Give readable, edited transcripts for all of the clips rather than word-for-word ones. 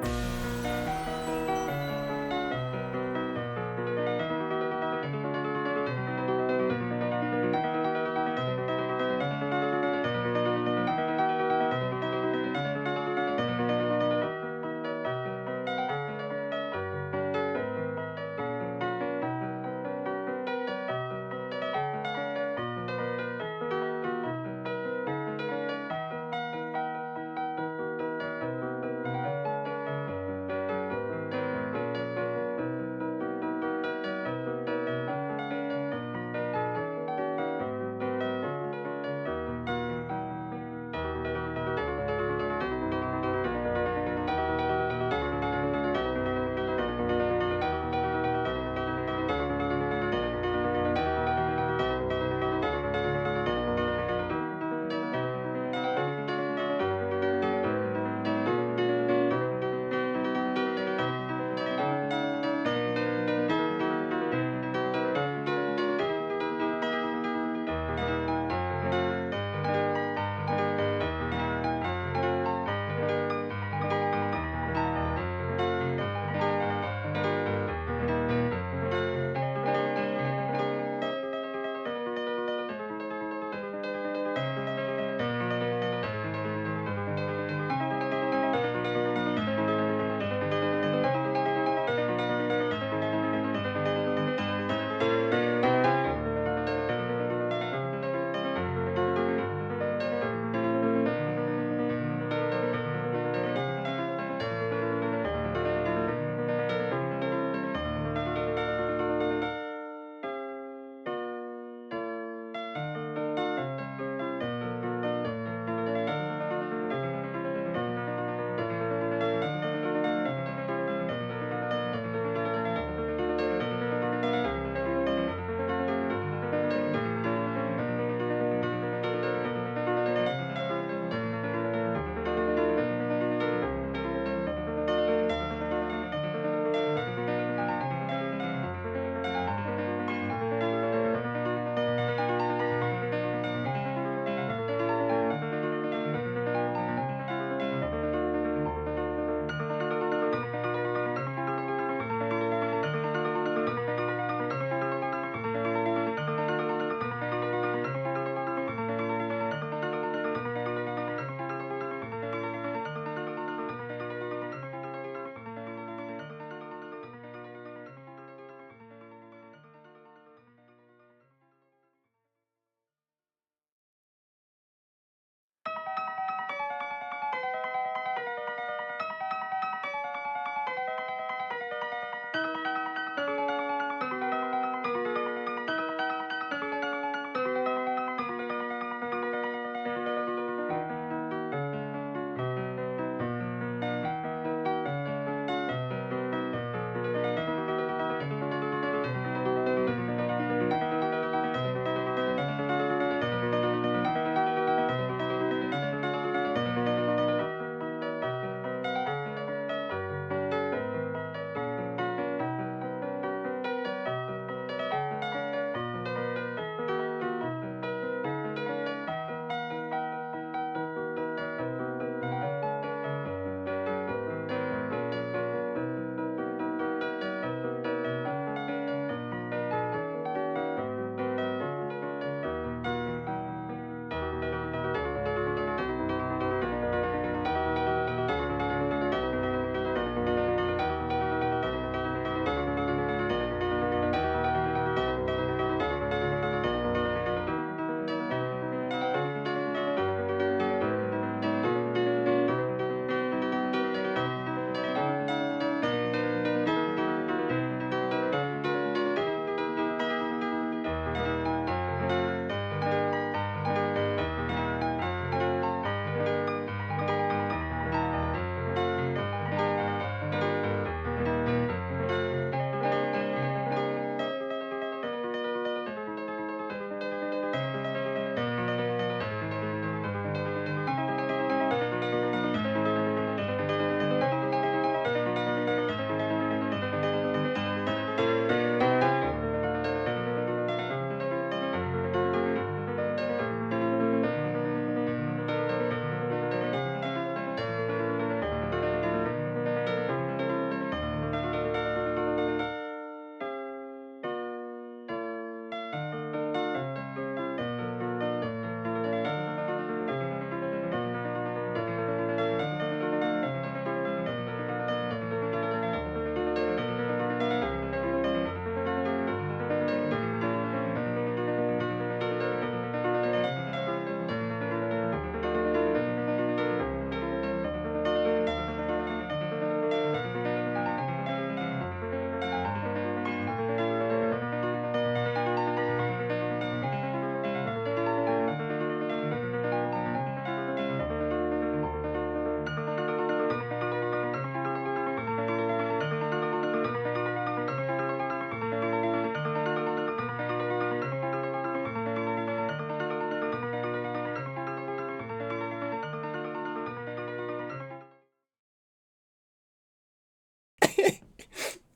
most.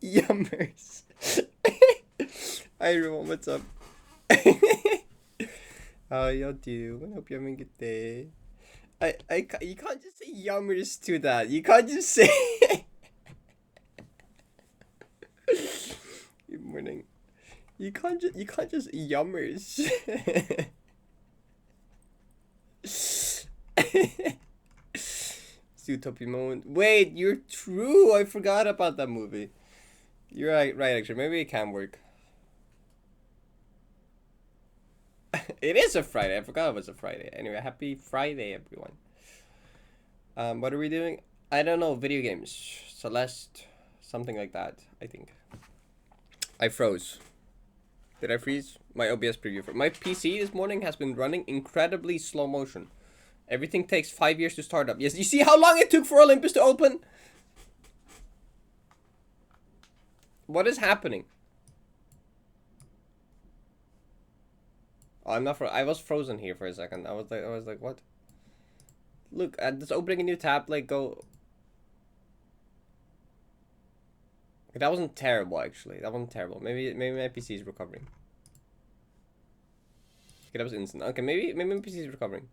Yummers. Hi everyone, what's up? How y'all doing? Hope you're having a good day. You can't just say yummers to that. You can't just say. Good morning. You can't just yummers. Zootopia moment. Wait, you're true. I forgot about that movie. You're right. Actually, maybe it can work. It is a Friday. I forgot it was a Friday. Anyway, happy Friday, everyone. What are we doing? I don't know. Video games. Celeste. Something like that, I think. I froze. Did I freeze? My OBS preview. My PC this morning has been running incredibly slow motion. Everything takes 5 years to start up. Yes, you see how long it took for Olympus to open? What is happening? Oh, I'm not. I was frozen here for a second. I was like, what? Look, just opening a new tab. Like, go. That wasn't terrible, actually. That wasn't terrible. Maybe my PC is recovering. Okay, that was instant. Okay, maybe my PC is recovering.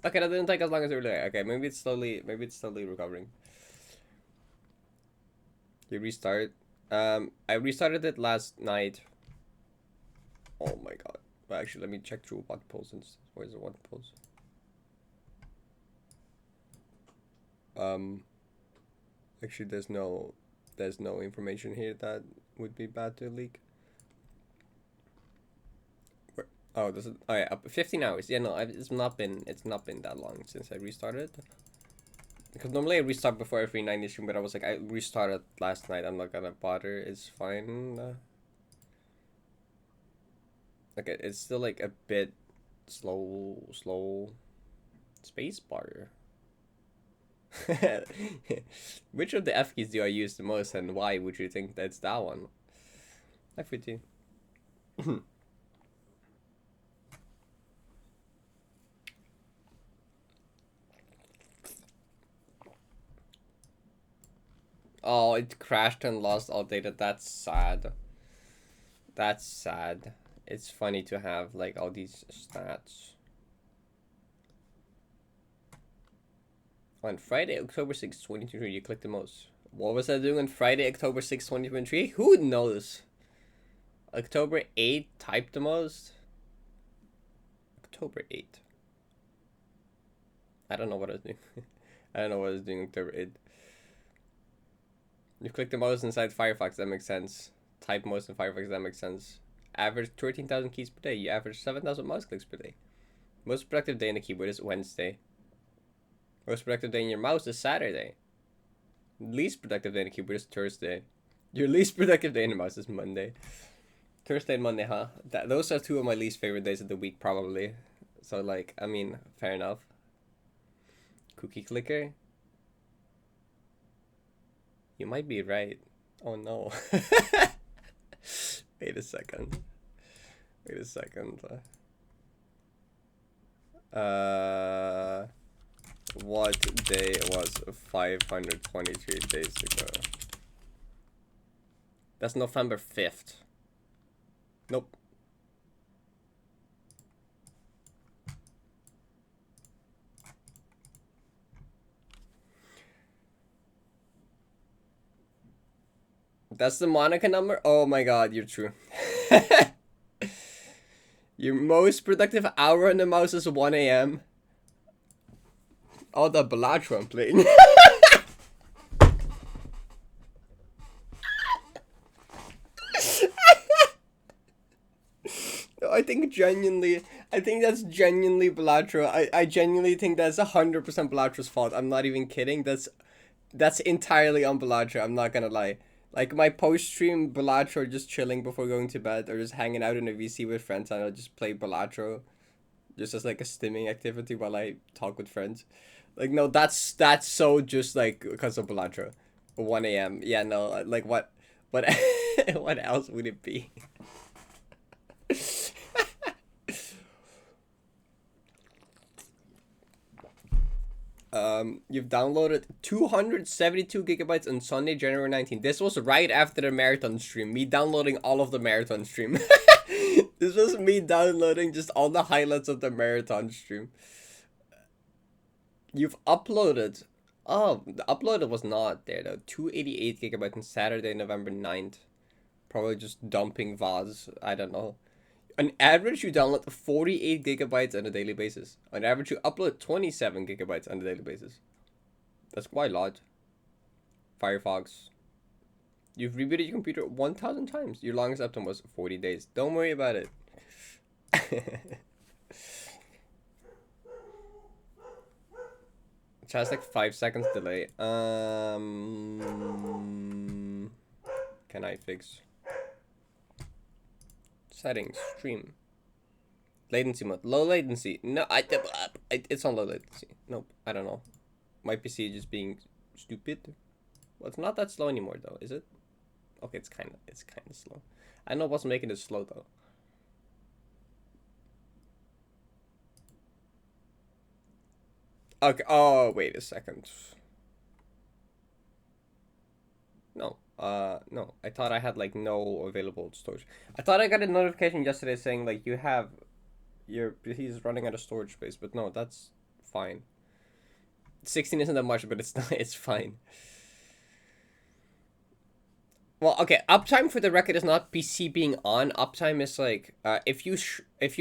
Okay, that didn't take as long as earlier. Okay, maybe it's slowly recovering. You restart. I restarted it last night. Oh my god. Well, actually, let me check through what polls and stuff. Where's the what polls? Actually, there's no information here that would be bad to leak. Oh, this is, oh yeah, 15 hours. Yeah, no, it's not been that long since I restarted. Because normally I restart before every 9 stream, but I was like, I restarted last night. I'm not gonna bother. It's fine. Okay, it's still like a bit slow. Space bar. Which of the F keys do I use the most, and why would you think that's that one? F2. Oh, it crashed and lost all data. That's sad. That's sad. It's funny to have like all these stats. On Friday, October 6, 2023, you clicked the most. What was I doing on Friday, October 6, 2023? Who knows? October 8, typed the most? October 8. I don't know what I was doing. I don't know what I was doing October 8. You click the most inside Firefox, that makes sense. Type most in Firefox, that makes sense. Average 13,000 keys per day. You average 7,000 mouse clicks per day. Most productive day in the keyboard is Wednesday. Most productive day in your mouse is Saturday. Least productive day in the keyboard is Thursday. Your least productive day in the mouse is Monday. Thursday and Monday, huh? Those are two of my least favorite days of the week, probably. So, like, I mean, fair enough. Cookie clicker? You might be right. Oh no. Wait a second. What day was 523 days ago? That's November 5th. Nope. That's the Monica number? Oh my god, you're true. Your most productive hour on the mouse is 1 a.m. Oh, the Bellatrix I'm playing. I think that's genuinely Bellatrix. I genuinely think that's 100% Bellatrix's fault. I'm not even kidding. That's entirely on Bellatrix. I'm not gonna lie. Like, my post-stream Bellatrix, just chilling before going to bed, or just hanging out in a VC with friends, and I'll just play Bellatrix, just as like a stimming activity while I talk with friends. Like, no, that's so just like because of Bellatrix. 1 a.m. Yeah, no, like what what else would it be? You've downloaded 272 gigabytes on Sunday, January 19th. This was right after the marathon stream. Me downloading all of the marathon stream. This was me downloading just all the highlights of the marathon stream. You've uploaded. Oh, the uploaded was not there though. 288 gigabytes on Saturday, November 9th. Probably just dumping Vods. I don't know. On average, you download 48 gigabytes on a daily basis. On average, you upload 27 gigabytes on a daily basis. That's quite a lot. Firefox. You've rebooted your computer 1,000 times. Your longest uptime was 40 days. Don't worry about it. It has like 5 seconds delay. Can I fix? Settings, stream. Latency mode, low latency. No, it's on low latency. Nope, I don't know. My PC just being stupid. Well, it's not that slow anymore though, is it? Okay, it's kind of slow. I know what's making it slow though. Okay. Oh, wait a second. No. No. I thought I had like no available storage. I thought I got a notification yesterday saying like you have your PC's running out of storage space, but no, that's fine. 16 isn't that much, but it's not. It's fine. Well, okay. Uptime for the record is not PC being on. Uptime is like if you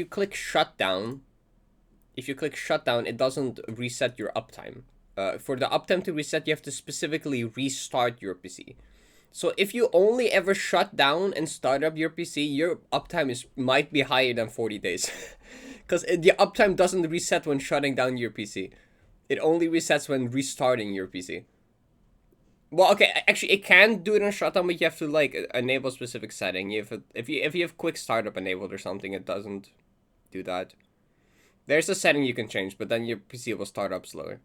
click shutdown. If you click shutdown, it doesn't reset your uptime. For the uptime to reset, you have to specifically restart your PC. So if you only ever shut down and start up your PC, your uptime might be higher than 40 days. Because the uptime doesn't reset when shutting down your PC. It only resets when restarting your PC. Well, okay, actually, it can do it on shutdown, but you have to like enable a specific setting. If you have quick startup enabled or something, it doesn't do that. There's a setting you can change, but then your PC will start up slower.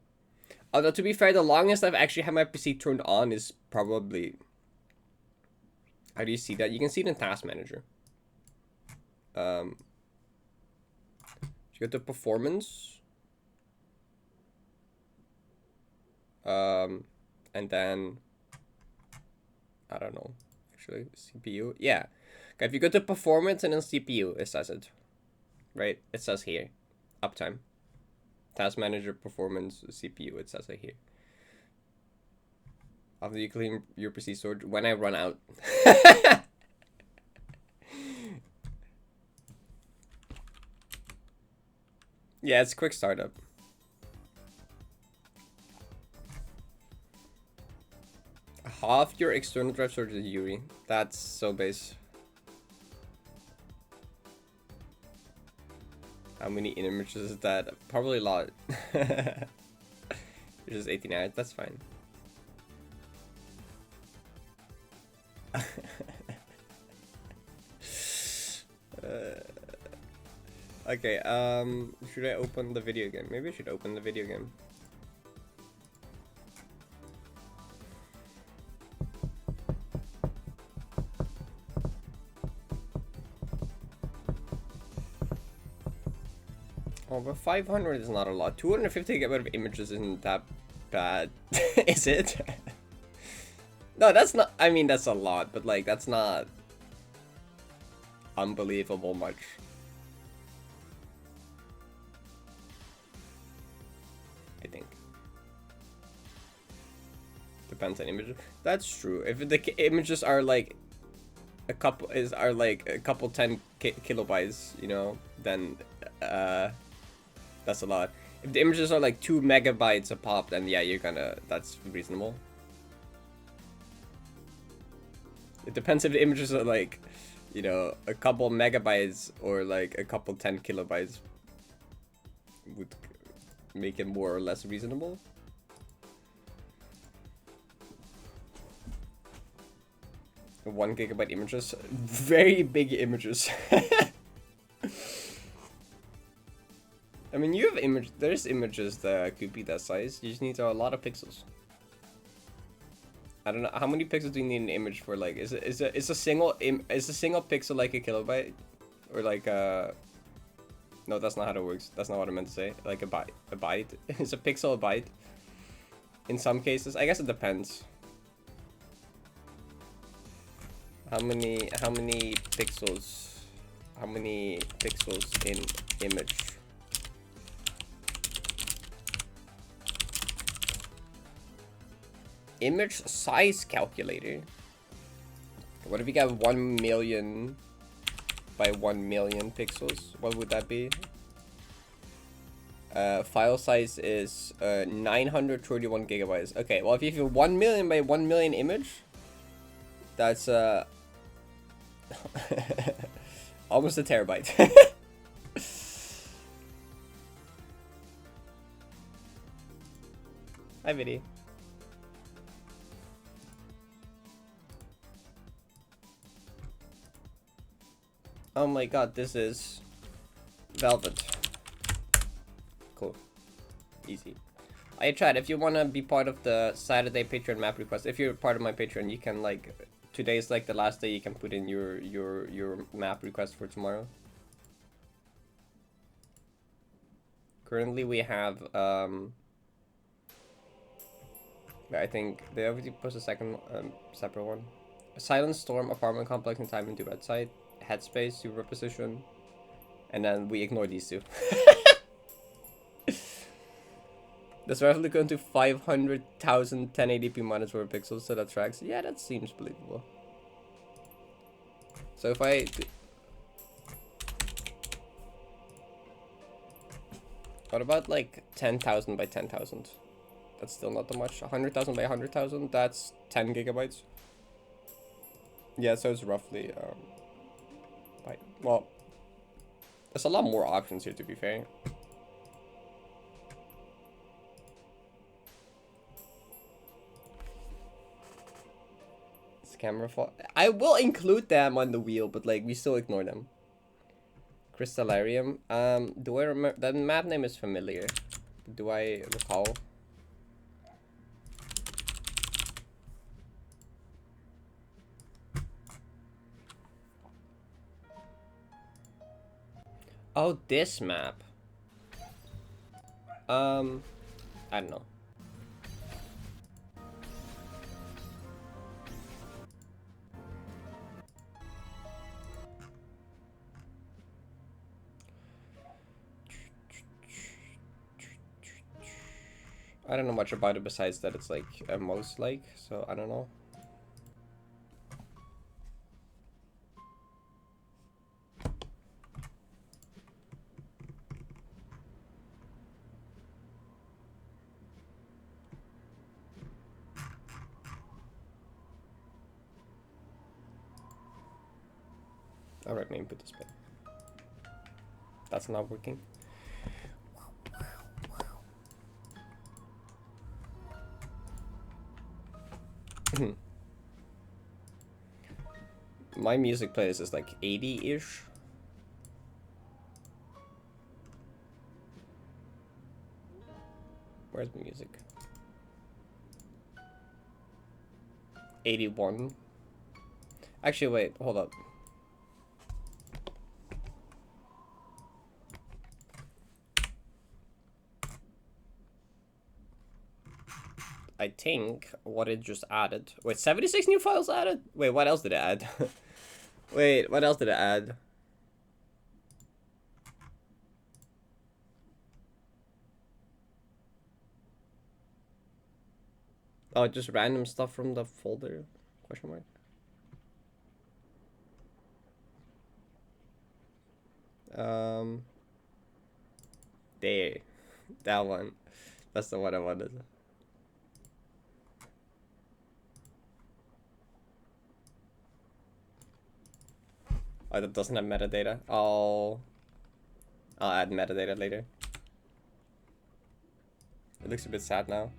Although, to be fair, the longest I've actually had my PC turned on is probably... How do you see that? You can see it in Task Manager. You go to Performance. And then... I don't know. Actually, CPU. Yeah. Okay, if you go to Performance and then CPU, it says it. Right? It says here. Uptime. Task Manager, Performance, CPU, it says it here. After you clean your PC storage, when I run out. Yeah, it's quick startup. Half your external drive storage is Yuri. That's so base. How many images is that? Probably a lot. It's just 18 hours. That's fine. Okay, should I open the video game? Maybe I should open the video game. Oh, but 500 is not a lot. 250 gigabytes of images isn't that bad. Is it? No, that's not... I mean, that's a lot, but, like, that's not... unbelievable much. I think. Depends on images. That's true. If the images are, like... a couple 10 kilobytes, you know, then... that's a lot. If the images are like 2 megabytes a pop, then yeah, that's reasonable. It depends if the images are like, you know, a couple megabytes or like a couple 10 kilobytes would make it more or less reasonable. The 1 gigabyte images, very big images. I mean, you have there's images that could be that size. You just need a lot of pixels. I don't know how many pixels do you need an image for. Like, is a single pixel like a kilobyte, or like no, that's not how it works. That's not what I meant to say. Like a byte. Is a pixel a byte? In some cases, I guess it depends. How many pixels? How many pixels in image? Image size calculator. What if you got 1 million by 1 million pixels? What would that be? File size is 931 gigabytes. Okay, well if you have 1 million by 1 million image, that's almost a terabyte. Hi, Viddy. Oh my god, this is Velvet. Cool. Easy. I tried. If you want to be part of the Saturday Patreon map request, if you're part of my Patreon, you can, like, today's like the last day you can put in your map request for tomorrow. Currently we have I think they already post a second separate one. A Silent Storm, Apartment Complex, and Time into Red Side, Headspace, Superposition, and then we ignore these two. That's roughly going to 500,000 1080p minus 4 pixels, so that tracks. Yeah, that seems believable. So if I... What about like 10,000 by 10,000? That's still not that much. 100,000 by 100,000, that's 10 gigabytes. Yeah, so it's roughly... well, there's a lot more options here, to be fair. Camera fault. I will include them on the wheel, but like we still ignore them. Crystallarium. Do I remember that map name is familiar? Do I recall? Oh, this map. I don't know. I don't know much about it besides that it's like a most like, so I don't know. Alright, let me put this back. That's not working. My music playlist is like 80-ish. Where's the music? 81. Actually, wait, hold up. I think what it just added. Wait, 76 new files added? Wait, what else did it add? Wait, what else did it add? Oh, just random stuff from the folder? Question mark. There. That one. That's the one I wanted. Oh, that doesn't have metadata. I'll add metadata later. It looks a bit sad now.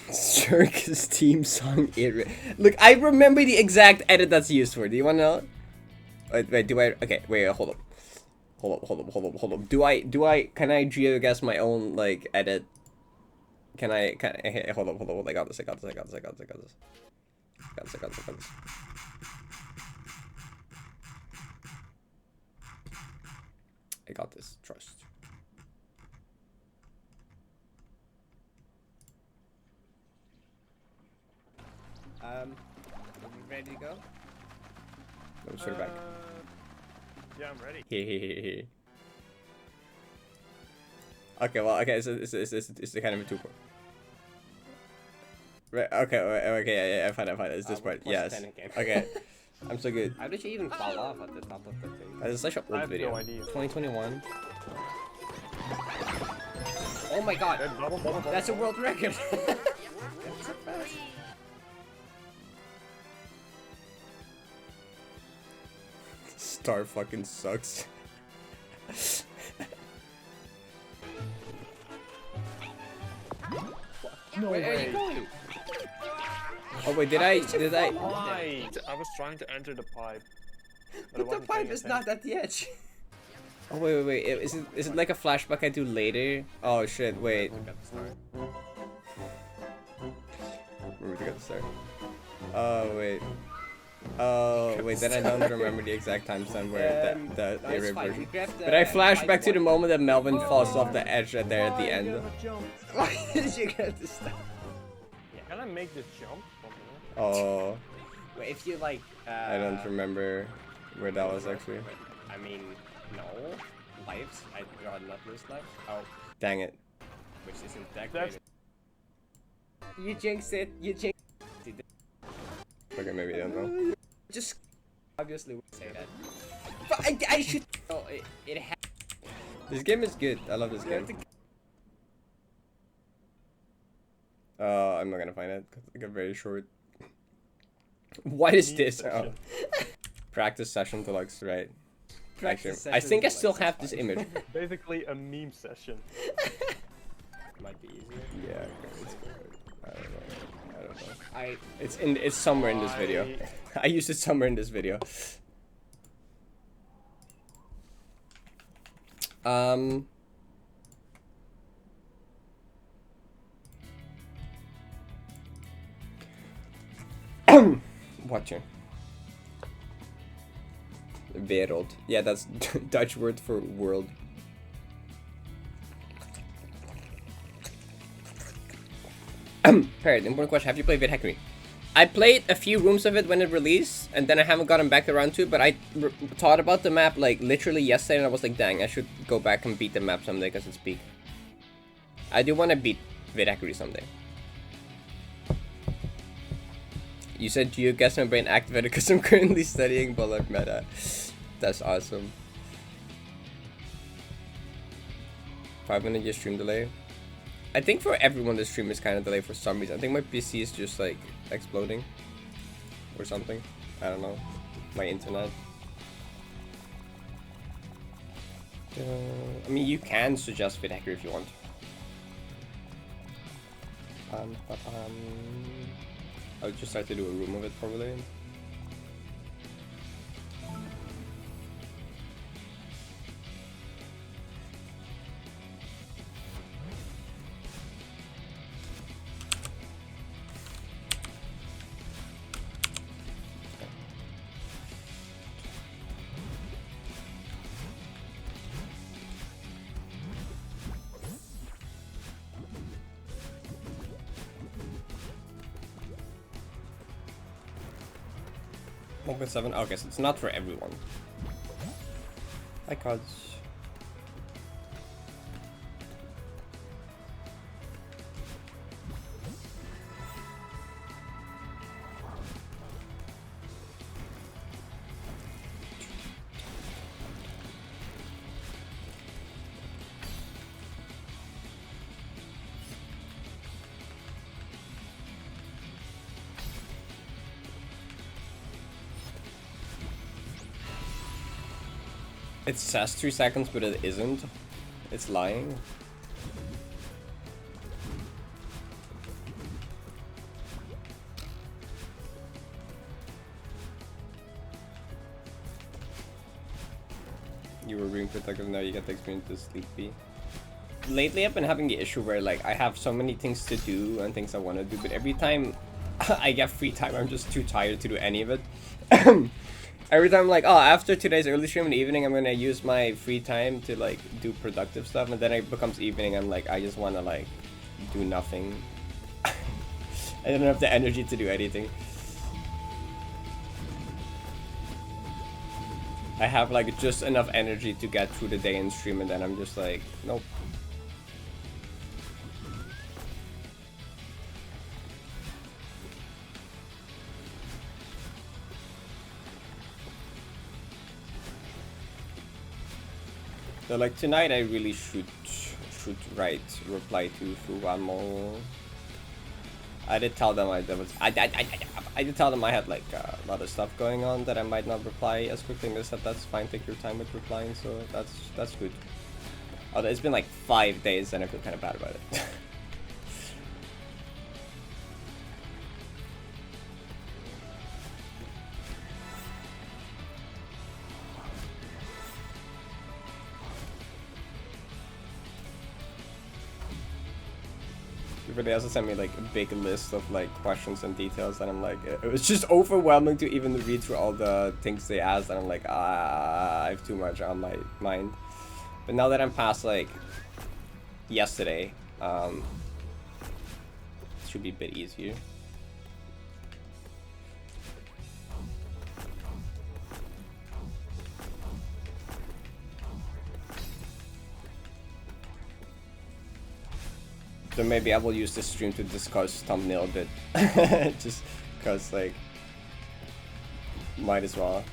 Circus theme song era. Look, I remember the exact edit that's used for. Do you want to know? Wait, do I? Okay, wait, hold up. Hold up. Do I, can I geoguess my own, like, edit? Can I, hold up, I got this. Got this. I got this. Trust. Are we ready to go? Let me back. Yeah, I'm ready. Okay, well, okay, so it's the kind of a two-part. Right, okay, yeah, I find it. It's this part, yes. Okay, I'm so good. How did you even fall off at the top of the thing? It's such an I old have video. no idea. 2021. Oh my god! Bubble. That's a world record! Star fucking sucks. No Where are you going? Oh wait, did I? Why? I was trying to enter the pipe. But But the pipe is not at the edge. Oh wait. Is it like a flashback I do later? Oh shit, wait. Where we got to start? Oh wait. Oh wait, then I don't remember the exact timestamp where the erased version. But I flash back to the moment that Melvin falls off the edge right there at the end. Why did you get this stuff? Can I make this jump? Oh, Wait, if you like, I don't remember where that was actually. I mean, no. Lives? I'd rather not lose lives. Oh, Dang it. which isn't that That's- great. You jinxed it. You jinxed it. Okay, maybe I don't know. Just obviously would say that. But I should. Oh, it has. This game is good. I love this game. I'm not gonna find it because it's like a very short. What is this? Oh. Practice session deluxe, right? Actually, I think I still have this image. Basically a meme session. Might be easier. Yeah, okay, it's good. I don't know. It's somewhere in this video. I used it somewhere in this video. Watching. Wereld. Yeah, that's Dutch word for world. Parrot, important question. Have you played Vid Hackery? I played a few rooms of it when it released, and then I haven't gotten back around to it, but I thought about the map like literally yesterday, and I was like, dang, I should go back and beat the map someday because it's peak. I do want to beat Vid Hackery someday. You said you guessed my brain activated because I'm currently studying Bullard Meta. That's awesome. 5-minute your stream delay. I think for everyone the stream is kind of delayed for some reason. I think my PC is just like exploding or something. I don't know. My internet. I mean, you can suggest Vid Hackery if you want. I'll just try to do a room of it probably. Open 7. Okay, so it's not for everyone. Hi, cards. It says 3 seconds, but it isn't. It's lying. You were being productive, now you get the experience to sleepy. Lately I've been having the issue where like I have so many things to do and things I want to do, but every time I get free time. I'm just too tired to do any of it. Every time I'm like, oh, after today's early stream in the evening, I'm gonna use my free time to like do productive stuff, and then it becomes evening. I'm like, I just wanna like do nothing. I don't have the energy to do anything. I have like just enough energy to get through the day and stream, and then I'm just like, nope. So like tonight I really should reply to Fuwamo. I did tell them I did tell them I had like a lot of stuff going on that I might not reply as quickly, and they said that's fine, take your time with replying, so that's good. Although it's been like 5 days and I feel kind of bad about it. They also sent me like a big list of like questions and details, and I'm like, it was just overwhelming to even read through all the things they asked, and I'm like, I have too much on my mind. But now that I'm past like yesterday, it should be a bit easier. So maybe I will use this stream to discuss thumbnail a bit. Just because, like, might as well.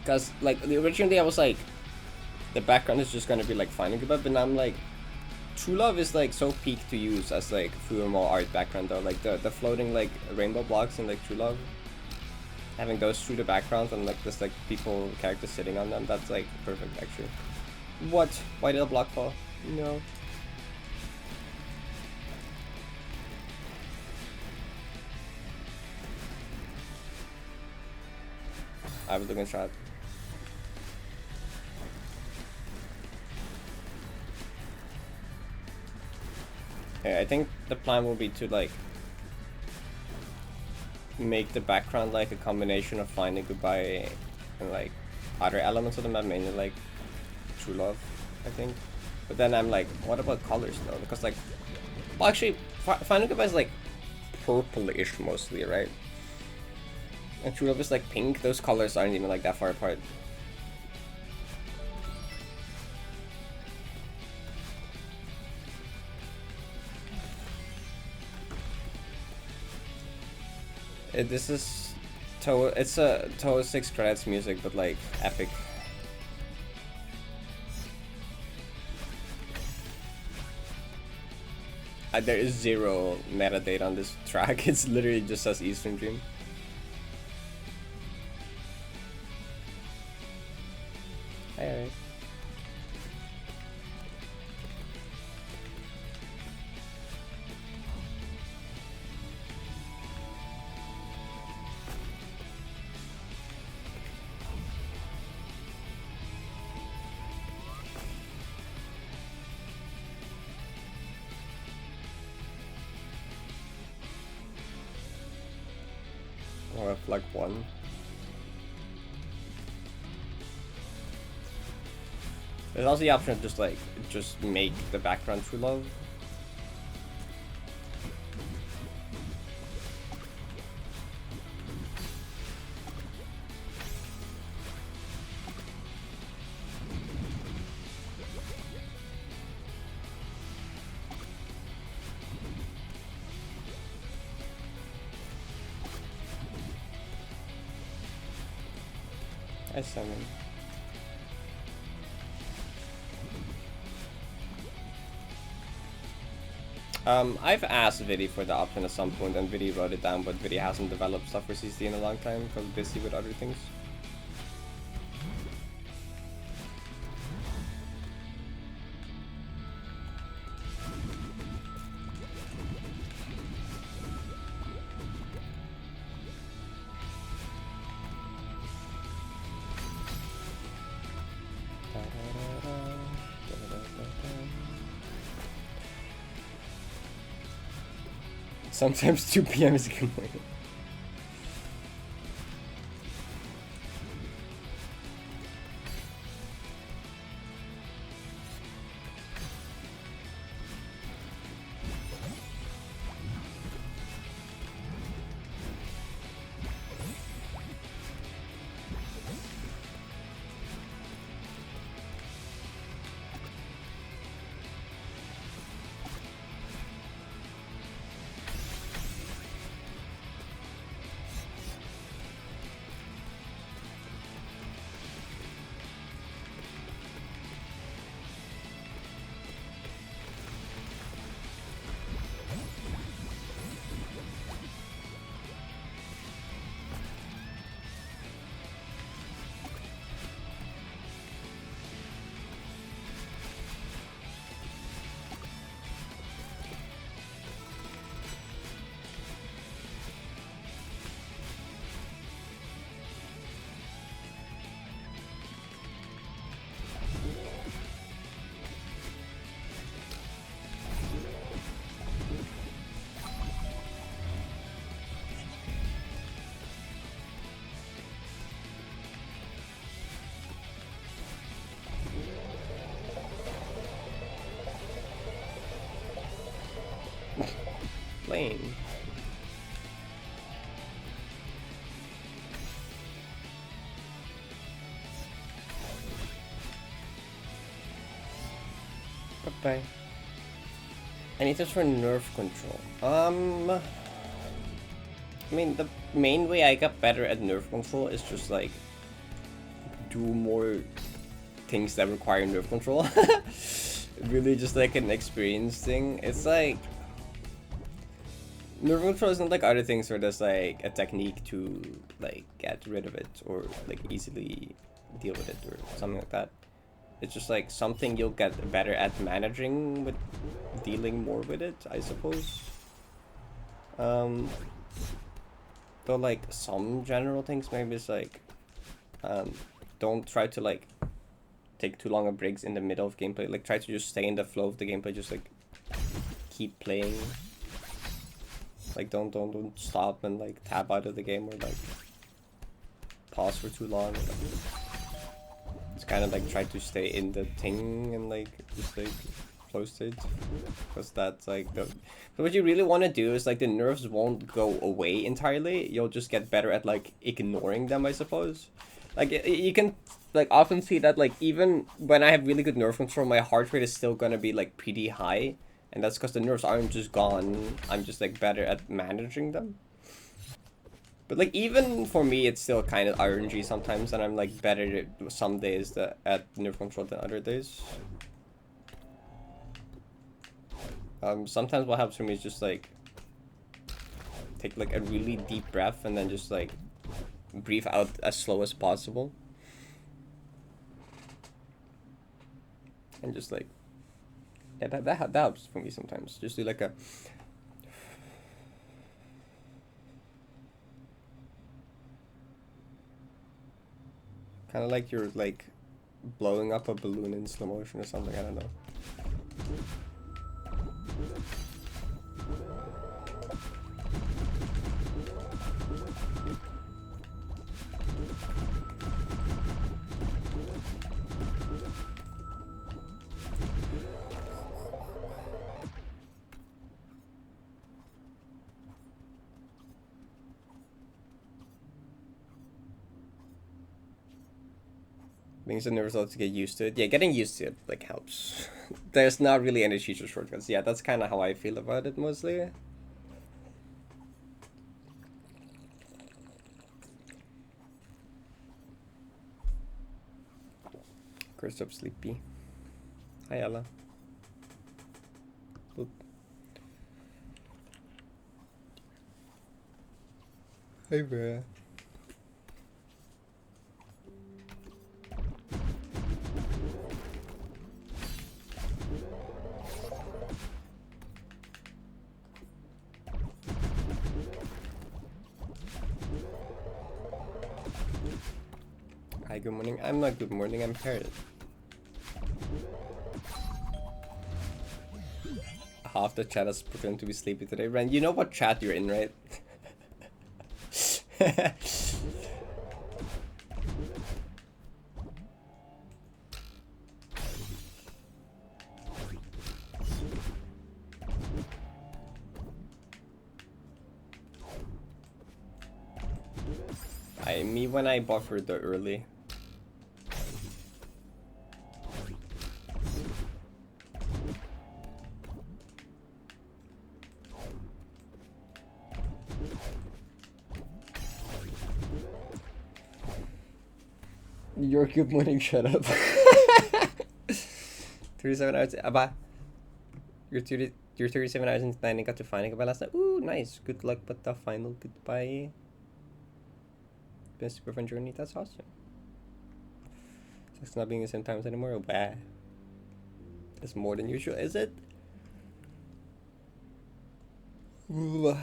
Because, like, originally I was like, the background is just gonna be like Finding Goodbye, but now I'm like, True Love is like so peak to use as like Fumo art background though. Like the floating like rainbow blocks in like True Love, having those through the background and like this like people characters sitting on them, that's like perfect actually. What? Why did a block fall? No. I was looking shot. Okay, I think the plan will be to like make the background like a combination of Finding Goodbye and like other elements of the map, mainly like True Love, I think. But then I'm like, what about colors though? Because like, well actually, Finding Goodbye is like purplish mostly, right? And True Love is like pink. Those colors aren't even like that far apart. This is it's a Toho 6 credits music, but like epic. There is zero metadata on this track. It's literally just says Eastern Dream. Alright. Or have like one. There's also the option of just make the background True Love. I summon. I've asked Vidi for the option at some point, and Vidi wrote it down, but Vidi hasn't developed stuff for CC in a long time because busy with other things. Sometimes 2 p.m. is good morning. Lane. Bye-bye. Any tips for nerf control? I mean, the main way I got better at nerf control is just like do more things that require nerf control. Really just like an experience thing. It's like nerf control isn't like other things where there's like a technique to like get rid of it or like easily deal with it or something like that. It's just like something you'll get better at managing with dealing more with it, I suppose. Though like some general things maybe it's like don't try to like take too long of breaks in the middle of gameplay. Like try to just stay in the flow of the gameplay, just like keep playing. Like don't stop and like tab out of the game or like pause for too long. It's kind of like try to stay in the thing and like just like flow state, because that's like the. But what you really want to do is like the nerves won't go away entirely. You'll just get better at like ignoring them, I suppose. Like you can like often see that like even when I have really good nerve control, my heart rate is still gonna be like pretty high. And that's because the nerves aren't just gone. I'm just like better at managing them. But like even for me, it's still kind of RNG sometimes, and I'm like better some days at nerve control than other days. Sometimes what helps for me is just like take like a really deep breath and then just like breathe out as slow as possible. And just like yeah, that helps for me sometimes. Just do like a kind of like you're like blowing up a balloon in slow motion or something. I don't know. Being so nervous to get used to it. Yeah, getting used to it like helps. There's not really any cheats or shortcuts. Yeah, that's kind of how I feel about it mostly. Cursed up sleepy. Hi Ella. Oop. Hey bro. Hi, good morning. I'm not good morning, I'm Parrot. half the chat has pretended to be sleepy today. Ren, you know what chat you're in, right? Me when I buffered the early. Your good morning, shut up. 37 hours, Abba. You're 37 hours into 9 and got to final goodbye last night. Ooh, nice. Good luck with the final goodbye. Been a super fun journey, that's awesome. It's not being the same times anymore. Wow. That's more than usual, is it? Ooh.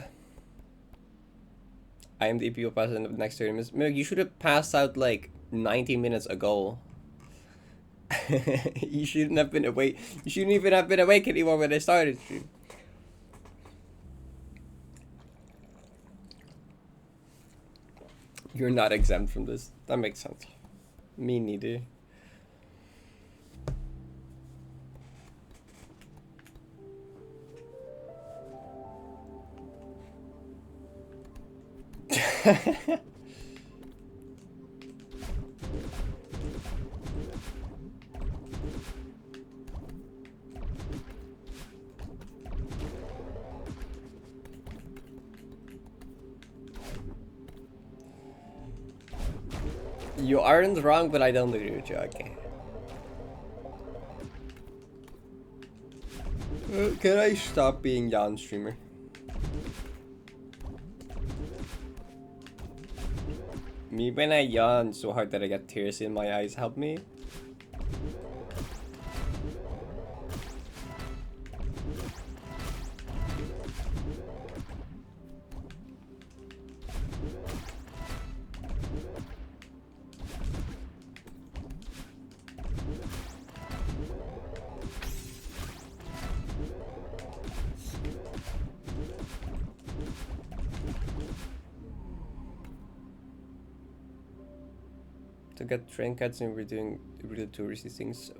I am the EPO pass in the next 30 minutes. Meg, you should have passed out like 90 minutes ago. You shouldn't have been awake. You shouldn't even have been awake anymore when I started stream. You're not exempt from this. That makes sense. Me neither. You aren't wrong, but I don't agree with you. Okay. Can I stop being Jan streamer? Me when I yawn so hard that I get tears in my eyes. Help me. To get trinkets and we're doing really touristy things.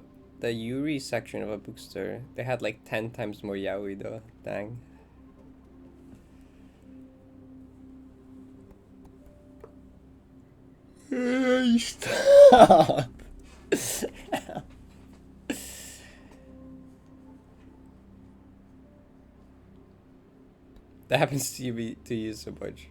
The Yuri section of a bookstore, they had like 10 times more yaoi though. Dang. Stop. That happens to you so much.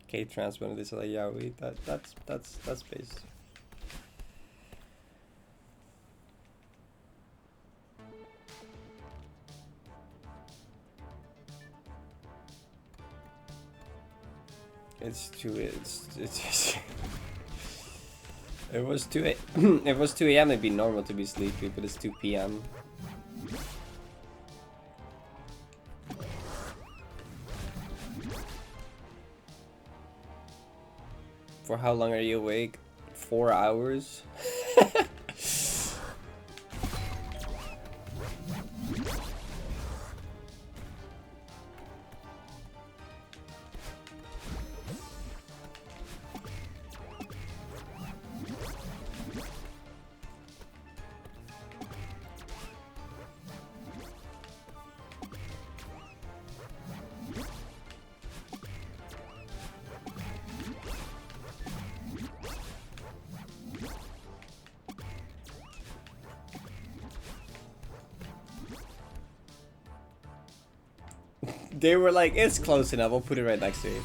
K transplant this like yaoi. That's base. It's it was 2 it was 2 a.m. it'd be normal to be sleepy, but it's 2 p.m. For how long are you awake? 4 hours? They were like, it's close enough, we'll put it right next to you.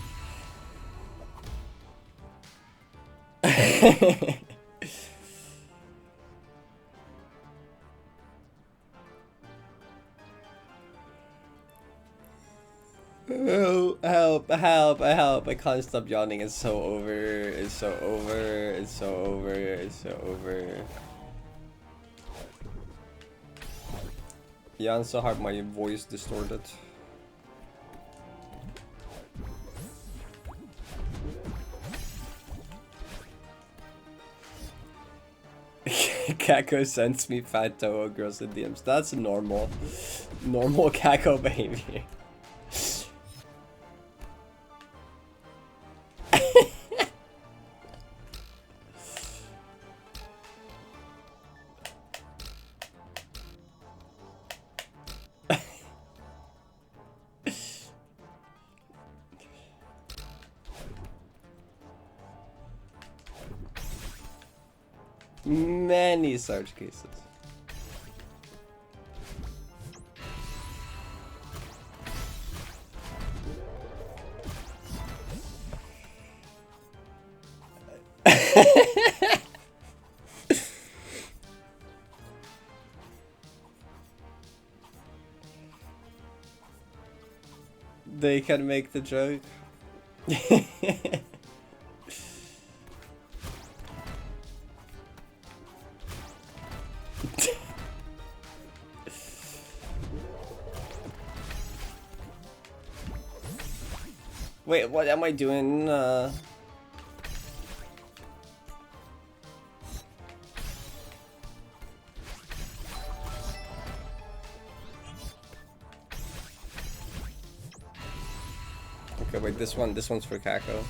Oh, help, help, help. I can't stop yawning. It's so over. It's so over. It's so over. It's so over. Yawn so hard my voice distorted. Kako sends me fat Toho girls in DMs. That's normal. Normal Kako behavior. Many such cases. They can make the joke. Wait, what am I doing? Okay, wait, this one's for Kako.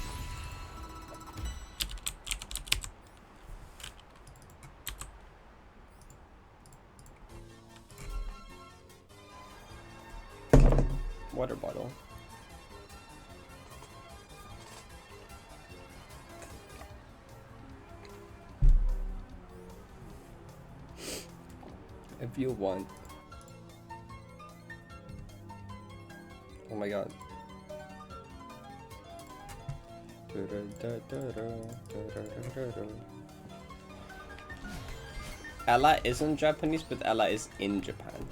Water bottle. If you want. Oh my god. Ella isn't Japanese, but Ella is in Japan.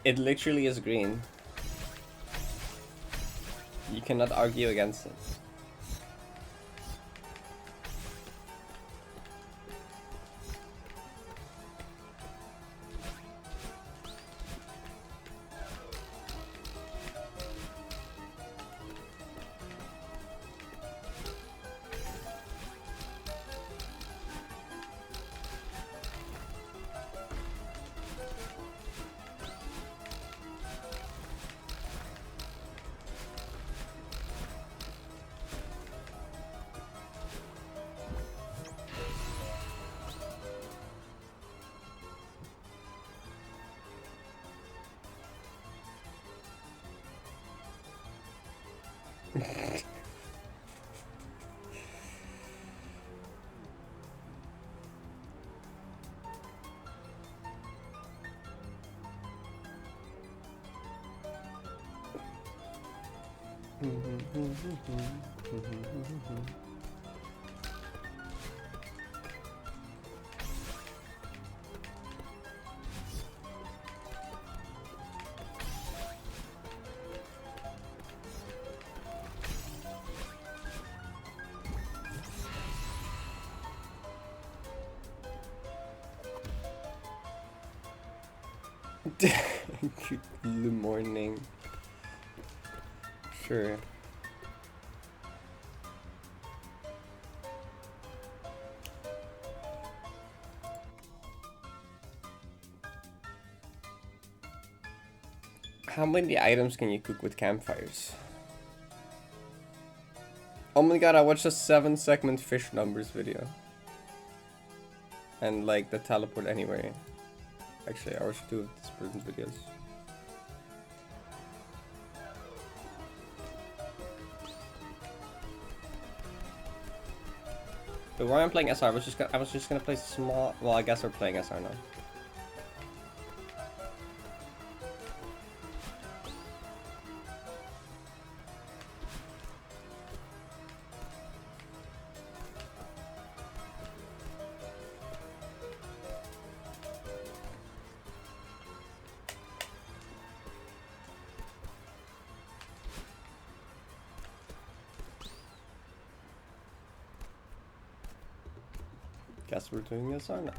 It literally is green. You cannot argue against it. Good morning. Sure. How many items can you cook with campfires? Oh my god, I watched a 7-segment fish numbers video. And like the teleport anywhere. Actually, I should do this person's videos. But while I'm playing SR, I was just gonna play small. Well, I guess we're playing SR now. Guess we're doing SR now.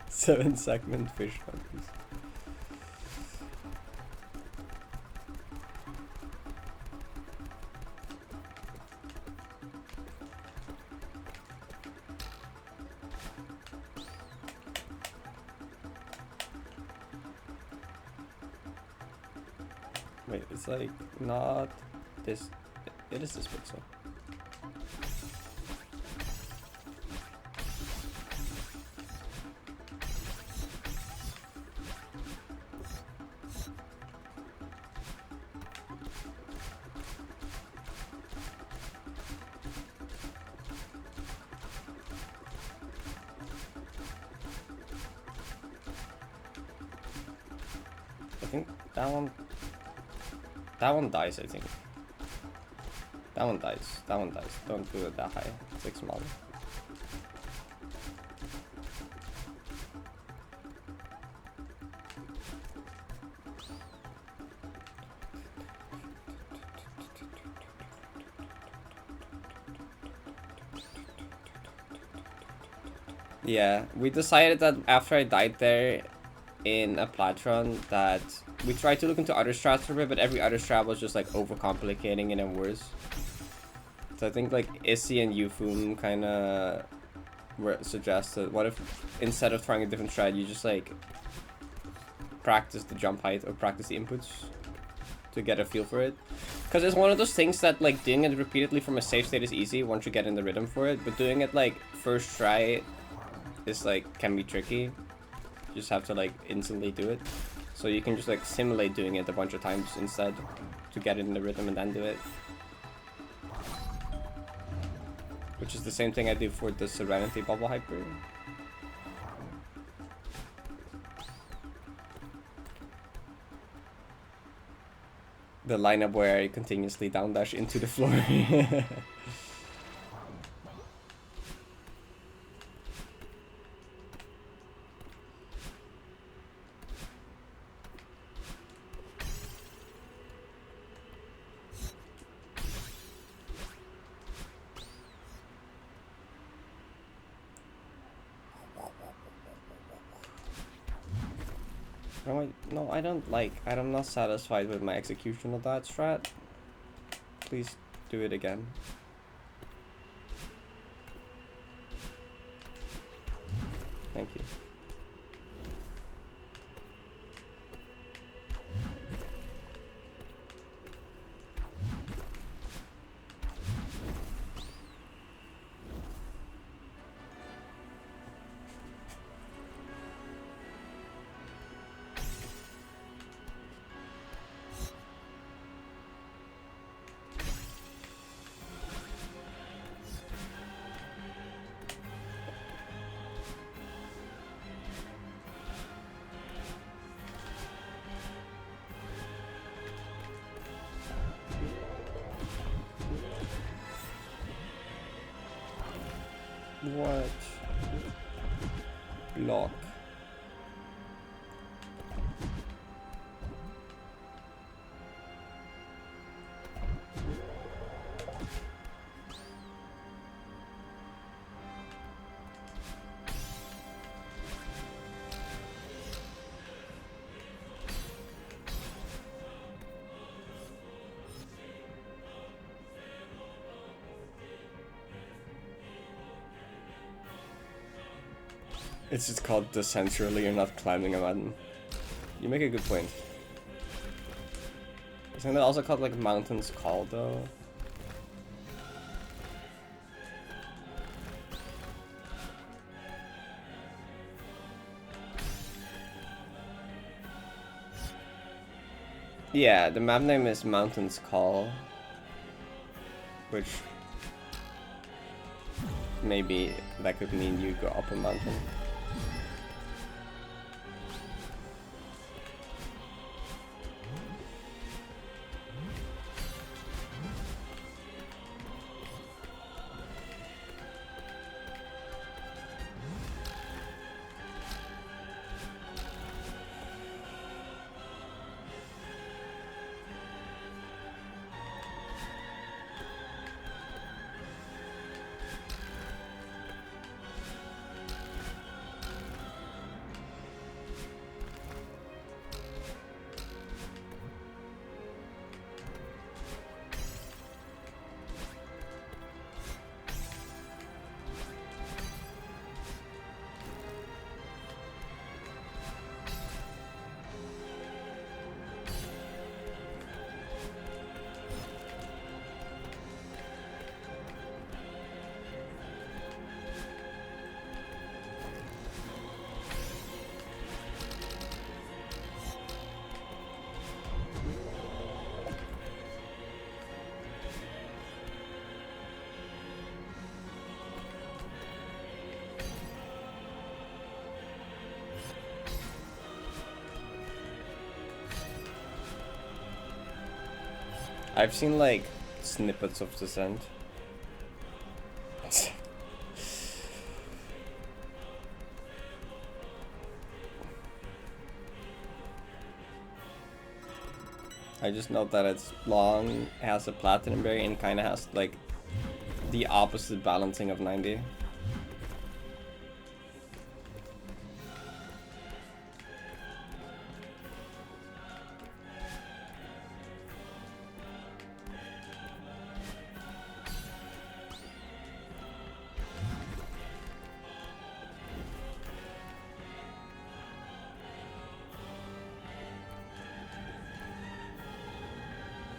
Seven segment fish hunters. Wait, it's like not this. It is this pixel. I think that one. That one dies, I think. That one dies. That one dies. Don't do it that high. It's like smaller. Yeah, we decided that after I died there in a Platron that we tried to look into other strats for it, but every other strat was just like overcomplicating it and worse. So I think like Issy and Yufun kind of suggested, what if instead of trying a different strat, you just like practice the jump height or practice the inputs to get a feel for it? Because it's one of those things that like doing it repeatedly from a safe state is easy once you get in the rhythm for it, but doing it like first try is like can be tricky. You just have to like instantly do it. So you can just like simulate doing it a bunch of times instead to get it in the rhythm and then do it. Which is the same thing I do for the Serenity Bubble Hyper. The lineup where I continuously down dash into the floor. No, I don't like. I'm not satisfied with my execution of that strat. Please do it again. Thank you. What? Block. It's just called decentrally, you're not climbing a mountain. You make a good point. Isn't that also called like Mountains Call though? Yeah, the map name is Mountain's Call, which maybe that could mean you go up a mountain. I've seen like snippets of Descent. I just know that it's long, has a platinum berry, and kind of has like the opposite balancing of 90.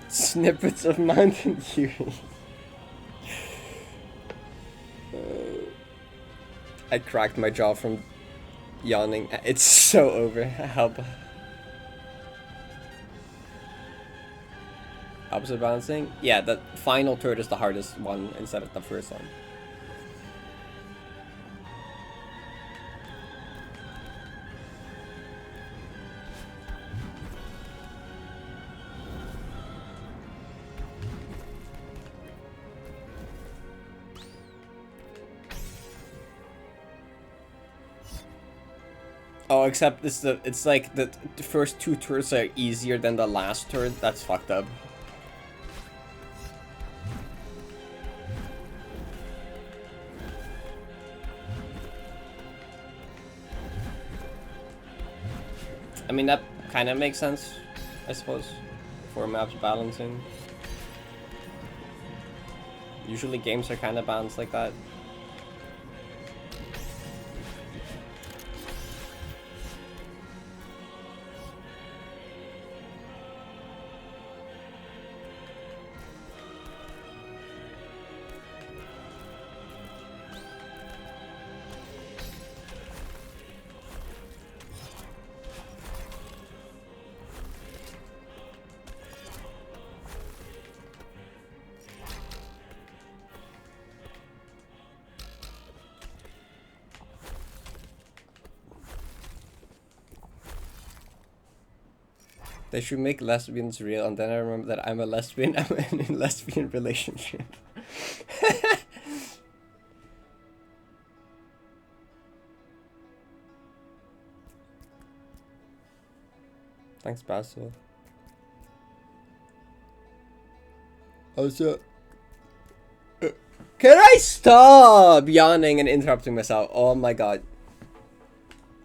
Snippets of Mountain Dew. I cracked my jaw from yawning. It's so over. Help. Opposite balancing? Yeah, the final third is the hardest one instead of the first one. Oh, except it's like the first two turns are easier than the last turn. That's fucked up. I mean, that kind of makes sense, I suppose, for maps balancing. Usually games are kind of balanced like that. They should make lesbians real, and then I remember that I'm a lesbian. I'm in a lesbian relationship. Thanks, Basil. Also, can I stop yawning and interrupting myself? Oh my god.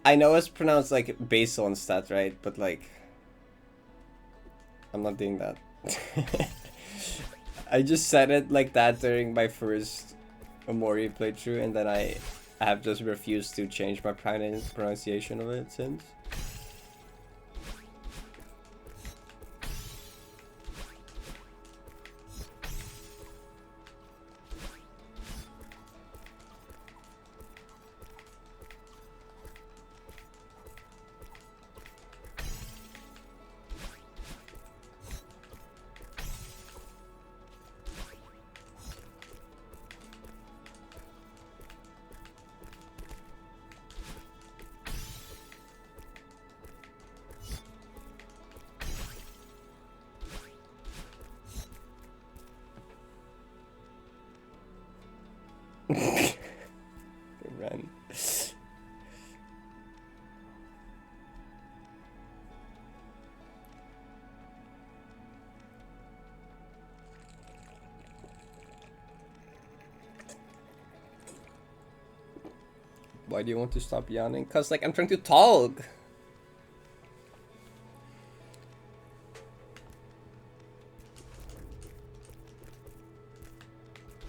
I know it's pronounced like Basil instead, right? But like, I'm not doing that. I just said it like that during my first Omori playthrough, and then I have just refused to change my pronunciation of it since. Why do you want to stop yawning? Cause like I'm trying to talk.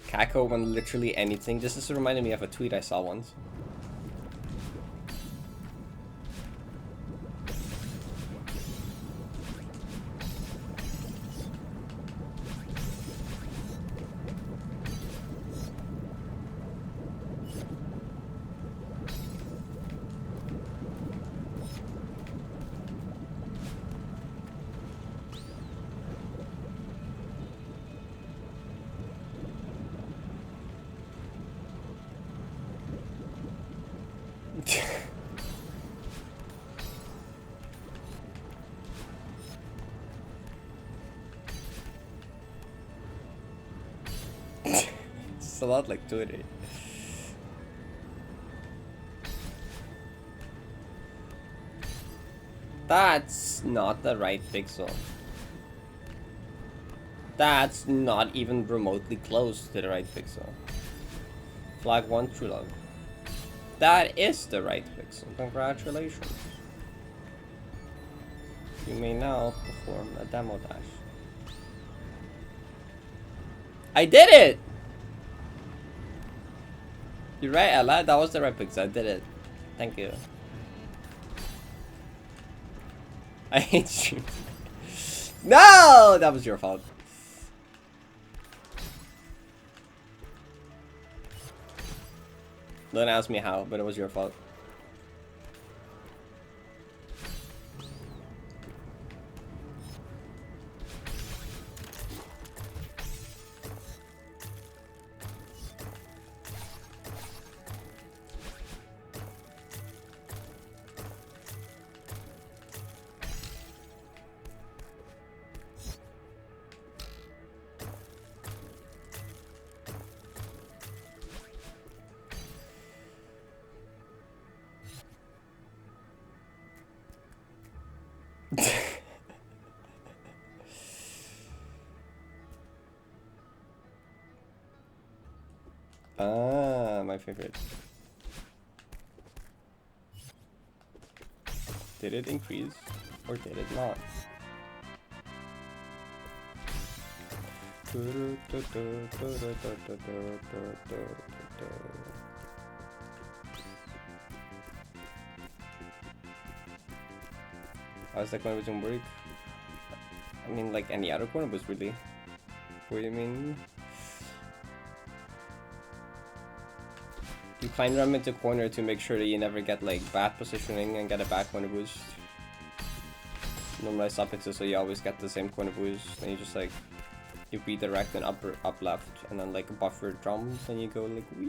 Kako on literally anything. This is reminding me of a tweet I saw once. It's a lot like Twitter. That's not the right pixel. That's not even remotely close to the right pixel. Flag 1, true love. That is the right pixel. Congratulations. You may now perform a demo dash. I did it! You're right, Ella. That was the right pixel. I did it. Thank you. I hate you. No! That was your fault. Don't ask me how, but it was your fault. Ah, my favorite. Did it increase or did it not? How's that going to work? I mean, like any other corner was really. What do you mean? You climb around into corner to make sure that you never get like bad positioning and get a back corner boost. Normalize suffixes so you always get the same corner boost, and you just like you redirect and up left and then like buffer drums and you go like wee.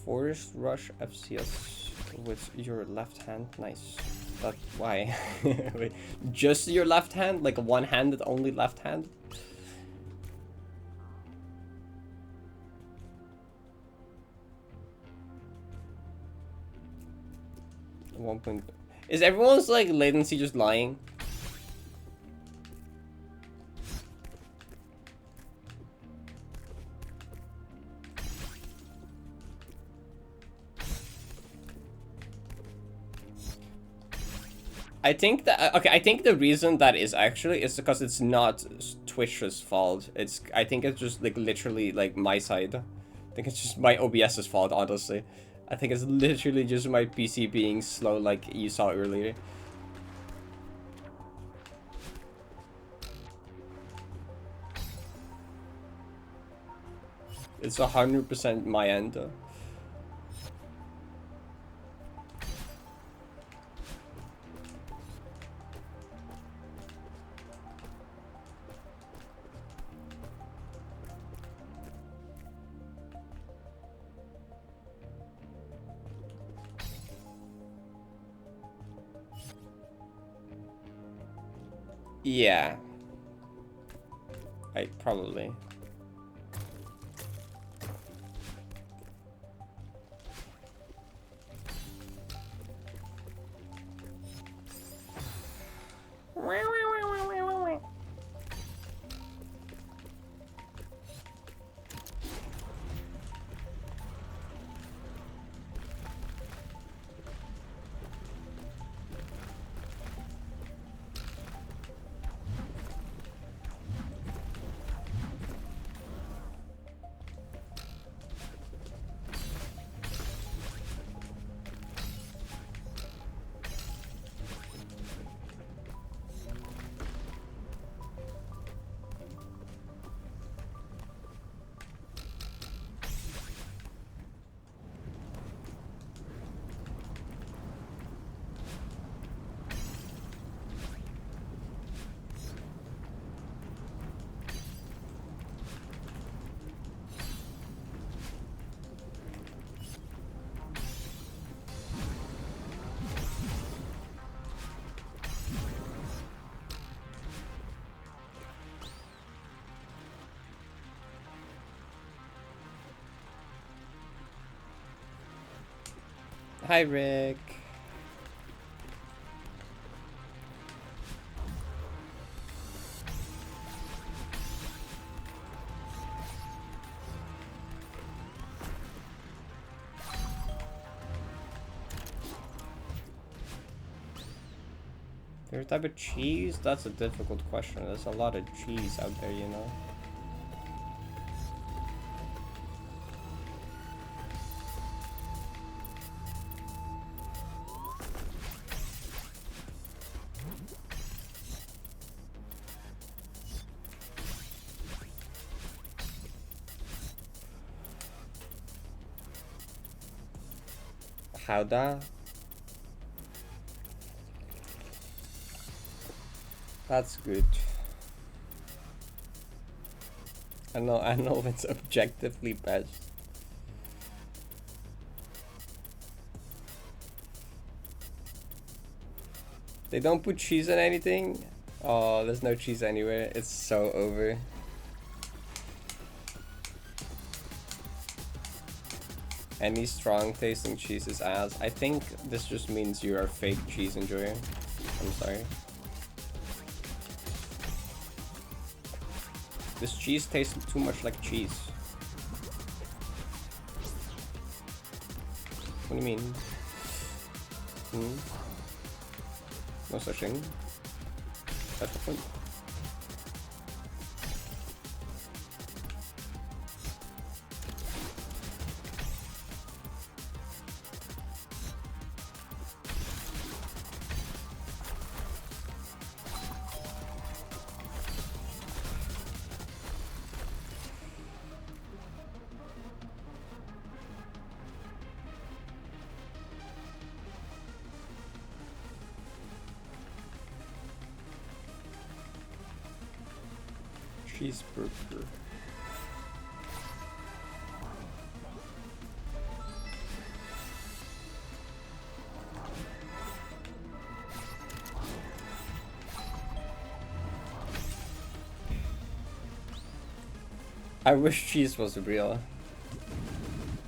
Forest rush FCS with your left hand. Nice. But why? Wait, just your left hand? Like a one-handed only left hand? One point. Is everyone's like latency just lying? I think that okay. I think the reason that is actually is because it's not Twitch's fault. I think it's just like literally like my side. I think it's just my OBS's fault. Honestly, I think it's literally just my PC being slow, like you saw earlier. It's 100% my end. Yeah. I probably. Hi, Rick. Favorite type of cheese? That's a difficult question. There's a lot of cheese out there, you know? Howda? That's good. I know it's objectively best. They don't put cheese in anything? Oh, there's no cheese anywhere. It's so over. Any strong tasting cheese is ass. I think this just means you're a fake cheese enjoyer. I'm sorry. This cheese tastes too much like cheese. What do you mean? No such thing. That's the point. Cheeseburger. I wish cheese was real.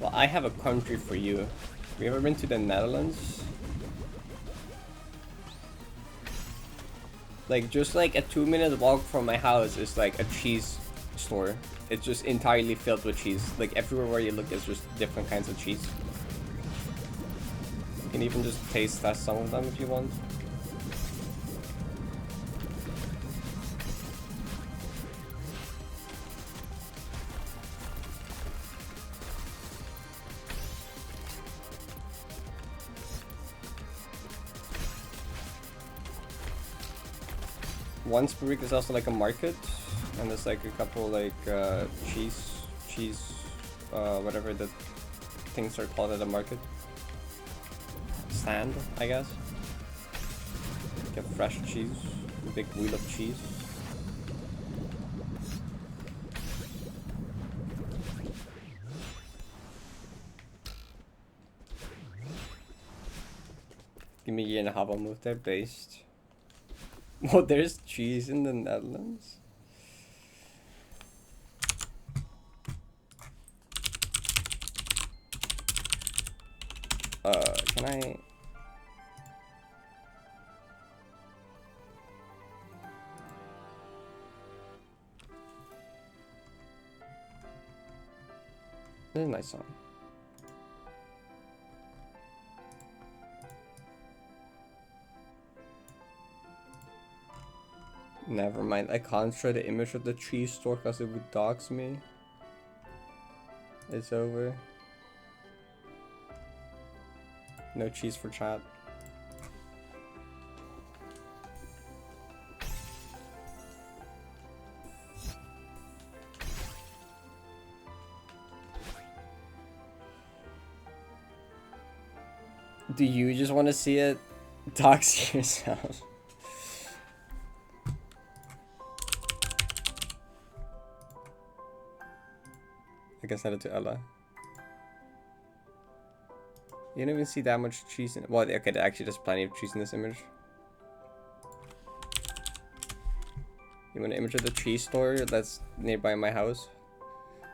Well, I have a country for you. Have you ever been to the Netherlands? Like, just like a 2-minute walk from my house is like a cheese store. It's just entirely filled with cheese. Like, everywhere where you look is just different kinds of cheese. You can even just taste test some of them if you want. Once per week there's also like a market, and there's like a couple like cheese, whatever the things are called at the market. Stand, I guess. Get fresh cheese, a big wheel of cheese. Give me a year and a half, I'll move there based. Oh, there's cheese in the Netherlands? Can I... This is a nice song. Never mind, I can't show the image of the cheese store because it would dox me. It's over. No cheese for chat. Do you just want to see it? Dox yourself. I can send it to Ella. You don't even see that much cheese in it. Well, okay, actually there's plenty of cheese in this image. You want an image of the cheese store that's nearby my house?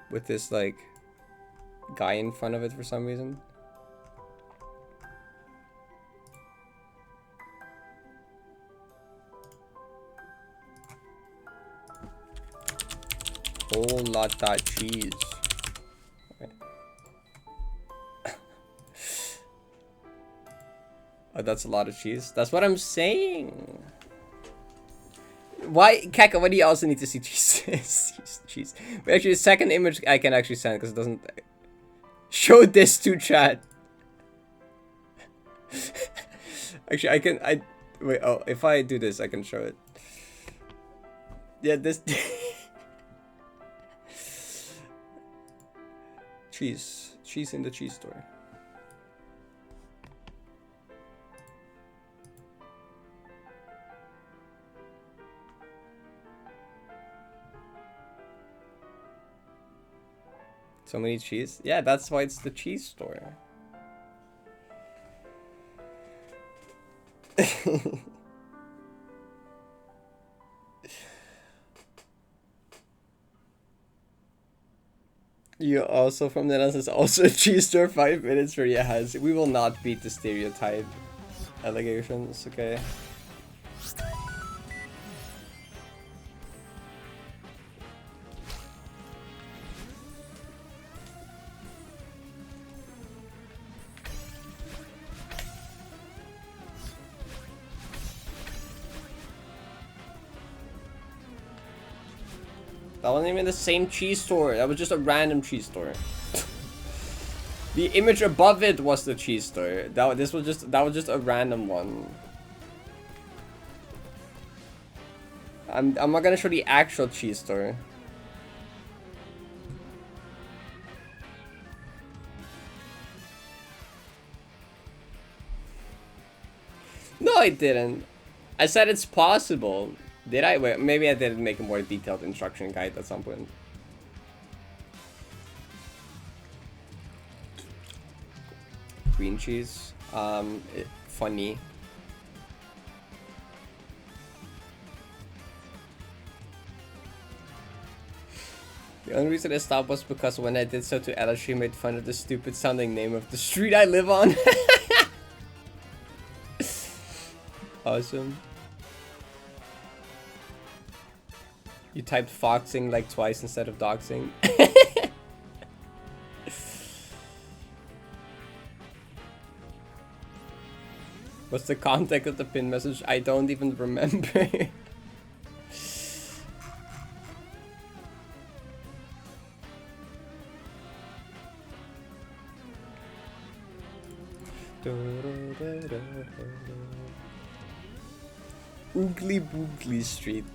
With this, like, guy in front of it for some reason? Whole lot of cheese. Okay. Oh, that's a lot of cheese. That's what I'm saying. Why, Kaka? Why do you also need to see cheese? Cheese. But actually, the second image I can actually send because it doesn't show this to chat. Actually, I wait. Oh, if I do this, I can show it. Yeah, this. Cheese in the cheese store. So many cheese? Yeah, that's why it's the cheese store. You also from the Netherlands is also a cheese store. 5 minutes for yes. We will not beat the stereotype allegations, okay? That wasn't even the same cheese store. That was just a random cheese store. The image above it was the cheese store. That was just a random one. I'm not gonna show the actual cheese store. No, I didn't. I said it's possible. Did I? Wait, maybe I didn't make a more detailed instruction guide at some point. Green cheese. Funny. The only reason I stopped was because when I did so to Ella, she made fun of the stupid sounding name of the street I live on. Awesome. You typed foxing like twice instead of doxing. What's the context of the pin message? I don't even remember. Oogly Boogly Street.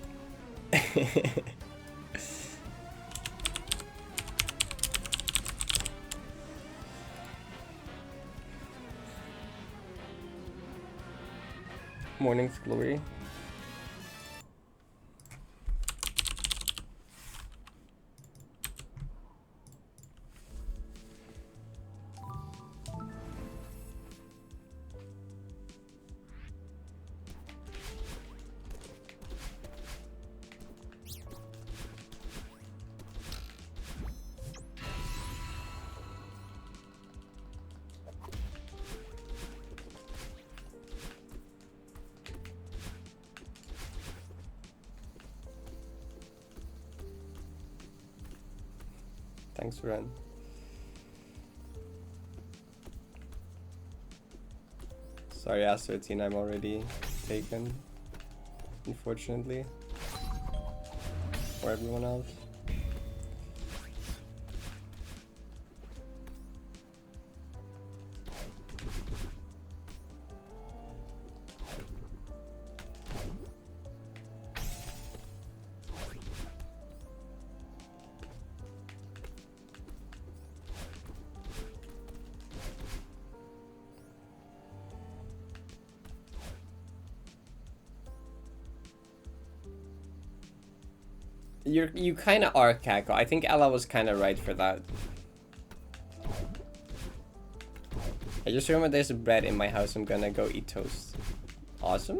Morning's glory. Thanks, Ren. Sorry, Ass 13, I'm already taken. Unfortunately. For everyone else. You kind of are, Kako. I think Ella was kind of right for that. I just remember there's bread in my house. I'm gonna go eat toast. Awesome.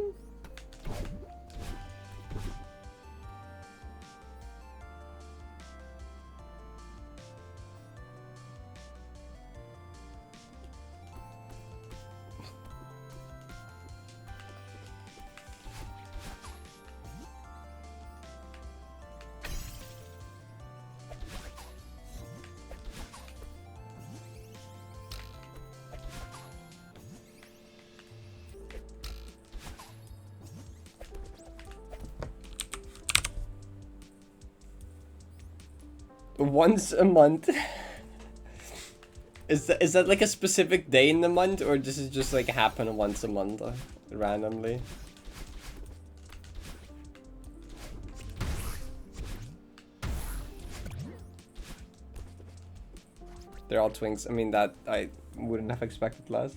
Once a month. Is that like a specific day in the month, or does it just like happen once a month randomly? They're all twinks. I mean, that I wouldn't have expected less.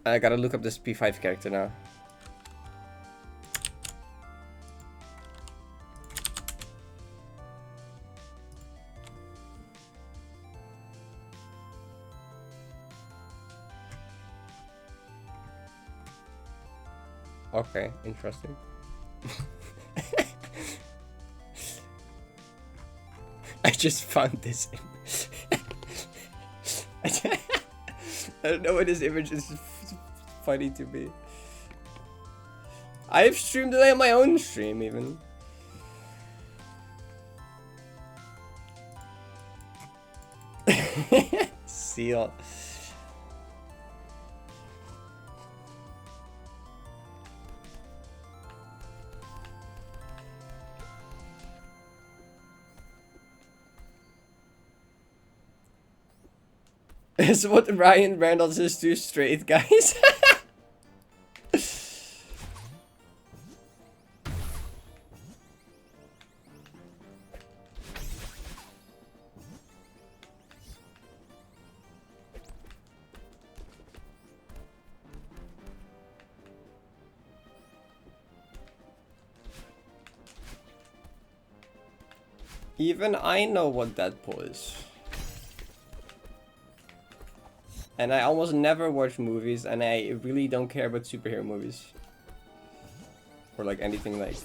I gotta look up this P5 character now. Okay, interesting. I just found this image. I don't know what this image is. Funny to me. I've streamed it on my own stream even. Seal. Is what Ryan Reynolds is too straight, guys. Even I know what Deadpool is. And I almost never watch movies, and I really don't care about superhero movies. Or like anything like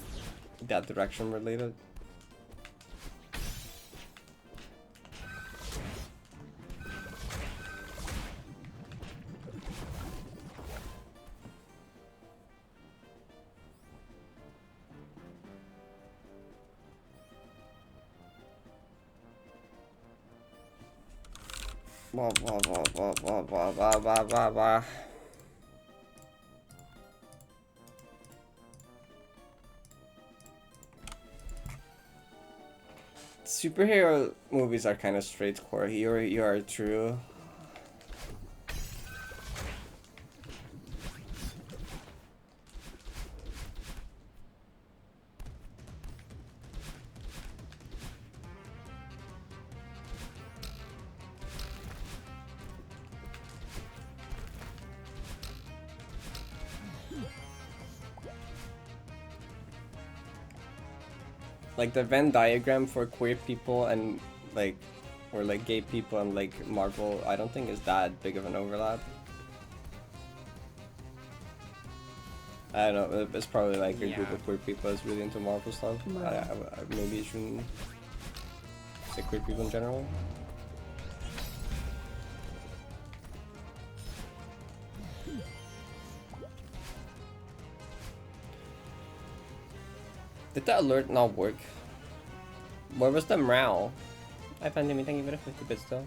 that direction related. Blah, blah, blah, blah, blah, blah, blah, blah, blah, blah. Superhero movies are kind of straightforward. You are true. Like the Venn diagram for queer people and like, or like gay people and like Marvel, I don't think is that big of an overlap. I don't know, it's probably like a group of queer people that's really into Marvel stuff. Maybe it shouldn't say queer people in general. Did the alert not work? Where was the morale? I found him, thank you for the 50 bits though.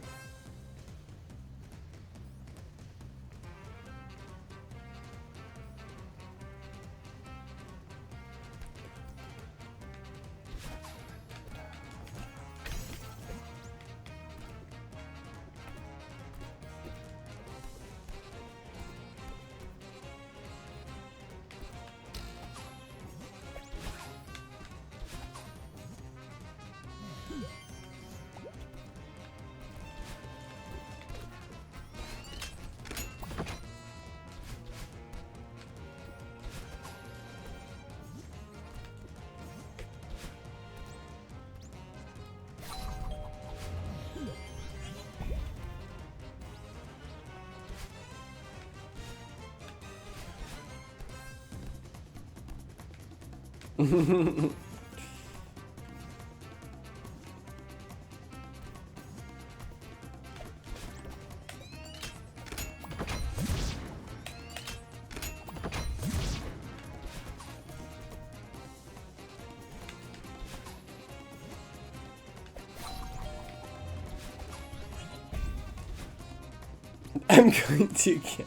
I'm going to kill.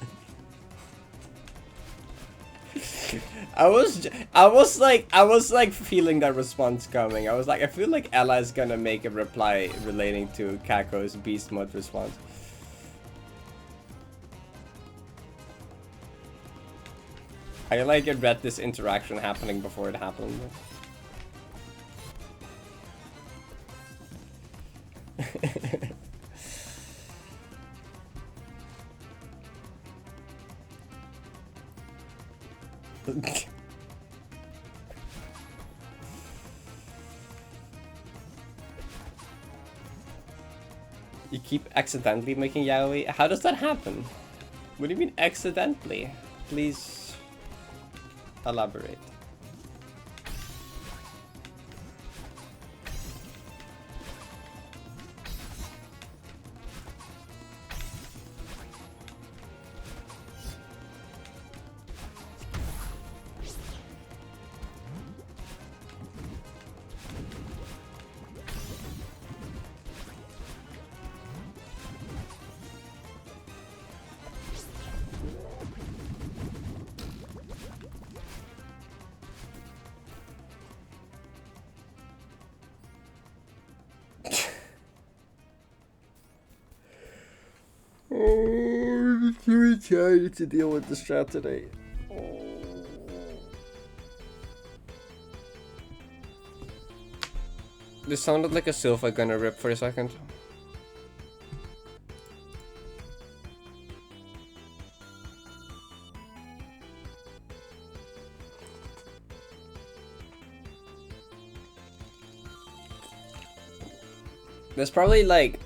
I was like feeling that response coming. I was like, I feel like Ella is gonna make a reply relating to Kako's beast mode response. I like read this interaction happening before it happened. You keep accidentally making yaoi? How does that happen? What do you mean accidentally? Please elaborate. Oh, I'm too tired to deal with this chat today. Oh. This sounded like a Sylpha gonna rip for a second. There's probably like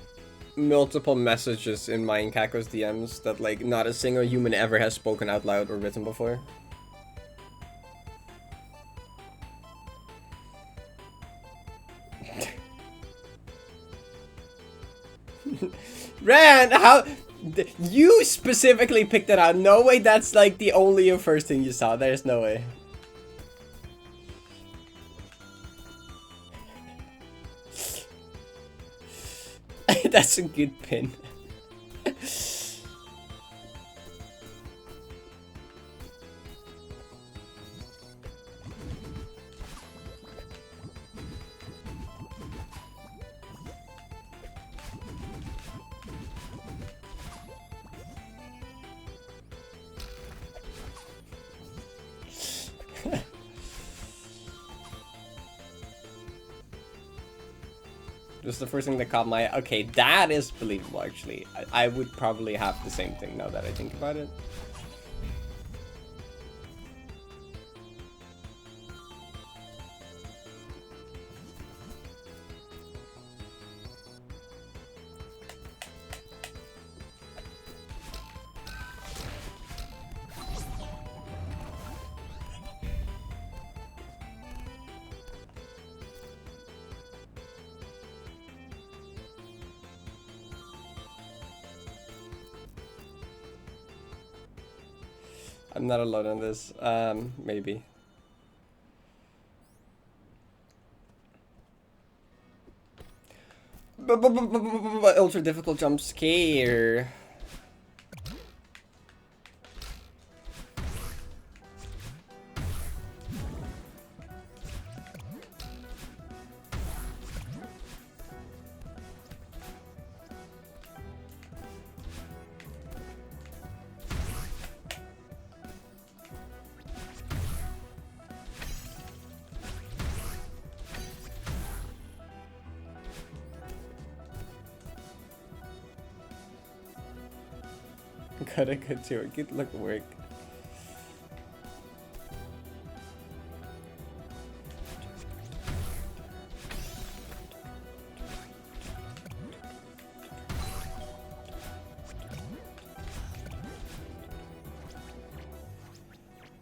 multiple messages in my and Kako's DMs that like not a single human ever has spoken out loud or written before. Ran, how you specifically picked it out? No way, that's like the only first thing you saw. There's no way. That's a good pin. Just the first thing that caught my eye. Okay, that is believable actually. I would probably have the same thing now that I think about it. I'm not alone on this. Maybe. Ultra difficult jump scare. Gotta go to it. Good luck work.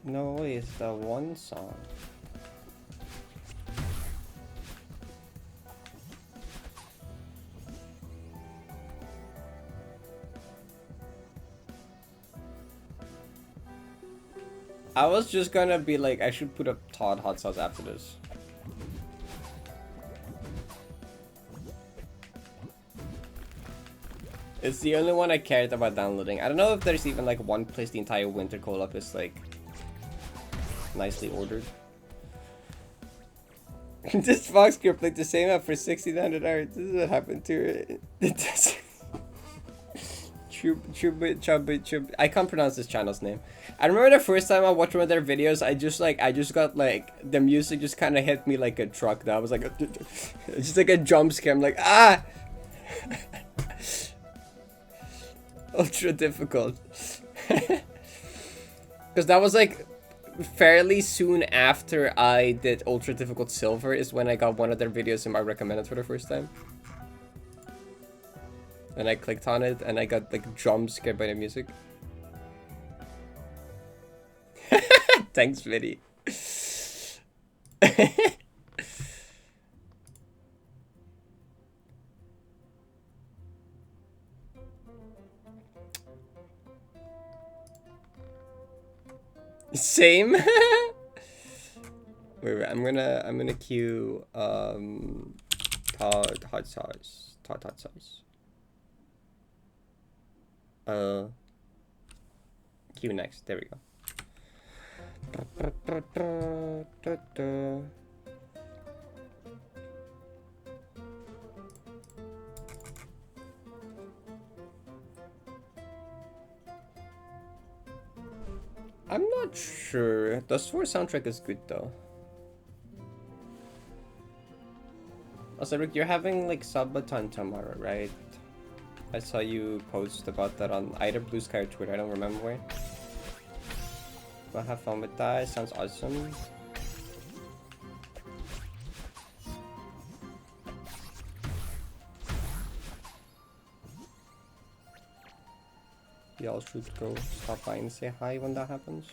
No way, it's the one song. I was just gonna be like, I should put up Todd hot sauce after this. It's the only one I cared about downloading. I don't know if there's even like one place the entire winter collab is like nicely ordered. This Fox girl played the same app for 1600 hours. This is what happened to her. It doesn't. Chub. I can't pronounce this channel's name. I remember the first time I watched one of their videos, I just got like, the music just kind of hit me like a truck. That was like, just like a jump scare. I'm like, ah! Ultra difficult. Because that was like fairly soon after I did Ultra Difficult Silver is when I got one of their videos in my recommended for the first time. And I clicked on it and I got like jump scared by the music. Thanks, Vinny. Same. wait, I'm gonna queue Todd hot sauce. Queue next. There we go. I'm not sure. The Sword soundtrack is good though. Also, Rick, you're having like subathon tomorrow, right? I saw you post about that on either Blue Sky or Twitter. I don't remember where. Well, have fun with that. Sounds awesome. Y'all should go stop by and say hi when that happens.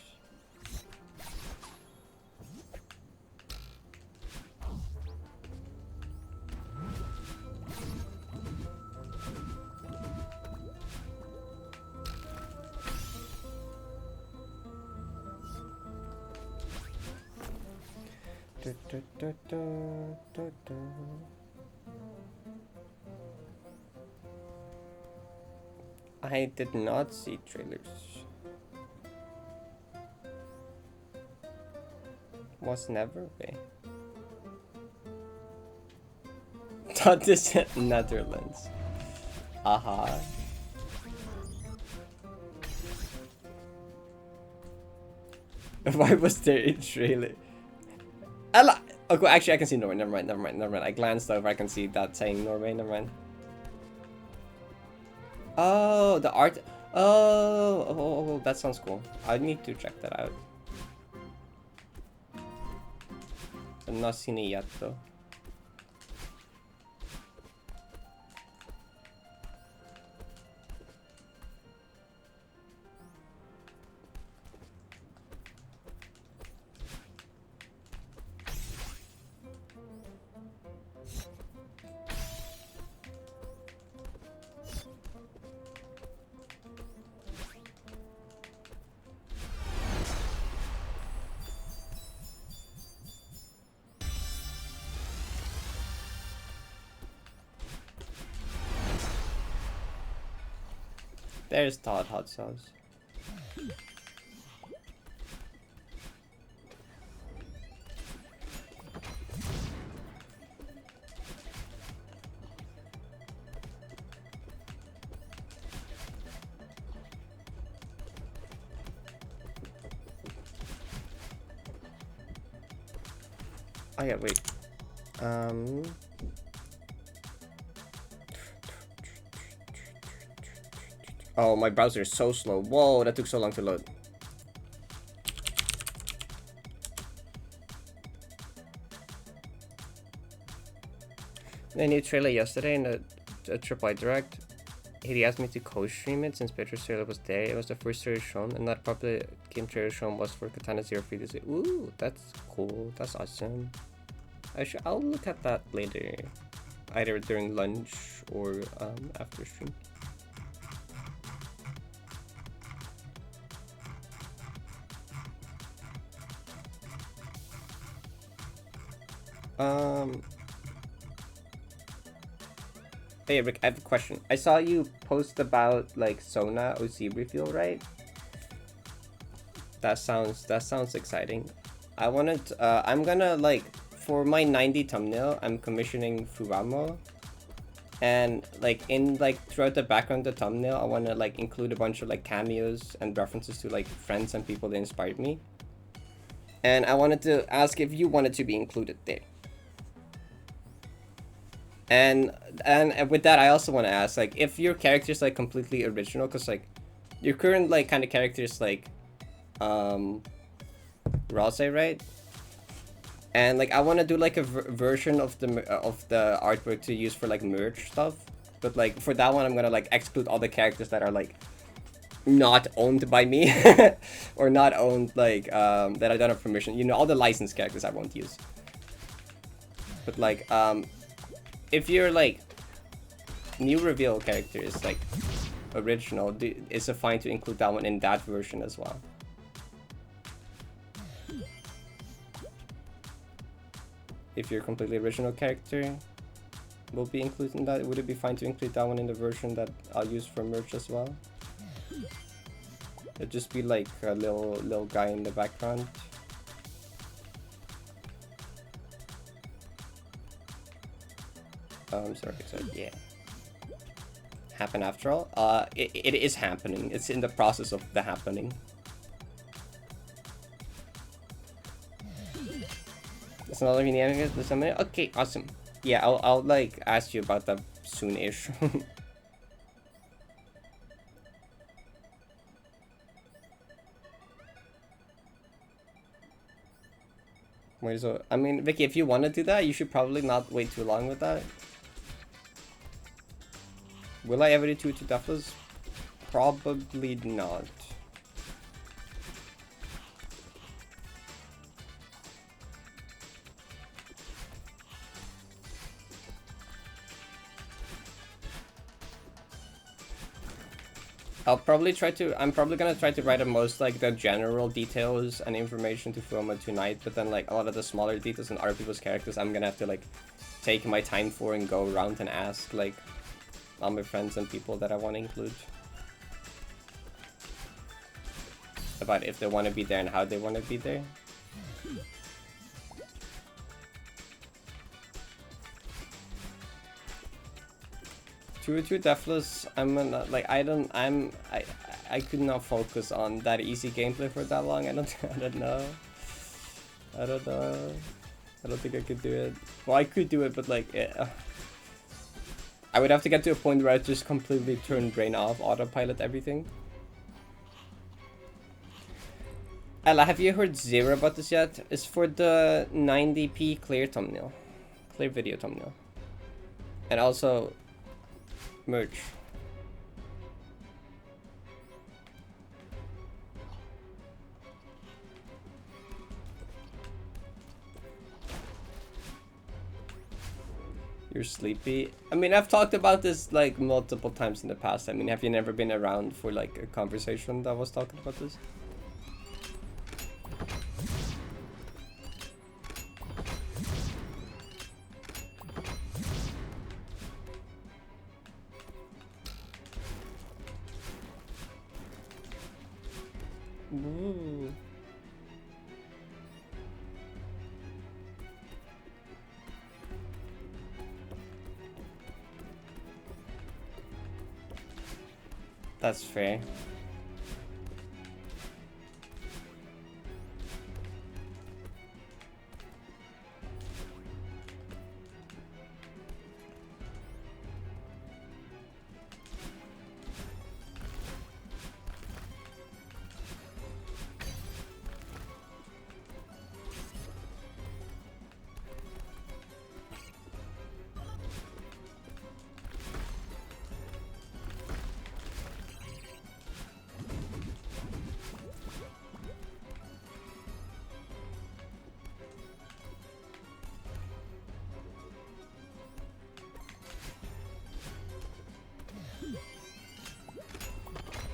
I did not see trailers. Was never way. Thought this Netherlands. Aha. Why was there a trailer? Okay, actually I can see Norway. Never mind. I glanced over. I can see that saying Norway. Never mind. Oh, the art. Oh, that sounds cool. I need to check that out. I've not seen it yet though. There's Todd hot sauce. Oh yeah, wait. Oh, my browser is so slow. Whoa, that took so long to load. The new trailer yesterday in the Triple Direct. He asked me to co-stream it since Petra's trailer was there. It was the first trailer shown, and that probably game trailer shown was for Katana 03 this year. Ooh, that's cool. That's awesome. I'll look at that later, either during lunch or after stream. Hey Rick, I have a question. I saw you post about like Sona OC reveal, right? That sounds exciting. I'm gonna like for my 90 thumbnail, I'm commissioning Furamo. And like throughout the background of the thumbnail, I wanna like include a bunch of like cameos and references to like friends and people that inspired me. And I wanted to ask if you wanted to be included there. And with that, I also want to ask, like, if your character is like completely original, because like your current like kind of character is like Ralsei, right? And like I want to do like a version of the artwork to use for like merch stuff, but like for that one I'm gonna like exclude all the characters that are like not owned by me or not owned like that I don't have permission. You know, all the licensed characters I won't use. But like if you're like new reveal character is like original, is it fine to include that one in that version as well? If your completely original character will be included in that, would it be fine to include that one in the version that I'll use for merch as well? It'd just be like a little guy in the background. I'm sorry, yeah. Happen after all? It is happening. It's in the process of the happening. It's not even the end of the okay, awesome. Yeah, I'll like ask you about that soon-ish. Wait, so I mean, Vicky, if you want to do that, you should probably not wait too long with that. Will I ever do 2 Deathless? Probably not. I'm probably gonna try to write the most like the general details and information to film it tonight, but then like a lot of the smaller details and other people's characters I'm gonna have to like take my time for and go around and ask like all my friends and people that I want to include about if they want to be there and how they want to be there. Two Deathless, I could not focus on that easy gameplay for that long. I don't know. I don't think I could do it. Well, I could do it, but like I would have to get to a point where I just completely turn brain off, autopilot everything. Ella, have you heard Zero about this yet? It's for the 90p clear thumbnail, clear video thumbnail, and also merch. You're sleepy? I mean, I've talked about this like multiple times in the past. I mean, have you never been around for like a conversation that was talking about this? Ooh. That's fair.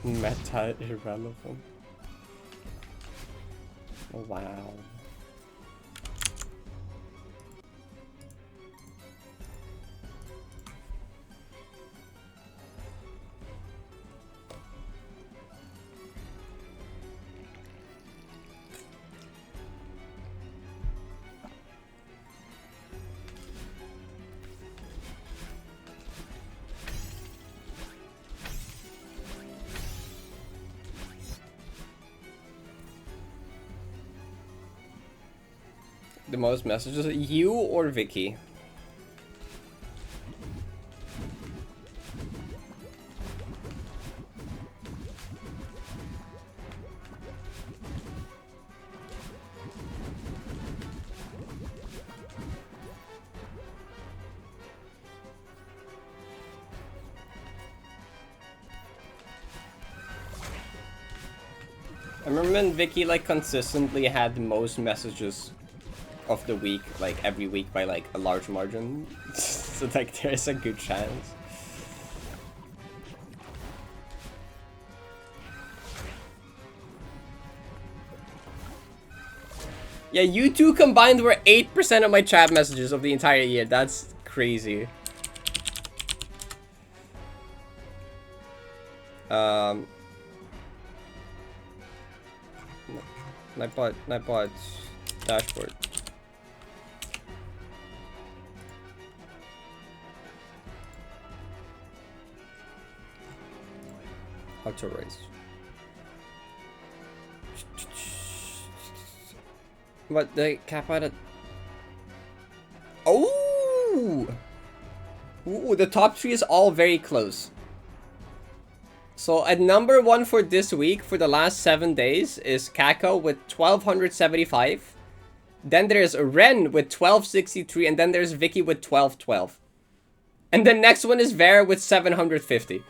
Meta irrelevant. Oh, wow. The most messages? You or Vicky? I remember when Vicky like consistently had the most messages of the week, like every week by like a large margin. So like there's a good chance. Yeah, you two combined were 8% of my chat messages of the entire year. That's crazy. Nightbot dashboard. Auto race. What the cap out of? Oh! Ooh, the top 3 is all very close. So at number 1 for this week, for the last 7 days, is Kako with 1275. Then there's Ren with 1263, and then there's Vicky with 1212. And the next one is Vera with 750.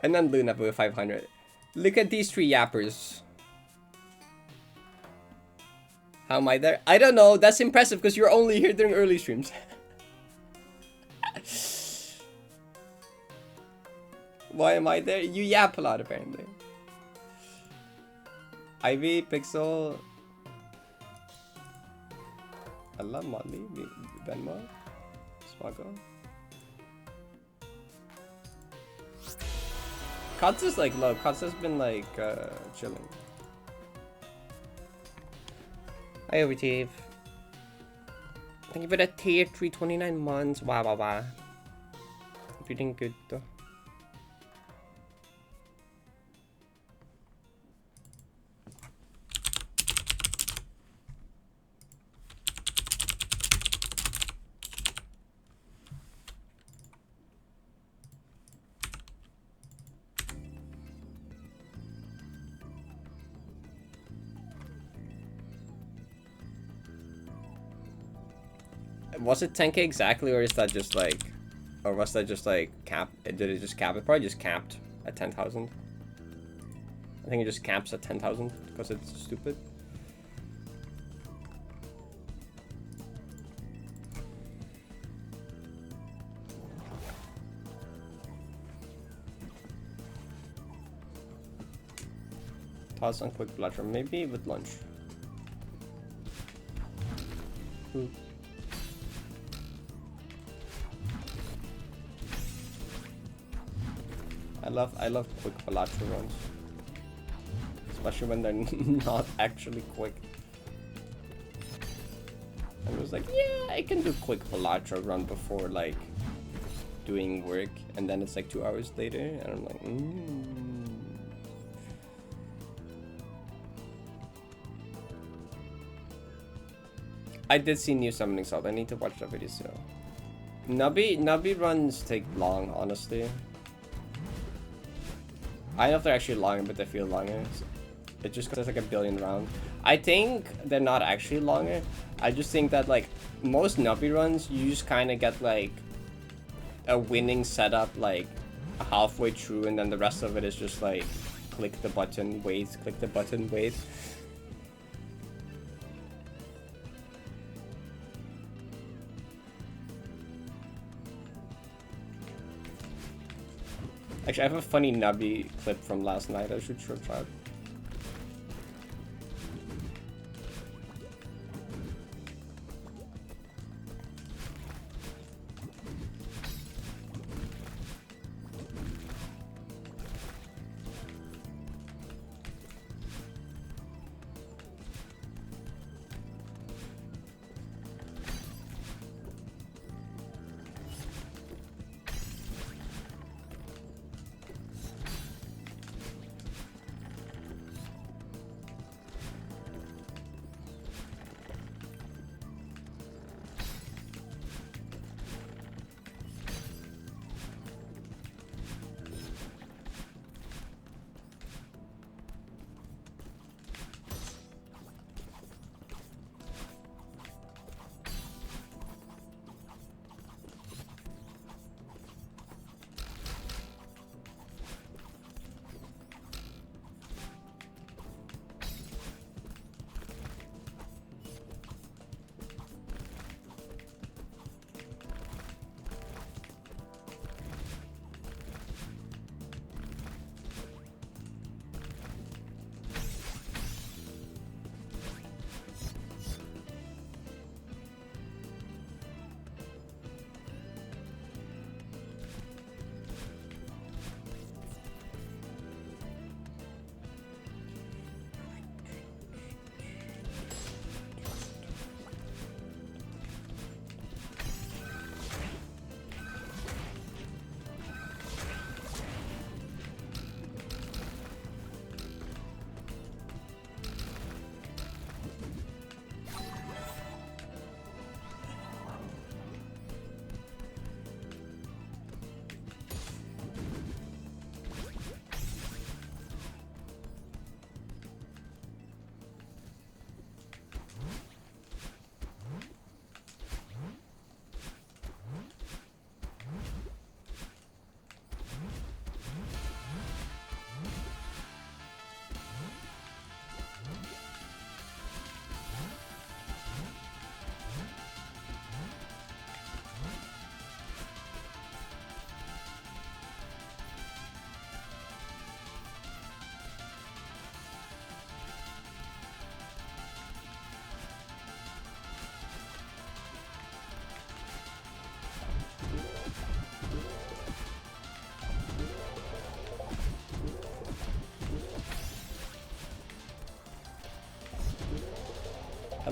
And then Luna with 500. Look at these 3 yappers. How am I there? I don't know. That's impressive because you're only here during early streams. Why am I there? You yap a lot apparently. Ivy, Pixel. Allah, Molly, Benmo, Swago. Cuts is like low. Cuts has been like chilling. Hi, Overtave. Thank you for the tier 3, 29 months. Wow, wow, wow. Feeling good though. Was it 10k exactly, or is that just like, or was that just like cap? Did it just cap? It probably just capped at 10,000. I think it just caps at 10,000 because it's stupid. Toss on quick blutter, maybe with lunch. Ooh. I love quick Palatra runs. Especially when they're not actually quick. I was like, yeah, I can do quick Palatra run before like doing work, and then it's like 2 hours later, and I'm like, I did see new summoning salt. I need to watch that video soon. Nubby runs take long, honestly. I don't know if they're actually longer, but they feel longer. It just because it's like a billion rounds. I think they're not actually longer. I just think that like most Nubby runs, you just kind of get like a winning setup like halfway through, and then the rest of it is just like click the button, wait, click the button, wait. Actually, I have a funny Nubby clip from last night I should show try.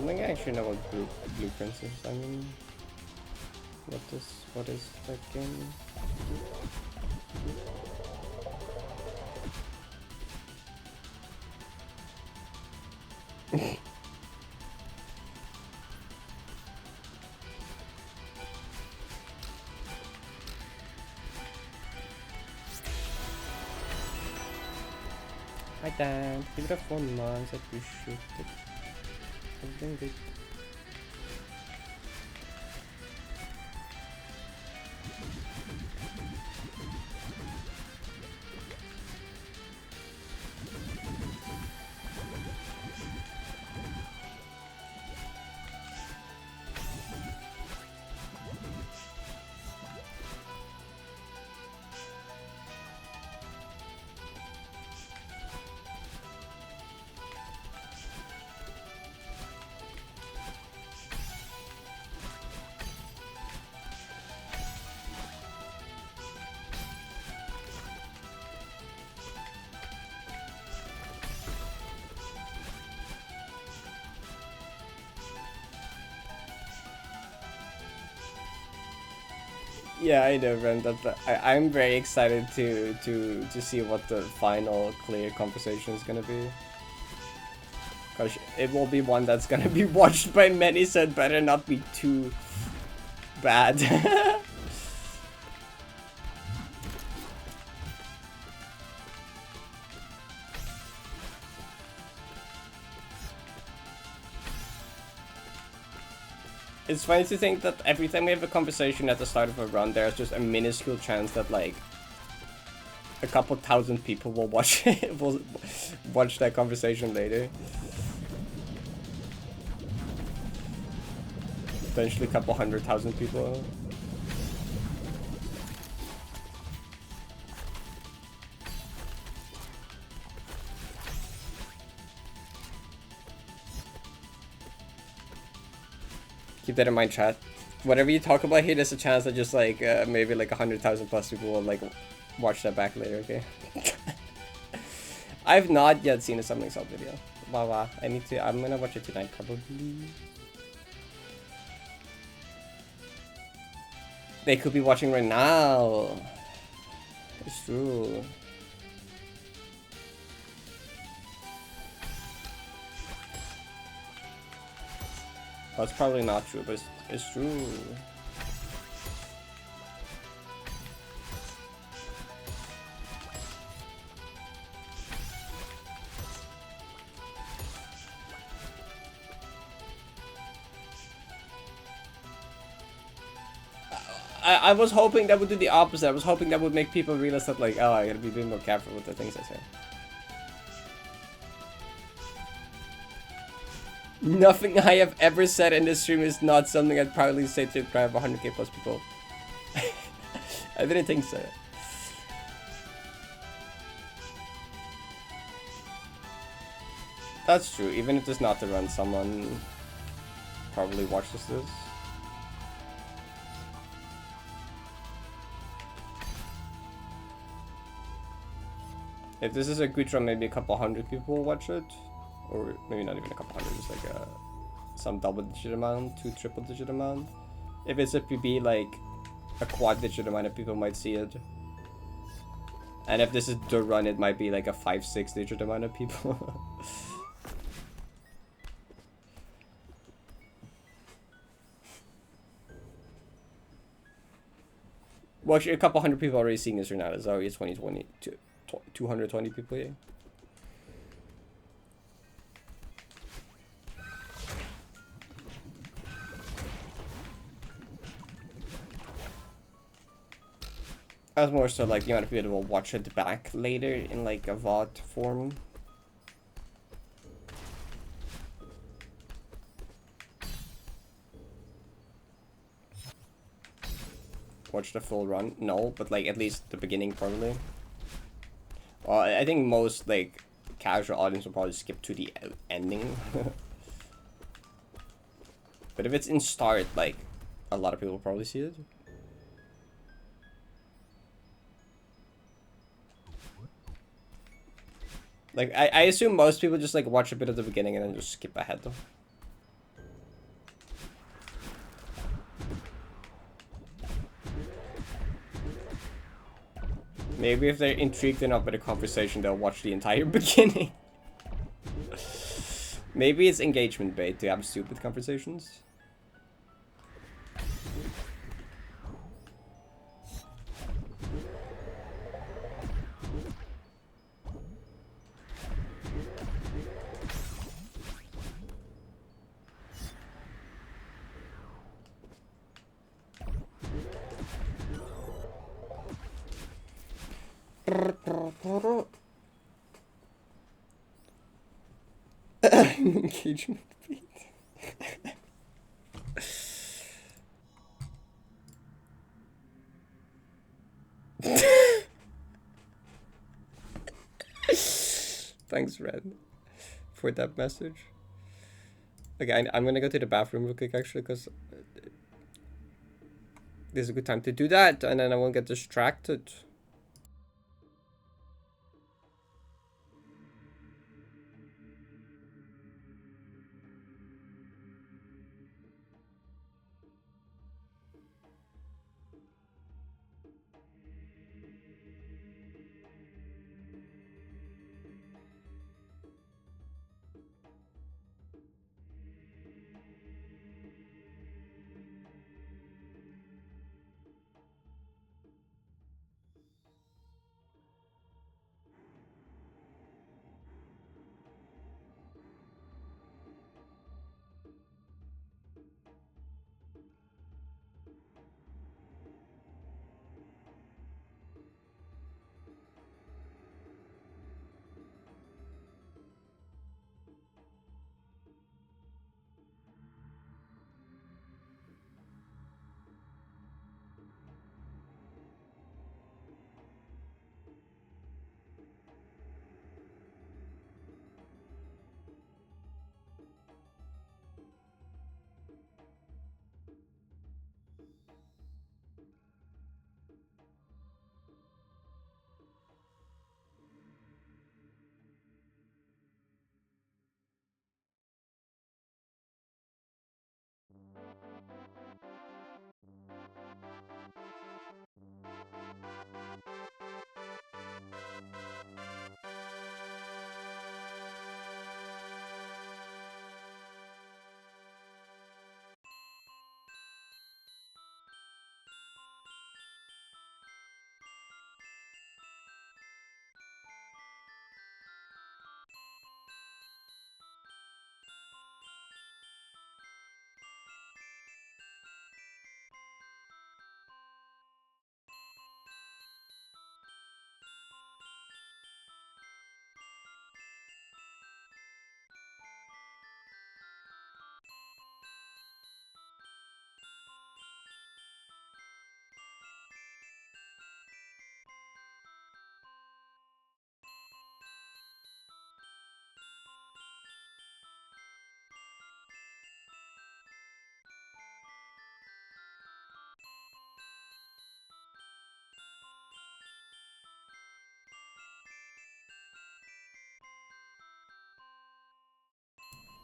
think I actually know what blueprints is. I mean, what is that game? Hi Dan, give it a 4 months, I appreciate it. I'm doing good. Yeah, I know, Ren. I'm very excited to see what the final clear conversation is gonna be. Cause it will be one that's gonna be watched by many, so it better not be too bad. It's funny to think that every time we have a conversation at the start of a run, there's just a minuscule chance that like a couple thousand people will watch it, will watch that conversation later. Potentially a couple 100,000 people. Keep that in mind, chat. Whatever you talk about here, there's a chance that just like maybe like 100,000 plus people will like watch that back later. Okay. I've not yet seen a summoning salt video. Wow, I need to. I'm gonna watch it tonight probably. They could be watching right now. It's true. That's probably not true, but it's true. I was hoping that would do the opposite. I was hoping that would make people realize that, like, oh, I gotta be a bit more careful with the things I say. Nothing I have ever said in this stream is not something I'd probably say to a crowd of 100k plus people. I didn't think so. That's true. Even if it's not to run, someone probably watches this. If this is a good run, maybe a couple 100 people will watch it. Or maybe not even a couple 100, just like some double-digit amount, 2 triple-digit amount. If it's a PB, like a quad-digit amount of people might see it. And if this is the run, it might be like a 5-6-digit amount of people. Well, actually, a couple 100 people already seeing this right now. It's already 220 people here. That's more so like the amount of people that will watch it back later in like a VOD form. Watch the full run? No, but like at least the beginning probably. Well, I think most like casual audience will probably skip to the ending. But if it's in start, like a lot of people will probably see it. Like I assume most people just like watch a bit of the beginning and then just skip ahead though. Maybe if they're intrigued enough by the conversation, they'll watch the entire beginning. Maybe it's engagement bait to have stupid conversations. Engagement beat. Thanks, Red, for that message. Okay, I'm gonna go to the bathroom real quick, actually, because this is a good time to do that, and then I won't get distracted.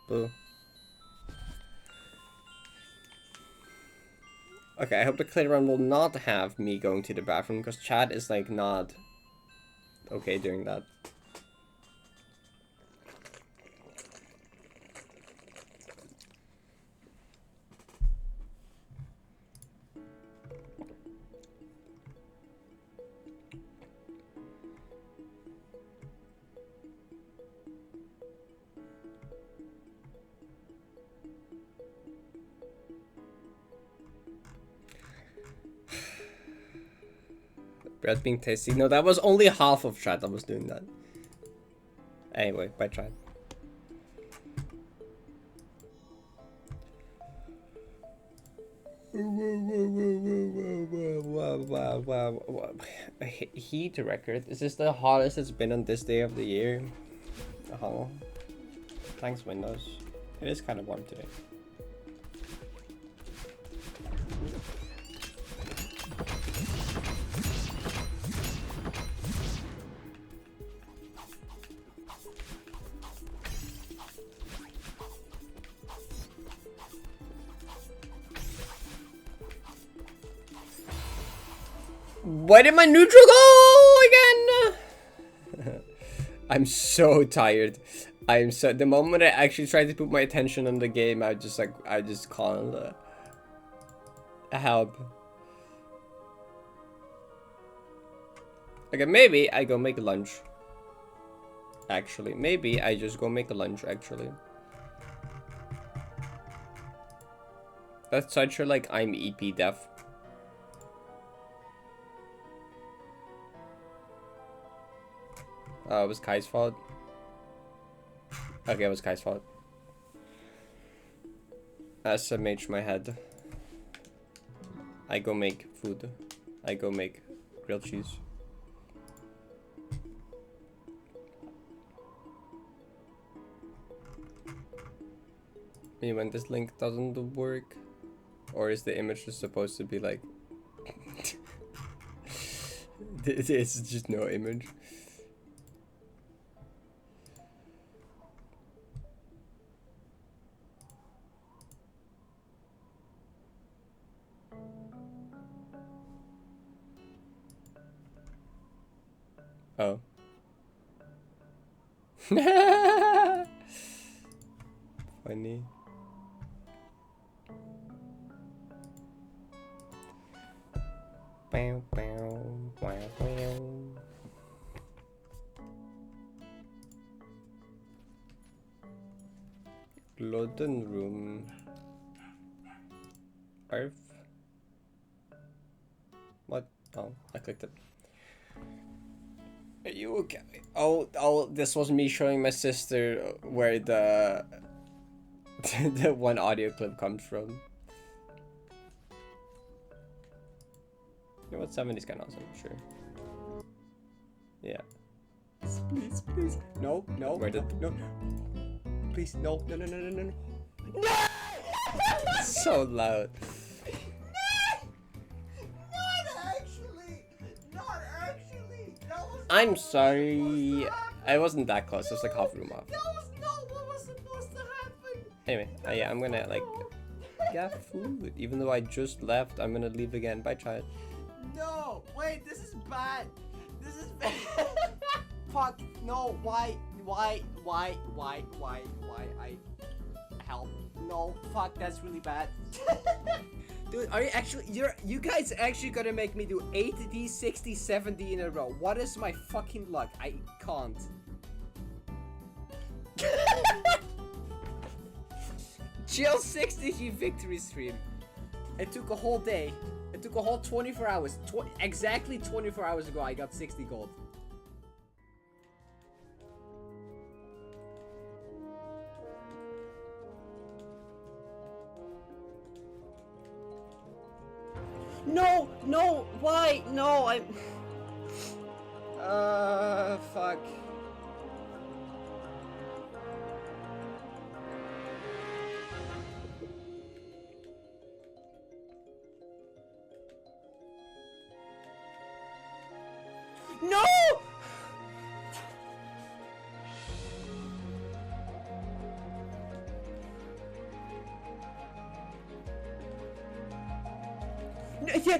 Boo. Okay, I hope the clear run will not have me going to the bathroom, because chat is like not okay doing that. Bread being tasty. No, that was only half of chat that was doing that. Anyway, bye chat. Heat record. Is this the hottest it's been on this day of the year? Oh. Thanks, Windows. It is kind of warm today. Why did my neutral go I'm so tired. I'm so. The moment I actually try to put my attention on the game, I just can't help. Okay, maybe I go make lunch. Actually, maybe I just go make a lunch. Actually, that's such a like I'm EP deaf. It was Kai's fault. Okay, it was Kai's fault. SMH my head. I go make food. I go make grilled cheese. Maybe when this link doesn't work, or is the image just supposed to be like? It's just no image. Oh. Funny. Bow, bow, wow, wow. Loden room. Earth. What? Oh, I clicked it. Are you okay? Oh, this was me showing my sister where the the one audio clip comes from. You know what, 70's kind of awesome, sure. Yeah. Please. No. Where did no? Please, no. No! So loud. I'm sorry. I wasn't that close. It was like half room off. That was not what was supposed to happen. Anyway, yeah, I'm gonna like get food. Even though I just left, I'm gonna leave again. Bye, child. No, wait, this is bad. This is bad. Fuck, no, why? I help. No, fuck, that's really bad. Dude, are you actually, you guys actually gonna make me do 80, 60, 70 in a row? What is my fucking luck? I can't. Chill 60G victory stream. It took a whole day. It took a whole 24 hours. Exactly 24 hours ago, I got 60 gold. No, why? No, I'm... fuck. No! Yeah,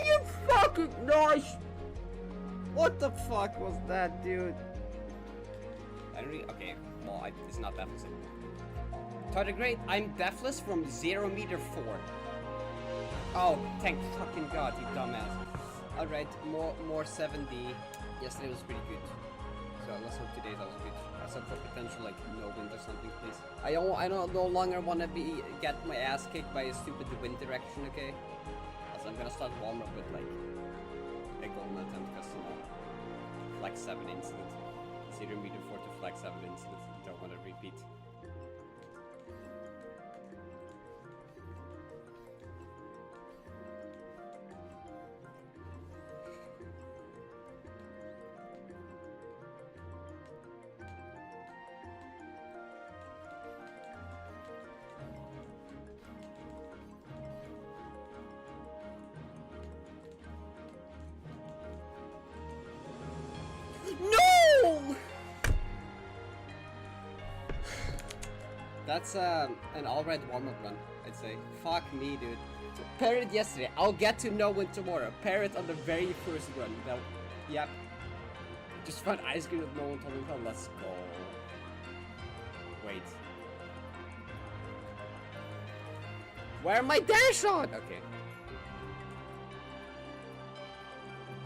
you fucking nice. What the fuck was that, dude? I don't really, okay, well, it's not Deathless anymore. Tardigrade, I'm Deathless from 0 meter 4. Oh, thank fucking god, you dumbass. Alright, more 70. Yesterday was pretty good. So let's hope today that was good. Let's hope for potential like no wind or something, please. I don't no longer wanna get my ass kicked by a stupid wind direction, okay? Also, I'm gonna start warm up with like a golden attempt because you know, flag 7 incident. 0 meter 4 to flag 7 incident. Don't wanna repeat. No! That's an alright warm-up run, I'd say. Fuck me, dude. Parrot yesterday. I'll get to know when tomorrow. Parrot on the very first run. Yep. Just found ice cream that no one told me about. Let's go. Wait. Where am I dash on? Okay.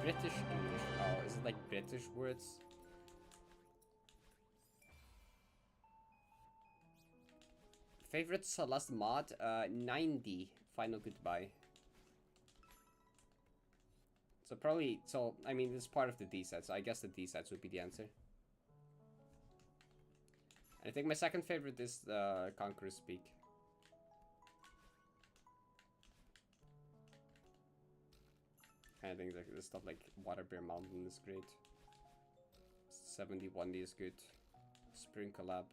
British English. Oh, is it like British words? Favorite Celeste mod? 90. Final goodbye. So probably, I mean, this is part of the D sets, so I guess the D sets would be the answer. And I think my second favorite is the Conqueror's Peak. And I think the stuff like Water Bear Mountain is great. 71D is good. Spring Collab.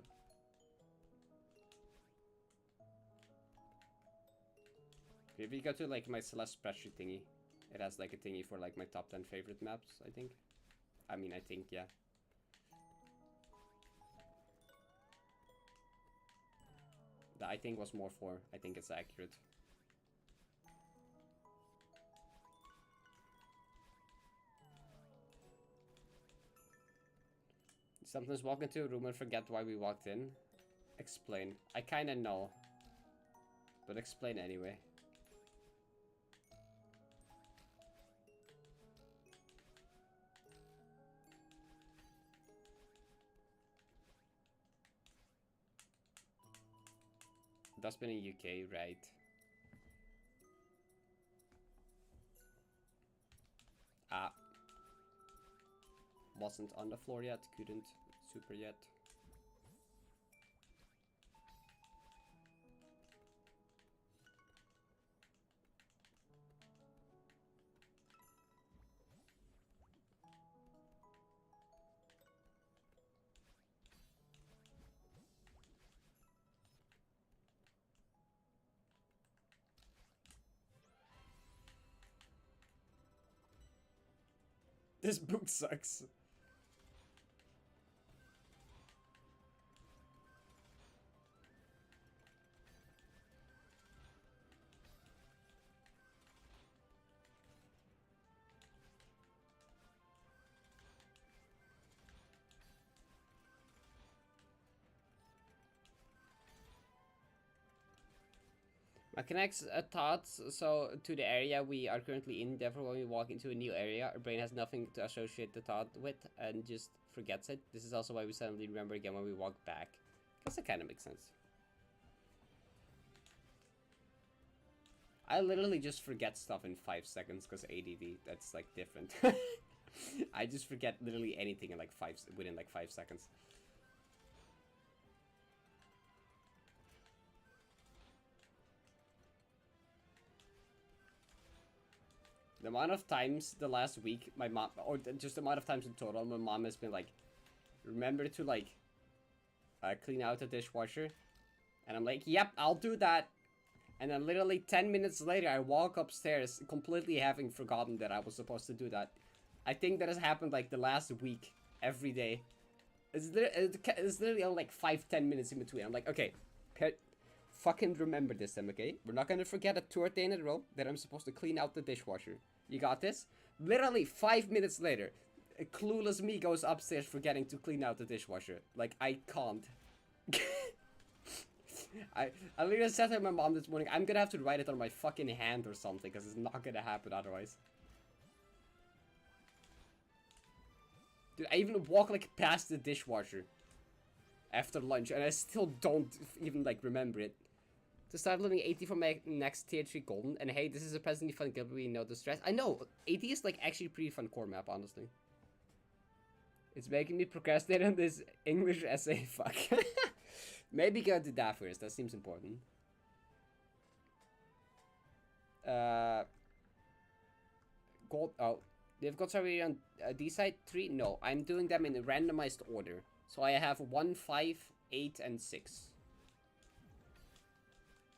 If you go to like my Celeste spreadsheet thingy, it has like a thingy for like my top 10 favorite maps, I think. I mean, I think, yeah. The I think was more for, I think it's accurate. Sometimes walk into a room and forget why we walked in. Explain. I kinda know. But explain anyway. That's been in UK, right? Ah. Wasn't on the floor yet, couldn't super yet. This book sucks. Connects thoughts to the area we are currently in. Therefore, when we walk into a new area, our brain has nothing to associate the thought with and just forgets it. This is also why we suddenly remember again when we walk back. Guess that kind of makes sense. I literally just forget stuff in 5 seconds because ADD. That's like different. I just forget literally anything in like within like 5 seconds. The amount of times the last week my mom, or just the amount of times in total, my mom has been like, remember to like clean out the dishwasher. And I'm like, yep, I'll do that. And then literally 10 minutes later, I walk upstairs completely having forgotten that I was supposed to do that. I think that has happened like the last week, every day. It's literally only like 5-10 minutes in between. I'm like, okay, fucking remember this time, okay? We're not gonna forget a third day in a row that I'm supposed to clean out the dishwasher. You got this? Literally 5 minutes later, a clueless me goes upstairs forgetting to clean out the dishwasher. Like, I can't. I literally said to my mom this morning, I'm gonna have to write it on my fucking hand or something, because it's not gonna happen otherwise. Dude, I even walk like past the dishwasher after lunch, and I still don't even like remember it. To start learning 80 for my next tier 3 golden, and hey, this is a presently fun guild where we know the stress. I know, 80 is like actually a pretty fun core map, honestly. It's making me procrastinate on this English essay, fuck. Maybe go to that first, that seems important. Gold, oh. They've got already on D side 3? No, I'm doing them in a randomized order. So I have 1, 5, 8, and 6.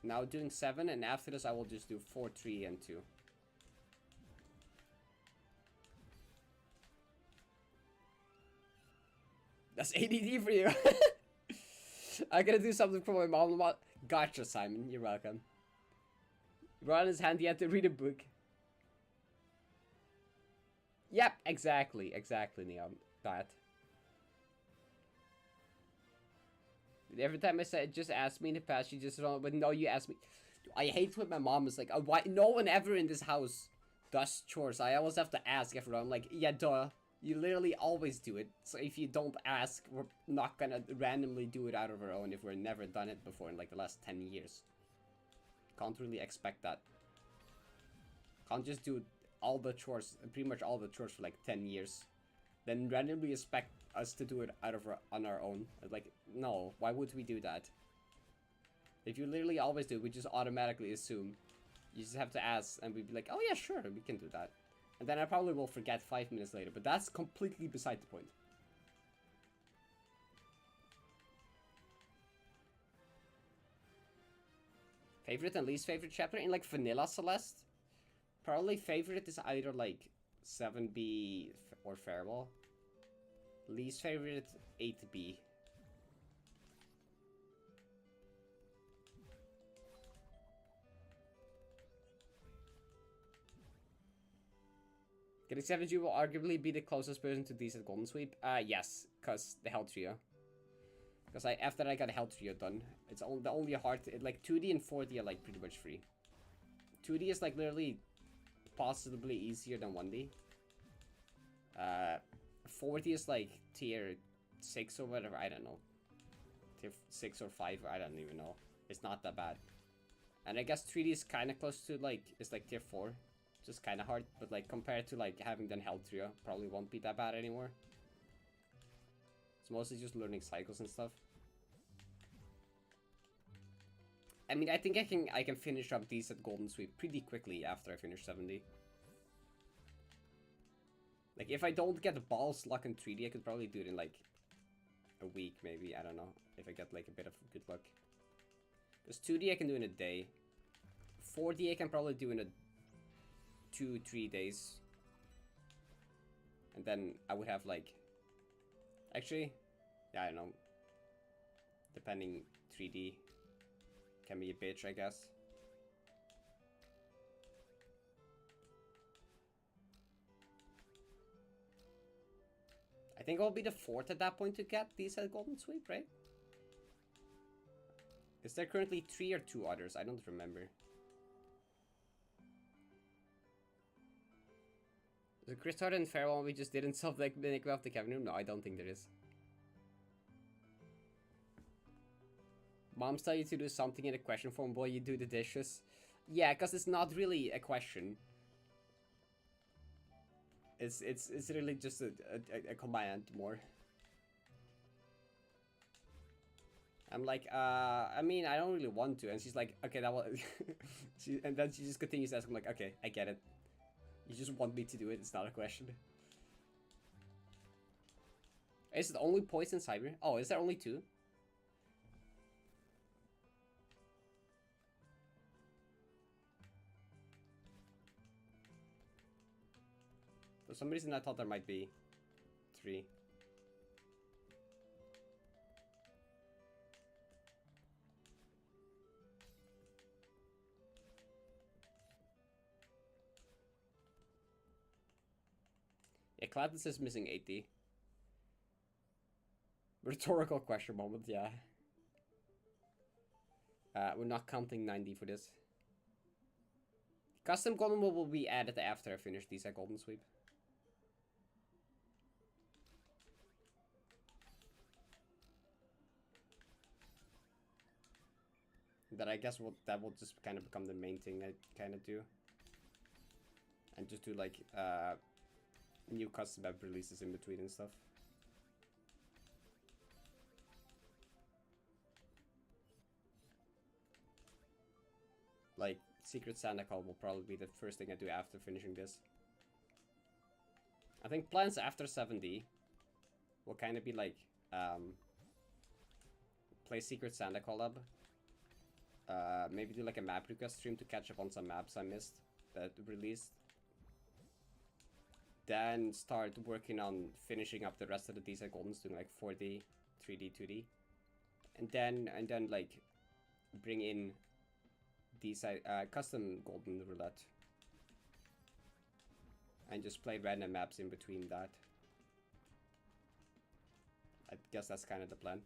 Now doing 7, and after this I will just do 4, 3, and 2. That's ADD for you. I gotta do something for my mom. Gotcha, Simon. You're welcome. Ron is handy, you have to read a book. Yep, exactly, Neon. that. Every time I say, just ask me in the past, you just don't, but no, you ask me. I hate when my mom is like, why, no one ever in this house does chores. I always have to ask everyone. I'm like, yeah, duh. You literally always do it. So if you don't ask, we're not gonna randomly do it out of our own if we've never done it before in like the last 10 years. Can't really expect that. Can't just do all the chores, pretty much all the chores for like 10 years. Then randomly expect us to do it on our own. Like, no, why would we do that? If you literally always do it, we just automatically assume. You just have to ask, and we'd be like, oh yeah, sure, we can do that. And then I probably will forget 5 minutes later, but that's completely beside the point. Favorite and least favorite chapter? In like Vanilla Celeste? Probably favorite is either like 7B or Farewell. Least favorite, 8B. Getting 7G will arguably be the closest person to decent Golden Sweep. Yes, because the Hell Trio. Because after I got the Hell Trio done, it's the only hard, like 2D and 4D are like pretty much free. 2D is like literally possibly easier than 1D. 4D is like tier 6 or whatever, I don't know. Tier 6 or 5, I don't even know. It's not that bad. And I guess 3D is kind of close to like, it's like tier 4. Just kind of hard, but like compared to like having done Hell Trio, probably won't be that bad anymore. It's mostly just learning cycles and stuff. I mean, I think I can finish up decent Golden Sweep pretty quickly after I finish 70. Like, if I don't get the balls luck in 3D, I could probably do it in, like, a week, maybe. I don't know. If I get, like, a bit of good luck. Because 2D I can do in a day. 4D I can probably do in a 2-3 days. And then I would have, like... Actually, yeah, I don't know. Depending, 3D can be a bitch, I guess. I think I'll be the 4th at that point to get these at Golden Sweep, right? Is there currently 3 or 2 others? I don't remember. The Chris Hart and Farewell we just didn't solve like the of the Kevin room? No, I don't think there is. Moms tell you to do something in a question form while you do the dishes. Yeah, because it's not really a question. It's really just a command more. I'm like, I mean, I don't really want to. And she's like, okay, that was... and then she just continues asking, like, okay, I get it. You just want me to do it, it's not a question. Is it only Poison Cyber? Oh, is there only 2? For some reason I thought there might be 3. Yeah, Gladness is missing 80. Rhetorical question moment, yeah. We're not counting 90 for this. Custom Golden will be added after I finish these at Golden Sweep. That I guess that will just kind of become the main thing I kind of do. And just do like new custom map releases in between and stuff. Like Secret Santa Call will probably be the first thing I do after finishing this. I think plans after 7D will kind of be like play Secret Santa Collab. Maybe do like a map request stream to catch up on some maps I missed that released. Then start working on finishing up the rest of the decent Goldens, doing like 4D, 3D, 2D. And then like bring in these custom Golden Roulette. And just play random maps in between that. I guess that's kind of the plan.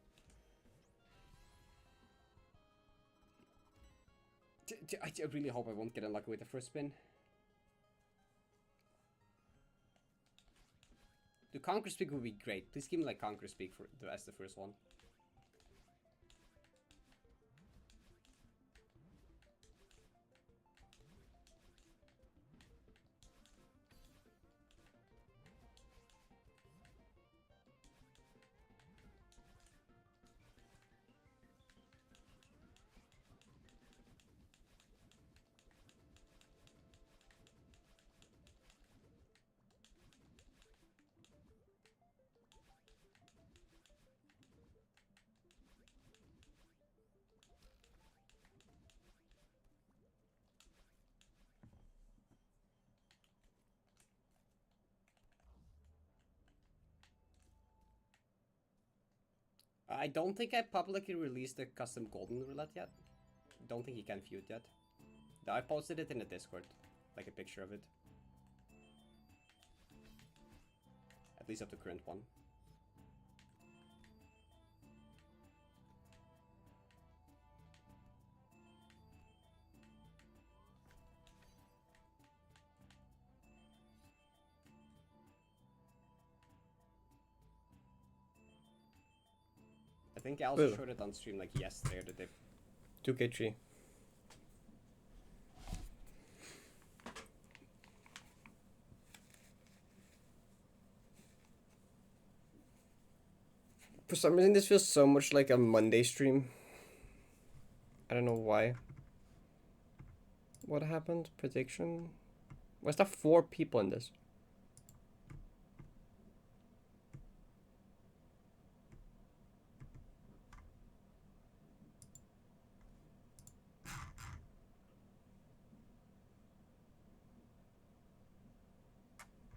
I really hope I won't get unlucky with the first spin. The Conquer Speak would be great. Please give me like Conquer Speak as the first one. I don't think I publicly released the custom golden roulette yet. Don't think you can view it yet. I posted it in the Discord, like a picture of it. At least of the current one. I think I also showed it on stream like yesterday or the day. 2K3. For some reason, this feels so much like a Monday stream. I don't know why. What happened? Prediction? Why's there 4 people in this?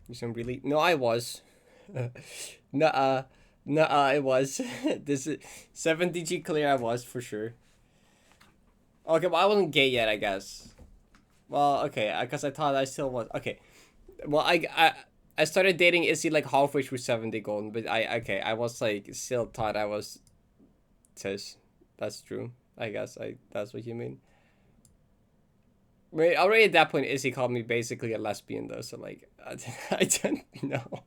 You sound really... No, I was. Nuh-uh. Nuh-uh, I was. This is... 70G clear, I was, for sure. Okay, well, I wasn't gay yet, I guess. Well, okay, because I thought I still was... Okay. Well, I started dating Izzy, like, halfway through 70 golden, but I was, like, still thought I was... cis. That's true. I guess that's what you mean. Wait, already at that point, Izzy called me basically a lesbian, though, so, like, I don't know.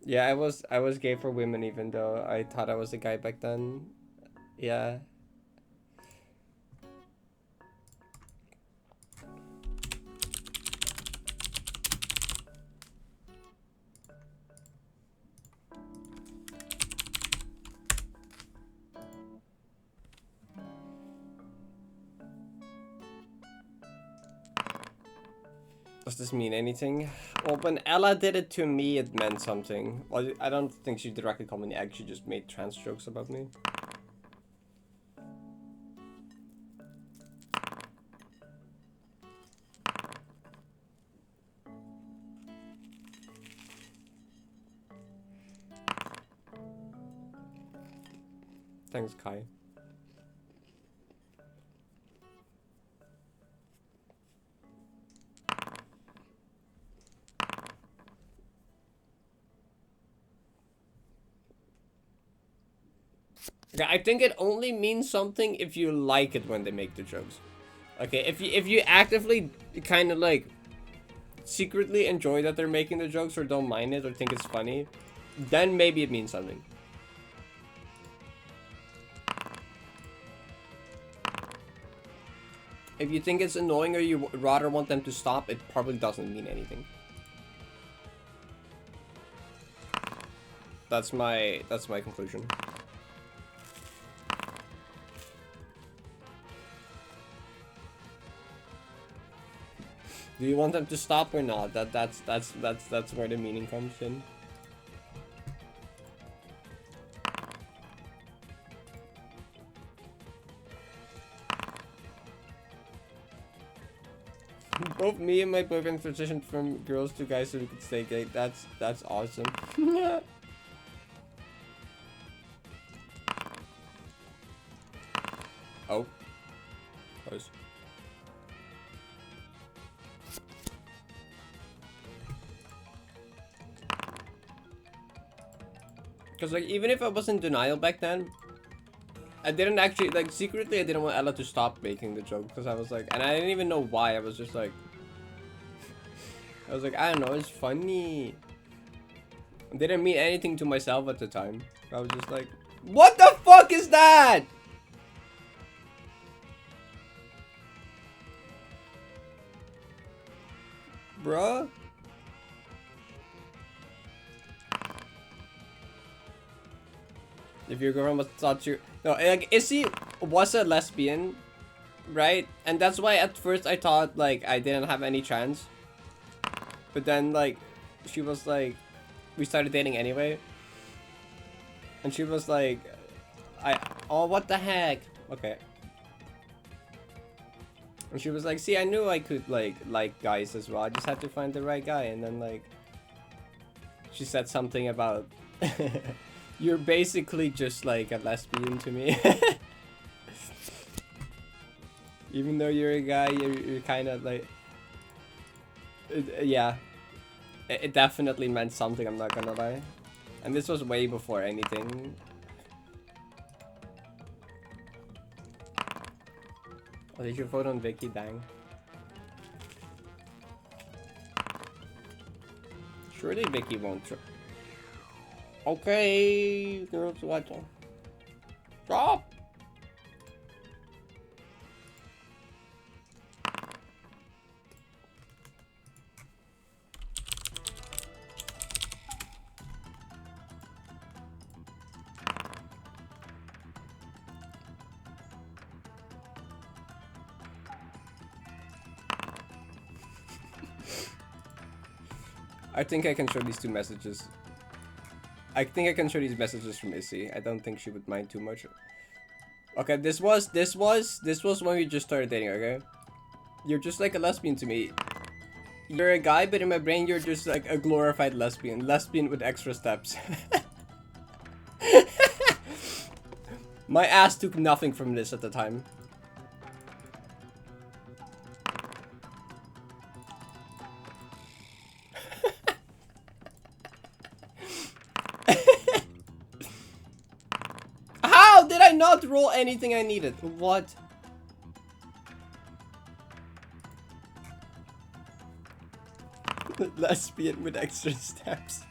Yeah, I was gay for women, even though I thought I was a guy back then. Yeah. Does this mean anything? Well, when Ella did it to me, it meant something. Well, I don't think she directly called me an egg, she just made trans jokes about me. Thanks, Kai. Okay, I think it only means something if you like it when they make the jokes. Okay, if you actively kind of like secretly enjoy that they're making the jokes or don't mind it or think it's funny, then maybe it means something. If you think it's annoying or you rather want them to stop, it probably doesn't mean anything. That's my conclusion. Do you want them to stop or not? That's where the meaning comes in. Both me and my boyfriend transitioned from girls to guys so we could stay gay. That's awesome. Oh. Close. Because, like, even if I was in denial back then, I didn't actually, like, secretly I didn't want Ella to stop making the joke. Because I was like, and I didn't even know why. I was just like, I don't know, it's funny. I didn't mean anything to myself at the time. I was just like, what the fuck is that? Bruh? If your girlfriend was thought you... No, like, Issy was a lesbian, right? And that's why at first I thought, like, I didn't have any chance. But then, like, she was like... We started dating anyway. And she was like... Oh, what the heck? Okay. And she was like, see, I knew I could, like guys as well. I just had to find the right guy. And then, like... She said something about... You're basically just like a lesbian to me. Even though you're a guy, you're kind of like... yeah. It definitely meant something, I'm not gonna lie. And this was way before anything. Oh, did you vote on Vicky? Dang. Surely Vicky won't. Okay, girls, watch on. Stop! I think I can show these two messages. I think I can show these messages from Issy. I don't think she would mind too much. Okay, this was when we just started dating, okay? You're just like a lesbian to me. You're a guy, but in my brain you're just like a glorified lesbian. Lesbian with extra steps. My ass took nothing from this at the time. How did I not roll anything I needed? What? Lesbian with extra steps.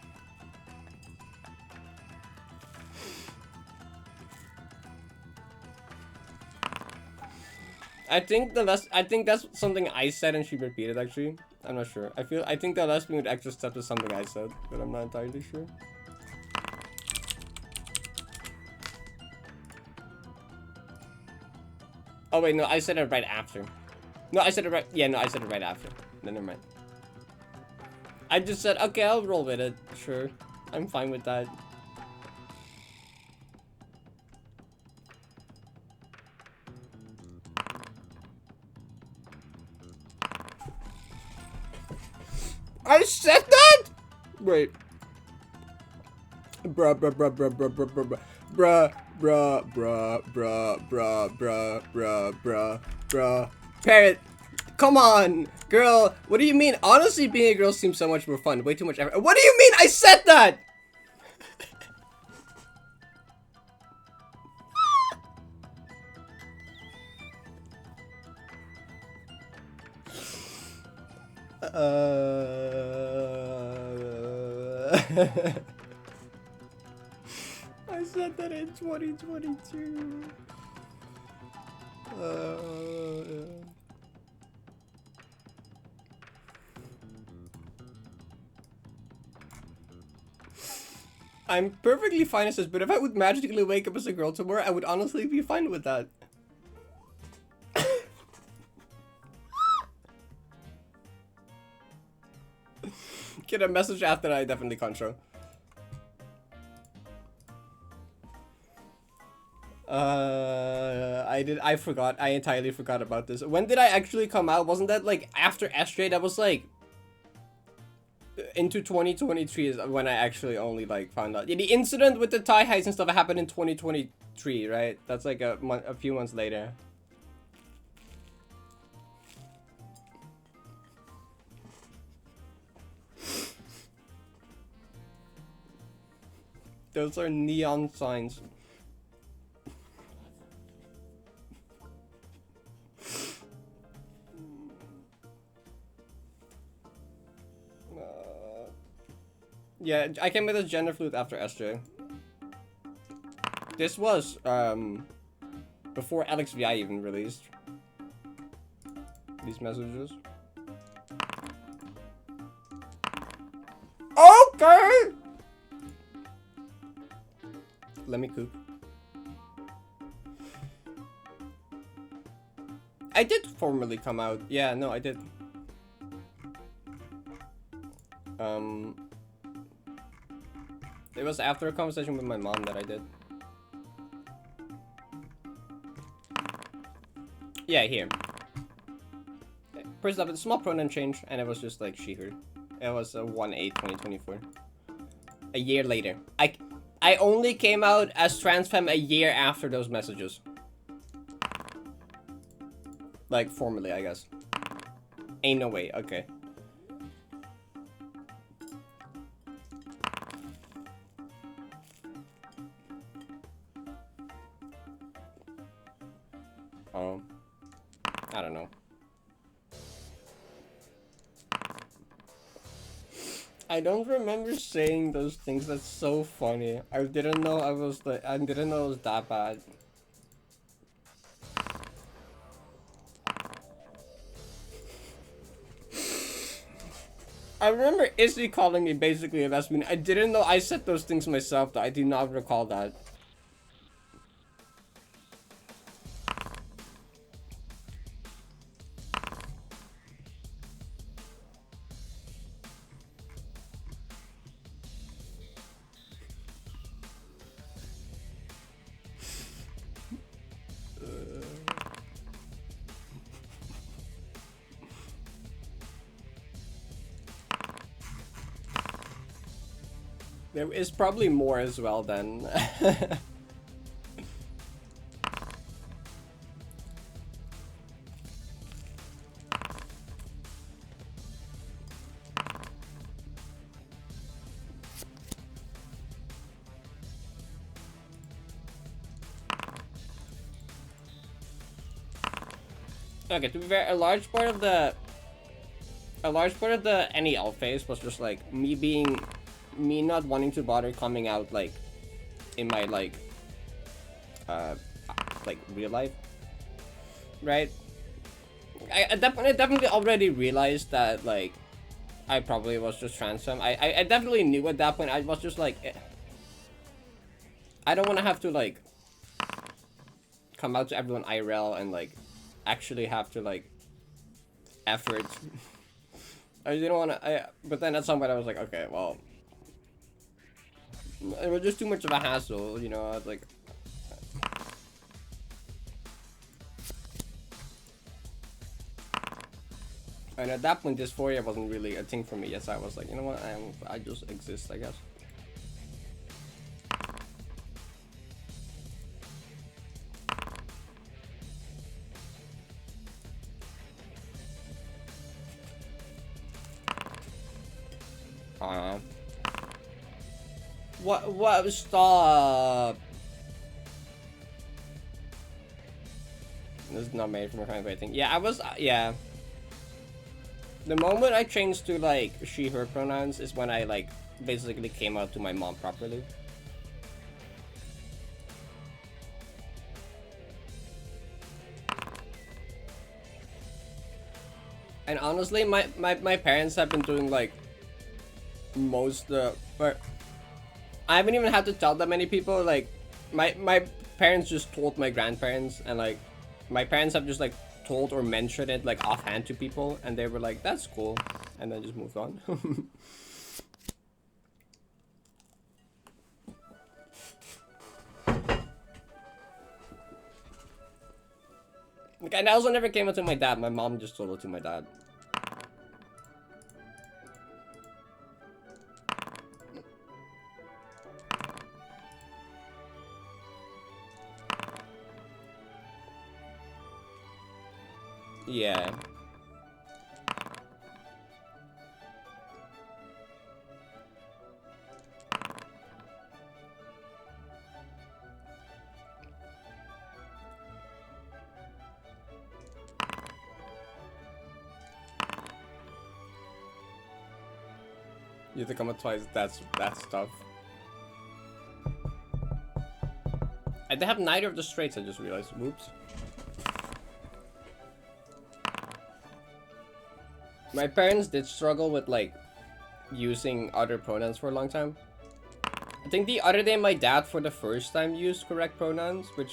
I think that's something I said and she repeated actually. I'm not sure. I think the lesbian with extra steps is something I said, but I'm not entirely sure. Oh wait, no, I said it right after. No, I said it right. Yeah, no, I said it right after. No, never mind. I just said, okay, I'll roll with it. Sure, I'm fine with that. I said that? Wait. Bruh. Parrot, come on, girl. What do you mean? Honestly, being a girl seems so much more fun. Way too much effort. What do you mean? I said that. I said that in 2022. I'm perfectly fine as this, but if I would magically wake up as a girl tomorrow, I would honestly be fine with that. Get a message after that, I definitely can't show. I forgot. I entirely forgot about this. When did I actually come out? Wasn't that like after S-Ray? That was like into 2023 is when I actually only like found out. Yeah, the incident with the tie highs and stuff happened in 2023, right? That's like a few months later. Those are neon signs. Yeah, I came with a gender flute after SJ. This was before LXVI even released these messages. Okay. Let me cook. I did formally come out. Yeah, no, I did. It was after a conversation with my mom that I did. Yeah, here. First up, a small pronoun change, and it was just like she, her. It was 1/8/2024. A year later. I only came out as trans femme a year after those messages. Like, formally, I guess. Ain't no way, okay. I don't know. I don't remember saying those things. That's so funny. I didn't know I was like, I didn't know it was that bad. I remember Izzy calling me basically a lesbian. I didn't know I said those things myself though. I do not recall that. There is probably more as well then. Okay, to be fair, a large part of the NEL phase was just like me not wanting to bother coming out like in my like real life, right? I definitely already realized that like I probably was just trans femme. I definitely knew at that point. I was just like, I don't want to have to like come out to everyone IRL and like actually have to like effort. I didn't want to. But then at some point I was like, okay, well, it was just too much of a hassle, you know. I was like, and at that point, dysphoria wasn't really a thing for me. Yes, I was like, you know what, I just exist, I guess. What, stop! This is not made from a kind of thing. Yeah, I was, yeah. The moment I changed to, like, she, her pronouns is when I, like, basically came out to my mom properly. And honestly, my parents have been doing, like, most but I haven't even had to tell that many people. Like, my parents just told my grandparents, and like my parents have just like told or mentioned it like offhand to people, and they were like, that's cool, and then just moved on. Like, I also never came out to my dad. My mom just told it to my dad. Yeah. You have to come up twice. That's tough. I have neither of the straights. I just realized. Whoops. My parents did struggle with like using other pronouns for a long time. I think the other day my dad for the first time used correct pronouns, which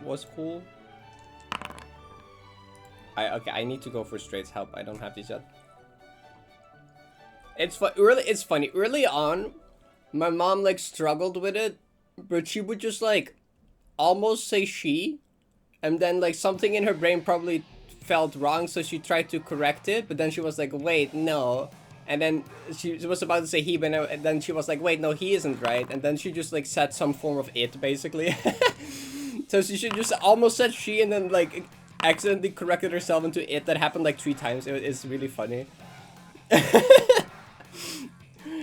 was cool. Okay, I need to go for straights. Help, I don't have these yet. It's funny. Early on, my mom like struggled with it, but she would just like almost say she, and then like something in her brain probably felt wrong, so she tried to correct it, but then she was like, wait, no. And then she was about to say he, but and then she was like, wait, no, he isn't right. And then she just like said some form of it, basically. So she should just almost said she and then like accidentally corrected herself into it. That happened like 3 times. It's really funny.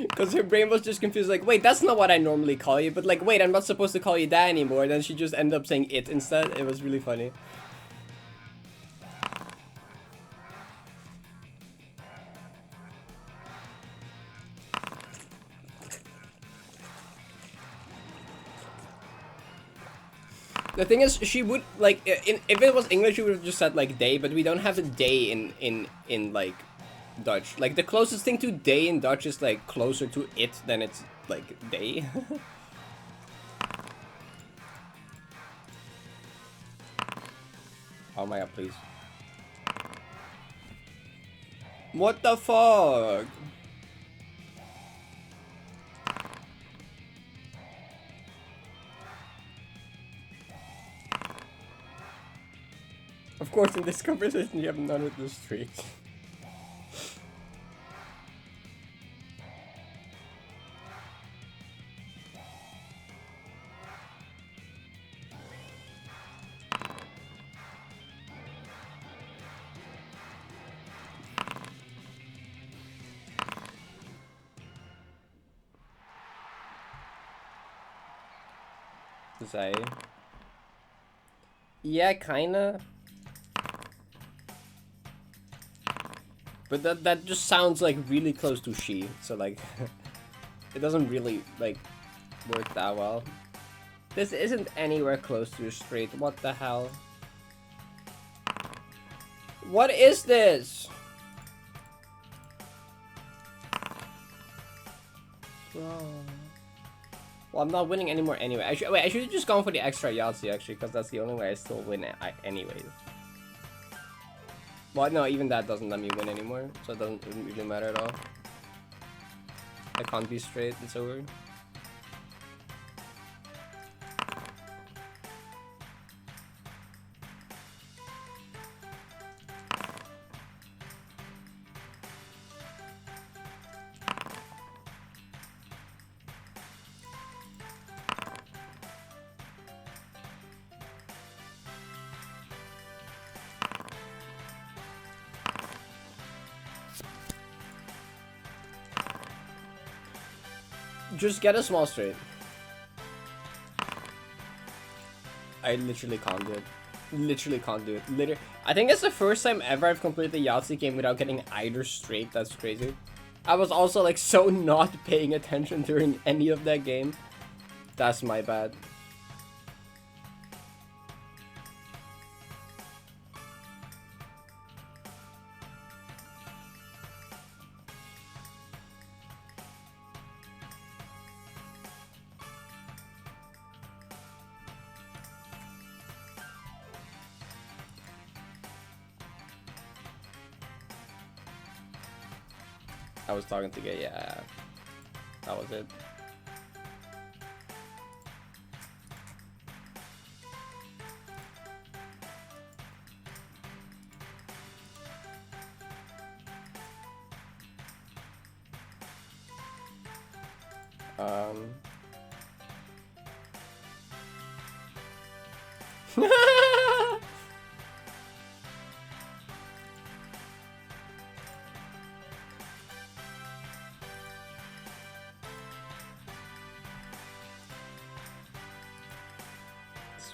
Because her brain was just confused, like, wait, that's not what I normally call you. But like, wait, I'm not supposed to call you that anymore. And then she just ended up saying it instead. It was really funny. The thing is, she would like if it was English, she would have just said like day, but we don't have a day in like Dutch. Like the closest thing to day in Dutch is like closer to it than it's like day. Oh my god, please. What the fuck? Of course, in this conversation, you have none of the streets. Say. Yeah, kinda. But that just sounds like really close to she, so like it doesn't really like work that well. This isn't anywhere close to straight. What the hell? What is this? Bro. Well, I'm not winning anymore anyway. I should have just gone for the extra Yahtzee actually, because that's the only way I still win it anyways. Well, no, even that doesn't let me win anymore, so it doesn't really matter at all. I can't be straight, it's over. Just get a small straight. I literally can't do it. Literally can't do it. I think it's the first time ever I've completed the Yahtzee game without getting either straight. That's crazy. I was also like so not paying attention during any of that game. That's my bad. I was talking to Gay, yeah. That was it.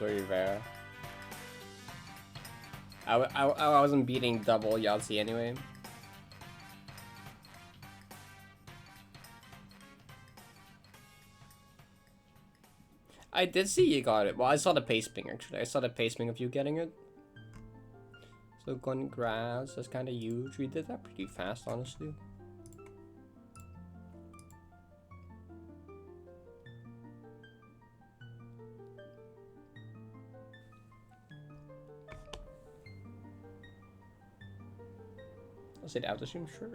Rivera. I wasn't beating double Yahtzee anyway. I did see you got it. Well, I saw the pace ping actually. I saw the pace ping of you getting it. So congrats, that's kind of huge. We did that pretty fast, honestly. Was it out of stream? Sure.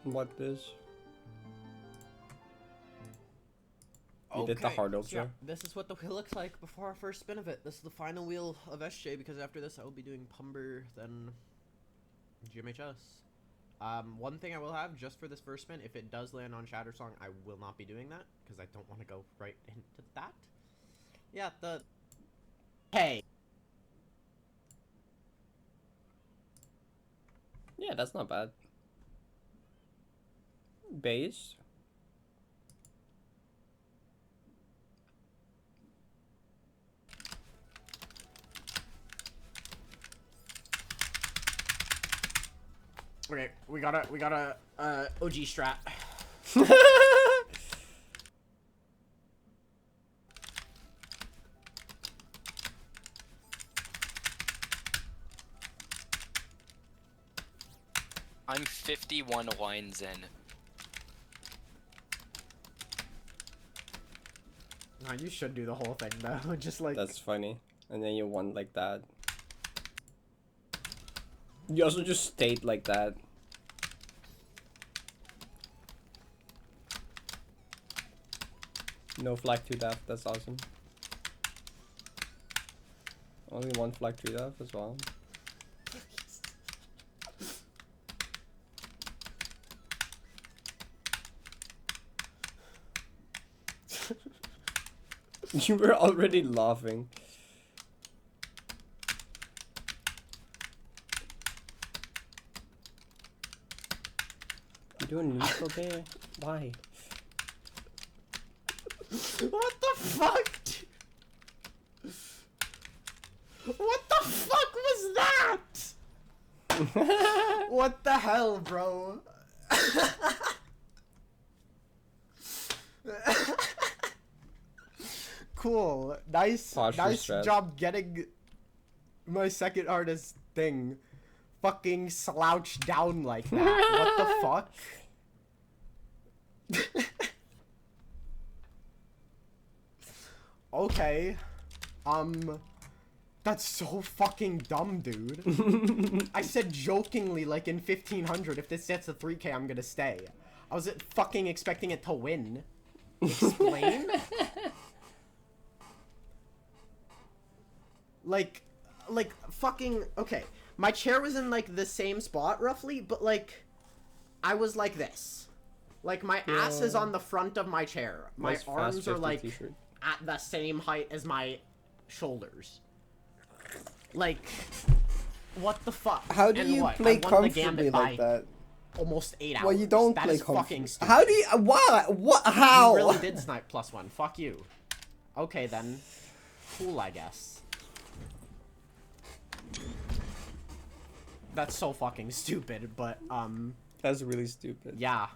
What this? You did the hard ultra. Yeah, this is what the wheel looks like before our first spin of it. This is the final wheel of SJ because after this I will be doing Pumber, then GMHS. One thing I will have just for this first spin, if it does land on Shattersong, I will not be doing that because I don't want to go right into that. Yeah, the... Hey! Yeah, that's not bad. Base. Okay, we got a OG strat. I'm 51 lines in. No, you should do the whole thing though, just like... That's funny. And then you won like that. You also just stayed like that. No flag 2 death, that's awesome. Only 1 flag 3 death as well. You were already laughing. You doing neutral there? Why? What the fuck? What the fuck was that? What the hell, bro? Cool. Nice Posture job getting my second hardest thing fucking slouched down like that. What the fuck? Okay. That's so fucking dumb, dude. I said jokingly, like in 1500, if this gets a 3K, I'm gonna stay. I was fucking expecting it to win. Explain? like fucking, okay. My chair was in like the same spot roughly, but like, I was like this. Like my ass is on the front of my chair. My Nice arms Fast are 50 like t-shirt. at the same height as my shoulders. Like, what the fuck? How do And you what? play I won the comfortably gambit like by that? almost 8 hours. Well, you don't That play is fucking comfortably. stupid. How do you? What? How? You really did snipe +1. Fuck you. Okay then. Cool, I guess. That's so fucking stupid, but That's really stupid. yeah.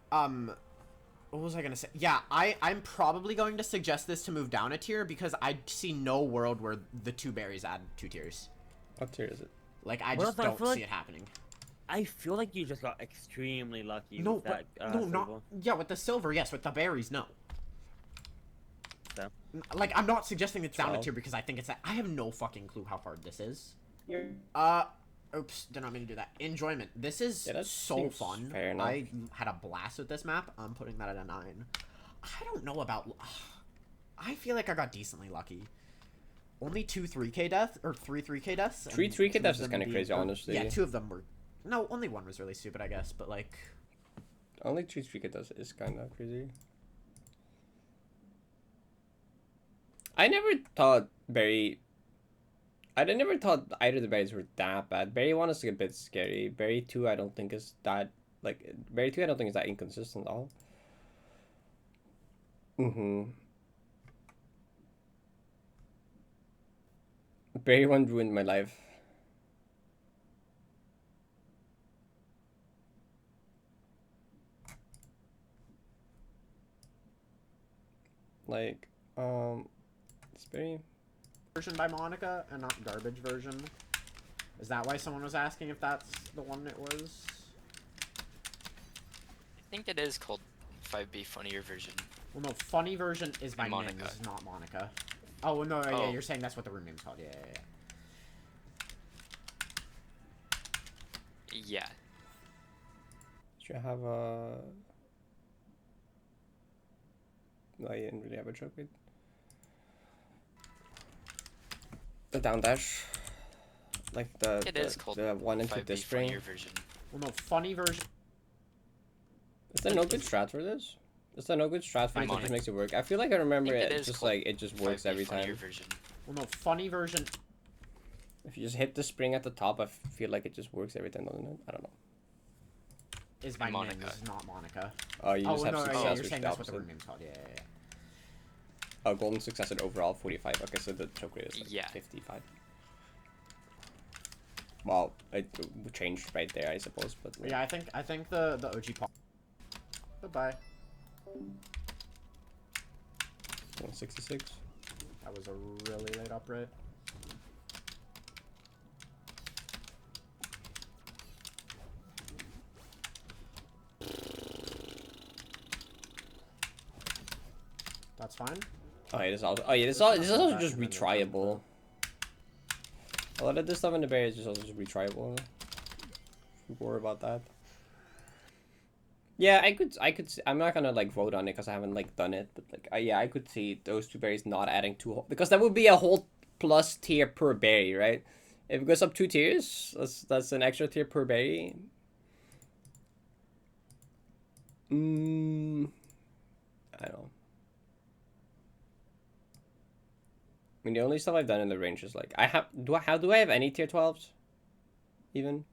What was I gonna say? Yeah, I'm probably going to suggest this to move down a tier because I see no world where the 2 berries add 2 tiers. What tier is it? Like, I Well, just I don't feel see like- it happening. I feel like you just got extremely lucky No, with but that. no, not silver. yeah. With the silver, yes. With the berries, no. So, Like, I'm not suggesting it's down a 12. tier because I think it's that. I have no fucking clue how hard this is. you're Oops, did not mean to do that. Enjoyment. This is Yeah, that so seems fun. fair enough. I had a blast with this map. I'm putting that at a 9. I don't know about... I feel like I got decently lucky. Only 2 3K deaths, or 3 3K deaths. and 3 3K 2 of deaths is them kinda being- crazy, or- honestly. Yeah, 2 of them were... No, only 1 was really stupid, I guess, but like... Only 3 3K does is kind of crazy. I never thought I never thought either of the berries were that bad. Berry 1 is a bit scary. Berry 2 I don't think is that like Berry 2 I don't think is that inconsistent at all. Berry 1 ruined my life. Like, it's very... Version by Monica and not garbage version. Is that why someone was asking if that's the one it was? I think it is called 5B Funnier version. Well, no, funny version is by Monica. Mims, not Monica. Oh, no, yeah, Oh. you're saying that's what the room name's called. Yeah, yeah, yeah. Yeah. Should I have a... No, I didn't really have a choke with. The down dash. Like It is called the one into 5B this Funnier spring. version. Well, no, funny version. Is there no good strat for this? Is there no good strat for it that Monica. just makes it work? I feel like I remember think it, it is just called like, it just works 5B every Funnier time. version. Well, no, funny version. If you just hit the spring at the top, I feel like it just works every time, doesn't it? I don't know. Is by Monica. Mims, not Monica. Oh, you just have no, success, yeah, you're which is saying the that's what the opposite. room name's called. Yeah, yeah, yeah. Oh, golden success at overall 45. Okay, so the choke rate is like Yeah. 55. Well, it changed right there, I suppose, but But yeah, I think the OG pop. Goodbye. 166. That was a really late upright. That's fine. Oh yeah, this also. Oh yeah, this is also just retryable. A lot of this stuff in the bear is just also just retryable. Don't worry about that. Yeah, I could. I'm not gonna like vote on it because I haven't like done it, but like, yeah, I could see those two berries not adding two because that would be a whole plus tier per berry, right? If it goes up 2 tiers, that's an extra tier per berry. I don't know. I mean, the only stuff I've done in the range is like do I have any tier 12s? Even?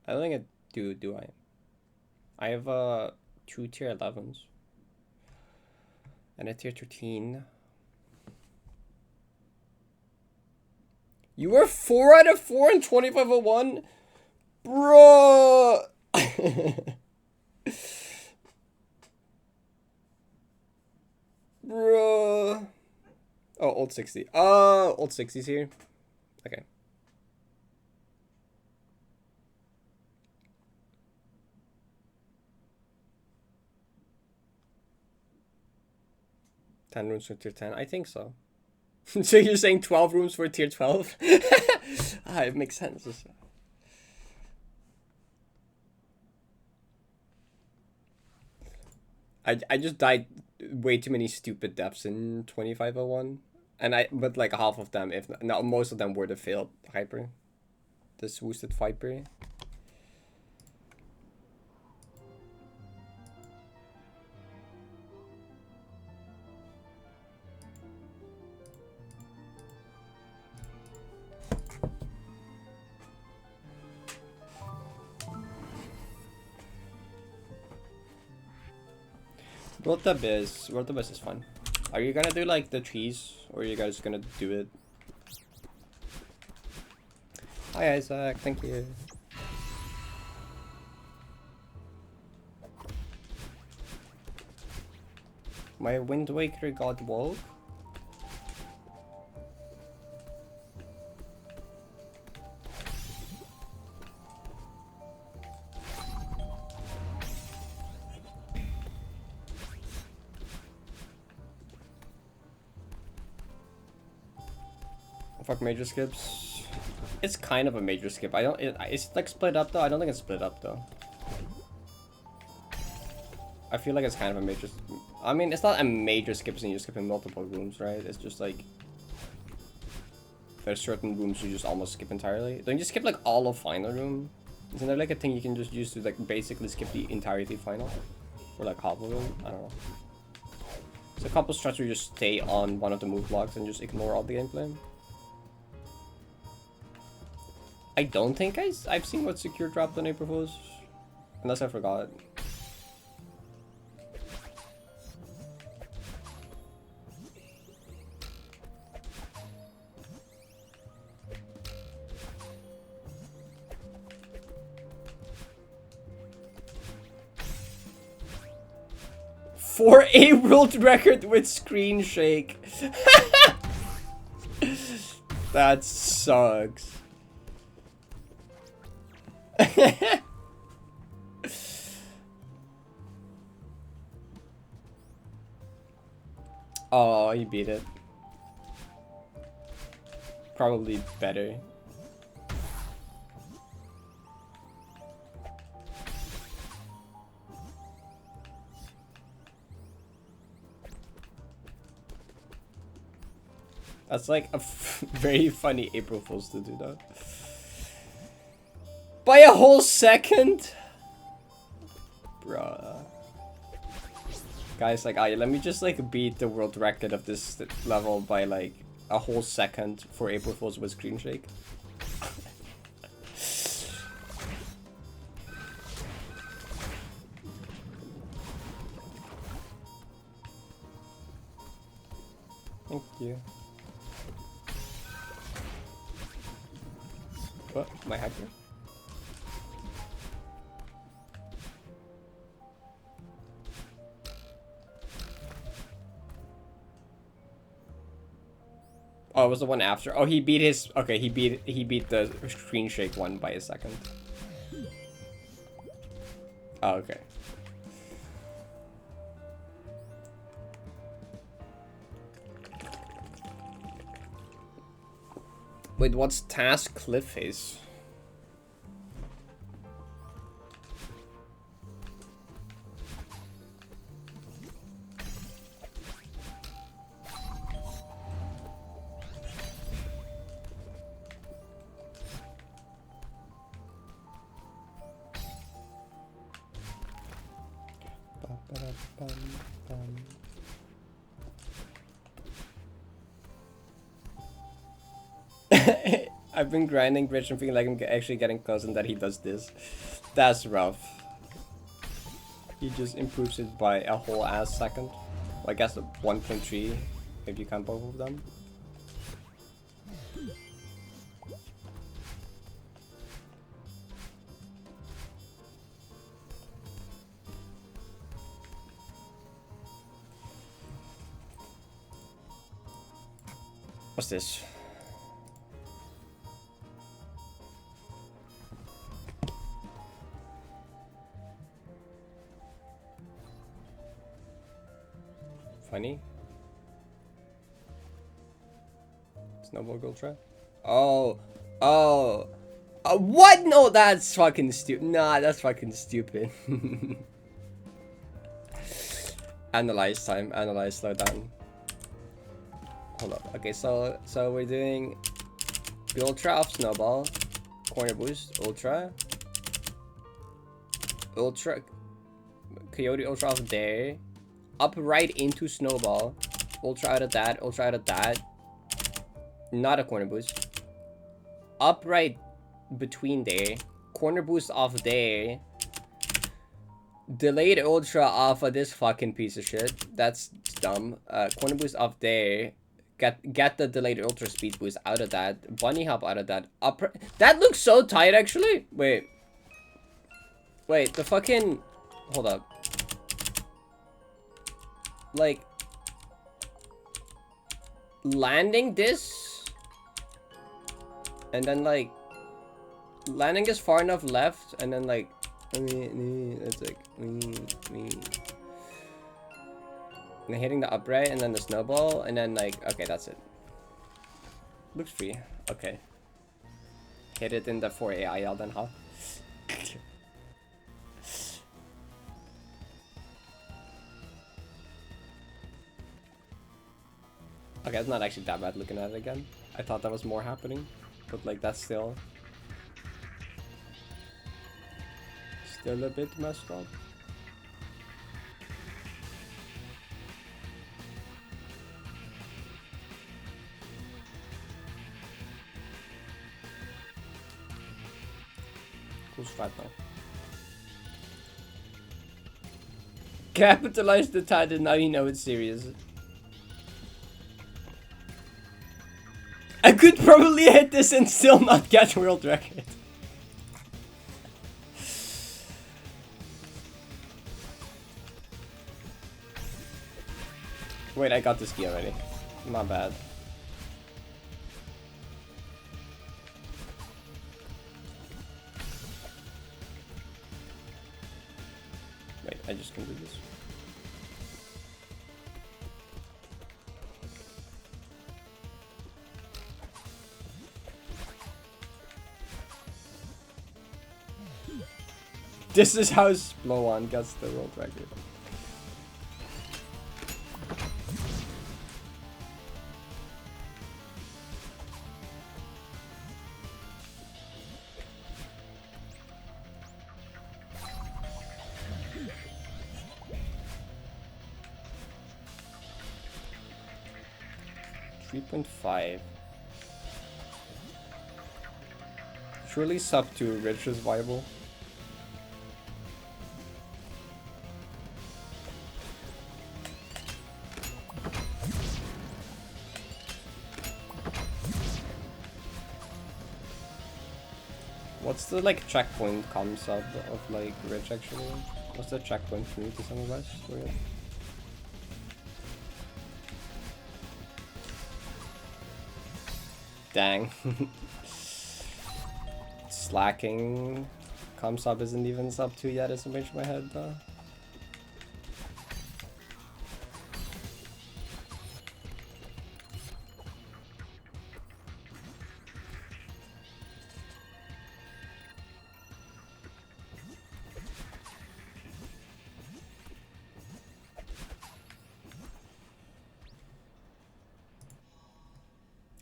I don't think I do I? I have 2 tier 11s. And a tier 13. You were 4 out of 4 in 2501? Bro. Bro. Oh, old 60. Old 60's here. Okay. Ten rooms for tier 10? I think so. So you're saying 12 rooms for tier 12? It makes sense. I just died way too many stupid deaths in 2501. But like half of them, if not most of them, were the failed hyper. This boosted Viper. World Cup is fun. Are you gonna do like the trees, or are you guys gonna do it? Hi Isaac, thank you. My Wind Waker got woke. Fuck major skips. It's kind of a major skip. It's like split up though. I don't think it's split up though. I feel like it's kind of a major. I mean, it's not a major skip since you're skipping multiple rooms, right? It's just like there's certain rooms you just almost skip entirely. Don't you skip like all of final room? Isn't there like a thing you can just use to like basically skip the entirety of final, or like half of it? I don't know. There's a couple strats where you just stay on one of the move blocks and just ignore all the gameplay. I don't think I've seen what secure dropped on April Fools, unless I forgot. For a world record with screen shake. That sucks. Oh, he beat it. Probably better. That's like a very funny April Fools to do that. By a whole second? Bruh. Guys, like, let me just like beat the world record of this level by like a whole second for April Fools with screen shake. Thank you. What? My hacker? Oh, it was the one after. Oh, he beat his. Okay, he beat the screen shake one by a second. Oh, okay. Wait, what's task cliff face? I've been grinding Bridge and feeling like I'm actually getting close and that he does this. That's rough. He just improves it by a whole ass second. Well, I guess 1.3 if you count both of them. What's this? Funny. Snowball Gold Try? Oh. What? No, that's fucking stupid. Nah, that's fucking stupid. Analyze time. Analyze, slow down. Hold up. Okay, so we're doing the Ultra of Snowball, Corner Boost, Ultra, Coyote Ultra of there, up right into Snowball, Ultra out of that, not a Corner Boost, up right between there, Corner Boost off there, delayed Ultra off of this fucking piece of shit, that's dumb, Corner Boost off there, Get the delayed ultra speed boost out of that. Bunny hop out of that. That looks so tight, actually. Wait, the fucking... Hold up. Like... Landing this... And then, like... Landing is far enough left, and then, like... It's like... And hitting the upright and then the snowball and then like okay, that's it. Looks free. Okay. Hit it in the 4 AIL then, huh? Okay, it's not actually that bad looking at it again. I thought that was more happening, but like that's still a bit messed up. Who's fat now? Capitalize the title, now you know it's serious. I could probably hit this and still not get world record. Wait, I got this key already. Not bad. Wait, I just can do this. This is how Blow On gets the world record. $3.5. Surely sub 2 rich is viable. What's the like checkpoint concept of like rich actually? What's the checkpoint for me to some of us? Dang. Slacking. Com sub isn't even sub 2 yet, it's a bitch in my head though.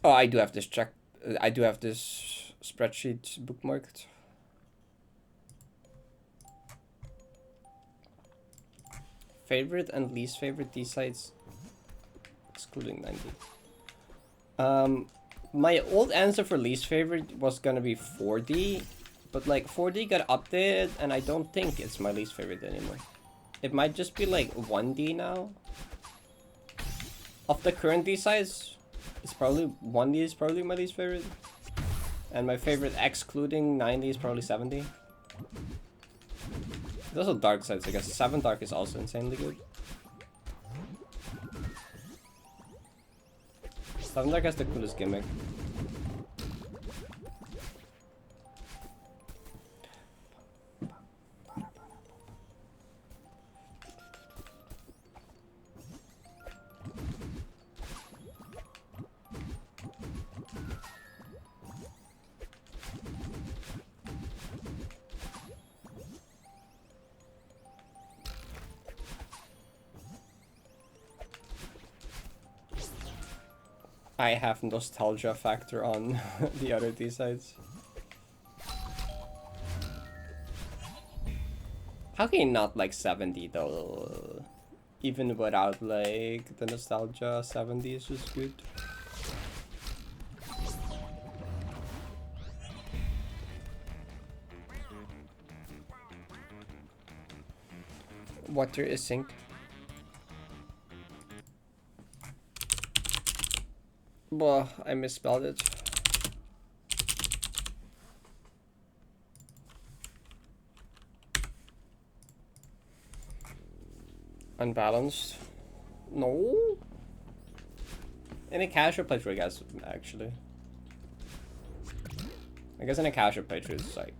Oh, I do have this I do have this spreadsheet bookmarked. Favorite and least favorite D sites, excluding 90. My old answer for least favorite was gonna be 4D, but like 4D got updated, and I don't think it's my least favorite anymore. It might just be like 1D now. Of the current D sites, it's probably 1D is probably my least favorite, and my favorite excluding 90 is probably 70. There's also dark sides, I guess. 7 dark is also insanely good. 7 dark has the coolest gimmick. I have nostalgia factor on the other D sides. How can you not like 70 though? Even without like the nostalgia, 70 is just good. Water is sink. Well, I misspelled it. Unbalanced? No? In a casual playthrough, I guess, actually. I guess in a casual playthrough, it's like...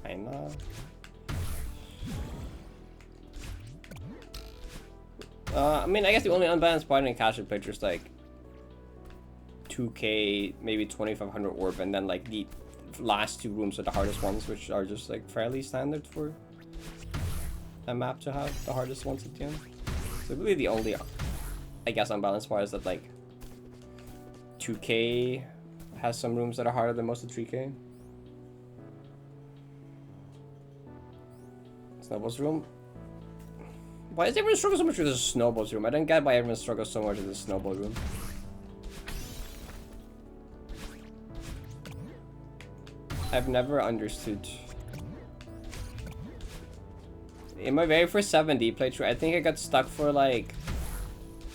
kinda... I mean, I guess the only unbalanced part in a casual picture is like 2k, maybe 2500 orb, and then like the last 2 rooms are the hardest ones, which are just like fairly standard for a map to have the hardest ones at the end. So really the only, I guess, unbalanced part is that like 2k has some rooms that are harder than most of 3k. Snowball's room. Why does everyone struggle so much with the snowballs room? I don't get why everyone struggles so much with the snowball room. I've never understood. In my very first 7D playthrough, I think I got stuck for like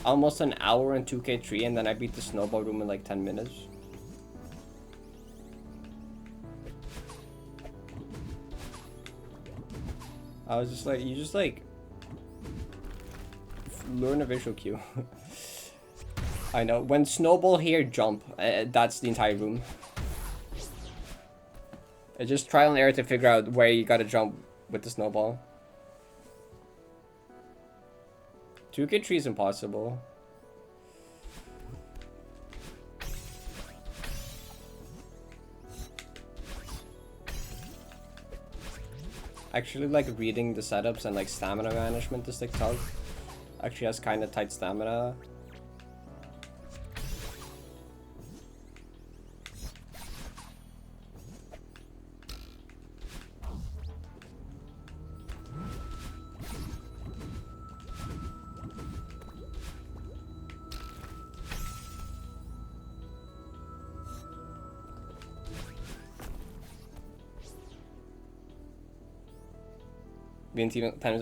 almost an hour in 2k3, and then I beat the snowball room in like 10 minutes. I was just like, you just like... learn a visual cue. I know. When snowball here, jump. That's the entire room. Just trial and error to figure out where you gotta jump with the snowball. 2k3 is impossible. Actually, like reading the setups and like stamina management this TikTok actually has kind of tight stamina.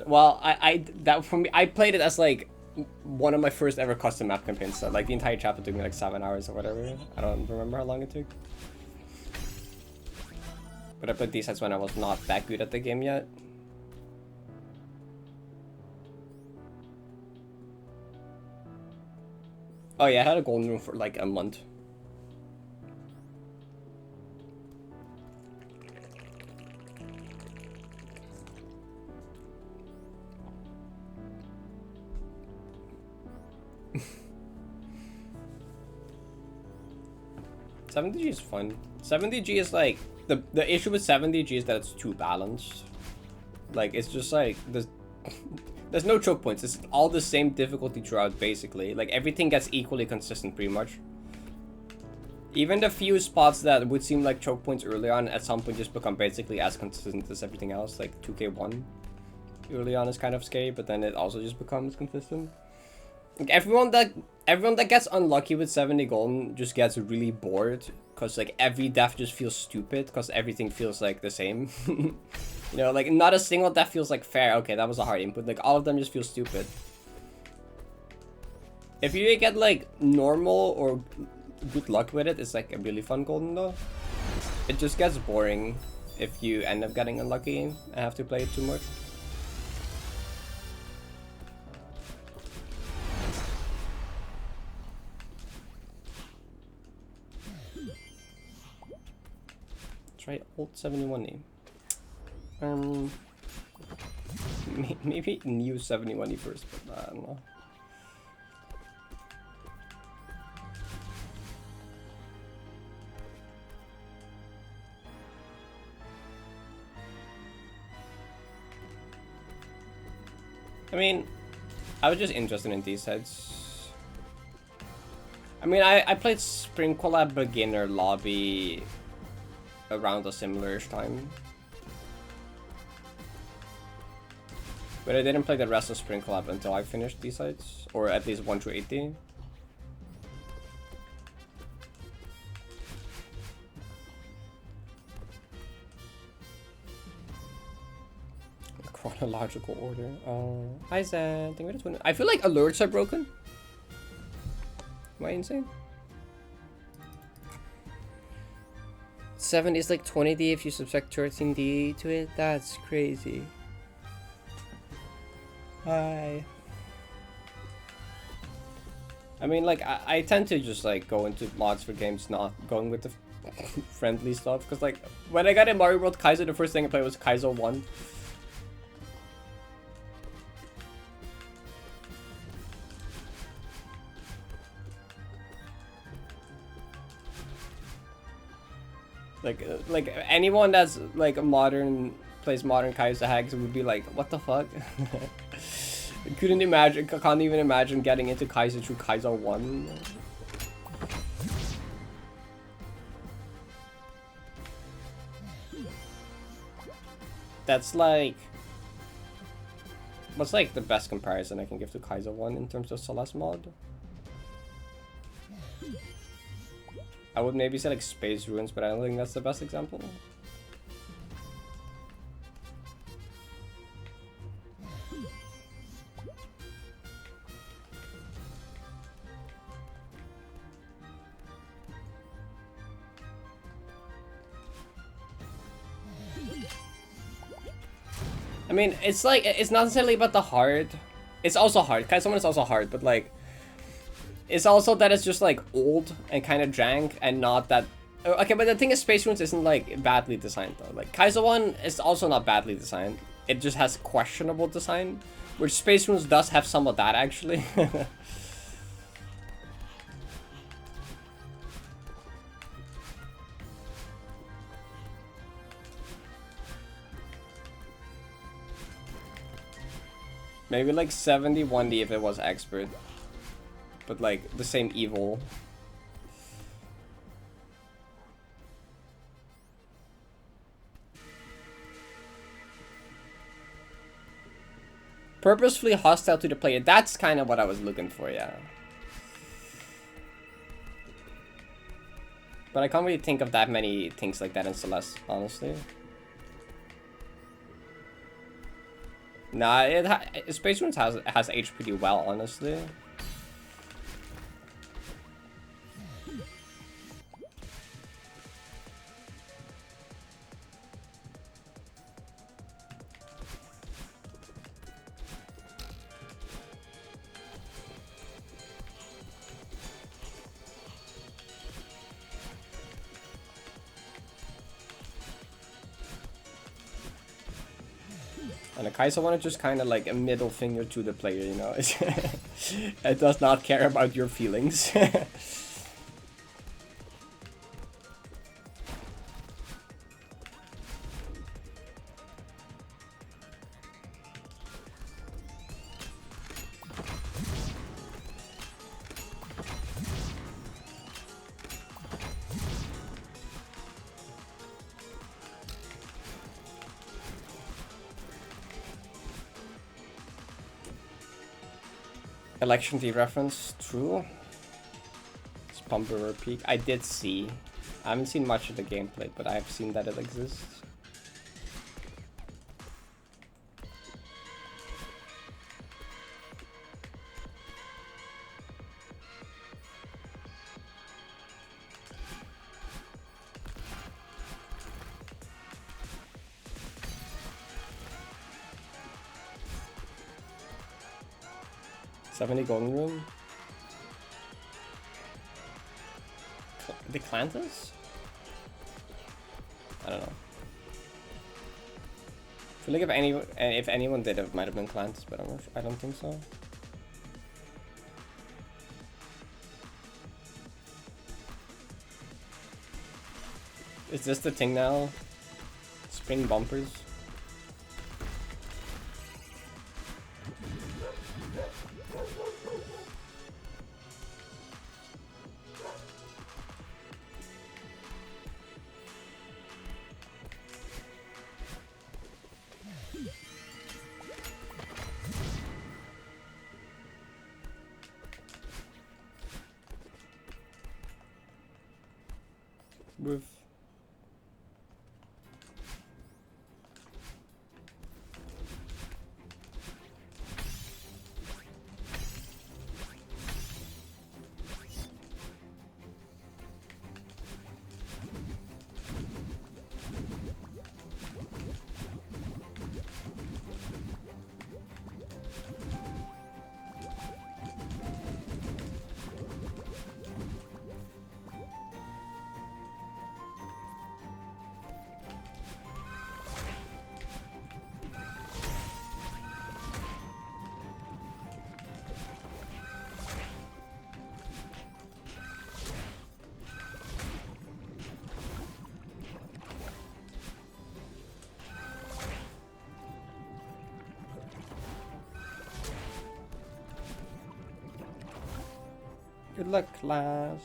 Well, that for me, I played it as like one of my first ever custom map campaigns. So like the entire chapter took me like 7 hours or whatever. I don't remember how long it took. But I played these sets when I was not that good at the game yet. Oh yeah, I had a golden room for like a month. $70G is fun. $70G is like the issue with $70G is that it's too balanced. Like it's just like there's no choke points. It's all the same difficulty throughout basically. Like everything gets equally consistent pretty much. Even the few spots that would seem like choke points early on at some point just become basically as consistent as everything else. Like 2k1 early on is kind of scary, but then it also just becomes consistent. Like everyone that gets unlucky with 70 golden just gets really bored because like every death just feels stupid because everything feels like the same. You know, like not a single death feels like fair. Okay, that was a hard input. Like all of them just feel stupid. If you get like normal or good luck with it, it's like a really fun golden though. It just gets boring if you end up getting unlucky and have to play it too much. Try old 71E. Maybe new 71E first, but I don't know. I mean, I was just interested in these sets. I mean, I played Spring Collab Beginner Lobby around a similar-ish time. But I didn't play the rest of Spring Collab until I finished these sites, or at least 1 through 80. Chronological order. Hi Zan, thank you for the 20. I feel like alerts are broken. Am I insane? 7 is like 20D if you subtract 13D to it. That's crazy. Hi. I mean, like, I tend to just like go into mods for games, not going with the friendly stuff. Because like, when I got in Mario World Kaizo, the first thing I played was Kaizo 1. Like anyone that's like a modern plays modern Kaizo hacks would be like, what the fuck? Can't even imagine getting into Kaizo through Kaizo 1. That's like, what's like the best comparison I can give to Kaizo 1 in terms of Celeste mod? I would maybe say like Space Ruins, but I don't think that's the best example. I mean, it's like, it's not necessarily about the heart. It's also hard. Kaizo 1 is also hard, but like, it's also that it's just like old and kind of jank and not that. Okay, but the thing is, Space Runes isn't like badly designed though. Like Kaizo 1 is also not badly designed. It just has questionable design, which Space Runes does have some of that actually. Maybe like 71D if it was expert. But like the same evil. Purposefully hostile to the player. That's kind of what I was looking for, yeah. But I can't really think of that many things like that in Celeste, honestly. Nah, Space Runes has aged pretty well, honestly. And the Kaiser one is just kind of like a middle finger to the player, you know. It does not care about your feelings. Election D reference, true. It's Pumper Peak. I did see. I haven't seen much of the gameplay, but I've seen that it exists. $70 golden room. The Clantus? I don't know. I feel like if anyone did, it might have been Clantus, but I don't think so. Is this the thing now? Spring bumpers? With good luck, class.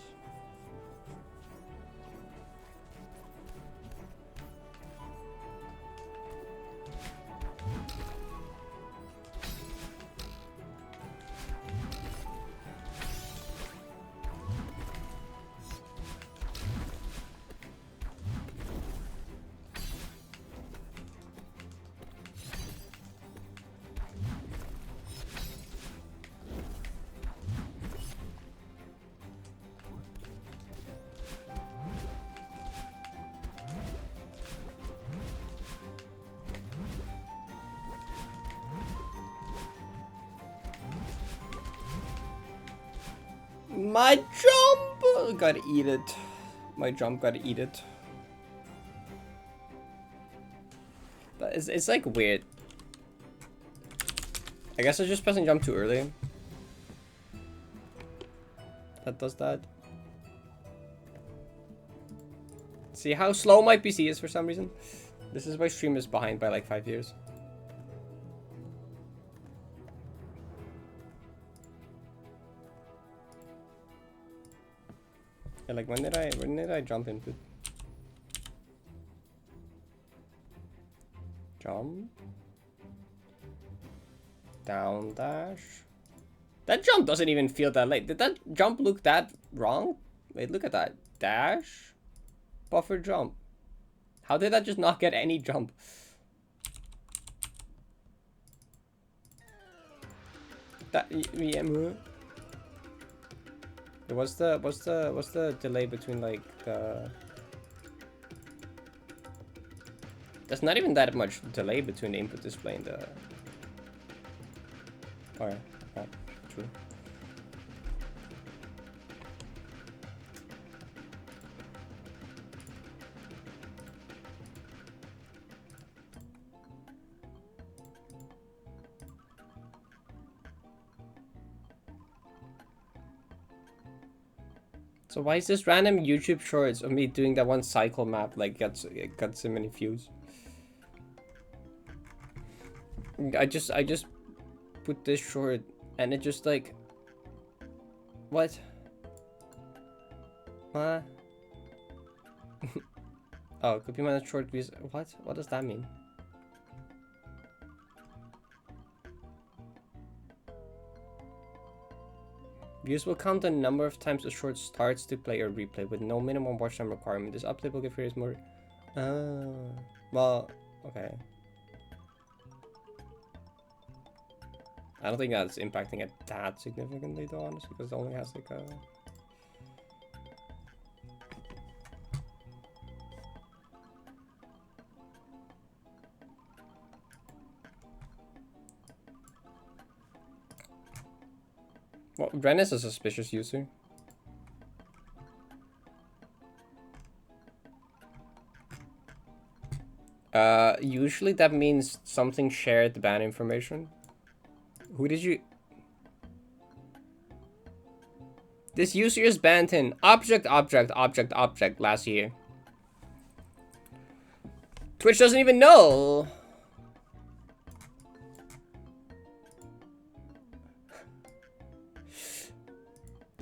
My jump! Gotta eat it. My jump gotta eat it. But it's like weird. I guess I was just pressing jump too early. That does that. See how slow my PC is for some reason? This is why stream is behind by like 5 years. Yeah, like when did I jump input? Jump. Down dash. That jump doesn't even feel that late. Did that jump look that wrong? Wait, look at that. Dash. Buffer jump. How did that just not get any jump? That yeah. What's the delay between like the? There's not even that much delay between the input display and the. Alright, oh, true. So why is this random YouTube shorts of me doing that one cycle map like got so many views? I just put this short and it just like what? Huh? Oh, could be my short views. What does that mean? Views will count the number of times a short starts to play or replay with no minimum watch time requirement. This update will give creators more. Well, okay. I don't think that's impacting it that significantly though, honestly, because it only has like a. Well, Ren is a suspicious user. Usually that means something shared the ban information. Who did you... This user is banned in object last year. Twitch doesn't even know.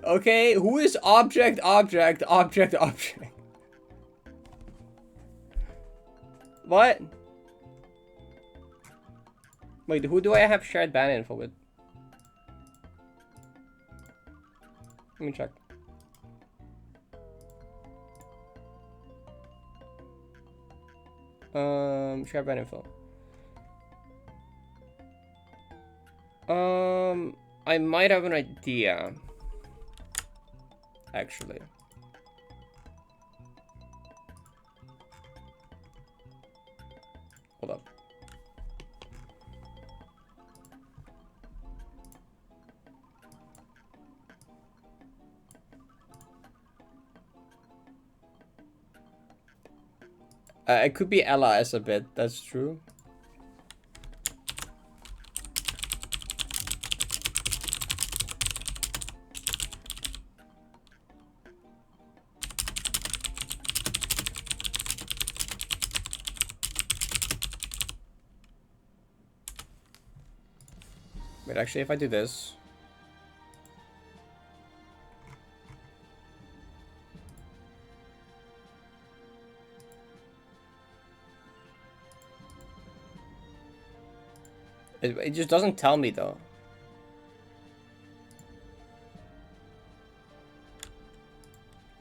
Okay, who is object? What? Wait, who do I have shared ban info with? Let me check. Share ban info. I might have an idea. Actually. Hold up. It could be Ella as a bit, that's true. Wait, actually, if I do this... It just doesn't tell me, though.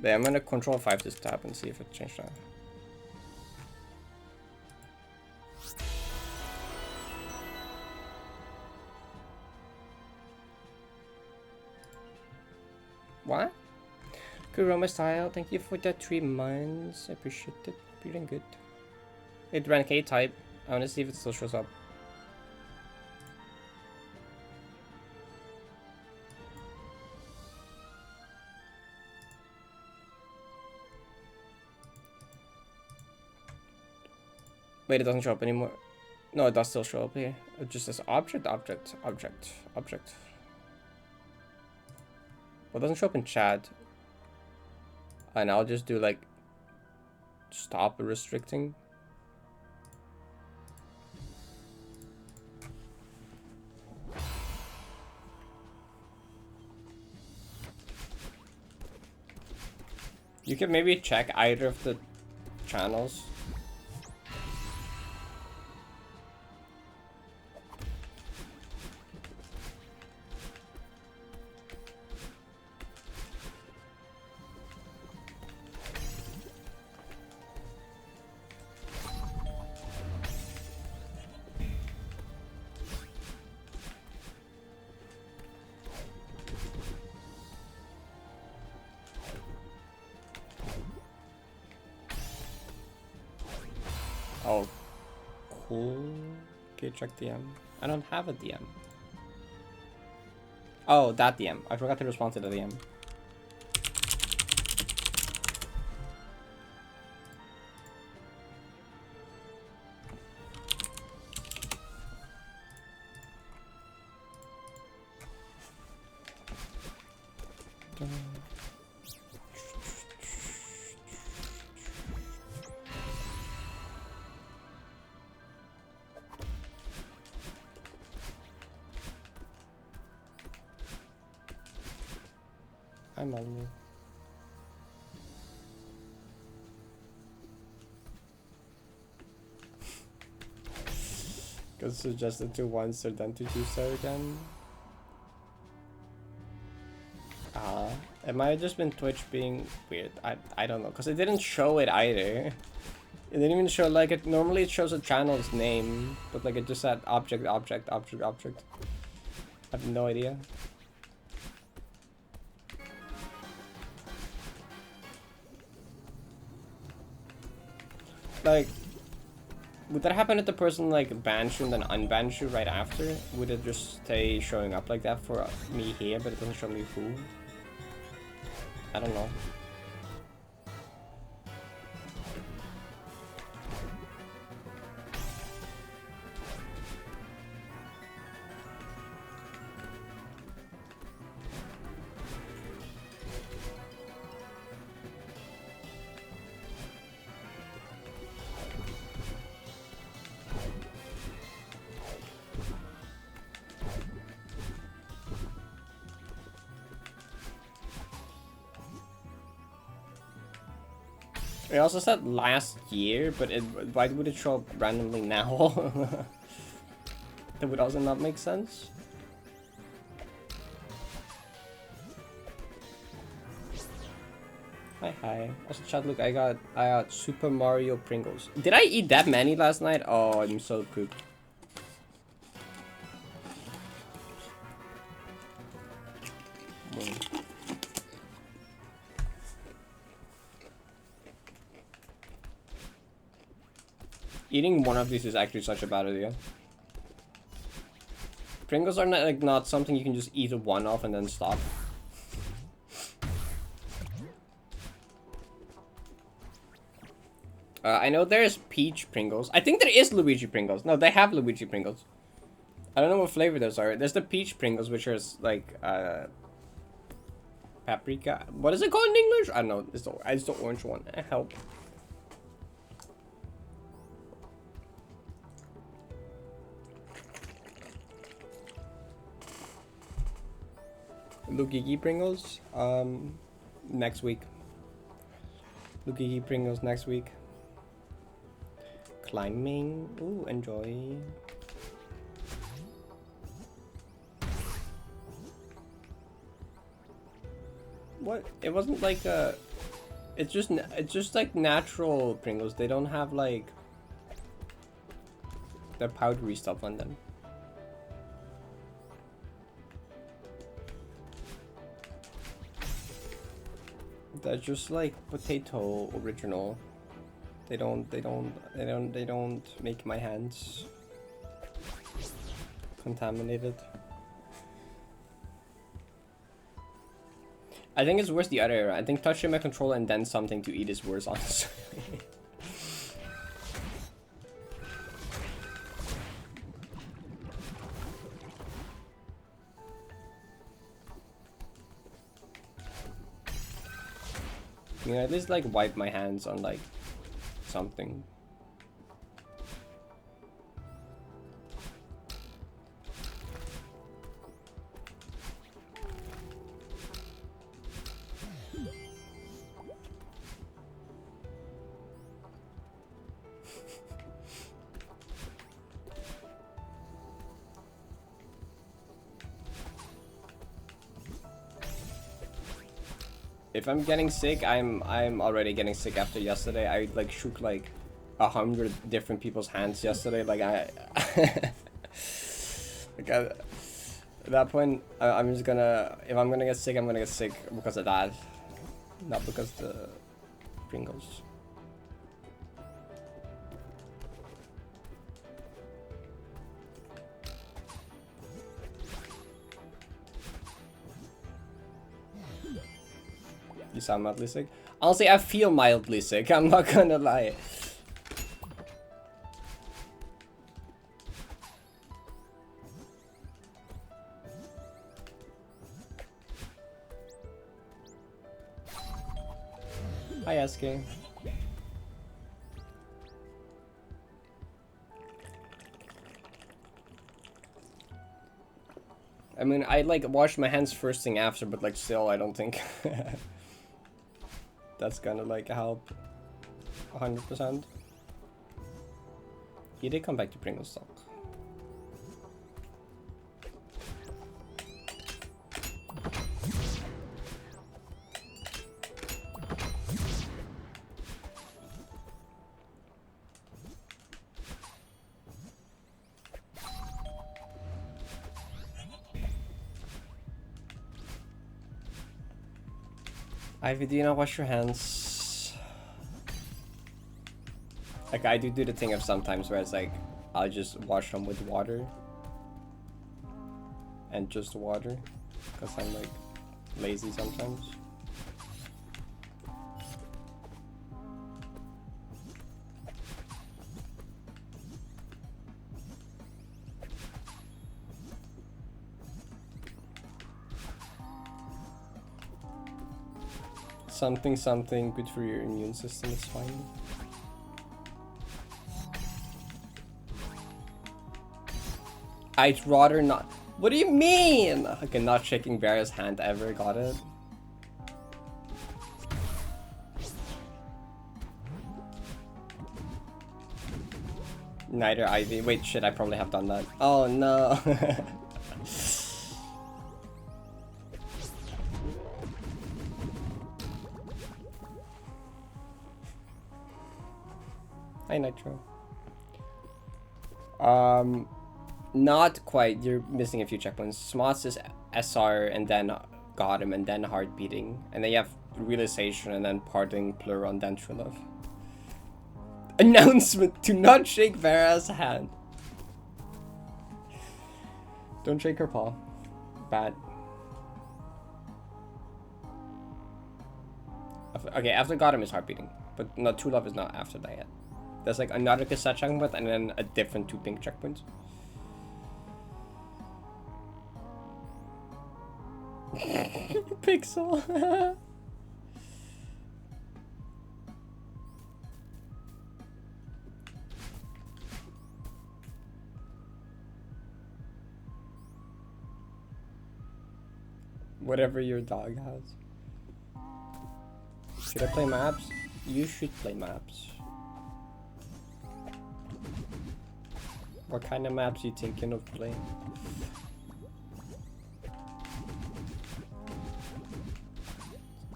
But I'm gonna control 5 this tab and see if it changed that. What? Kuroma style, thank you for the 3 months. I appreciate it. Feeling good. It ran K-type. I wanna see if it still shows up. Wait, it doesn't show up anymore. No, it does still show up here. It just says object, object, object, object. Well, it doesn't show up in chat. And I'll just do like stop restricting. You can maybe check either of the channels. Oh, cool. Okay, check DM. I don't have a DM. Oh, that DM. I forgot to respond to the DM. I'm on you. Got suggested to 1-star then to 2-star again. It might have just been Twitch being weird. I don't know, because it didn't show it either. It didn't even show, like, it normally it shows a channel's name, but like it just said object, object, object, object. I have no idea. Like, would that happen if the person like bans you and then unbans you right after? Would it just stay showing up like that for me here, but it doesn't show me who? I don't know. It also said last year, but why would it show up randomly now? That would also not make sense. Hi. Also, chat, look, I got Super Mario Pringles. Did I eat that many last night? Oh, I'm so pooped. Eating one of these is actually such a bad idea. Pringles are not something you can just eat one of and then stop. I know there's peach Pringles. I think there is Luigi Pringles. No, they have Luigi Pringles. I don't know what flavor those are. There's the peach Pringles, which are like paprika. What is it called in English? I don't know. It's the orange one. Help. Lugigi Pringles, next week. Lugigi Pringles next week. Climbing, ooh, enjoy. What? It wasn't like it's just like natural Pringles. They don't have like the powdery stuff on them. They're just like potato original. They don't make my hands contaminated. I think it's worse the other era. I think touching my controller and then something to eat is worse, honestly. You know, at least like wipe my hands on like something. If I'm getting sick, I'm already getting sick after yesterday. I like shook like 100 different people's hands yesterday. Like I, like at that point, I'm just gonna. If I'm gonna get sick, I'm gonna get sick because of that, not because the Pringles. You sound mildly sick. Honestly, I feel mildly sick. I'm not gonna lie. Hi, SK. I mean, I like washed my hands first thing after, but like still, I don't think that's gonna like help 100%. He did come back to Pringles stock. Ivy, do you not wash your hands? Like, I do the thing of sometimes where it's like, I'll just wash them with water. And just water. Because I'm like, lazy sometimes. Something good for your immune system is fine. I'd rather not. What do you mean? Okay, not shaking Barry's hand ever. Got it. Neither Ivy. Wait, shit, I probably have done that. Oh no. Hi, Nitro. Not quite. You're missing a few checkpoints. Smots is SR and then got him and then heart beating. And then you have realization and then parting plur and then true love. Announcement: do not shake Vera's hand. Don't shake her paw. Bad. Okay, after got him is heart beating. But no, true love is not after that yet. There's like another cassette checkpoint and then a different 2 pink checkpoints. Pixel. Whatever your dog has. Should I play maps? You should play maps. What kind of maps are you thinking of playing?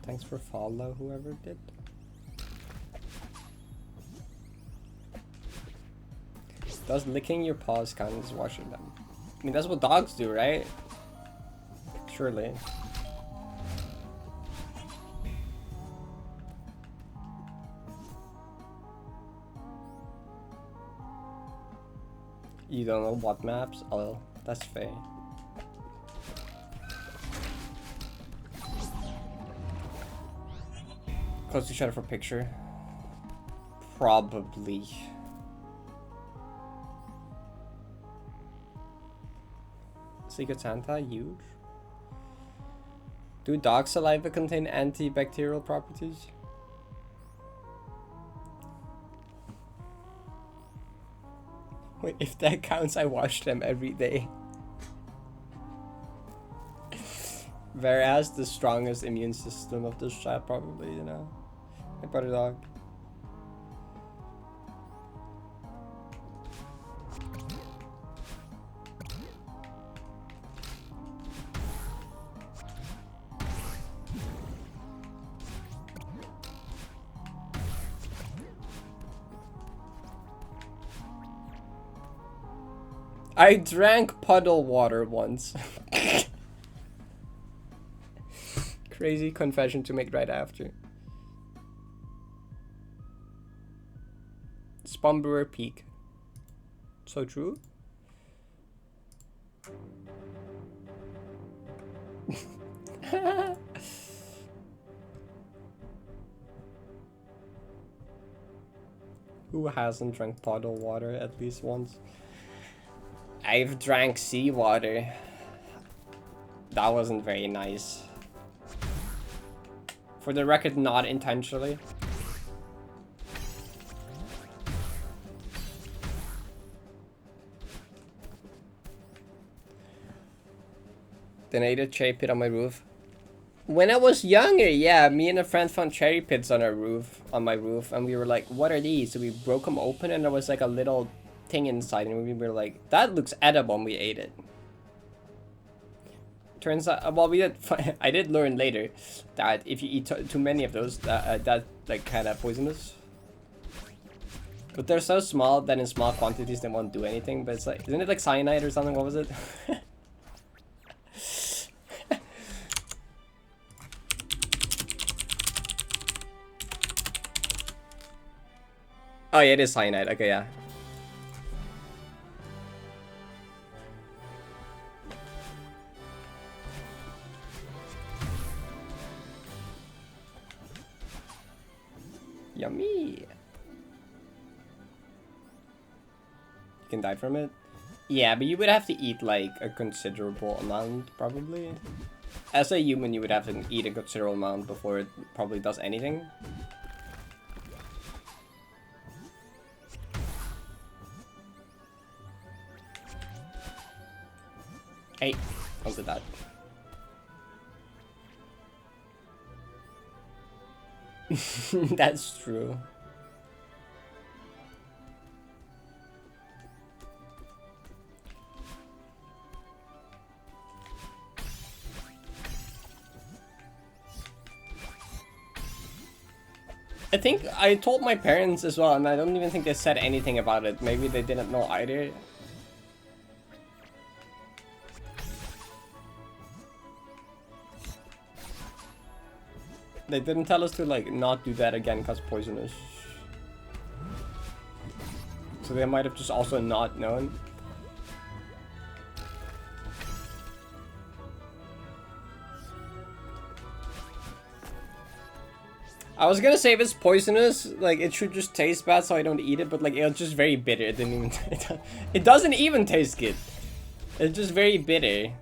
Thanks for follow, whoever did. Does licking your paws count as washing them? I mean, that's what dogs do, right? Surely. You don't know what maps? Oh, that's fair. Close to each other for picture. Probably. Secret Santa, huge. Do dog saliva contain antibacterial properties? Wait, if that counts, I watch them every day. Vera has the strongest immune system of this chat, probably, you know. My brother dog. I drank puddle water once. Crazy confession to make right after. Spumberer Peak. So true? Who hasn't drank puddle water at least once? I've drank seawater. That wasn't very nice. For the record, not intentionally. Then I ate a cherry pit on my roof. When I was younger, yeah, me and a friend found cherry pits on our roof, on my roof, and we were like, what are these? So we broke them open and there was like a little thing inside and we were like, that looks edible, and we ate it. Turns out, well, I did learn later that if you eat too many of those, that like kind of poisonous. But they're so small that in small quantities they won't do anything. But it's like, isn't it like cyanide or something? What was it? Oh yeah, it is cyanide. Okay, yeah. Yummy. You can die from it? Yeah, but you would have to eat like a considerable amount, probably. As a human, you would have to eat a considerable amount before it probably does anything. Hey, look at that. That's true. I think I told my parents as well, and I don't even think they said anything about it. Maybe they didn't know either. They didn't tell us to like not do that again because poisonous. So they might have just also not known. I was gonna say if it's poisonous, like it should just taste bad so I don't eat it, but like it's just very bitter. It didn't even it doesn't even taste good. It's just very bitter.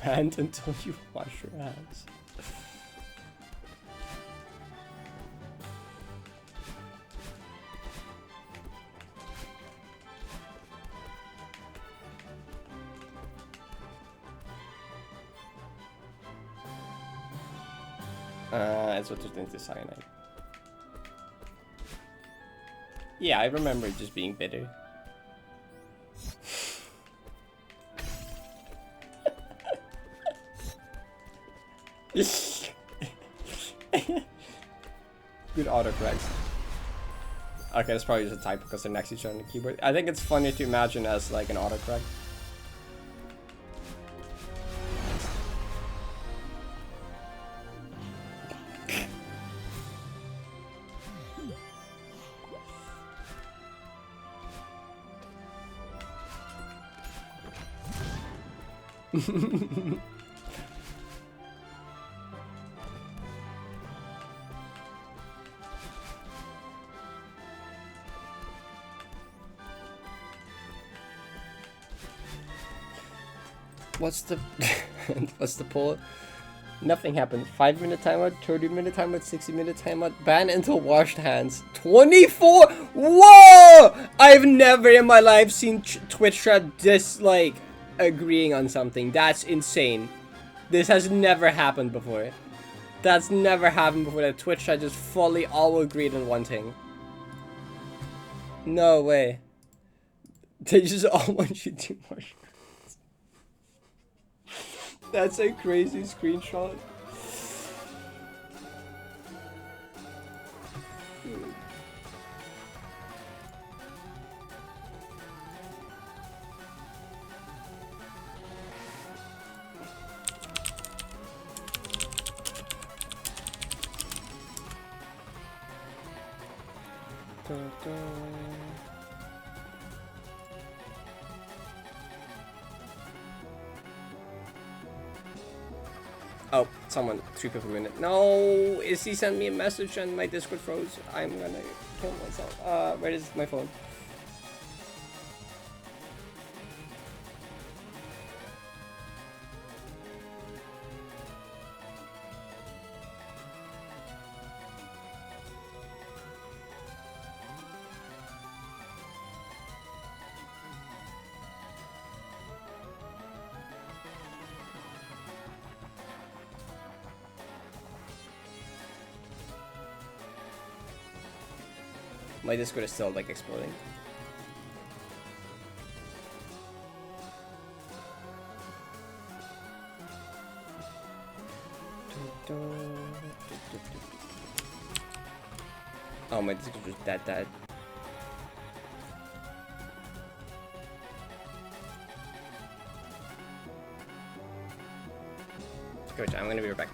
Banned until you wash your hands. That's what turns into cyanide. Yeah, I remember it just being bitter. Good autocorrects. Okay, that's probably just a typo because they're next to each other on the keyboard. I think it's funny to imagine as like an autocorrect. What's the what's the poll? Nothing happened. 5-minute timeout, 30-minute timeout, 60-minute timeout, ban until washed hands. 24! Whoa! I've never in my life seen Twitch chat dislike agreeing on something. That's insane. This has never happened before. That's never happened before that Twitch chat just fully all agreed on one thing. No way. They just all want you to more. That's a crazy screenshot. Oh, someone, 3 people per minute. No, is he sent me a message and my Discord froze? I'm gonna kill myself. Where is my phone? My Discord is still like exploding. Oh, my Discord was dead. Good, I'm gonna be right back.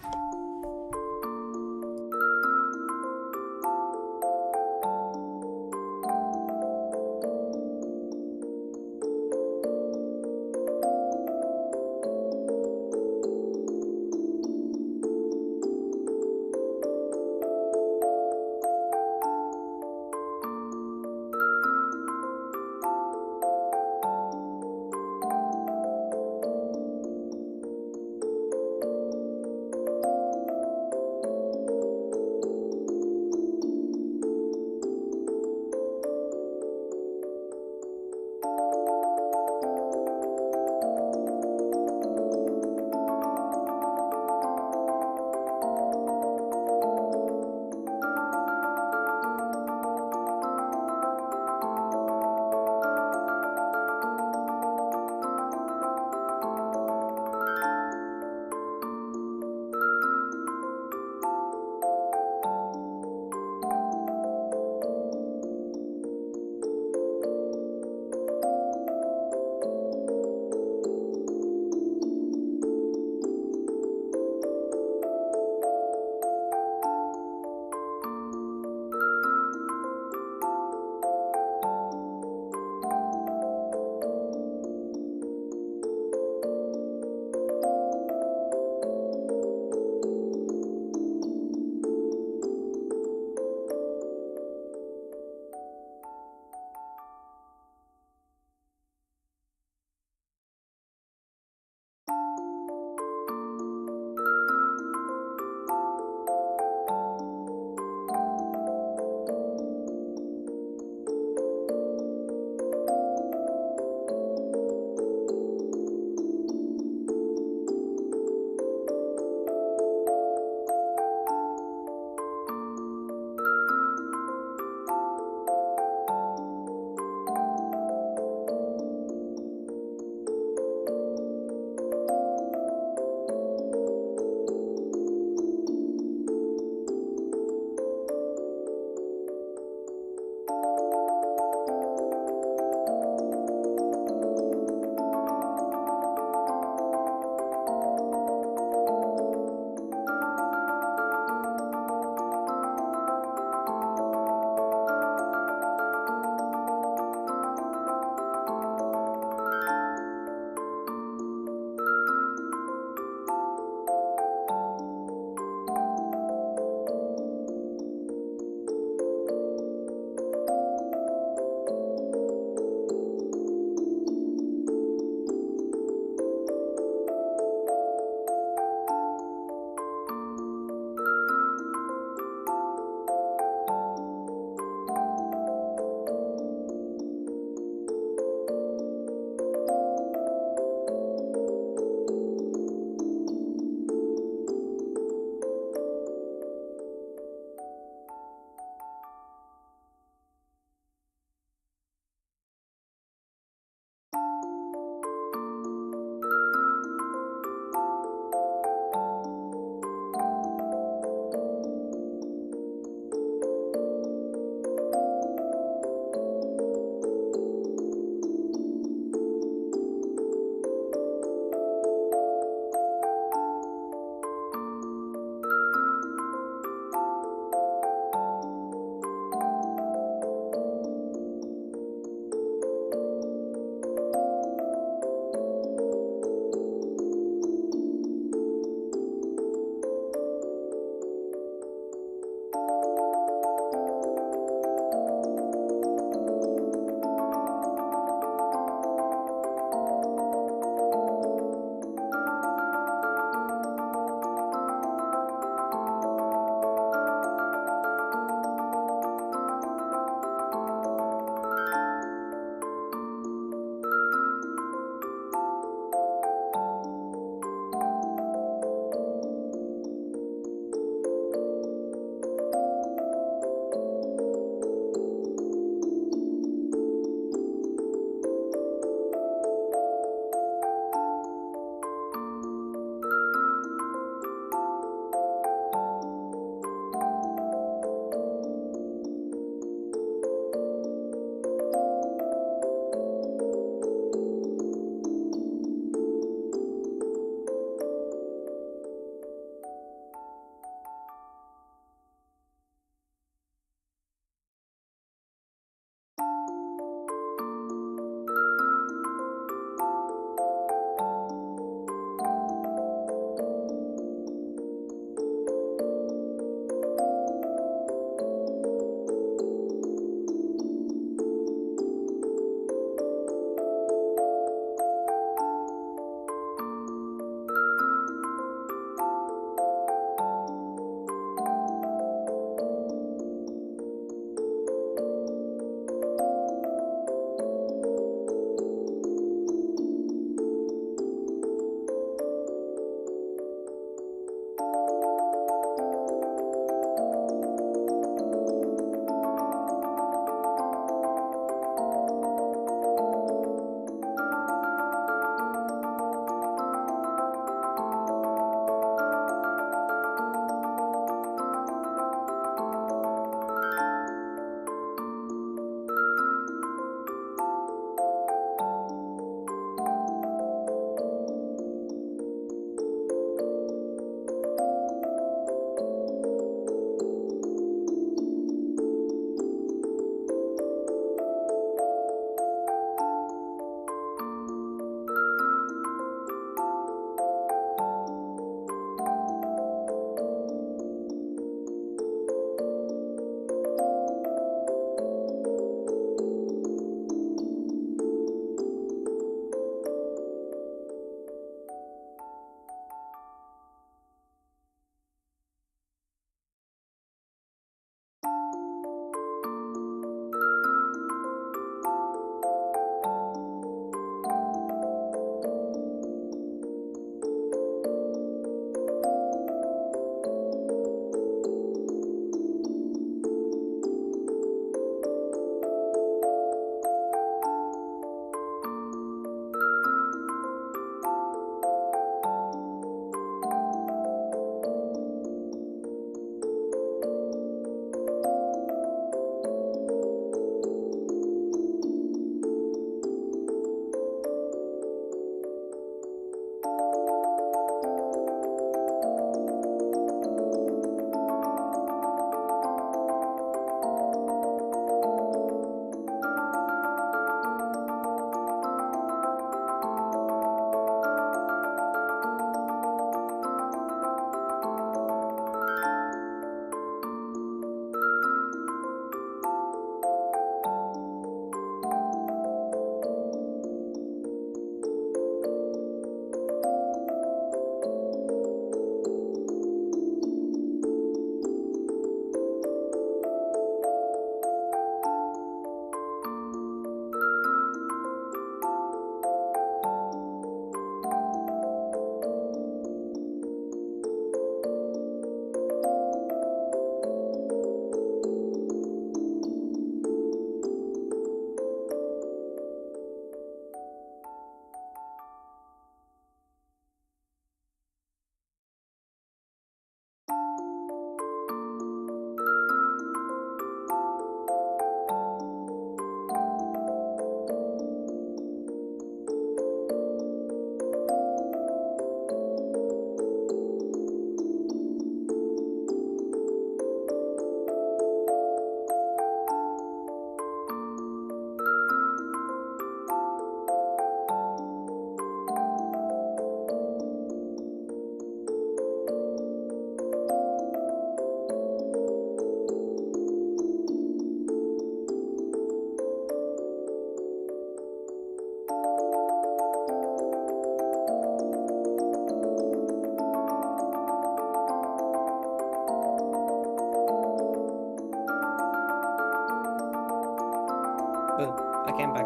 I came back.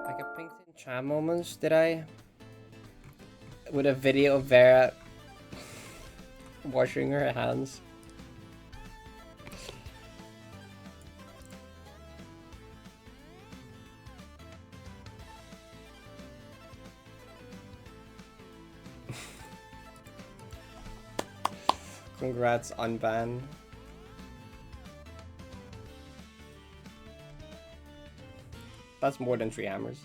Like a Pinkton chat moments, did I? With a video of Vera washing her hands. Congrats, unban. That's more than 3 hammers.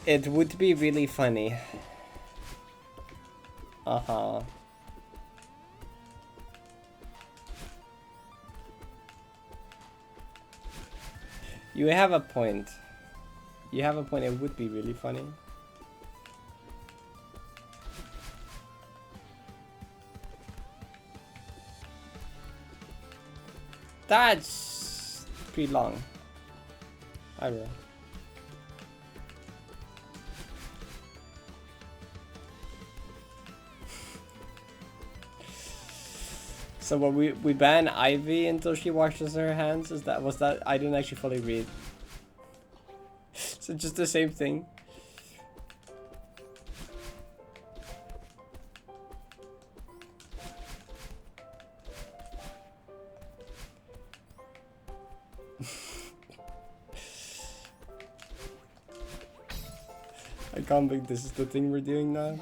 It would be really funny. Uh-huh. You have a point. You have a point, it would be really funny. That's pretty long. I will. So what we ban Ivy until she washes her hands? Was that I didn't actually fully read. So just the same thing. I can't believe this is the thing we're doing now.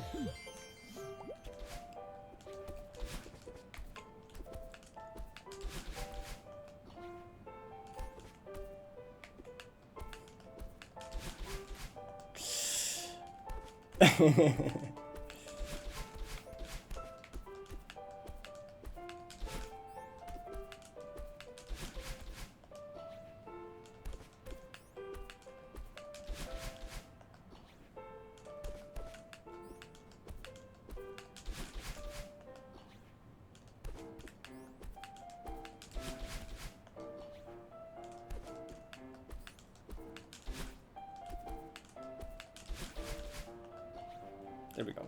There we go.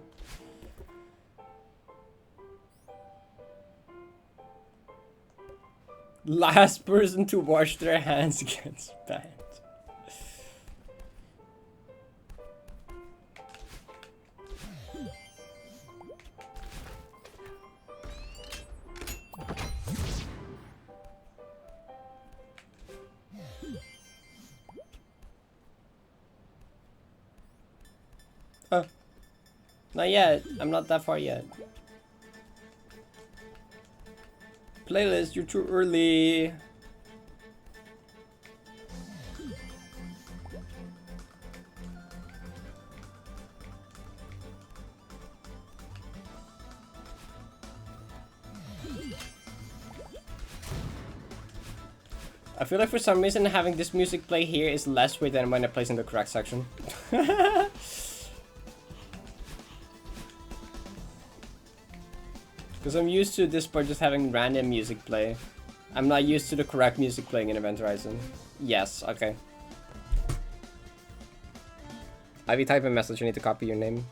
Last person to wash their hands gets banned. Oh. Not yet. I'm not that far yet. Playlist, you're too early. I feel like for some reason having this music play here is less weird than when it plays in the correct section. Because I'm used to this part just having random music play. I'm not used to the correct music playing in Event Horizon. Yes, okay. Ivy, type a message, you need to copy your name.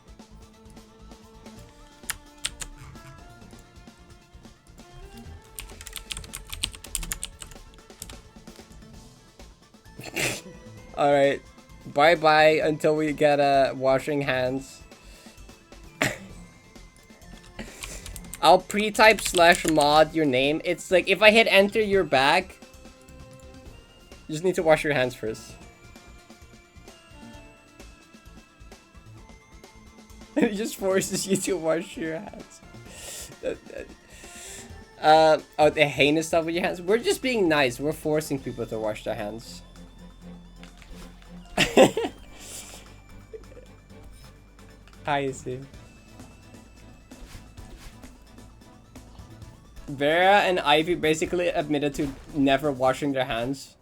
Alright. Bye-bye until we get washing hands. I'll pre-type /mod your name. It's like if I hit enter, you're back. You just need to wash your hands first. It just forces you to wash your hands. Oh, the heinous stuff with your hands. We're just being nice. We're forcing people to wash their hands. Hi, Steve. Vera and Ivy basically admitted to never washing their hands.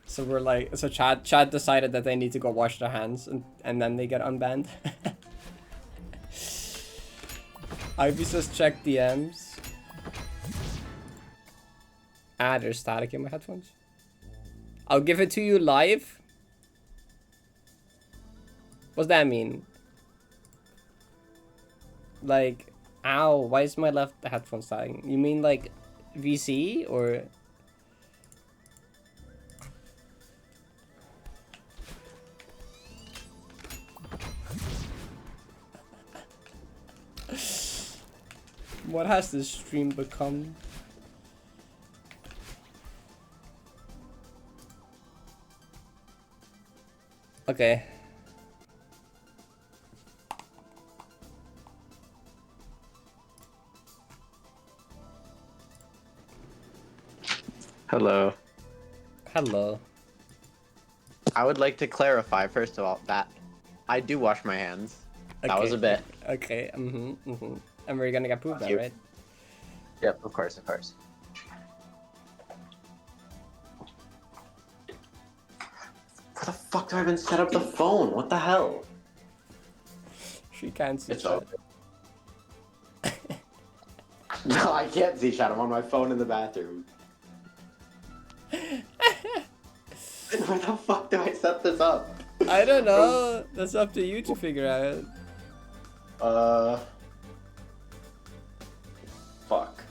So we're like, so Chad decided that they need to go wash their hands and then they get unbanned. Ivy says check DMs. Ah, there's static in my headphones. I'll give it to you live. What's that mean? Like, ow, why is my left headphone static? You mean like VC or? What has this stream become? Okay. Hello. Hello. I would like to clarify, first of all, that I do wash my hands. That was a bit. Okay, And we're gonna get proved that, right? Yep, of course, of course. Where the fuck do I even set up the phone? What the hell? She can't see It's that. open. No, I can't see chat. I'm on my phone in the bathroom. Where the fuck do I set this up? I don't know. That's up to you to figure out. Fuck.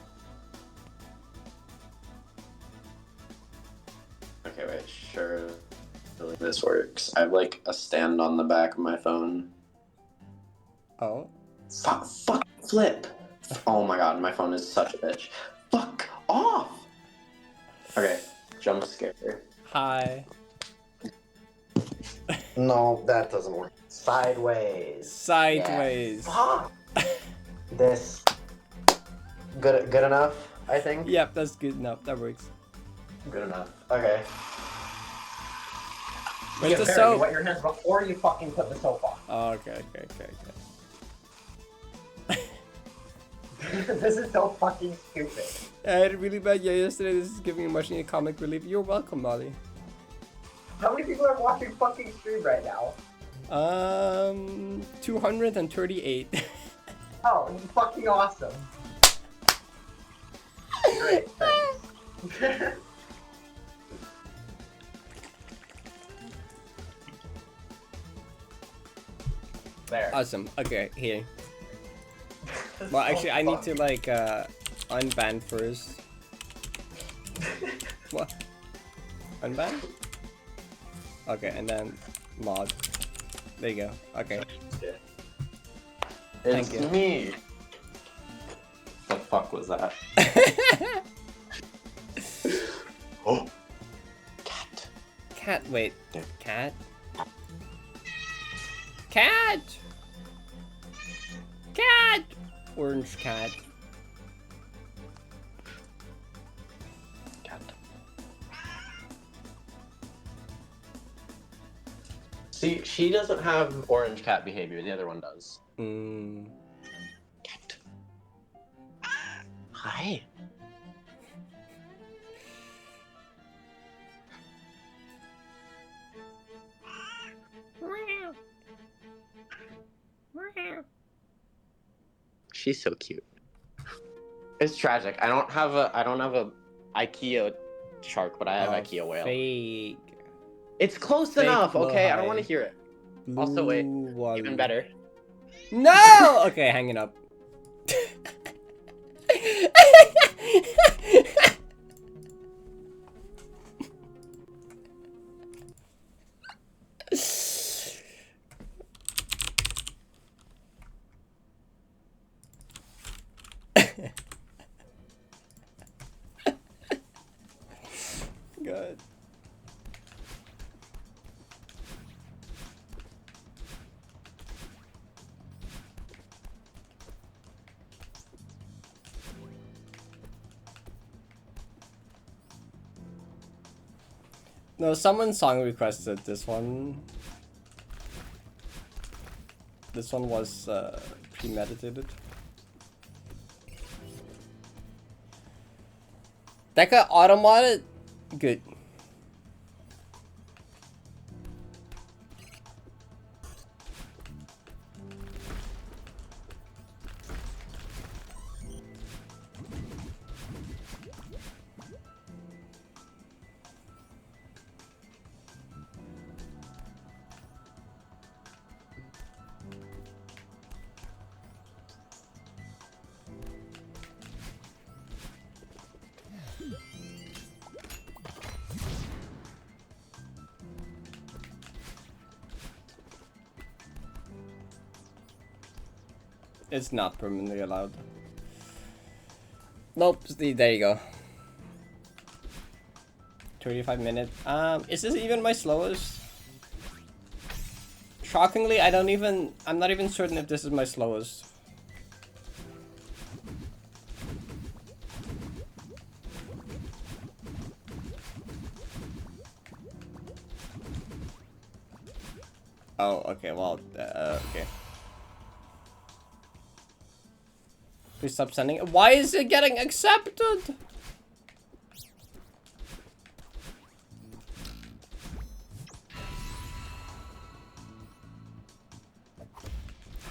Okay, wait, sure. This works. I have like a stand on the back of my phone. Oh. Fuck, flip. Oh my god, my phone is such a bitch. Fuck off. Okay, jump scare. Hi. No, that doesn't work. Sideways. Sideways. Yeah. Fuck. This. Good enough, I think? Yep, that's good enough. That works. Good enough. Okay. Where's the Barry, soap? You wet your hands before you fucking put the soap on. Oh, okay. This is so fucking stupid. I had a really bad day yesterday. This is giving me much needed comic relief. You're welcome, Molly. How many people are watching fucking stream right now? 238. Oh, fucking awesome. Great, thanks. There. Awesome. Okay, here. Well, actually, I need to like unban first. What? Unban? Okay, and then mod. There you go. Okay. It's Thank you. me. The fuck was that? Oh. Cat. Cat. Wait. Cat. Cat. Cat. Orange cat. Cat. See, she doesn't have orange cat behavior. The other one does. Cat. Hi. She's so cute. It's tragic. I don't have a IKEA shark, but I have IKEA whale. Fake. It's close Fake enough, okay? I don't lie. want to hear it. Also, wait, Blue even wall. better. No! Okay, hanging up. God. No, someone song requested this one. This one was premeditated. That got auto-modded? Good. It's not permanently allowed. Nope, there you go. 25 minutes. Is this even my slowest? Shockingly, I'm not even certain if this is my slowest. Oh, okay, well, okay. Please stop sending it. Why is it getting accepted?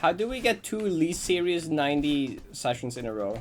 How do we get 2 least serious 90 sessions in a row?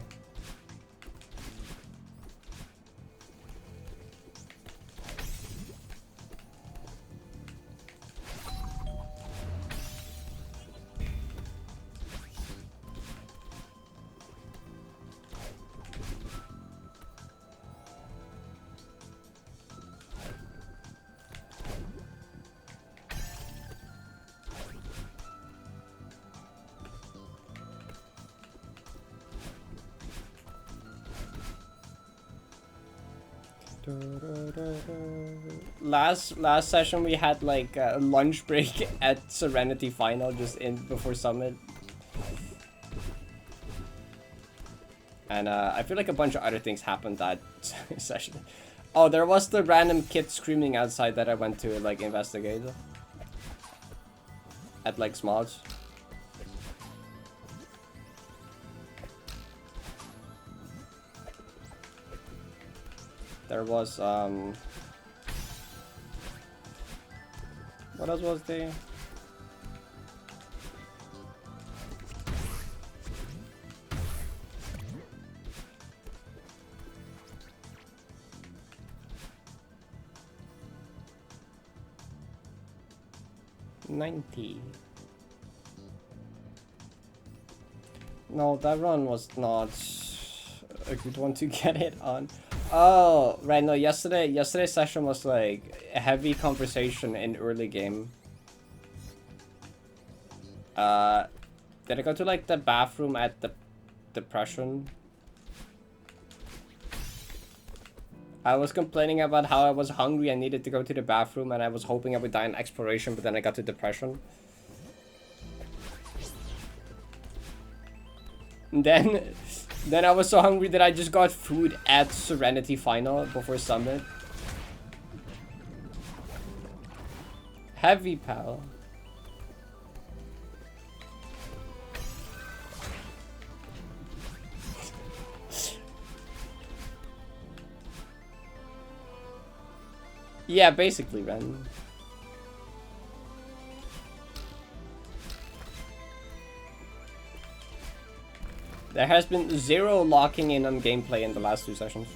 Last session we had like a lunch break at Serenity Final just in before Summit. And I feel like a bunch of other things happened that session. Oh, there was the random kid screaming outside that I went to like investigate. At like Smalls. There was, what else was there? $90. No, that run was not a good one to get it on. Oh, right, no, yesterday's session was like a heavy conversation in early game. Did I go to like the bathroom at the depression? I was complaining about how I was hungry and needed to go to the bathroom and I was hoping I would die in exploration, but then I got to depression. And then I was so hungry that I just got food at Serenity Final before Summit. Heavy, pal. Yeah, basically, Ren. There has been 0 locking in on gameplay in the last 2 sessions.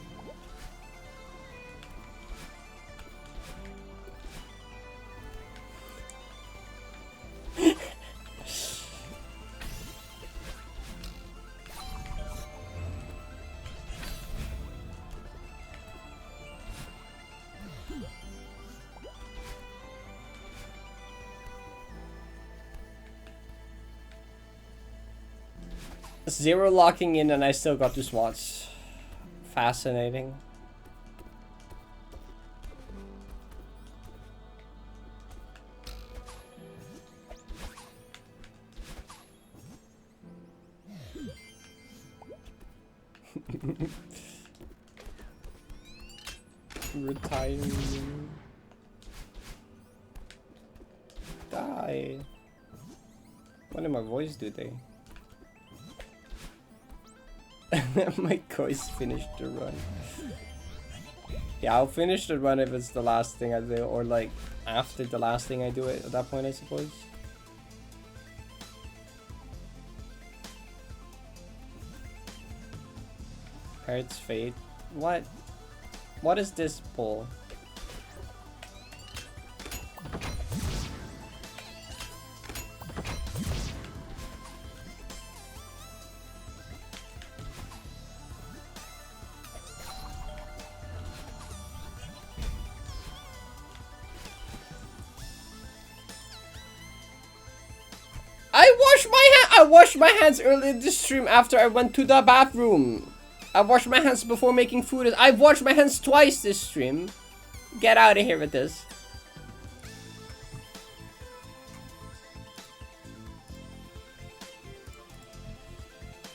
Zero locking in and I still got to swats. Fascinating. Retiring. Die. What did my voice do there? My course finished the run. Yeah, I'll finish the run if it's the last thing I do, or like after the last thing I do it at that point, I suppose. Parrot's fate. What? What is this pull? I washed my hands early in this stream after I went to the bathroom. I washed my hands before making food. I've washed my hands twice this stream. Get out of here with this.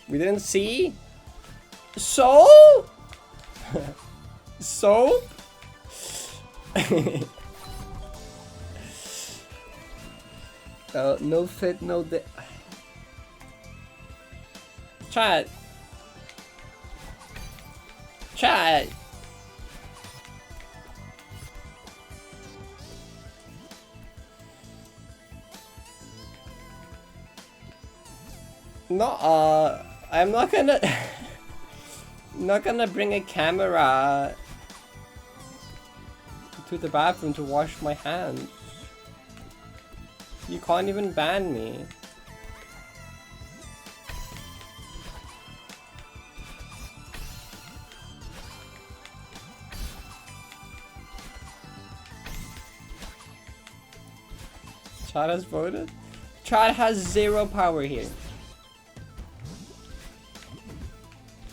We didn't see? So? So? No fit, no di- Chat. Chat. No, I'm not gonna not gonna bring a camera to the bathroom to wash my hands. You can't even ban me. Chad has voted? Chad has 0 power here.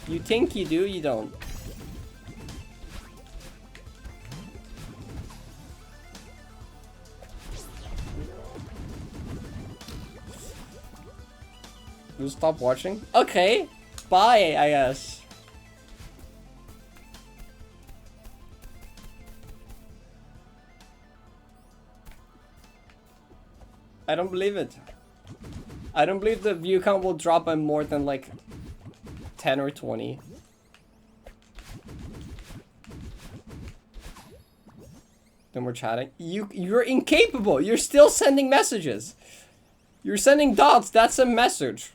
You think you do, you don't. You stop watching? Okay. Bye, I guess. I don't believe it. I don't believe the view count will drop by more than like 10 or 20. Then we're chatting. You're incapable. You're still sending messages. You're sending dots. That's a message.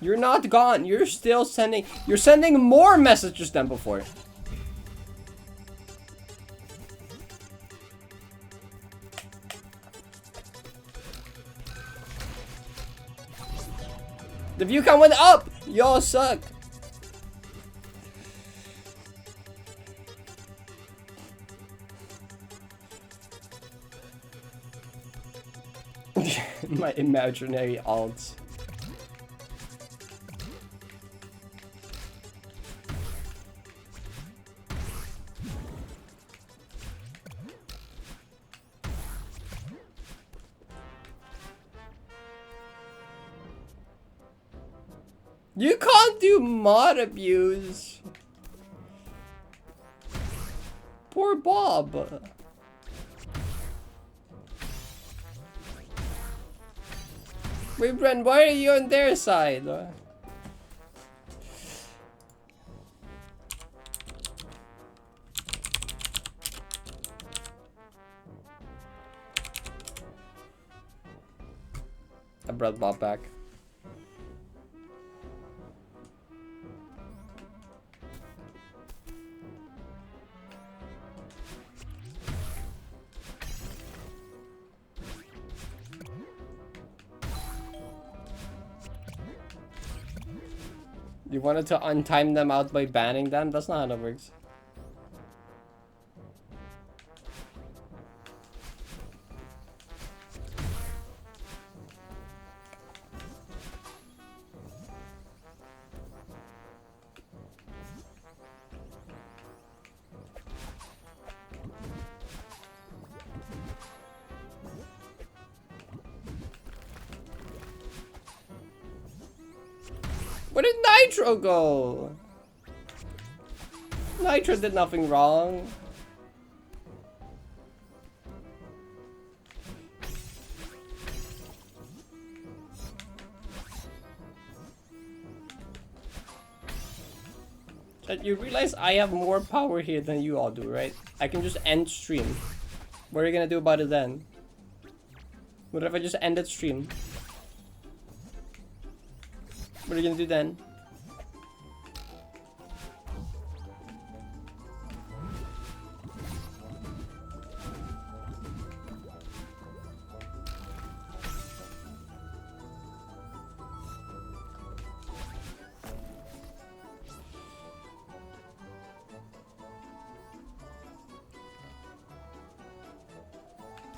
You're not gone. You're still sending. You're sending more messages than before. The view count went up! Y'all suck! My imaginary alts. You can't do mod abuse. Poor Bob. Wait, Brent, why are you on their side? I brought Bob back. You wanted to untime them out by banning them? That's not how that works. Where did Nitro go? Nitro did nothing wrong. That you realize I have more power here than you all do, right? I can just end stream. What are you gonna do about it then? What if I just ended stream? What are you gonna do then?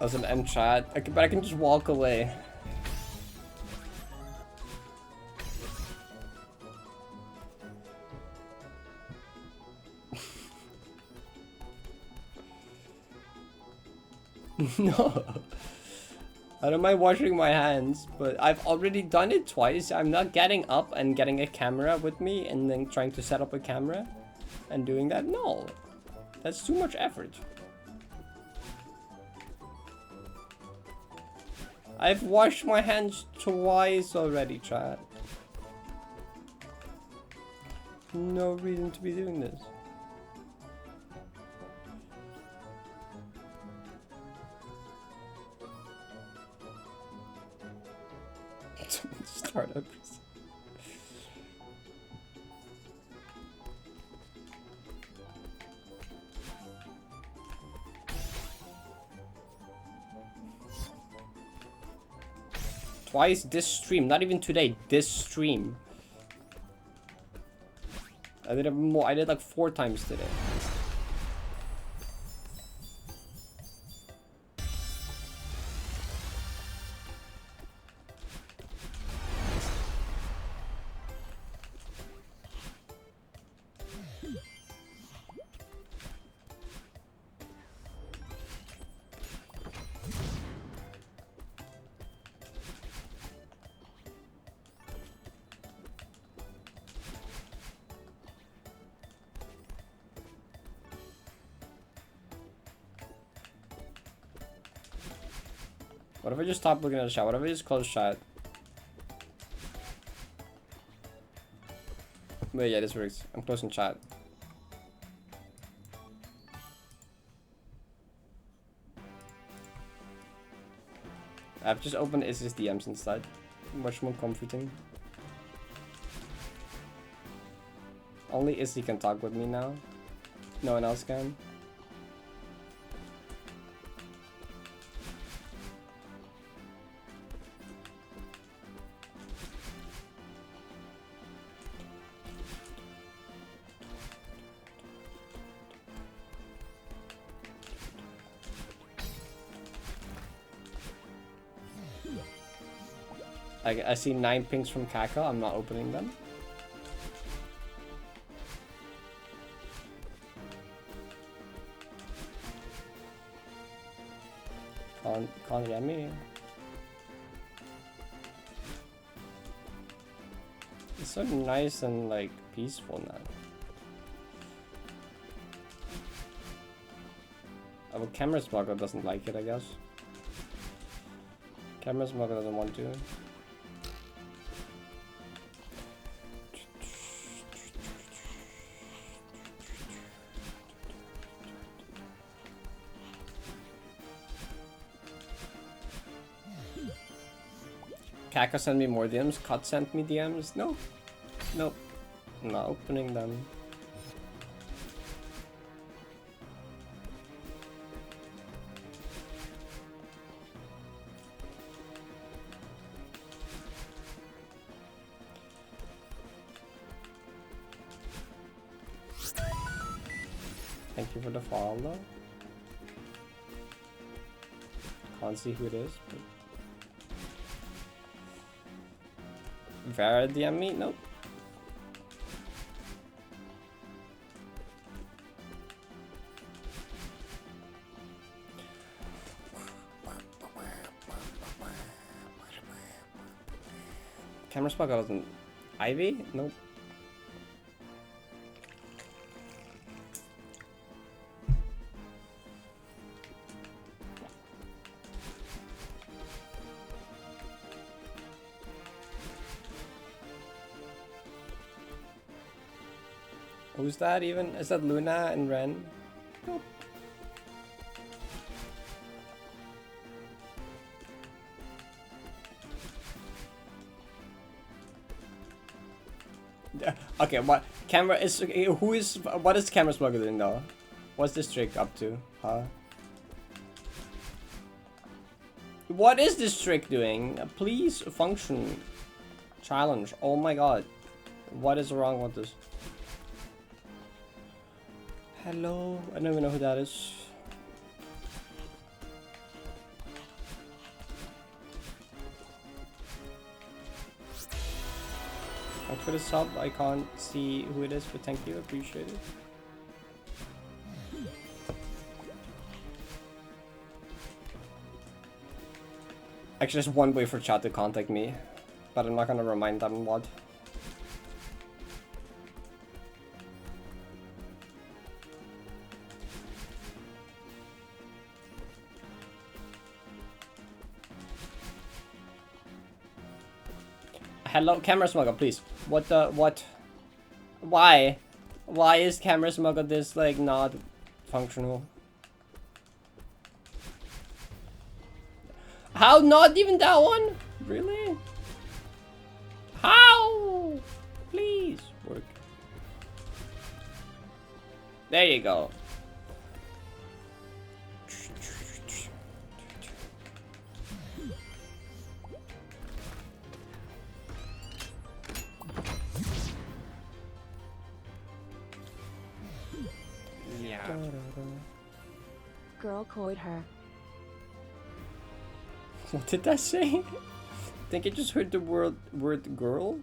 Doesn't end chat. But I can just walk away. No. I don't mind washing my hands, but I've already done it twice. I'm not getting up and getting a camera with me and then trying to set up a camera and doing that. No. That's too much effort. I've washed my hands twice already, chat. No reason to be doing this. Startup. Twice this stream, not even today, this stream. I did it more, I did like 4 times today. What if I just stop looking at the chat? What if I just close chat? Wait, yeah, this works. I'm closing chat. I've just opened Izzy's DMs instead. Much more comforting. Only Izzy can talk with me now. No one else can. I see 9 pings from Kaka. I'm not opening them. Can't get me. It's so nice and like peaceful now. Oh, but camera smuggler doesn't like it, I guess. Camera smuggler doesn't want to. Kaka sent me more DMs. Cut sent me DMs. No. Nope. I'm not opening them. Thank you for the follow. Can't see who it is, but Vera DM me? Nope. Camera spot doesn't. Ivy? Nope. Who's that even? Is that Luna and Ren? Nope. Okay, what camera is? Who is? What is camera smuggler doing though? What's this trick up to? Huh? What is this trick doing? Please function. Challenge. Oh my god. What is wrong with this? Hello? I don't even know who that is. Thanks for the sub. I can't see who it is, but thank you. Appreciate it. Actually, there's one way for chat to contact me, but I'm not gonna remind them what. Hello, camera smuggler, please. What the, what? Why? Why is camera smuggler this, like, not functional? How? Not even that one? Really? How? Please, work. There you go. Yeah. Girl coyed her. What did that say? I think I just heard the word girl.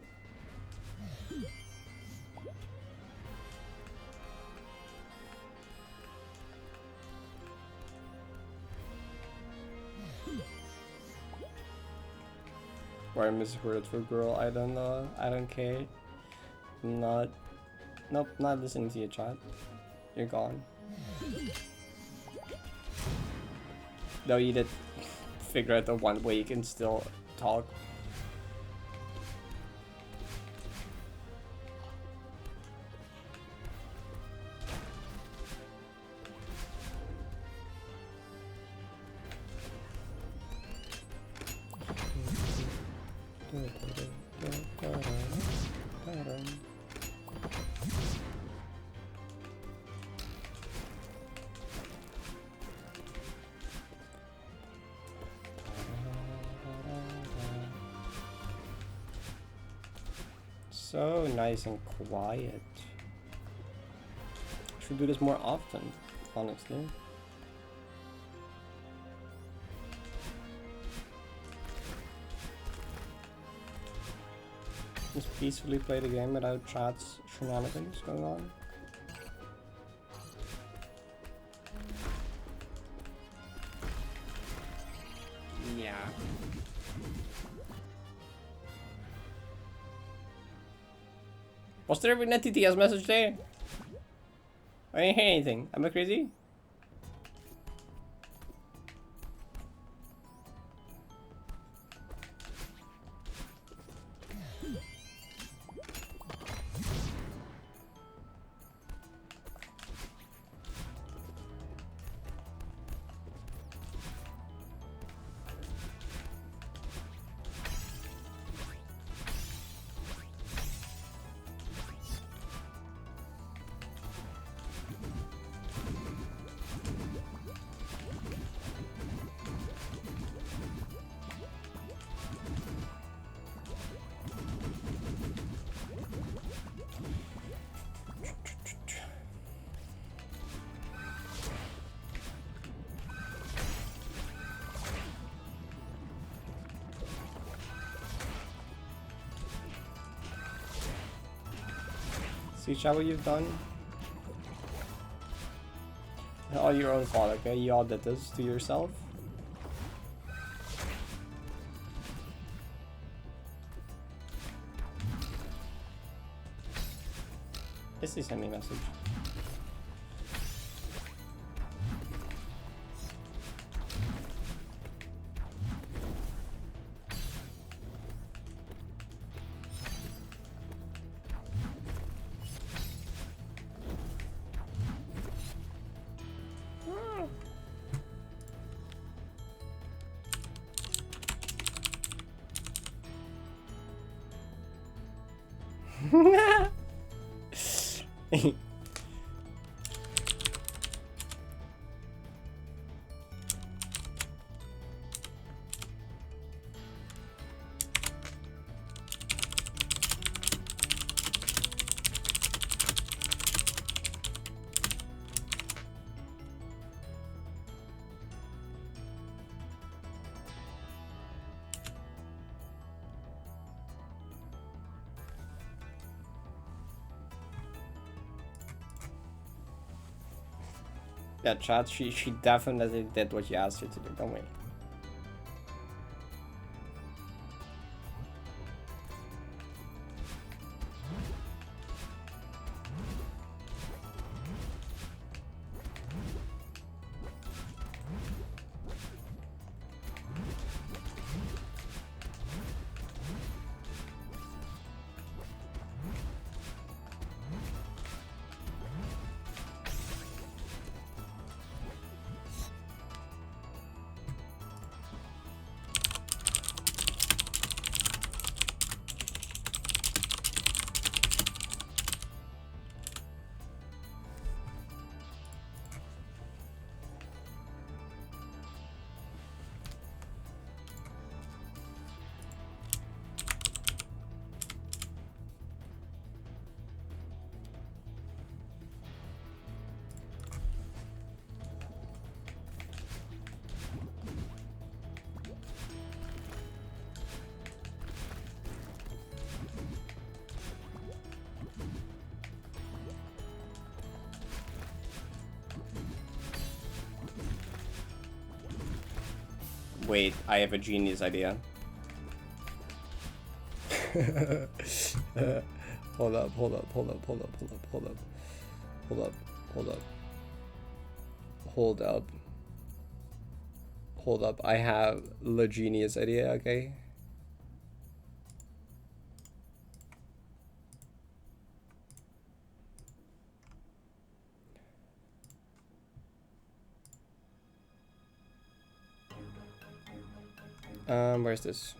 Why I misheard it for girl, I don't know. I don't care. Not. Nope, not listening to your chat. You're gone. No, you did figure out the one way you can still talk. So nice and quiet. Should do this more often, honestly. Just peacefully play the game without chats shenanigans going on. Yeah. Was there even a TTS message there? I didn't hear anything. Am I crazy? See, chat, what you've done? All your own fault, okay? You all did this to yourself. This is send me a message. Yeah, chat, she definitely did what you asked her to do, don't we? Wait, I have a genius idea. Hold up. Hold up, I have the genius idea, okay? Where's this?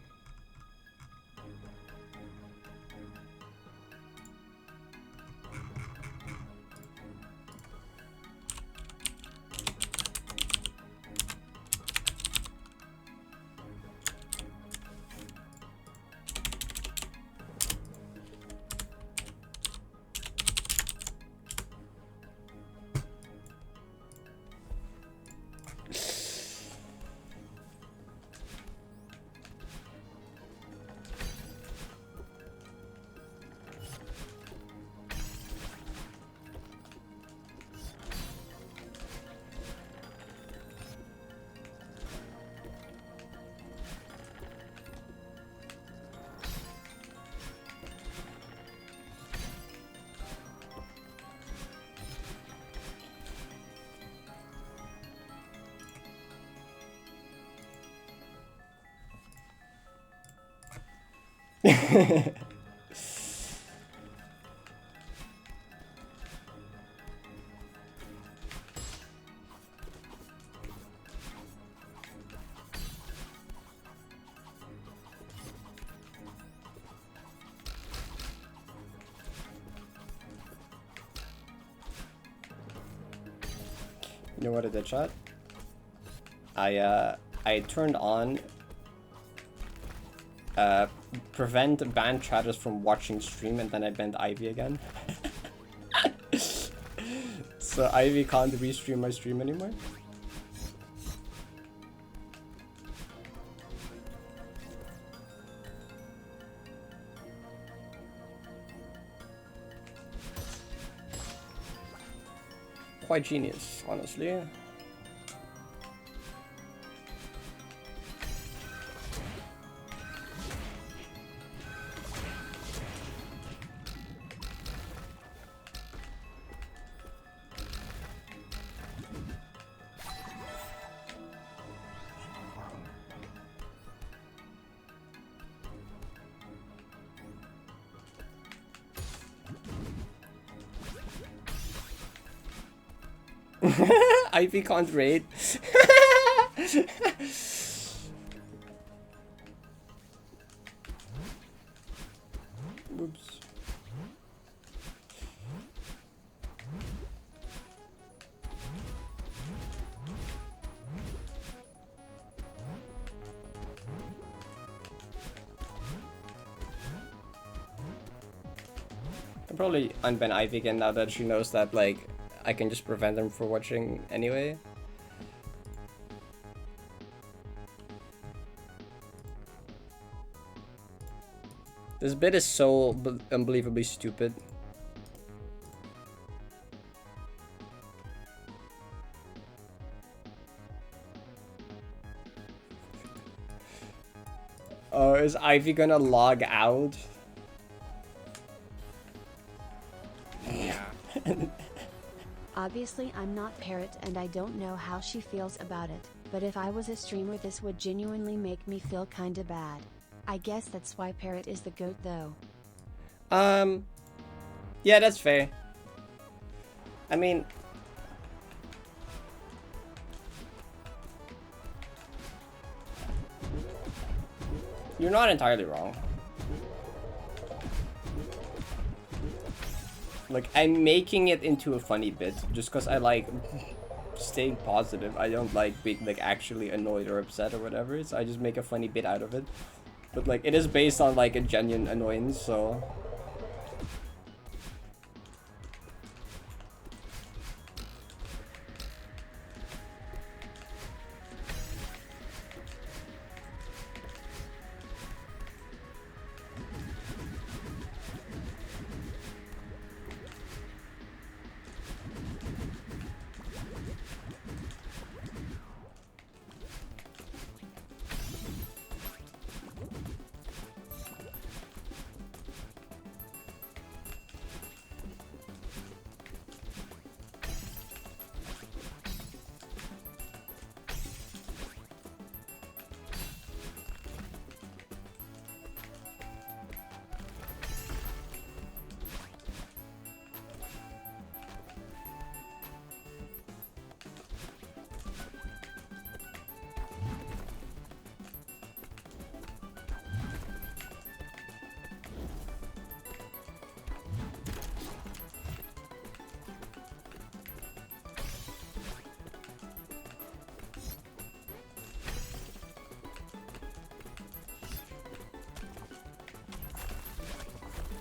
You know what I did, chat? I turned on prevent banned chatters from watching stream, and then I banned Ivy again. So Ivy can't restream my stream anymore. Quite genius, honestly. Ivy can't raid. Oops. I'll probably unban Ivy again now that she knows that, like, I can just prevent them from watching anyway. This bit is so unbelievably stupid. Oh, is Ivy gonna log out? Yeah. Obviously I'm not Parrot and I don't know how she feels about it, but if I was a streamer this would genuinely make me feel kinda bad. I guess that's why Parrot is the GOAT though. Yeah, that's fair. I mean, you're not entirely wrong. Like, I'm making it into a funny bit just because I like staying positive. I don't like being like actually annoyed or upset or whatever, so I just make a funny bit out of it. But like, it is based on like a genuine annoyance, so.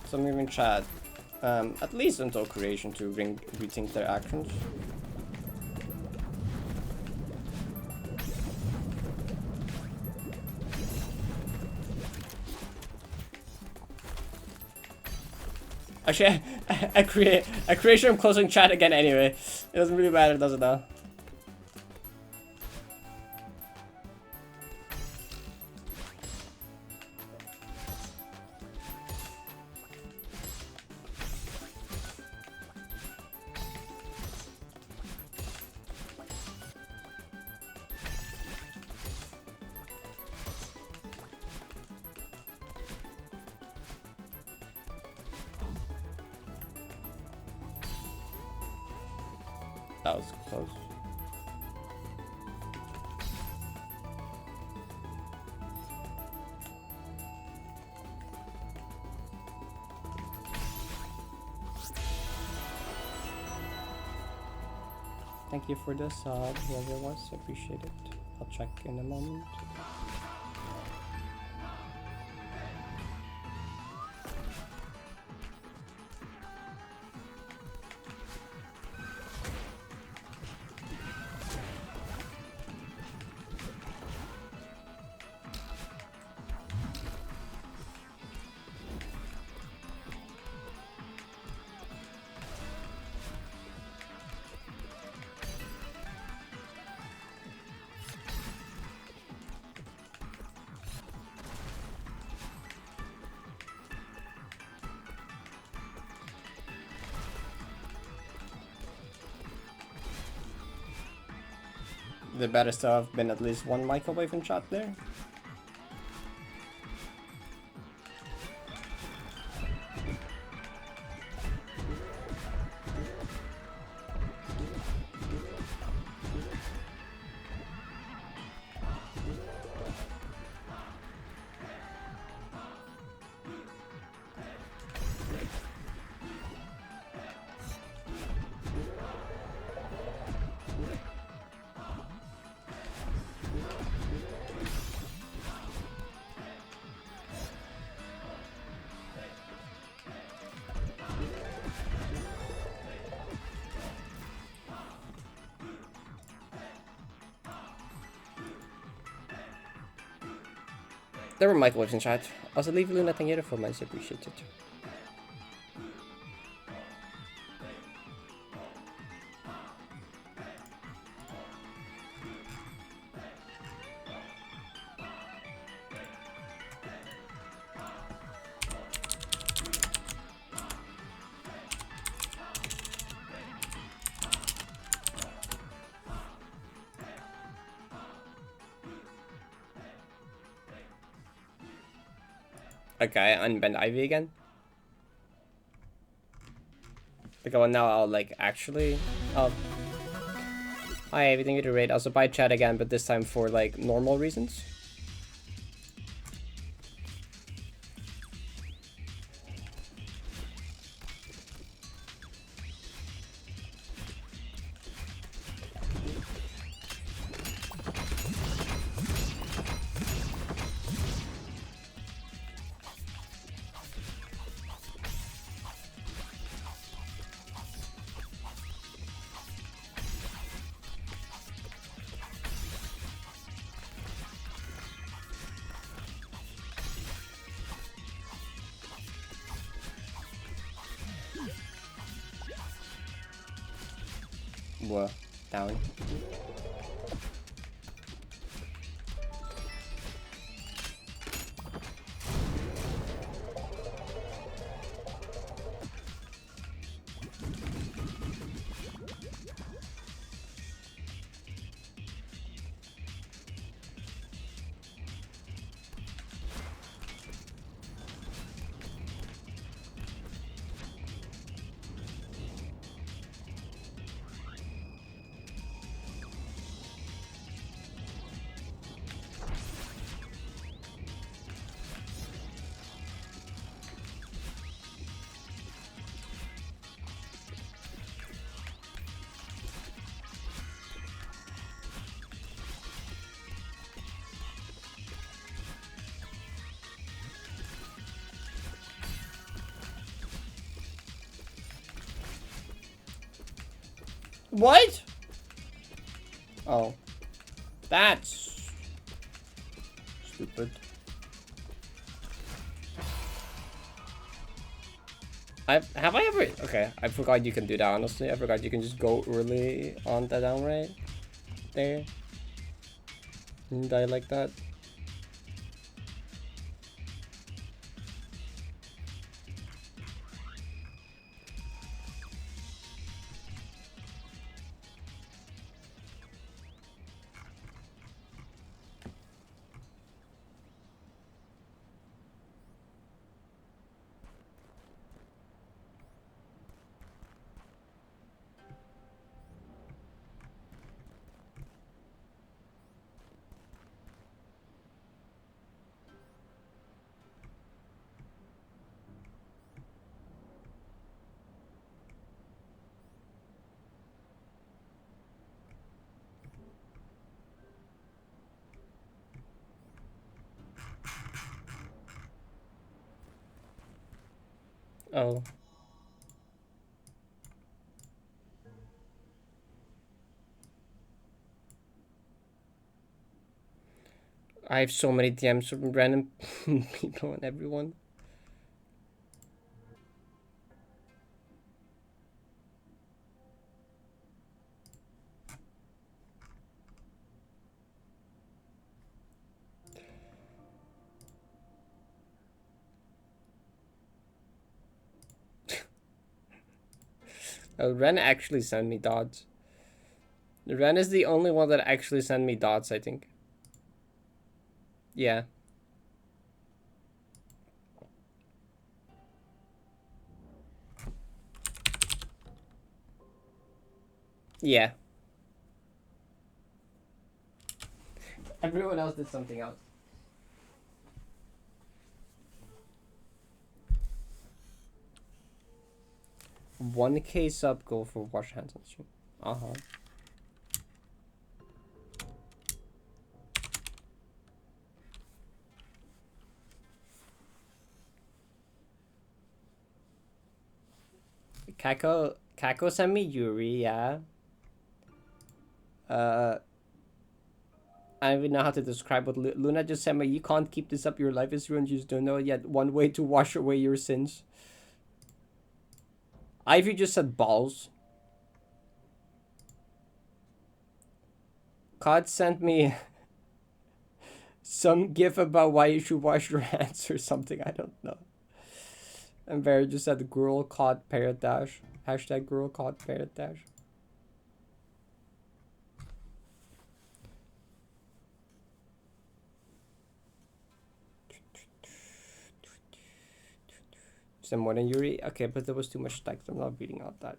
Some even chat, at least until creation to rethink their actions. Actually, I creation I'm closing chat again anyway. It doesn't really matter, does it now? That was close. Thank you for the sub, whoever it was, appreciate it. I'll check in a moment. They better still have been at least one microwave in chat there. There were microwaves in chat. Also, leave Luna Tangier for much appreciated. Okay, unbend Ivy again. Okay, well now I'll like actually. Oh. Hi, everything you do raid. Also buy chat again, but this time for like normal reasons. Whoa, down. What? Oh. That's stupid. Have I ever? Okay, I forgot you can do that. Honestly, I forgot you can just go early on the down right there and die like that. Oh. I have so many DMs from random people and everyone. Oh, Ren actually sent me dots. Ren is the only one that actually sent me dots, I think. Yeah. Yeah. Everyone else did something else. $1K sub goal for wash hands on stream. Uh-huh. Kako sent me Yuri, yeah. I don't even know how to describe what Luna just said. You can't keep this up. Your life is ruined. You just don't know yet. One way to wash away your sins. Ivy just said balls. Cod sent me some gif about why you should wash your hands or something. I don't know. And Vera just said girl caught parrot dash. Hashtag girl caught parrot dash. Some more than Yuri? Okay, but there was too much text. I'm not reading out that.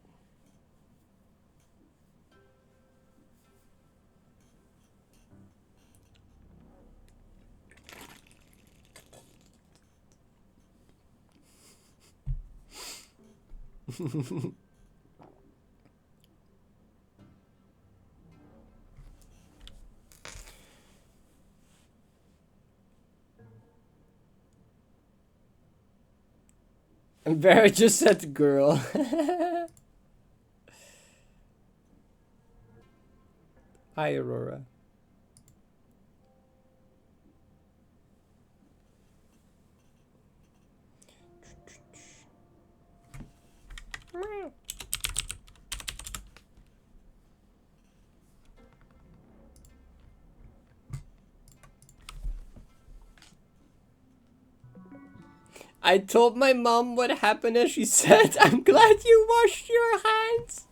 And Vera just said girl. Hi, Aurora. I told my mom what happened and she said, I'm glad you washed your hands.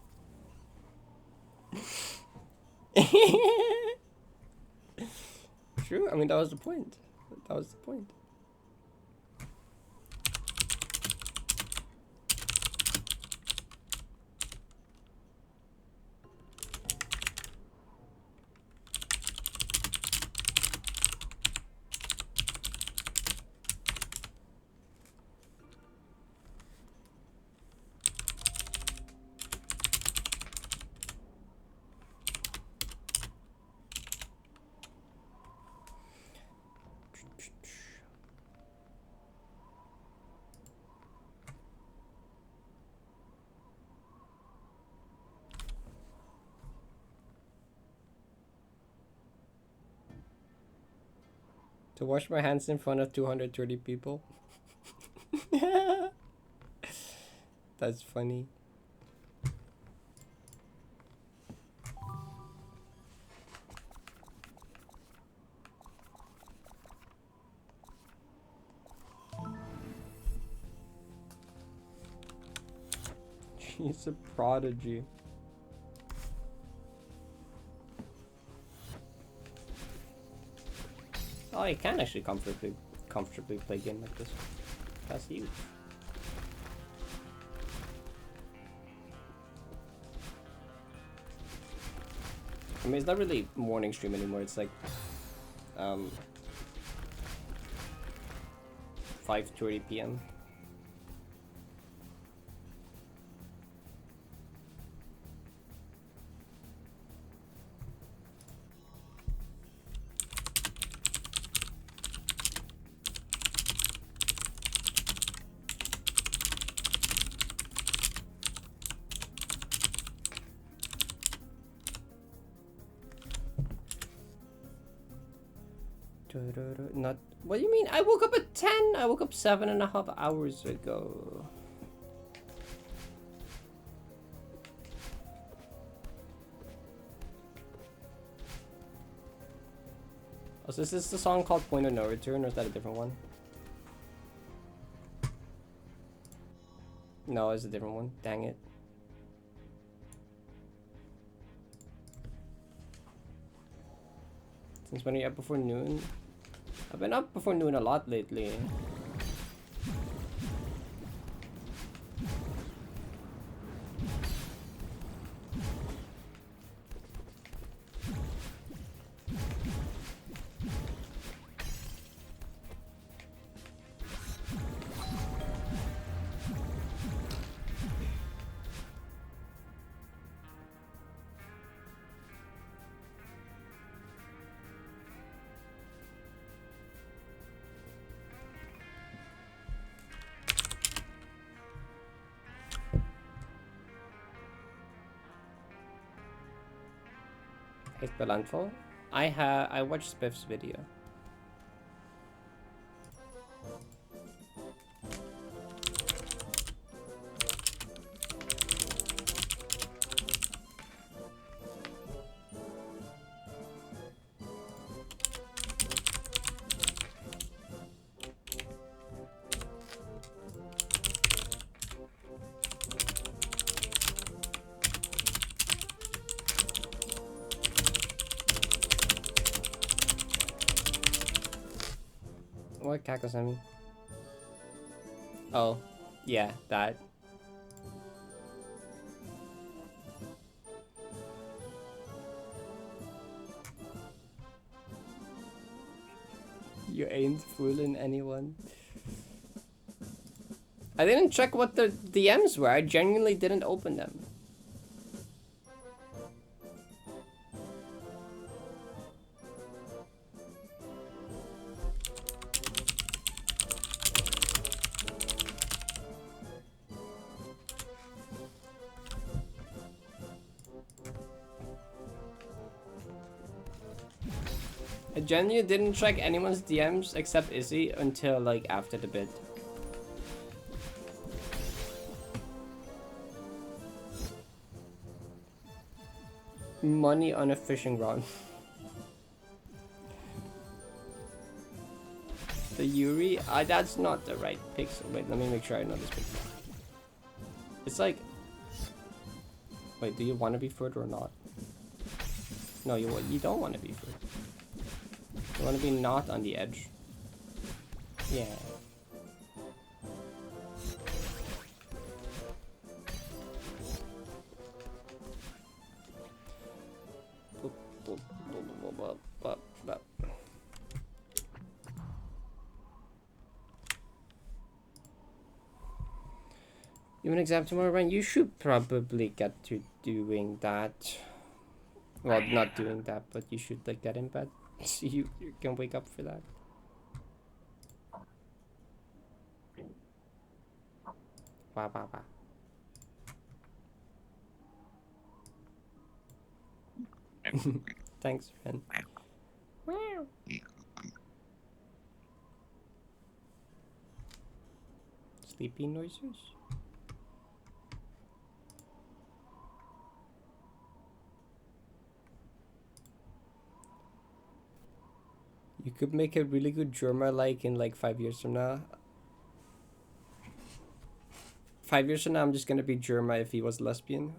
True, I mean, that was the point. That was the point. To wash my hands in front of 230 people. That's funny. She's a prodigy. Oh, you can actually comfortably play a game like this. That's huge. I mean, it's not really morning stream anymore. It's like 5:30 p.m. Not. What do you mean? I woke up at 10. I woke up 7.5 hours ago. Oh, so is this the song called Point of No Return, or is that a different one? No, it's a different one. Dang it. Since when are you up before noon? I've been up before noon a lot lately. Hit the landfall? I watched Spiff's video. What cactus, I mean? Oh, yeah, that. You ain't fooling anyone. I didn't check what the DMs were. I genuinely didn't open them. I genuinely didn't check anyone's DMs except Izzy until like after the bid. Money on a fishing rod. The Yuri? That's not the right pixel. Wait, let me make sure I know this pixel. It's like... Wait, do you want to be food or not? No, you don't want to be food. You want to be not on the edge. Yeah. You have an exam tomorrow, Ryan? You should probably get to doing that. Well, not doing that, but you should like get in bed so you can wake up for that. Wow, wow, wow. Thanks, Ren. Sleepy noises? You could make a really good Germa like in like 5 years from now. 5 years from now, I'm just gonna be Germa if he was lesbian.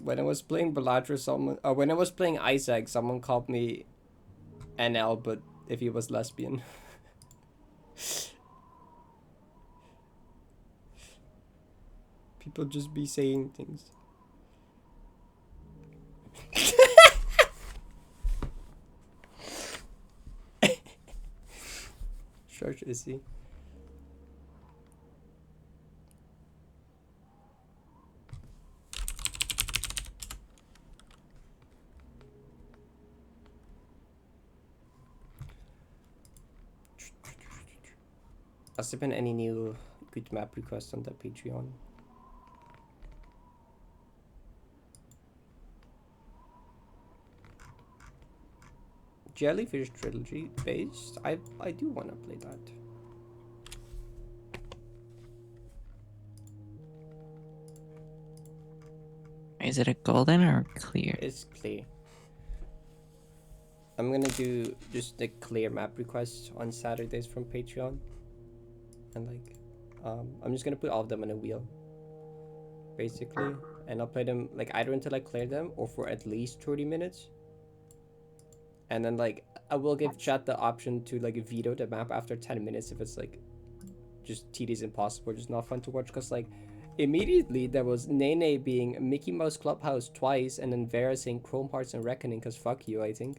When I was playing Baladra, when I was playing Isaac, someone called me NL, but if he was lesbian. People just be saying things. Church is he? Has there been any new good map requests on the Patreon? Jellyfish Trilogy based? I do want to play that. Is it a golden or clear? It's clear. I'm gonna do just the clear map requests on Saturdays from Patreon. And like, I'm just gonna put all of them on a wheel. Basically. And I'll play them like either until I clear them or for at least 30 minutes. And then like, I will give chat the option to like veto the map after 10 minutes if it's like just tedious impossible, just not fun to watch. Cause like, immediately there was Nene being Mickey Mouse Clubhouse twice and then Vera saying Chrome Hearts and Reckoning cause fuck you, I think.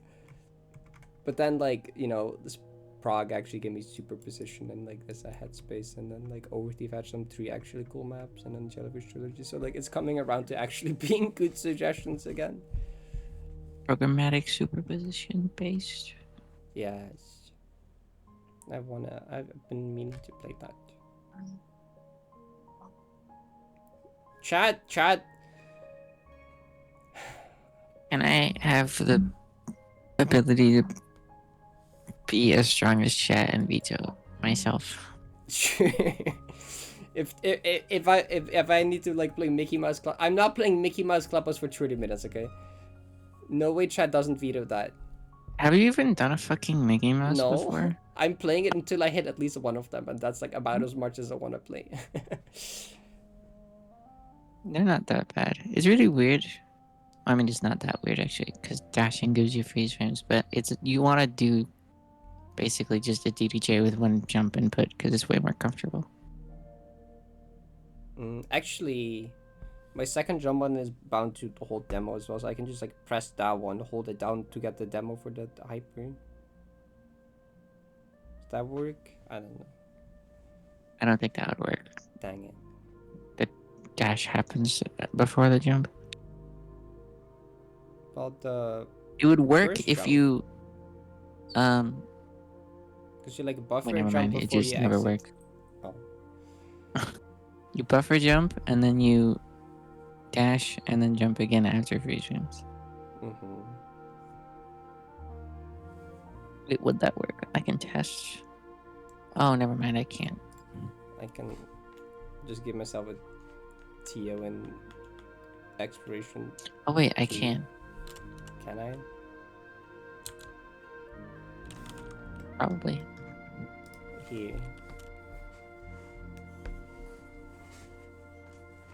But then like, you know, this Prague actually gave me Superposition and like there's a Headspace and then like Overthief had some 3 actually cool maps and then Jellyfish Trilogy. So like it's coming around to actually being good suggestions again. Programmatic superposition based. Yes. I've been meaning to play that. Chat. Can I have the ability to be as strong as chat and veto myself? if I need to like play Mickey Mouse Club, I'm not playing Mickey Mouse Clubhouse for 30 minutes. Okay. No way, chat doesn't veto that. Have you even done a fucking Mickey Mouse No, before? I'm playing it until I hit at least one of them, and that's like about as much as I want to play. They're not that bad. It's really weird. I mean, it's not that weird actually, because dashing gives you freeze frames, but it's you want to do basically just a DDJ with one jump input because it's way more comfortable. Actually, my second jump one is bound to the whole demo as well, so I can just like press that one, hold it down to get the demo for the hyper. Does that work? I don't know. I don't think that would work. Dang it. The dash happens before the jump. About the. It would work first if jump. you. Because you like buffer Wait, never jump mind. It before just you never exit. worked. Oh. You buffer jump and then you dash and then jump again after freeze frames. Wait, would that work? I can test. Oh, never mind. I can't. I can just give myself a TO and expiration. Oh wait, I key. can. Can I? Probably. Here.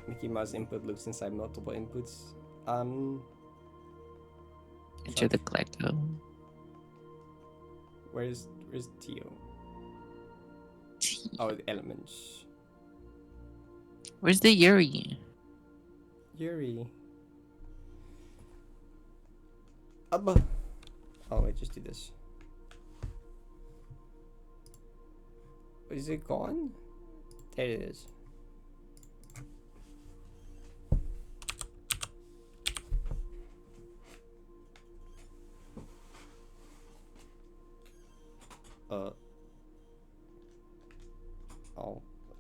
Mickey Mouse input loops inside multiple inputs. Enter the collector. Where's TO? Oh, the elements. Where's the Yuri? Yuri. Abba. Oh wait, just do this. Is it gone? There it is.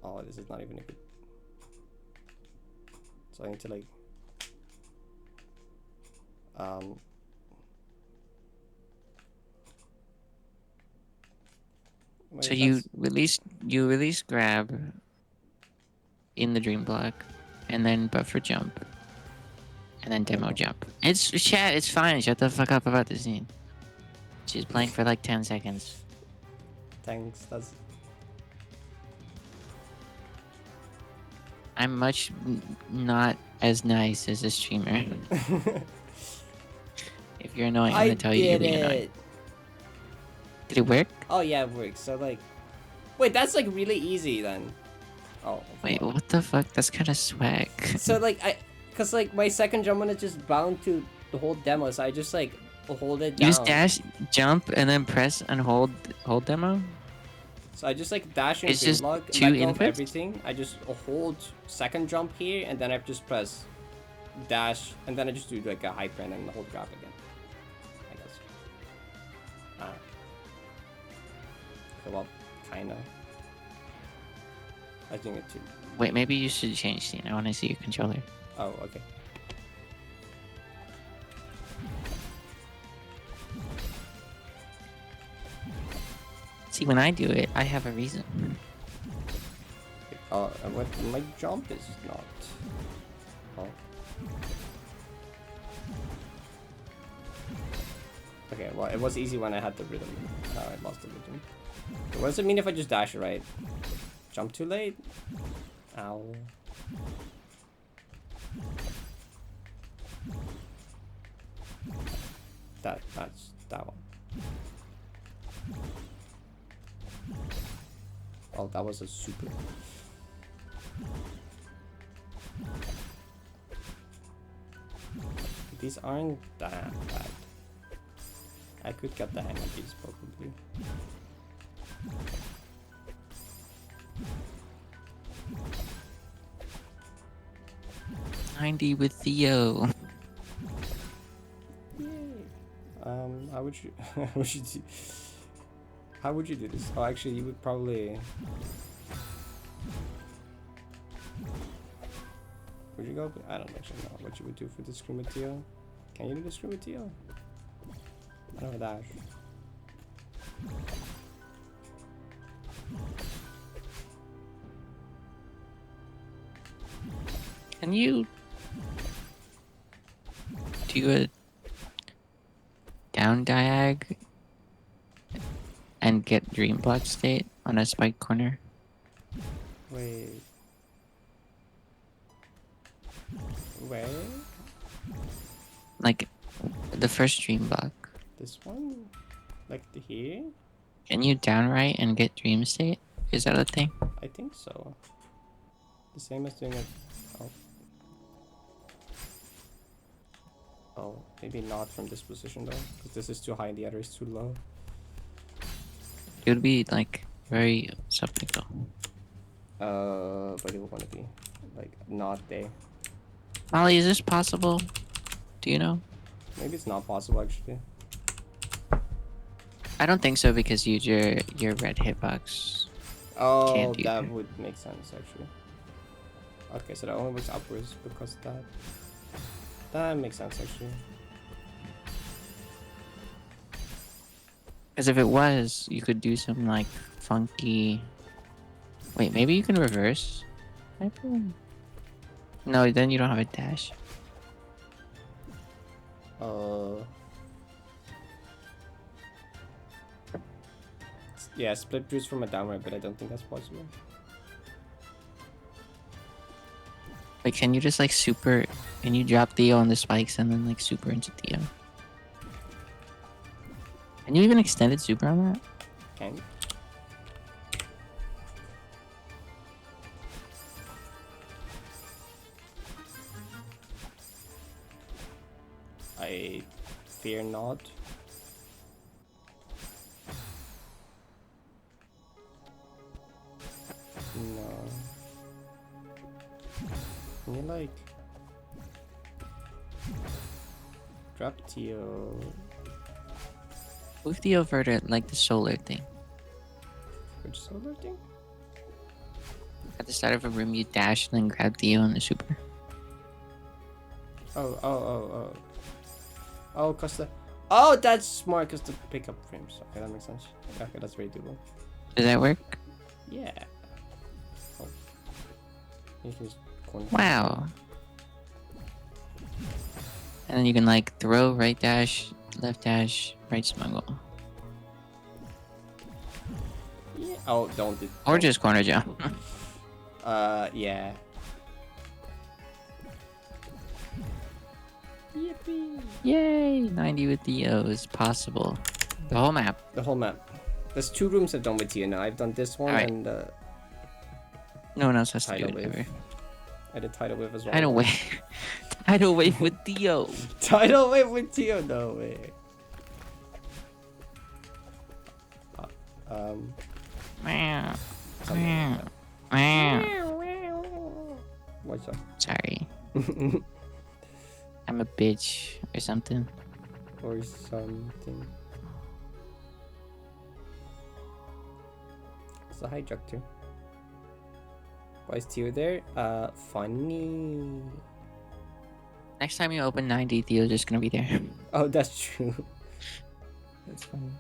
Oh, this is not even a good. So I need to like. Wait, So you release grab in the dream block, and then buffer jump, and then demo jump. It's chat. It's fine. Shut the fuck up about the scene. She's playing for like 10 seconds. Thanks. That's. I'm not as nice as a streamer. If you're annoying, I'm gonna tell you you're being annoying. Did it work? Oh yeah, it works. So like, wait, that's like really easy then. Oh. Wait, what the fuck? That's kind of swag. So like cause like my second jump one is just bound to the whole demo, so I just like hold it down. Use dash, jump, and then press and hold demo. So I just like dash It's and just log, two let go of inputs? everything. I just hold second jump here, and then I just press dash, and then I just do like a hyper and then hold grab again. I guess. Well, kinda. I think it too. Wait, maybe you should change scene. I want to see your controller. Oh, okay. See, when I do it, I have a reason. What my jump is not. Oh. Okay, well, it was easy when I had the rhythm. Now I lost the rhythm. What does it mean if I just dash right? Jump too late? Ow. That's that one. Oh, that was a super. These aren't that bad. I could get the hang of these probably. 90 with Theo. How would you? How would you do? How would you do this? Oh, actually, you would probably. Would you go? I don't actually know what you would do for the Screamatio. Can you do the Screamatio? I don't have a dash. Can you do a down diag and get Dream Block state on a spike corner? Wait. Where? Like the first Dream Block. This one? Like here? Can you down right and get Dream state? Is that a thing? I think so. The same as doing it. Oh. Oh, maybe not from this position though, because this is too high and the other is too low. It would be like very something though. But it would want to be like not there. Molly, is this possible? Do you know? Maybe it's not possible actually. I don't think so because you your red hitbox. Oh, Can't do that that. would make sense actually. Okay, so that only works upwards because of that. That makes sense actually. Because if it was, you could do some like funky. Wait, maybe you can reverse. No, then you don't have a dash. Yeah, split boost from a downward, but I don't think that's possible. Like, can you just like super? Can you drop Theo on the spikes and then like super into Theo? Can you even extended super on that? Can you? I fear not. No. Can you like drop Theo? Move Theo over to like the solar thing. Which solar thing? At the start of a room, you dash and then grab Theo on the super. Oh, cause the. Oh, that's smart, cause the pickup frames. Okay, that makes sense. Okay, that's very doable. Does that work? Yeah. Oh. You can just corner. Wow. And then you can like throw right dash, left dash, right smuggle. Yeah. Oh, don't do. Or just corner jump. Yeah. Yippee! Yay! 90 with Theo is possible. The whole map. The whole map. There's 2 rooms I've done with you now. I've done this one Alright. and No one else has to do tidal it wave. ever. I did tidal wave as well. Tidal wave. Tidal wave with Theo. Tidal wave with Tio. No way. Meow. Something like that. Meow. What's up? Sorry. I'm a bitch or something. Or something. So hi, Jukter. Why is Tio there? Funny. Next time you open 90, Theo's just gonna be there. Oh, that's true. That's funny.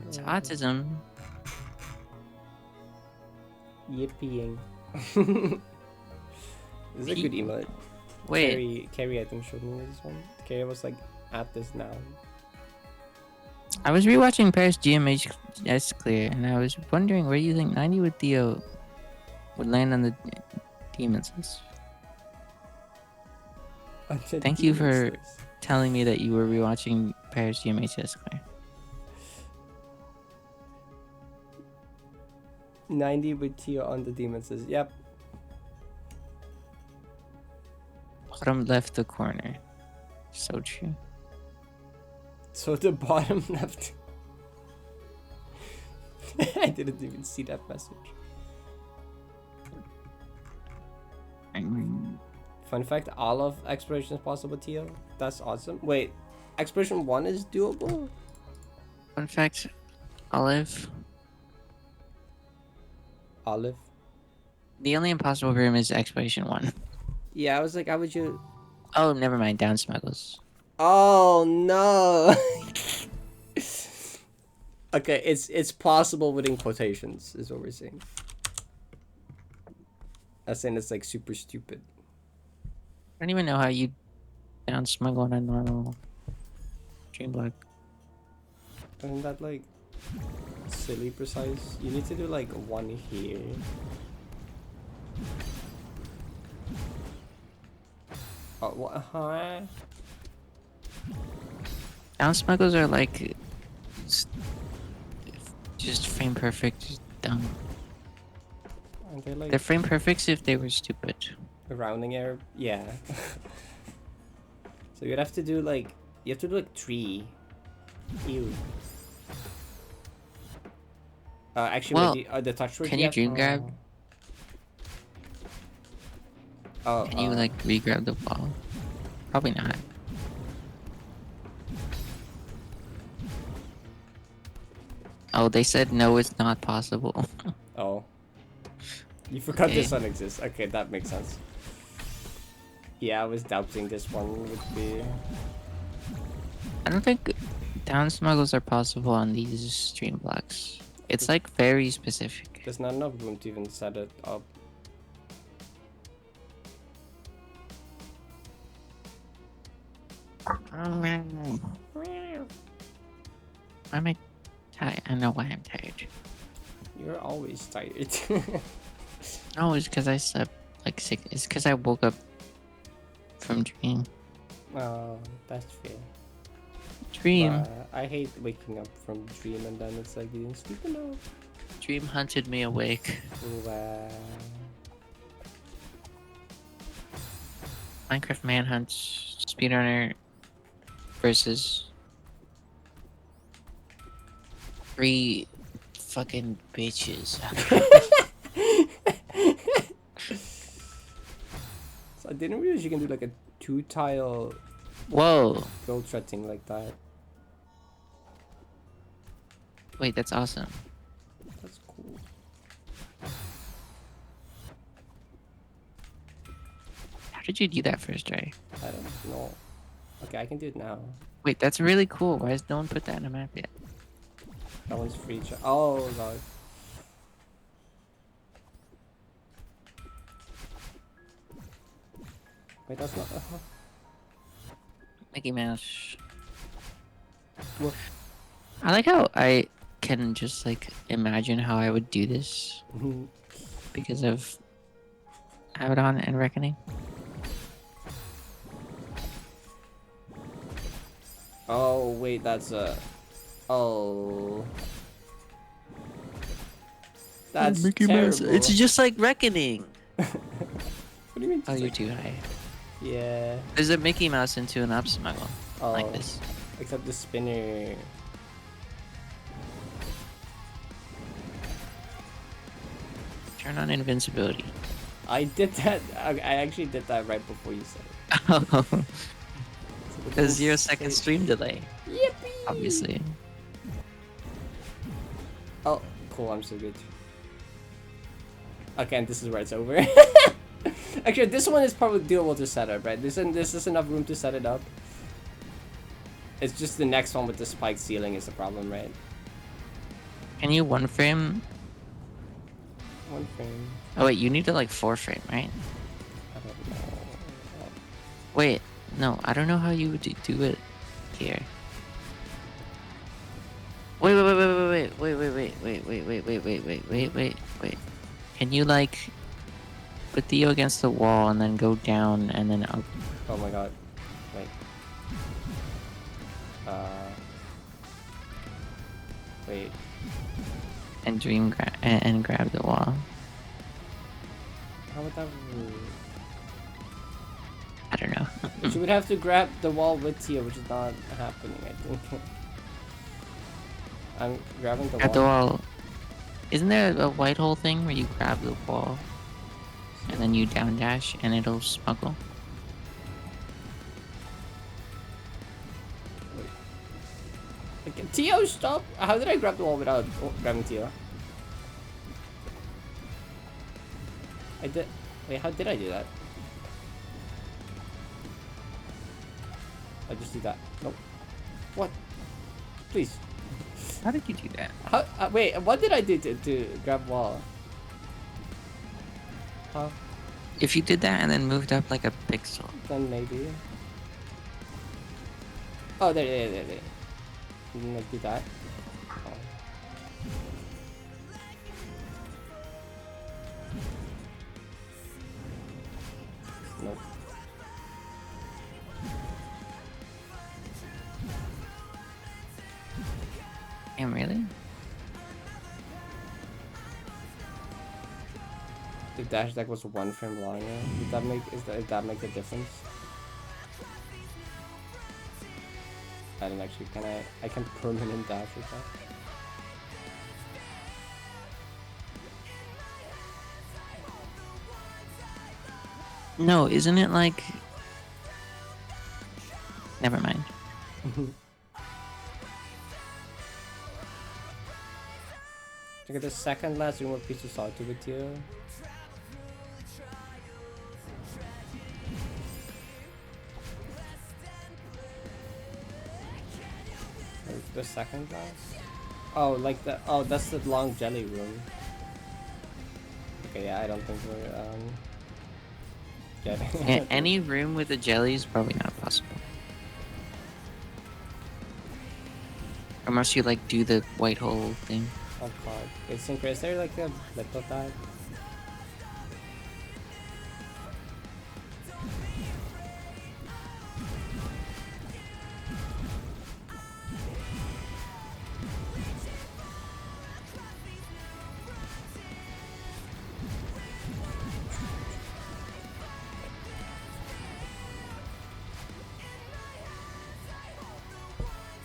It's autism. Yippieing. This is a good emote. Wait, Carrie, I think, showed me this one. Carrie was like, at this now. I was rewatching Paris GMHS Clear, and I was wondering where you think 90 with Theo would land on the demons list. Thank you for telling me that you were rewatching Paris GMHS Clear. 90 with Tio on the demon says, yep. Bottom left the corner. So true. So the bottom left. I didn't even see that message. Fun fact, all of exploration is possible, Tio. That's awesome. Wait, exploration 1 is doable? Fun fact, Olive. Olive? The only impossible room is exploration 1. Yeah, I was like, how would you... Oh, never mind. Down smuggles. Oh, no! Okay, it's possible within quotations, is what we're saying. I'm saying it's like super stupid. I don't even know how you down smuggle on a normal dream block. Isn't that like silly precise? You need to do like 1 here. Oh, what? Huh? Down smuggles are like just frame perfect dumb. Aren't they like They're frame perfects if they were stupid. a rounding error? Yeah. So you'd have to do like, you have to do like 3. Ew. Actually, Well, wait, the touch word can you dream grab? Oh, Can you like re-grab the ball? Probably not. Oh, they said no, it's not possible. Oh. You forgot Okay. this one exists. Okay, that makes sense. Yeah, I was doubting this one would be... I don't think down smuggles are possible on these stream blocks. It's like very specific. There's not enough room to even set it up. Why am I tired? I know why I'm tired. You're always tired. No, it's because I slept like 6. It's because I woke up from dream. Oh, that's fair. Dream. I hate waking up from dream and then it's like you didn't sleep enough. Dream hunted me awake. Wow. Minecraft Manhunt speedrunner versus 3 fucking bitches. So I didn't realize you can do like a 2-tile Whoa! gold threading like that. Wait, that's awesome. That's cool. How did you do that first try? I don't know. Okay, I can do it now. Wait, that's really cool. Why has no one put that in a map yet? That one's free. Oh god. Wait, that's not. Mickey Mouse. What? I like how I can just like imagine how I would do this because of Abaddon and Reckoning. Oh wait, that's a. Oh. That's Mickey terrible. Mouse. It's just like Reckoning. What do you mean? Oh, you're too high. Yeah. There's a Mickey Mouse into an up smuggle. Oh. Like this. Except the spinner. Turn on invincibility. I did that. I actually did that right before you said it. Oh. So the There's little 0-second save- stream delay. Yippee! Obviously. Oh, cool. I'm so good. Okay, and this is where it's over. Actually, this one is probably doable to set up, right? This is enough room to set it up. It's just the next one with the spiked ceiling is the problem, right? Can you 1-frame? 1 frame. Oh wait, you need to like 4-frame, right? I don't know. Wait, no, I don't know how you would do it here. Wait. Can you like put Theo against the wall and then go down and then up? Oh my god. Wait. Wait. And and grab the wall? How would that work? I don't know. You would have to grab the wall with Tia, which is not happening, I think. I'm grabbing the Grab wall. the wall. Isn't there a white hole thing where you grab the wall and then you down dash and it'll smuggle? Tio, stop! How did I grab the wall without grabbing Tio? I did. Wait, how did I do that? I just did that. Nope. What? Please. How did you do that? How? Wait, what did I do to grab wall? Huh? If you did that and then moved up like a pixel. Then maybe. Oh, there. Didn't I do that? Oh. Nope. Damn, really? The dash attack was 1 frame longer. Did that make a difference? I don't actually. I can permanent dash attack. No, isn't it like... Never mind. Look at the second last room of piece of solitude with you. The second last? Oh, like the. Oh, that's the long jelly room. Okay, yeah, I don't think we're getting. Any room with a jelly is probably not possible. Unless you like do the white hole thing. Oh god. Wait, Synchro, is there like a little tag?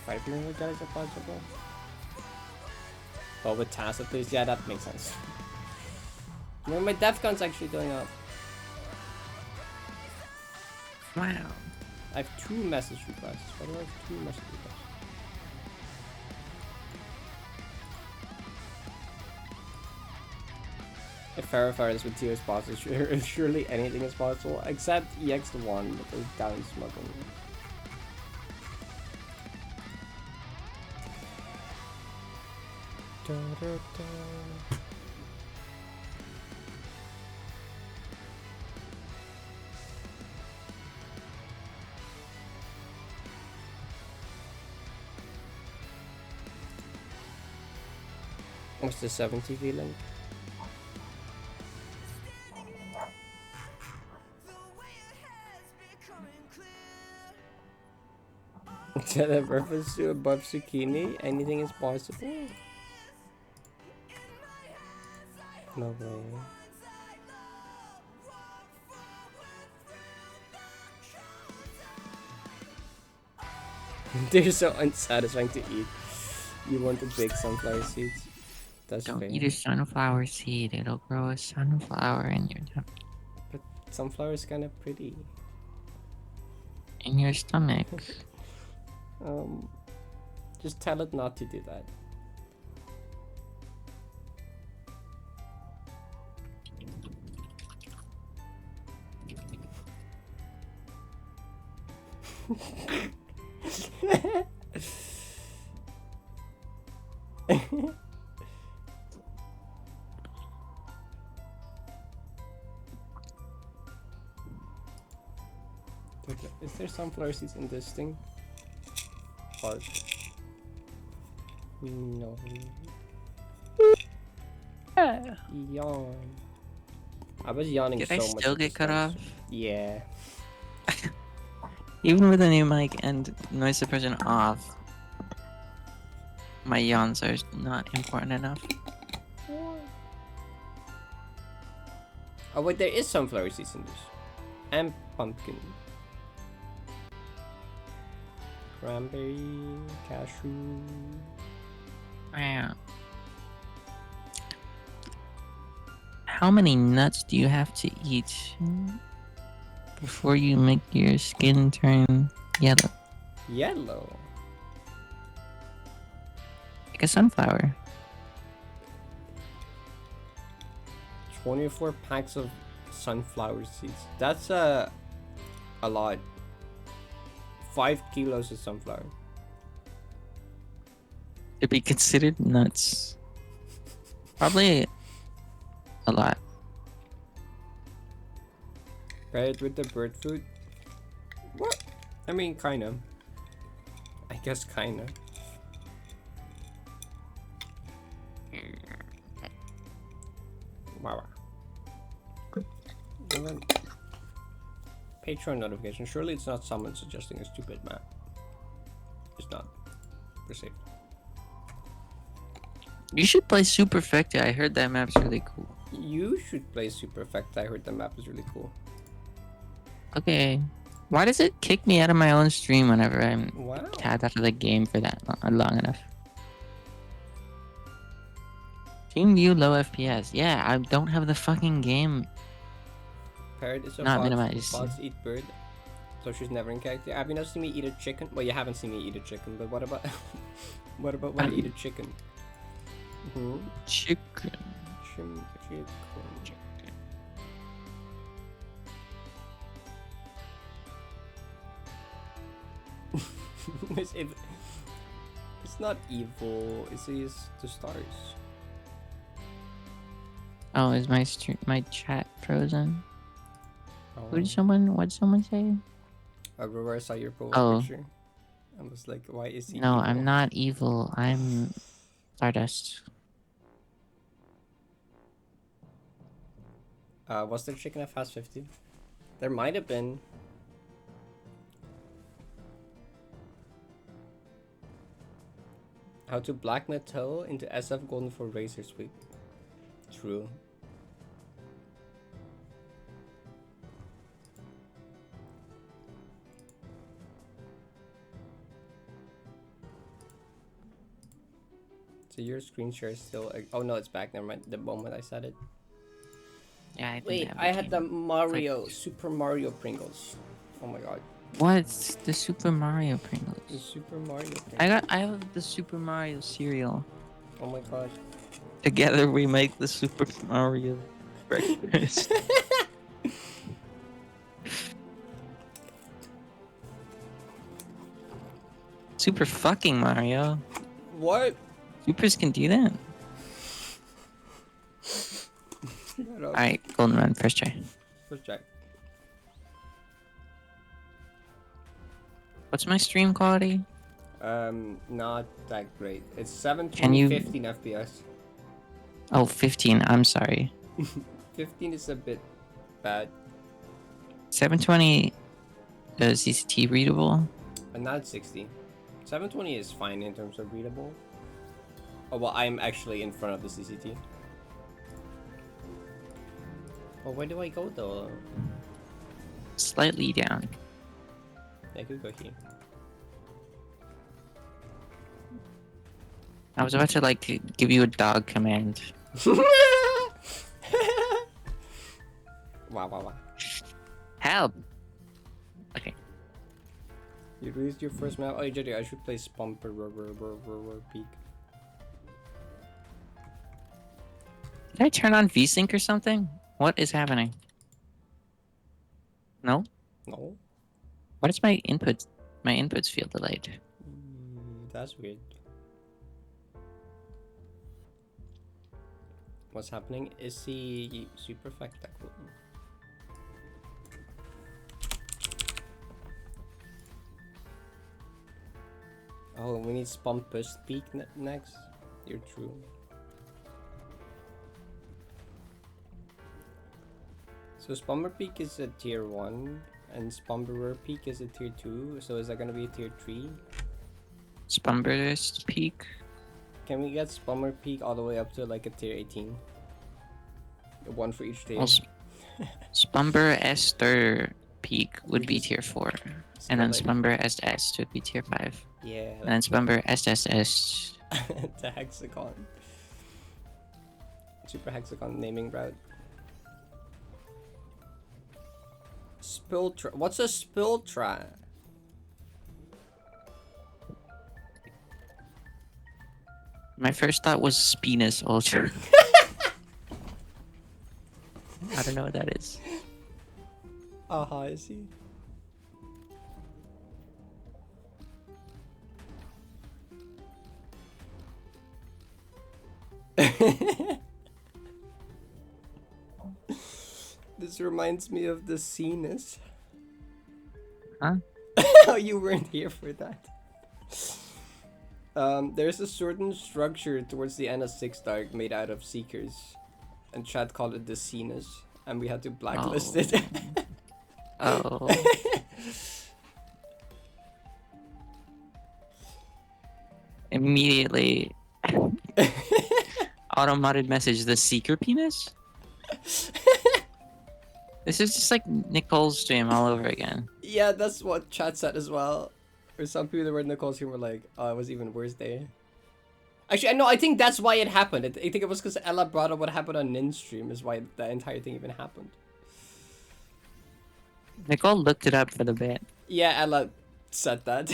Five million guys are possible. Oh, with Tacitus, yeah, that makes sense. Well, my death count's actually going up. Wow. I have 2 message requests. Why do I have 2 message requests? If Farrah is with Tio is possible, surely anything is possible, except EX the one that is down smuggling. Da, da, da. What's the 70 feeling? Is that a reference to above zucchini? Anything is possible? No way. They're so unsatisfying to eat. You want to bake sunflower seeds? That's Don't fair. eat a sunflower seed. It'll grow a sunflower in your But sunflower is kind of pretty. in your stomach. Just tell it not to do that. Is there sunflower seeds in this thing? Part. No. Yawn. I was yawning Did so I much. still at get this cut time. off? Yeah. Even with a new mic and noise suppression off, my yawns are not important enough. Oh wait, there is sunflower seeds in this. And pumpkin. Cranberry, cashew. Wow. How many nuts do you have to eat before you make your skin turn yellow? Yellow. Like a sunflower. 24 packs of sunflower seeds. That's a lot. 5 kilos of sunflower. To be considered nuts. Probably a lot. Paired with the bird food? What? I mean, kinda. I guess kinda. Wow. And then Patreon notification. Surely it's not someone suggesting a stupid map. It's not. Per se. You should play Superfecta. I heard that map's really cool. You should play Super Effect. I heard the map is really cool. Okay. Why does it kick me out of my own stream whenever I'm Wow. tapped out of the game for that long enough? Team view low FPS. Yeah, I don't have the fucking game. Parrot is a Not Vods. minimized. Vods eat bird. So she's never in character. Have you not seen me eat a chicken? Well, you haven't seen me eat a chicken, but what about what about when I eat a chicken? Hmm? Chicken. Chicken. It's not evil. It's just the stars. Oh, is my my chat frozen? Oh. What'd someone say? Remember I saw your Oh. picture. I was like, why is he No, evil? I'm not evil. I'm Stardust. Was there chicken at Fast 50? There might have been. How to black metal into SF golden for razor sweep. True. So your screen share is still. Oh no, it's back. Never mind. The moment I said it. Yeah, I think Wait, that I had the became- Mario, Super Mario Pringles. Oh my god. What's the Super Mario The Pringles? Super Mario Pringles. I have the Super Mario cereal. Oh my god. Together we make the Super Mario breakfast. Super fucking Mario. What? Supers can do that. Shut up. Alright, golden run, first try. First check. What's my stream quality? Not that great. It's 720, Can you- 15 FPS. Oh, 15, I'm sorry. 15 is a bit bad. 720 CCT readable? But not 60. 720 is fine in terms of readable. Oh, well, I'm actually in front of the CCT. Oh, where do I go though? Slightly down. I could go here. I was about to like give you a dog command. Wow. Help! Okay. You released your first map. Oh, Jerry, I should play Spumper Peak. Did I turn on VSync or something? What is happening? No? No? What is my inputs feel delayed? That's weird. What's happening? Is he super spectacular? Oh, we need Spumpus Peak next. You're true. So Spumper Peak is a tier 1 and Spumberer Peak is a tier 2. So is that gonna be a tier 3? Spumber's peak. Can we get Spummer Peak all the way up to like a tier 18? One for each tier. Well, Spumber Esther peak would be tier 4. And then like- Spumber SS would be tier 5. Yeah. And then Spumber SSS. The hexagon. Super hexagon naming route. Spiltra. What's a Spiltra? My first thought was Spinus Ultra. I don't know what that is. I see. This reminds me of the Scenus. Huh? Oh, you weren't here for that. There's a certain structure towards the end of Six Dark made out of Seekers. And Chad called it the Scenus. And we had to blacklist Oh. it. Oh. Immediately. Automated message, the Seeker penis? This is just like Nicole's stream all over again. Yeah, that's what Chad said as well. Or some people that were in Nicole's who were like, oh, it was even worse there. Actually, no, I think that's why it happened. I think it was because Ella brought up what happened on Nin's stream is why the entire thing even happened. Nicole looked it up for the bit. Yeah, Ella said that.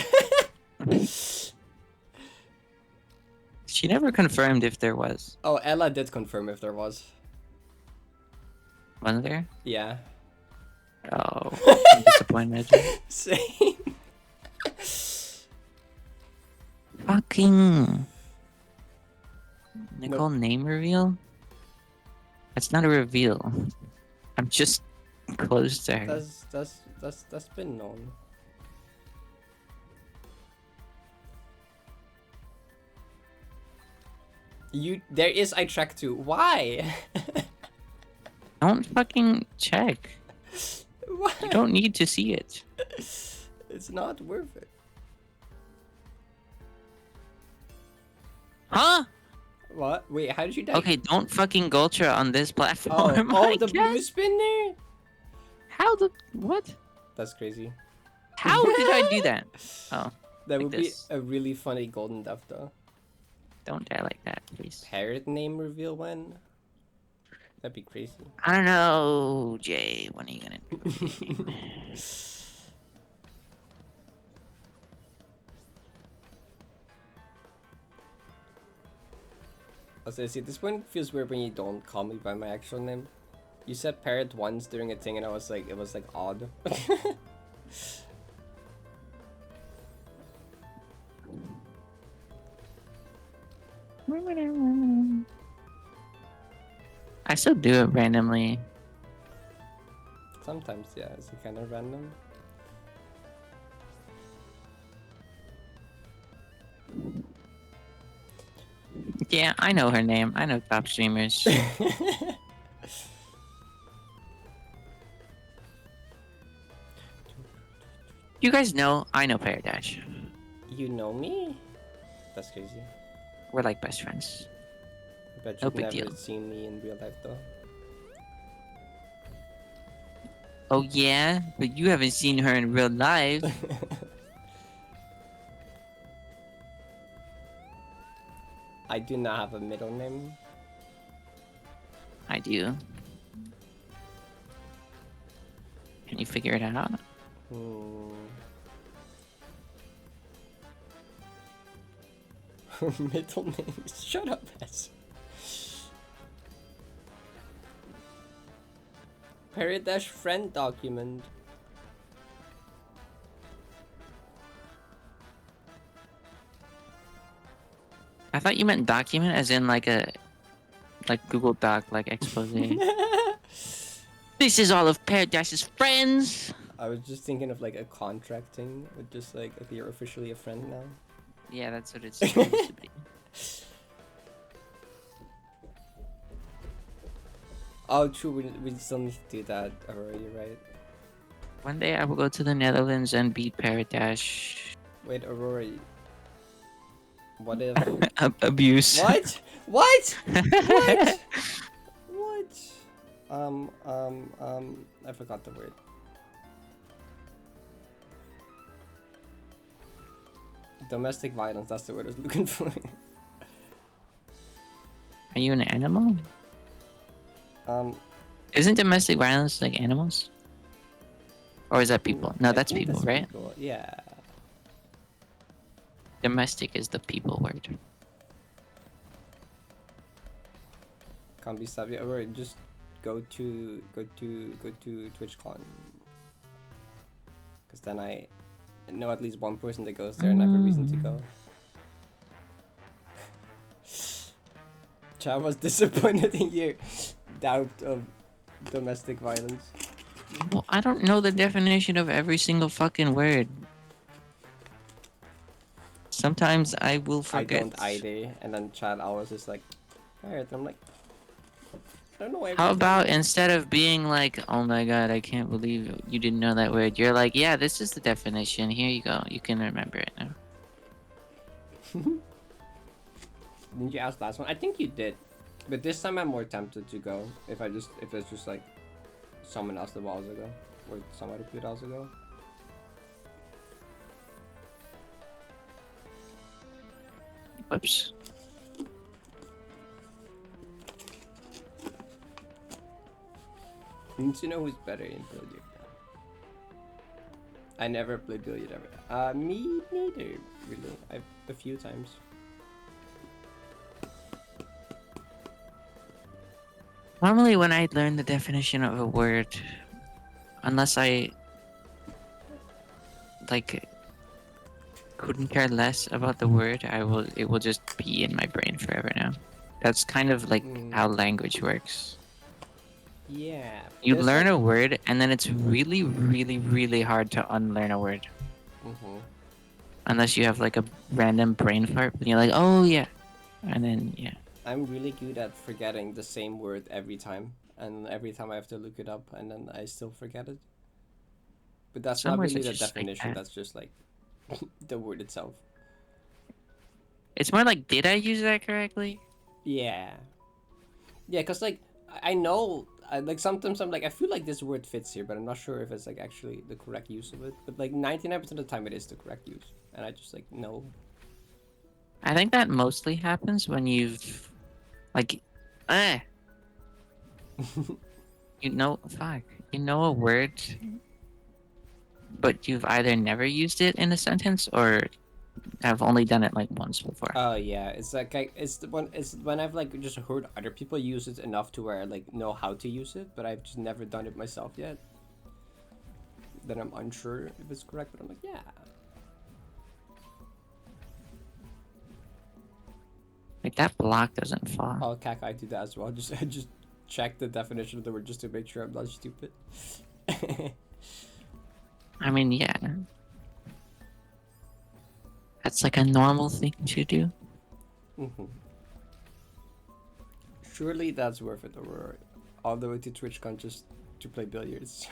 She never confirmed if there was. Oh, Ella did confirm if there was. Wasn't there? Yeah. Oh, I'm disappointed. Same. Fucking Nicole name reveal? That's not a reveal. I'm just close to her. That's been known. There is I track too. Why? Don't fucking check. Why? You don't need to see it. It's not worth it. Huh? What? Wait, how did you die? Okay, don't fucking Gultra on this platform. Oh, I the guess. blue spin there? How the what? That's crazy. How did I do that? Oh, That like would this. be a really funny golden death though. Don't die like that, please. Parrot name reveal when? That'd be crazy. I don't know, Jay. When are you gonna do it? I was gonna say, this point feels weird when you don't call me by my actual name. You said Parrot once during a thing and I was like, it was like odd. I still do it randomly. Sometimes, yeah, it's kind of random. Yeah, I know her name. I know top streamers. You guys know I know Parrot. You know me? That's crazy. We're like best friends. I bet No you've big never deal. seen me in real life though. Oh yeah, but you haven't seen her in real life. I do not have a middle name. I do. Can you figure it out? Hmm. Middle name. Shut up, S. Parrot dash friend document. I thought you meant document as in like a Google Doc like expose. This is all of Paradash's friends. I was just thinking of like a contract thing with just like, okay, you're officially a friend now. Yeah, that's what it's supposed to be. Oh, true. We still need to do that. Aurora, you're right. One day I will go to the Netherlands and beat Paradash. Wait, Aurora. What if? Abuse. What? What? What? What? I forgot the word. Domestic violence. That's the word I was looking for. Are you an animal? Isn't domestic violence like animals? Or is that people? No, I that's think people, right? people. Yeah. Domestic is the people word. Can't be stopped. Or just go to TwitchCon. Because then I know at least one person that goes there and I have a reason to go. Chad was disappointed in your doubt of domestic violence. Well, I don't know the definition of every single fucking word. Sometimes I will forget. I don't either. And then Chad always is like, alright, I'm like, I don't know. How about instead of being like, oh my god, I can't believe you didn't know that word, you're like, yeah, this is the definition. Here you go. You can remember it now. Didn't you ask last one? I think you did. But this time I'm more tempted to go if it's just like someone else that was ago. Or somebody played else ago. Whoops. You need to know who's better in billiard. I never played billiard ever. Me neither, really. I've a few times. Normally when I learn the definition of a word, unless I like couldn't care less about the word, it will just be in my brain forever now. That's kind of like how language works. Yeah. You learn a word and then it's really, really, really hard to unlearn a word. Unless you have like a random brain fart and you're like, oh yeah. And then yeah. I'm really good at forgetting the same word every time. And every time I have to look it up and then I still forget it. But that's Some not words really are the just like definition, that. that's just like the word itself. It's more like, did I use that correctly? Yeah. Yeah, because like, I know, like sometimes I'm like, I feel like this word fits here, but I'm not sure if it's like actually the correct use of it. But like 99% of the time it is the correct use. And I just like, no. I think that mostly happens when you've, like, you know a word, but you've either never used it in a sentence or have only done it like once before. Oh yeah, it's like it's when I've like just heard other people use it enough to where I like know how to use it, but I've just never done it myself yet. Then I'm unsure if it's correct, but I'm like, yeah. Like that block doesn't fall. Oh, cack, I do that as well. I just check the definition of the word just to make sure I'm not stupid. I mean, yeah. That's like a normal thing to do. Surely that's worth it, or all the way to TwitchCon just to play billiards.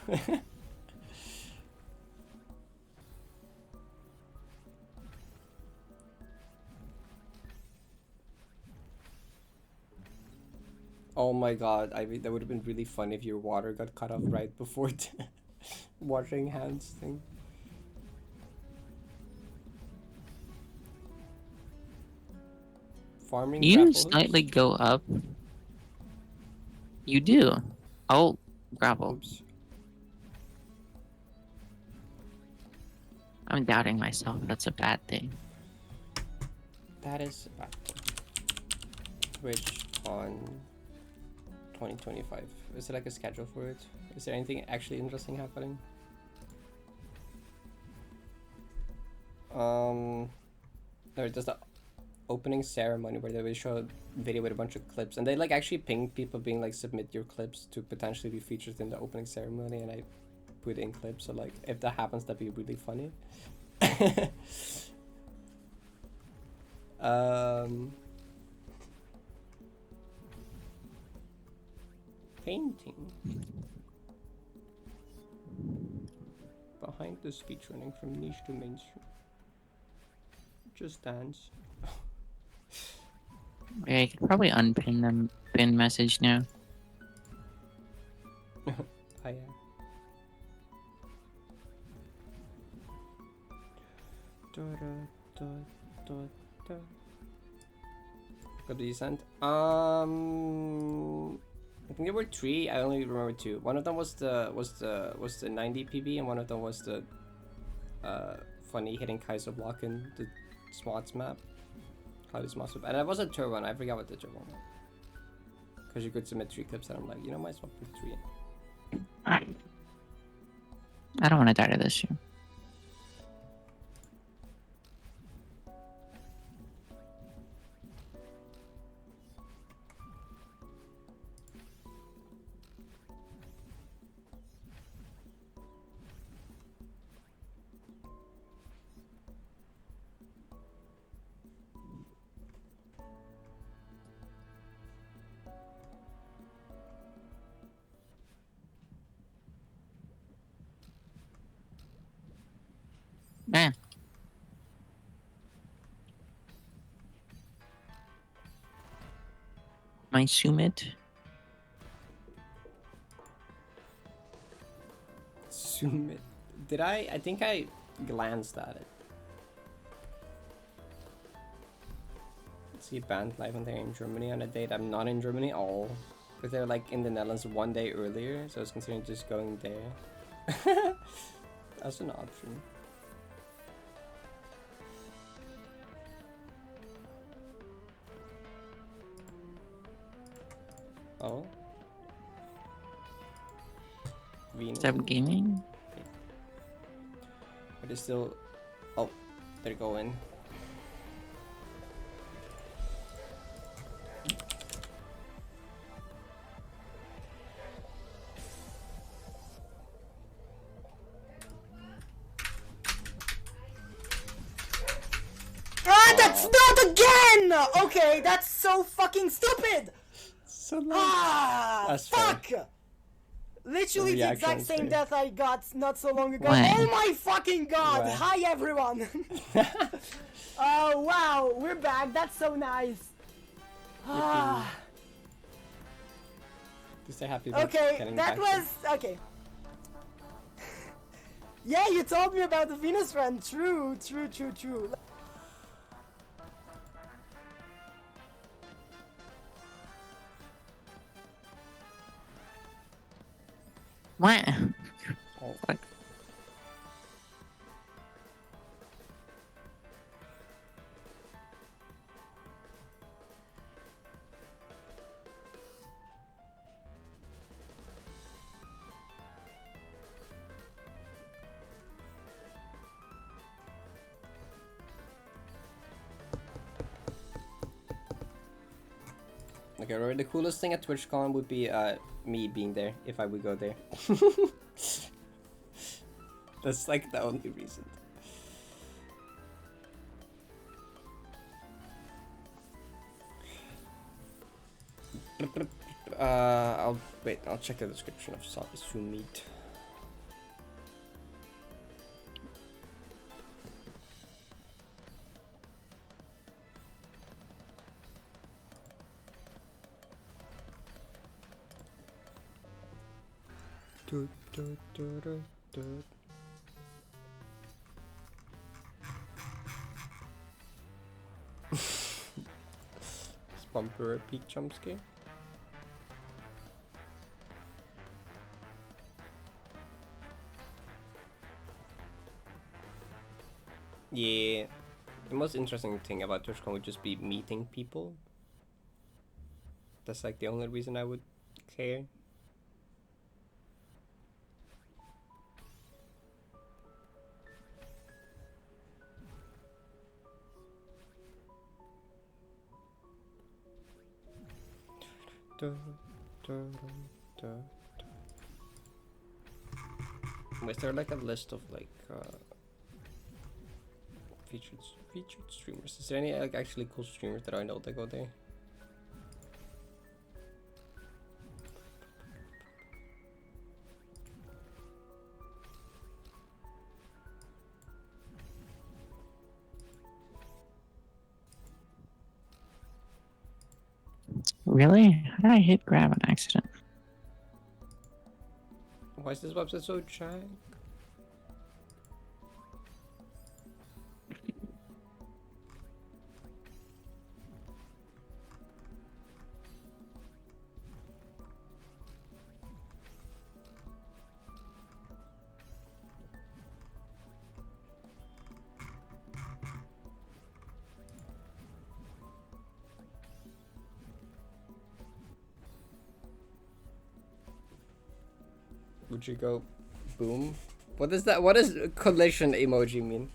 Oh my god, I mean, that would have been really fun if your water got cut off right before the washing hands thing. Farming You grapple slightly hooks? go up. You do. Oh, grapple. Oops. I'm doubting myself. That's a bad thing. That is bad. Twitch on 2025. Is there like a schedule for it? Is there anything actually interesting happening? Or does the opening ceremony where they will show a video with a bunch of clips and they like actually ping people being like submit your clips to potentially be featured in the opening ceremony, and I put in clips, so like if that happens that'd be really funny. Painting. Behind the speech running from niche to mainstream. Just dance. Yeah, you could probably unpin them pin message now. Oh yeah. Got decent. I think there were 3. I only remember 2. One of them was the 90 PB, and one of them was the funny hitting Kaiser block in the Smots map. Cloudy Smots map. And that was a third one. I forgot what the third one was. Because you could submit 3 clips, and I'm like, you know, might as well put 3 in. I don't want to die to this year. Man. My Sumit. Sumit. Did I? I think I glanced at it. Let's see, banned live when they're in Germany on a date. I'm not in Germany. Oh, because they're like in the Netherlands 1 day earlier, so I was considering just going there. That's an option. Oh. Venus. Stop gaming? But it's still. Oh, they're going. Ah, that's not again! Okay, that's so fucking stupid! So Ah, that's fuck! Literally the exact reactions same there. death I got not so long ago. What? Oh my fucking god! What? Hi everyone! Oh wow, we're back. That's so nice. Ah, Just say happy about okay, getting that back was okay. Yeah, you told me about the Venus run. True. What? Oh. Fuck. Okay, right, the coolest thing at TwitchCon would be me being there if I would go there. That's like the only reason. I'll wait. I'll check the description of Sumit. Bumper peak jump scare. Yeah, the most interesting thing about TwitchCon would just be meeting people. That's like the only reason I would care. Was there like a list of like featured streamers? Is there any like actually cool streamers that I know that go there? Really? How did I hit grab on accident? Why is this website so jank? Would you go boom? What is that? What does collision emoji mean?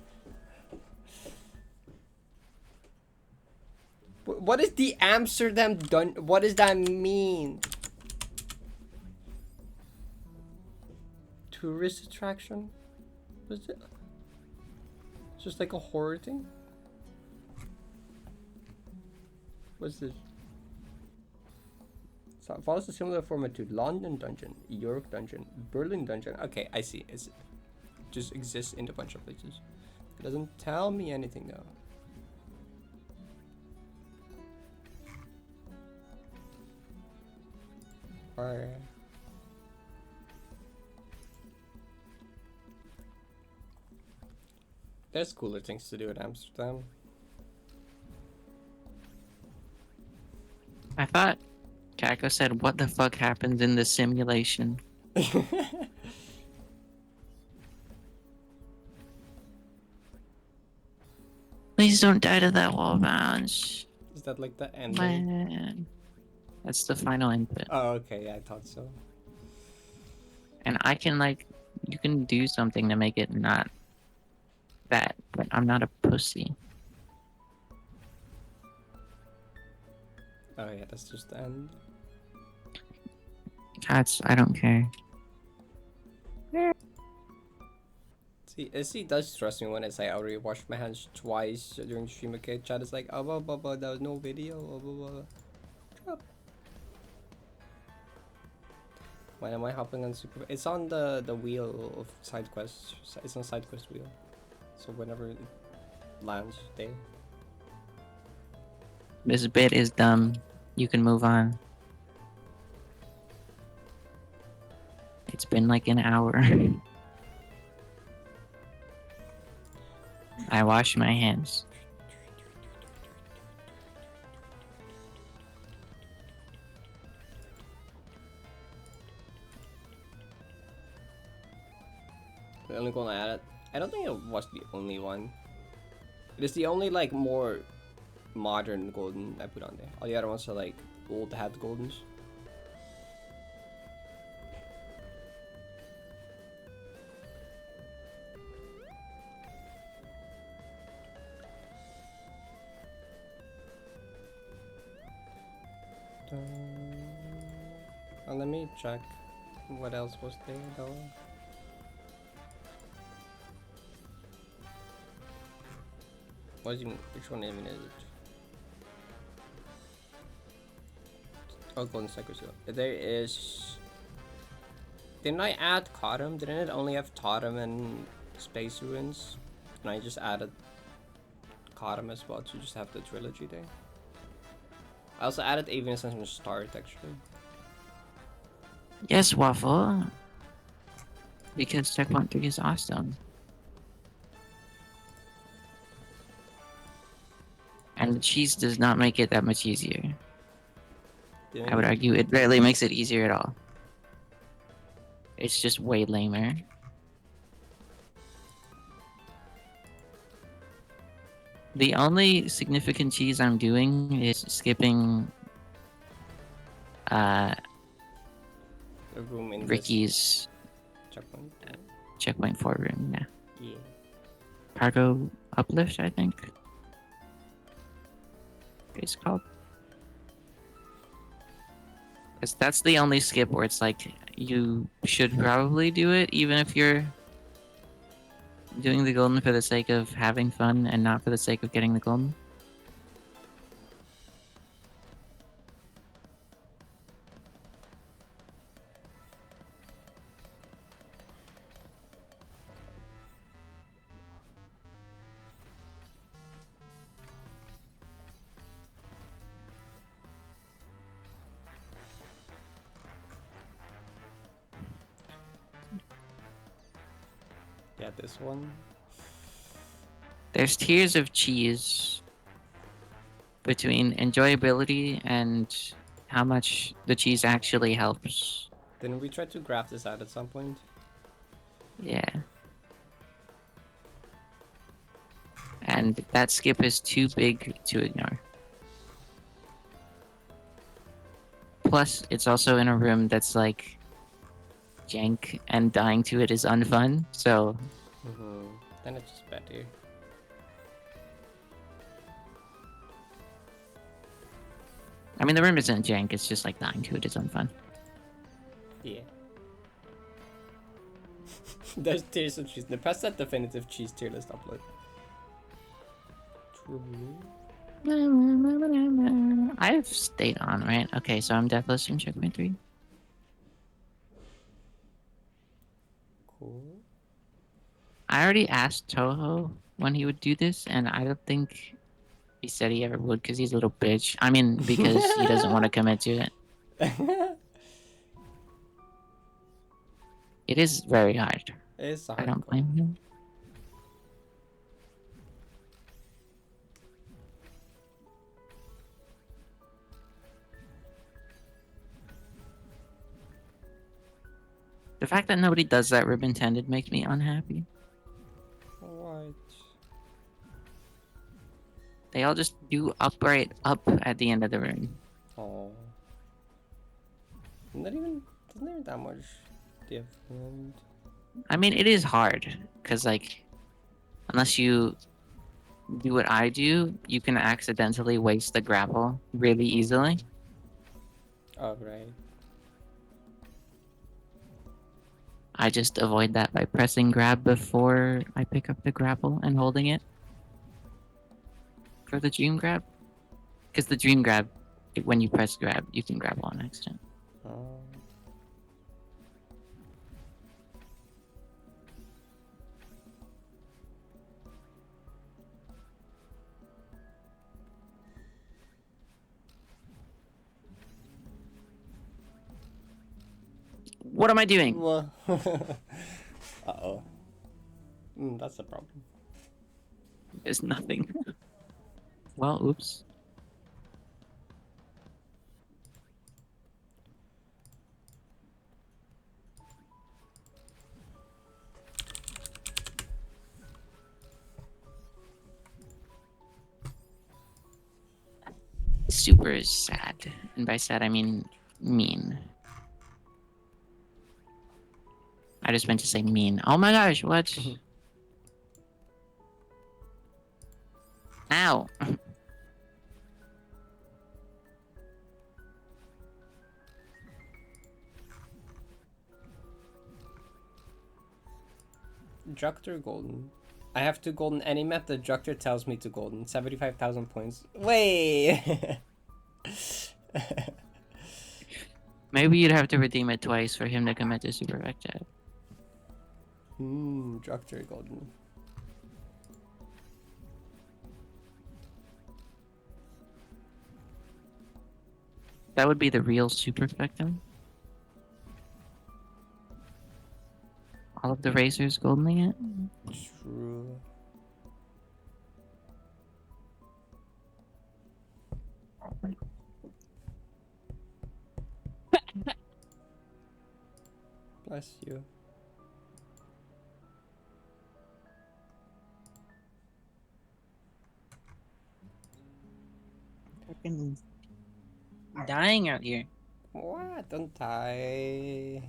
What is the Amsterdam done? What does that mean? Tourist attraction? What is it? It's just like a horror thing? What's this? So it follows a similar format to London Dungeon, York Dungeon, Berlin Dungeon. Okay, I see. It just exists in a bunch of places. It doesn't tell me anything though. Alright. There's cooler things to do in Amsterdam. I thought Kako said, "What the fuck happens in the simulation?" Please don't die to that wall bounce. Is that like the end? Man. That's the final input. Oh, okay. Yeah, I thought so. And I can, like, you can do something to make it not that, but I'm not a pussy. Oh yeah, that's just the end. I don't care. See, Izzy does trust me when I say I already washed my hands twice during the stream. Okay, chat is like, oh, blah, blah, there was no video. Blah, blah, blah. Drop. When am I hopping on super? It's on the wheel of side quests. It's on side quest wheel. So whenever it lands there. This bit is dumb. You can move on. It's been like an hour. I wash my hands. The only one I added. I don't think it was the only one. It is the only like more modern golden I put on there. All the other ones are like old hat goldens. Let me check what else was there though. Which one even is it? Oh, Golden Cycles. There is. Didn't I add Totem? Didn't it only have Totem and Space Ruins? And I just added Totem as well to just have the trilogy there. I also added Evanescence from the start actually. Yes, Waffle. Because Checkpoint 3 is awesome. And the cheese does not make it that much easier. I would argue it barely makes it easier at all. It's just way lamer. The only significant cheese I'm doing is skipping room in Ricky's checkpoint. Checkpoint 4 room, yeah. Yeah. Cargo Uplift, I think it's called. Because that's the only skip where it's like, you should probably do it, even if you're doing the golden for the sake of having fun and not for the sake of getting the golden. Yeah, this one. There's tiers of cheese between enjoyability and how much the cheese actually helps. Didn't we try to graph this out at some point? Yeah. And that skip is too big to ignore. Plus, it's also in a room that's like jank and dying to it is unfun. So Then it's just better. I mean, the room isn't jank. It's just like dying to it is unfun. Yeah. There's tiers of cheese. Now press that definitive cheese tier list upload. I've stayed on, right? Okay, so I'm Deathless in checkmate 3. Cool. I already asked Toho when he would do this, and I don't think he said he ever would because he's a little bitch. I mean, because he doesn't want to commit to it. It is very hard. It's I don't blame him. The fact that nobody does that ribbon tended makes me unhappy. What? They all just do upright up at the end of the room. Oh. Not even. Doesn't even that much different. I mean, it is hard because, like, unless you do what I do, you can accidentally waste the grapple really easily. Oh, right. I just avoid that by pressing grab before I pick up the grapple and holding it for the dream grab. Because the dream grab, when you press grab, you can grab on accident. Oh. What am I doing? Uh-oh. That's a problem. There's nothing. Well, oops. Super sad. And by sad, I mean mean. I just meant to say mean. Oh my gosh, what? Ow. Juctor golden. I have 2 golden any map that Juctor tells me to golden. 75,000 points. Wait! Maybe you'd have to redeem it twice for him to commit to Super Vector. Juctor golden. That would be the real Super Vector. All of the racers goldening it. True. Bless you. Fucking dying out here. What? Don't die.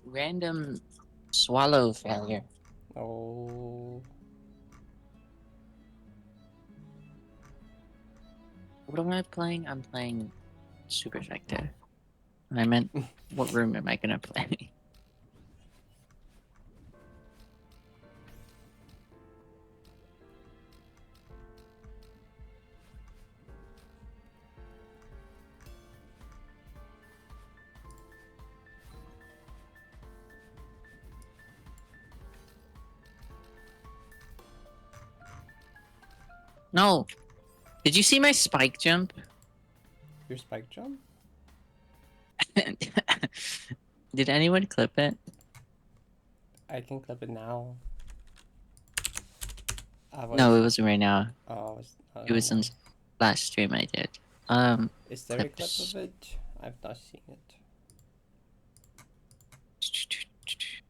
Random swallow failure. Oh. What am I playing? I'm playing Super Vector. I meant, what room am I gonna play? No! Did you see my spike jump? Your spike jump? Did anyone clip it? I can clip it now. No, it wasn't right now. Oh, It was in last stream I did. Is there a clip clips. of it? I've not seen it.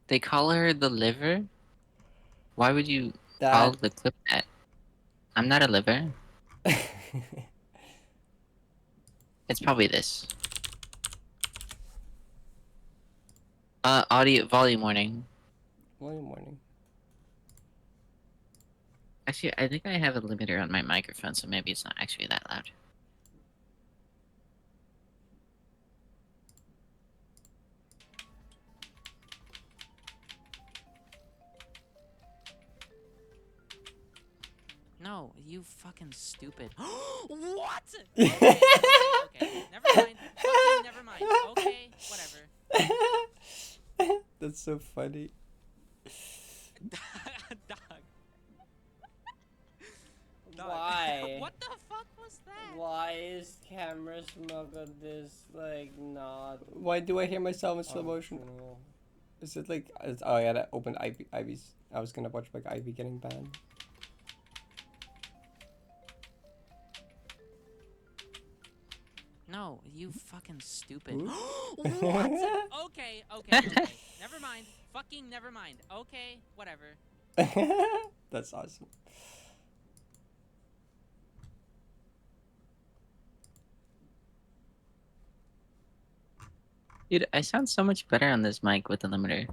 They call her the liver? Why would you call the clip that? I'm not a liver. It's probably this. Audio volume warning. Volume warning. Actually, I think I have a limiter on my microphone, so maybe it's not actually that loud. No, you fucking stupid. What? Okay, okay, never mind. Fucking never mind. Okay, whatever. That's so funny. Dog. Why? What the fuck was that? Why is camera smuggled this like not? Why do I hear myself in slow motion? functional? Is it like? Oh, I gotta open Ivy's. I was gonna watch like Ivy getting banned. No, you fucking stupid. Ooh. What? Okay, okay, okay. Never mind. Fucking never mind. Okay, whatever. That's awesome. Dude, I sound so much better on this mic with the limiter.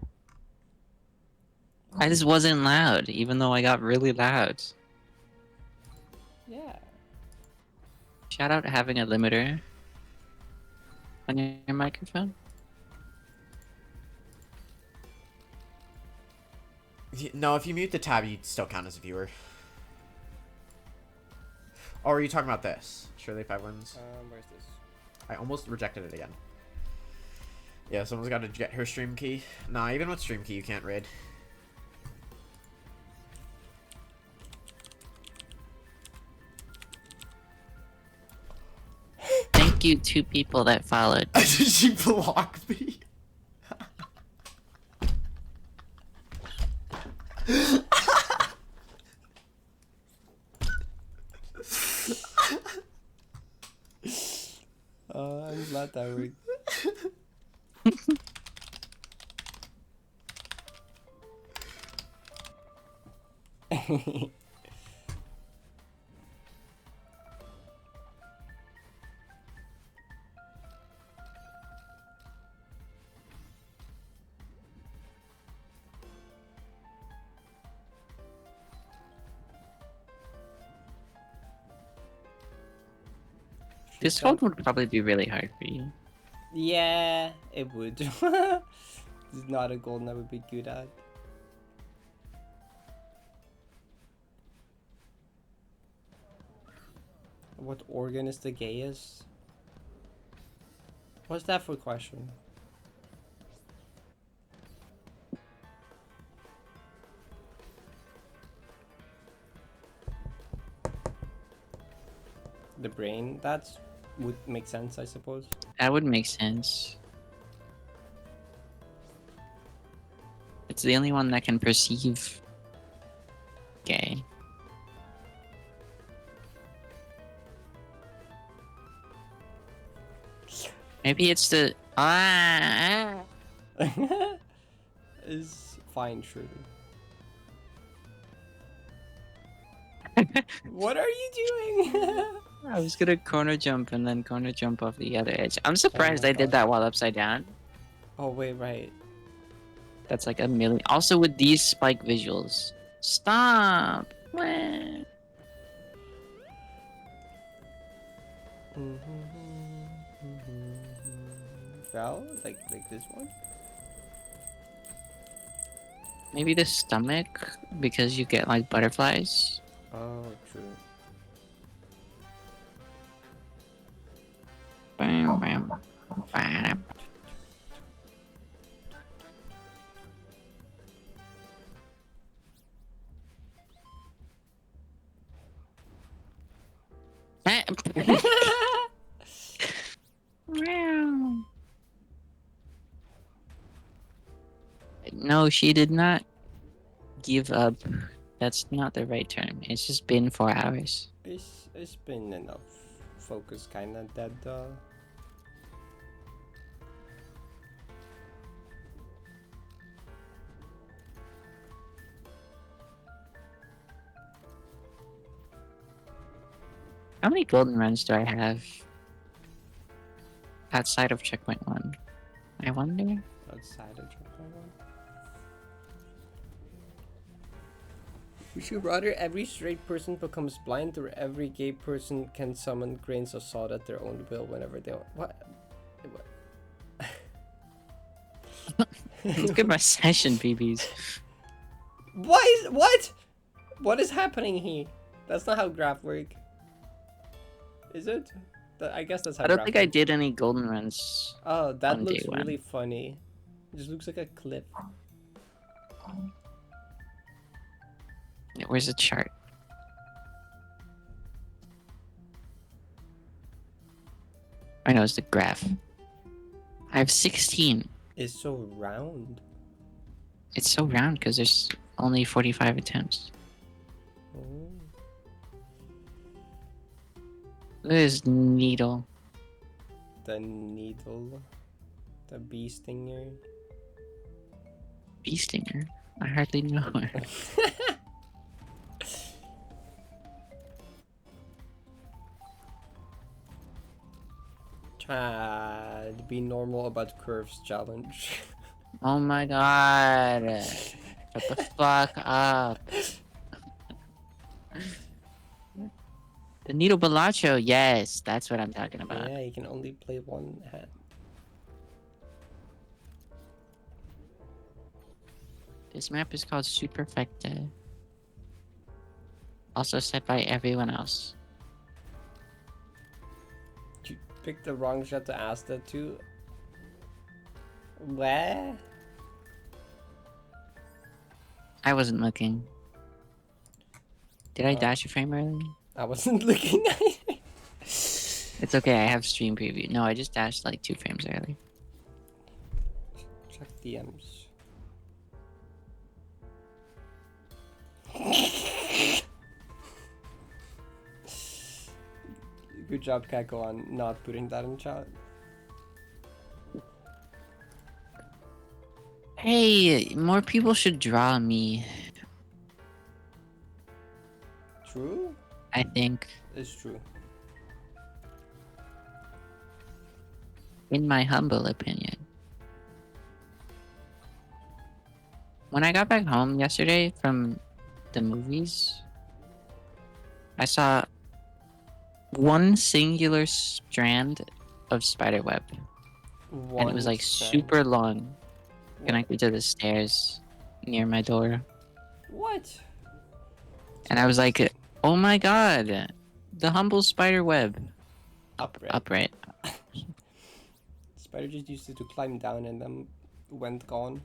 I just wasn't loud, even though I got really loud. Yeah. Shout out having a limiter on your microphone. No, if you mute the tab, you still count as a viewer. Oh, are you talking about this? Surely 5 wins. Where's this? I almost rejected it again. Yeah, someone's got to get her stream key. Nah, even with stream key, you can't raid. Thank you, 2 people that followed. Did she block me? I'm glad that worked. This one would probably be really hard for you. Yeah, it would. It's not a golden I would be good at. What organ is the gayest? What's that for a question? The brain? That's would make sense, I suppose. That would make sense. It's the only one that can perceive gay. Maybe it's the Is fine, surely. What are you doing? I was gonna corner jump and then corner jump off the other edge. I'm surprised my I did God. that while upside down. Oh wait, right. That's like a million. Also with these spike visuals. Stop! Wah. Well, like this one. Maybe the stomach because you get like butterflies. Oh, true. Bam, bam, bam. No, she did not give up. That's not the right term. It's just been 4 hours. It's been enough. Focus kinda dead though. How many golden runs do I have outside of checkpoint 1? I wonder. Outside of checkpoint 1. Would you rather every straight person becomes blind or every gay person can summon grains of salt at their own will whenever they want? What? Look at my session, BBs. What? What is happening here? That's not how graph work. Is it? I guess that's how I don't graph think I work. did any golden runs. Oh, that on looks day 1. really funny. It just looks like a clip. Where's the chart? I know it's the graph. I have 16. It's so round. It's so round because there's only 45 attempts. Oh. Look at this needle. The needle. The bee stinger. Bee stinger? I hardly know her. Chad, be normal about curves challenge. Oh my god. Shut the fuck up. The Needle Balacho, yes, that's what I'm talking about. Yeah, you can only play one hand. This map is called Superfecta. Also set by everyone else. You picked the wrong shot to ask that to. What? I wasn't looking. Did I dash a frame early? I wasn't looking at it. It's okay, I have stream preview. No, I just dashed like 2 frames early. Check DMs. Good job, Kako, on not putting that in chat. Hey, more people should draw me. True? I think, It's true. in my humble opinion. When I got back home yesterday from the movies, I saw one singular strand of spiderweb. And it was like super long, connected to the stairs near my door. What? And I was like, oh my god, the humble spider web. Upright. Spider just used it to climb down and then went gone.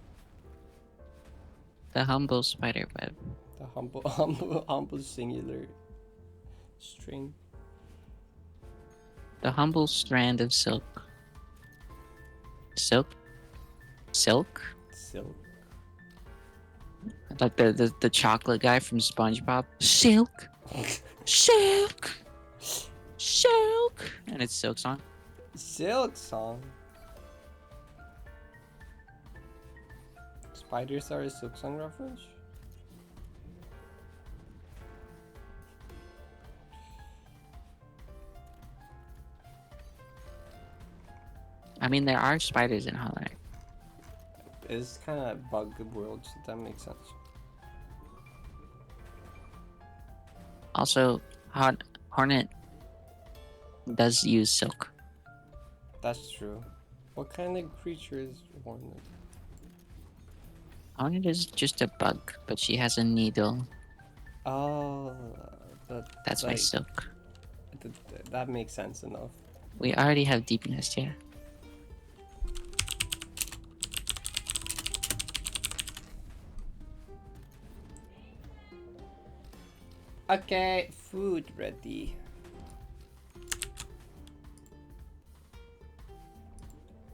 The humble spider web. The humble singular string. The humble strand of silk. Silk? Silk? Silk. Like the chocolate guy from SpongeBob. Silk! Silk! Silk! And it's Silk Song. Silk song. Spiders are a Silk Song reference? I mean, there are spiders in Hollow Knight. It's kind of bug world, so that makes sense. Also, Hornet does use silk. That's true. What kind of creature is Hornet? Hornet is just a bug, but she has a needle. Oh, That's why silk. That makes sense enough. We already have deepness here. Okay, food ready.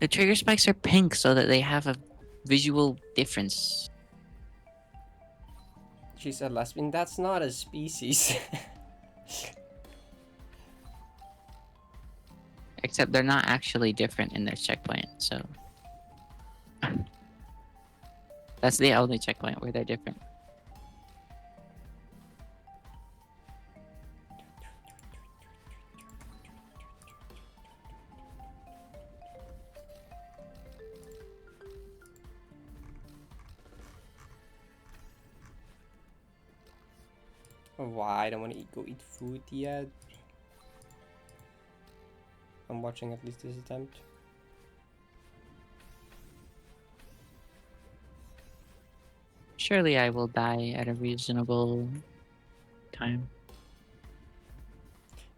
The trigger spikes are pink so that they have a visual difference. She said lesbian. That's not a species. Except they're not actually different in their checkpoint, so... That's the only checkpoint where they're different. Why? I don't want to go eat food yet. I'm watching at least this attempt. Surely I will die at a reasonable time.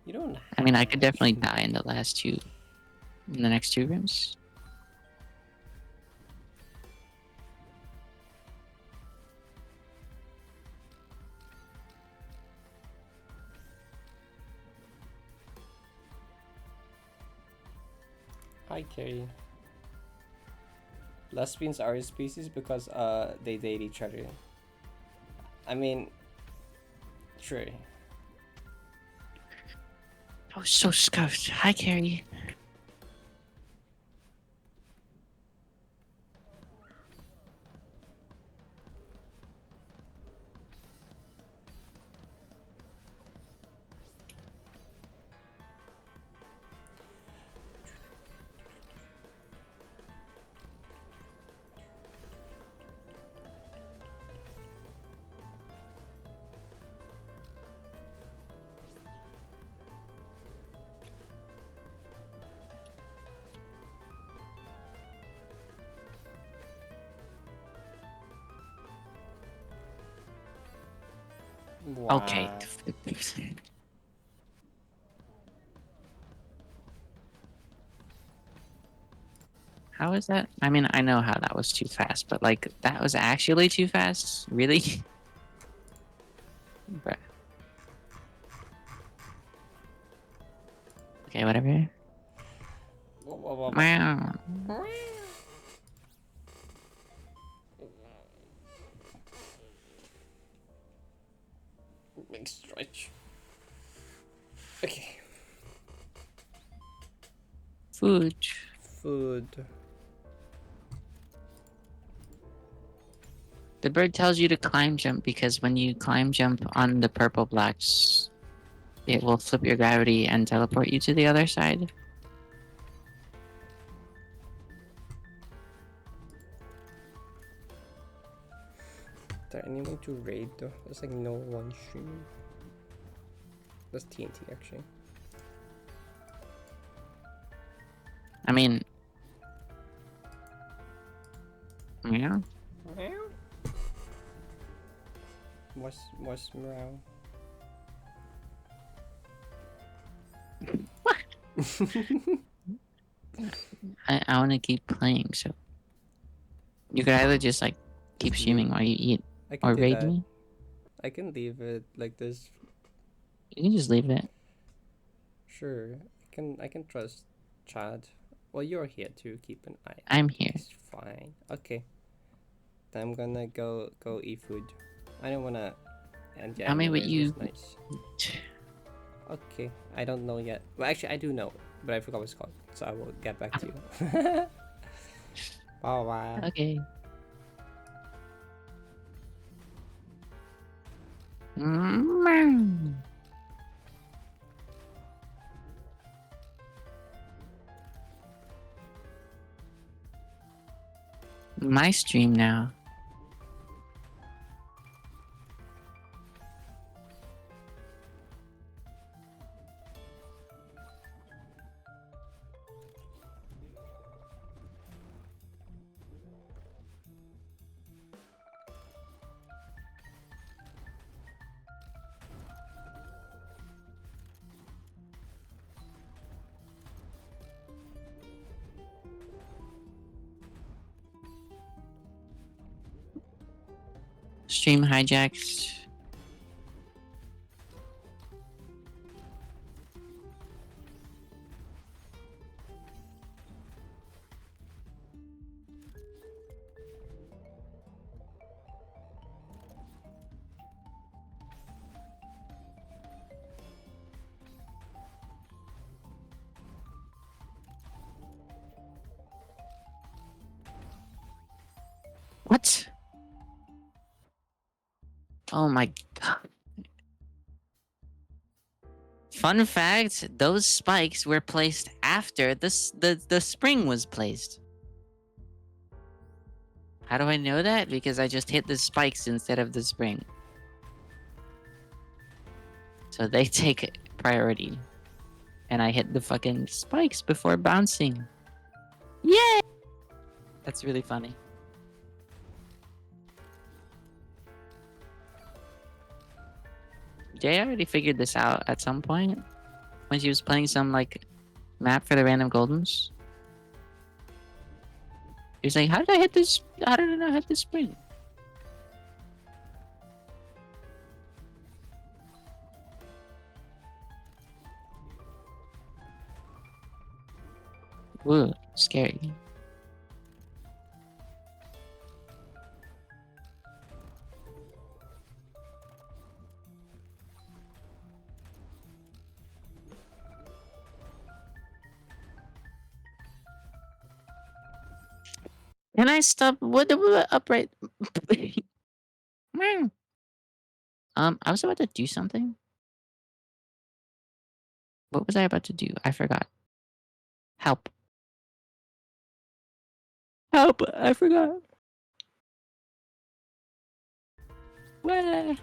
You don't. I mean, I could have definitely to. die in the next two rooms. Hi, Carrie. Lesbians are a species because they date each other. I mean, true. I was so scuffed. Hi, Carrie. Okay. Wow. How is that? I mean, I know how that was too fast, but like, that was actually too fast? Really? Bruh. Okay, whatever. Wow. Big stretch. Okay. Food. Food. The bird tells you to climb jump because when you climb jump on the purple blocks, it will flip your gravity and teleport you to the other side. Is there anyone to raid though? There's like no one streaming. That's TNT actually. I mean, yeah. What's meow? I want to keep playing, so you could either just like keep Just streaming leave. while you eat, I can or do raid that. me. I can leave it like this. You can just leave it. Sure. I can trust Chad. Well, you're here to keep an eye. I'm here. It's fine. Okay. Then I'm gonna go eat food. I don't wanna. And yeah, Tell me what anyways, you. it's nice. Okay, I don't know yet. Well, actually, I do know, but I forgot what it's called. So I will get back to you. Bye bye. Okay. Mm. My stream now. Stream hijacked. What? Oh my god. Fun fact, those spikes were placed after the spring was placed. How do I know that? Because I just hit the spikes instead of the spring. So they take priority. And I hit the fucking spikes before bouncing. Yay! That's really funny. Jay already figured this out at some point when she was playing some like map for the random goldens. He was like, "How did I hit this? How did I not hit this spring?" Ooh, scary. Can I stop? What upright? I was about to do something. What was I about to do? I forgot. Help. Help! I forgot. Where?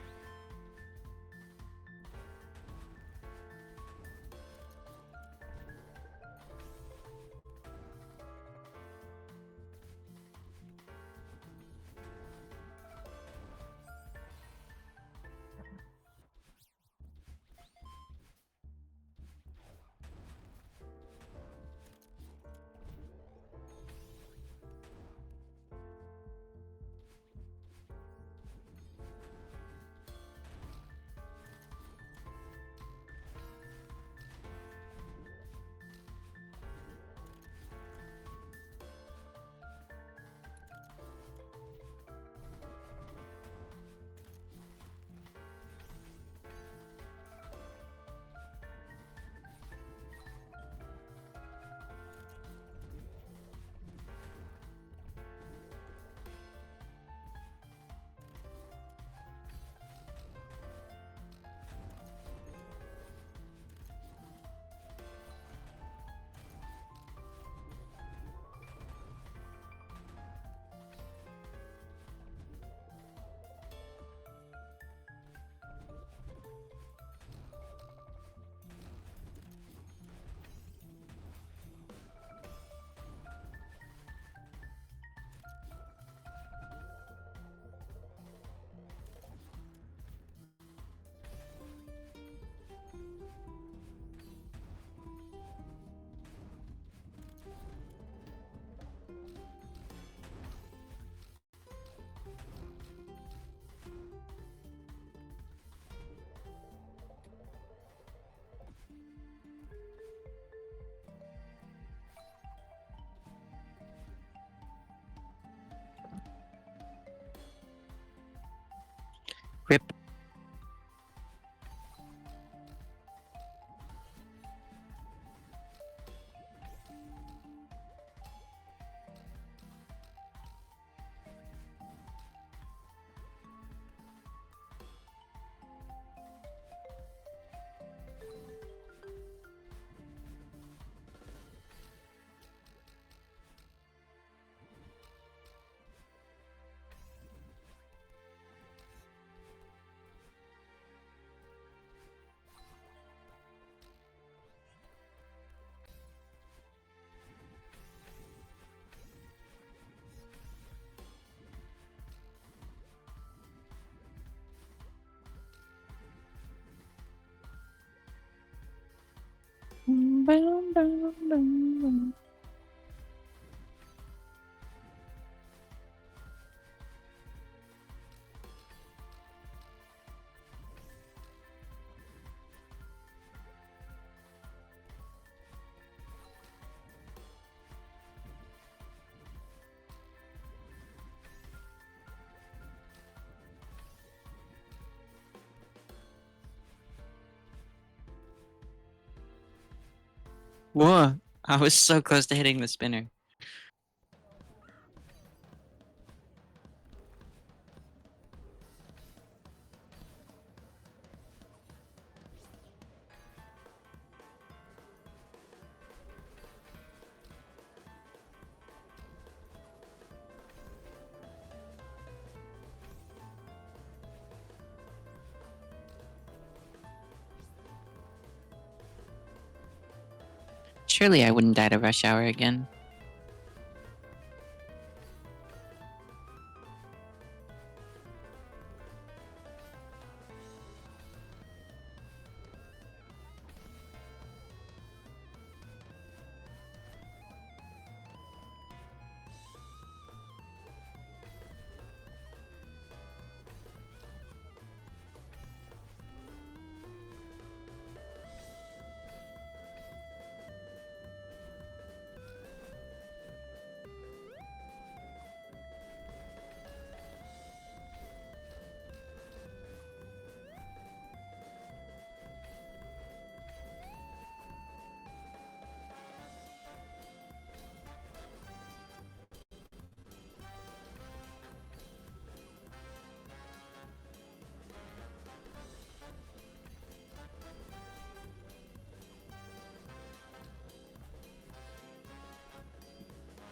Rip. Whoa! I was so close to hitting the spinner. Surely I wouldn't die to rush hour again.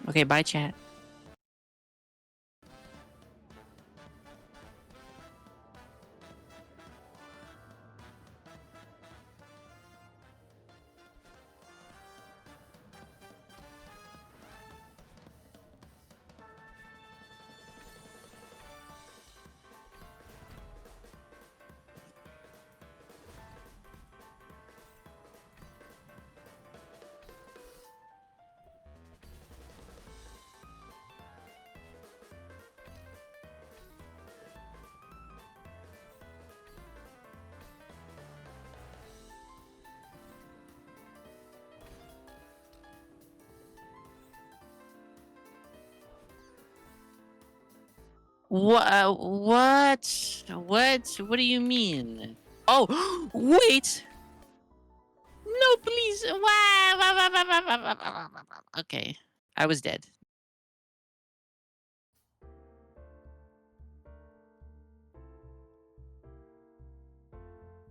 Okay, bye chat. What? What do you mean? Oh, wait! No, please! Okay, I was dead.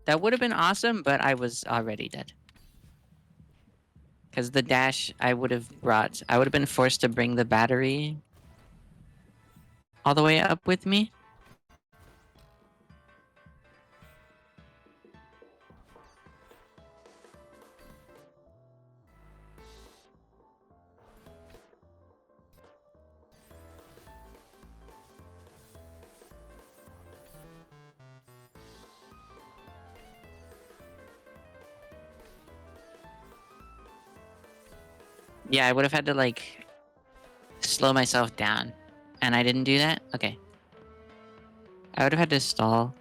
That would have been awesome, but I was already dead. Because the dash I would have been forced to bring the battery all the way up with me. Yeah, I would have had to, like, slow myself down. And I didn't do that? Okay. I would have had to stall.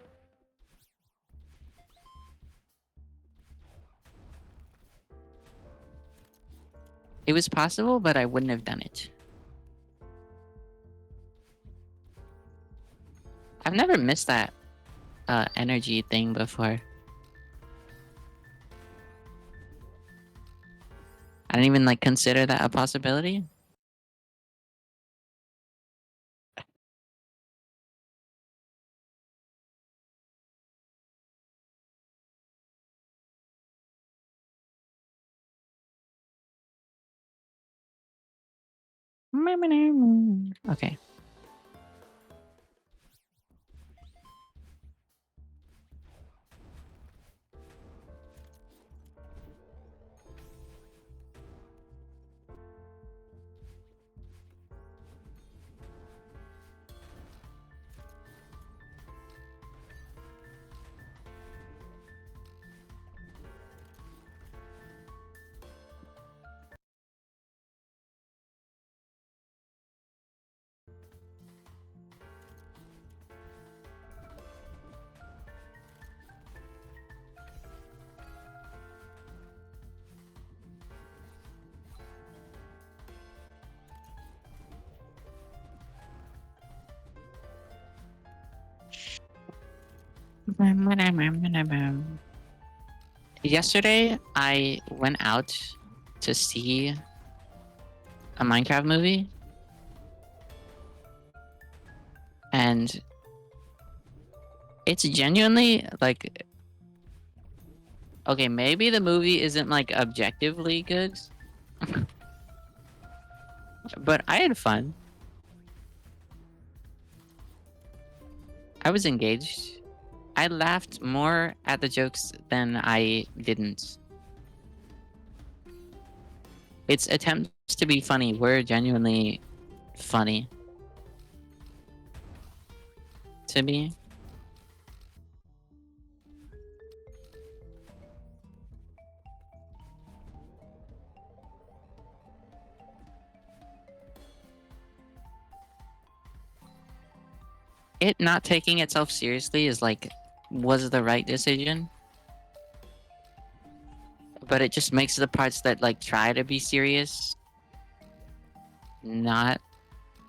It was possible, but I wouldn't have done it. I've never missed that energy thing before. I didn't even, like, consider that a possibility. Okay. Yesterday, I went out to see a Minecraft movie. And it's genuinely, like... Okay, maybe the movie isn't, like, objectively good. But I had fun. I was engaged. I laughed more at the jokes than I didn't. its attempts to be funny were genuinely funny to me. It not taking itself seriously is like was the right decision. But it just makes the parts that like try to be serious not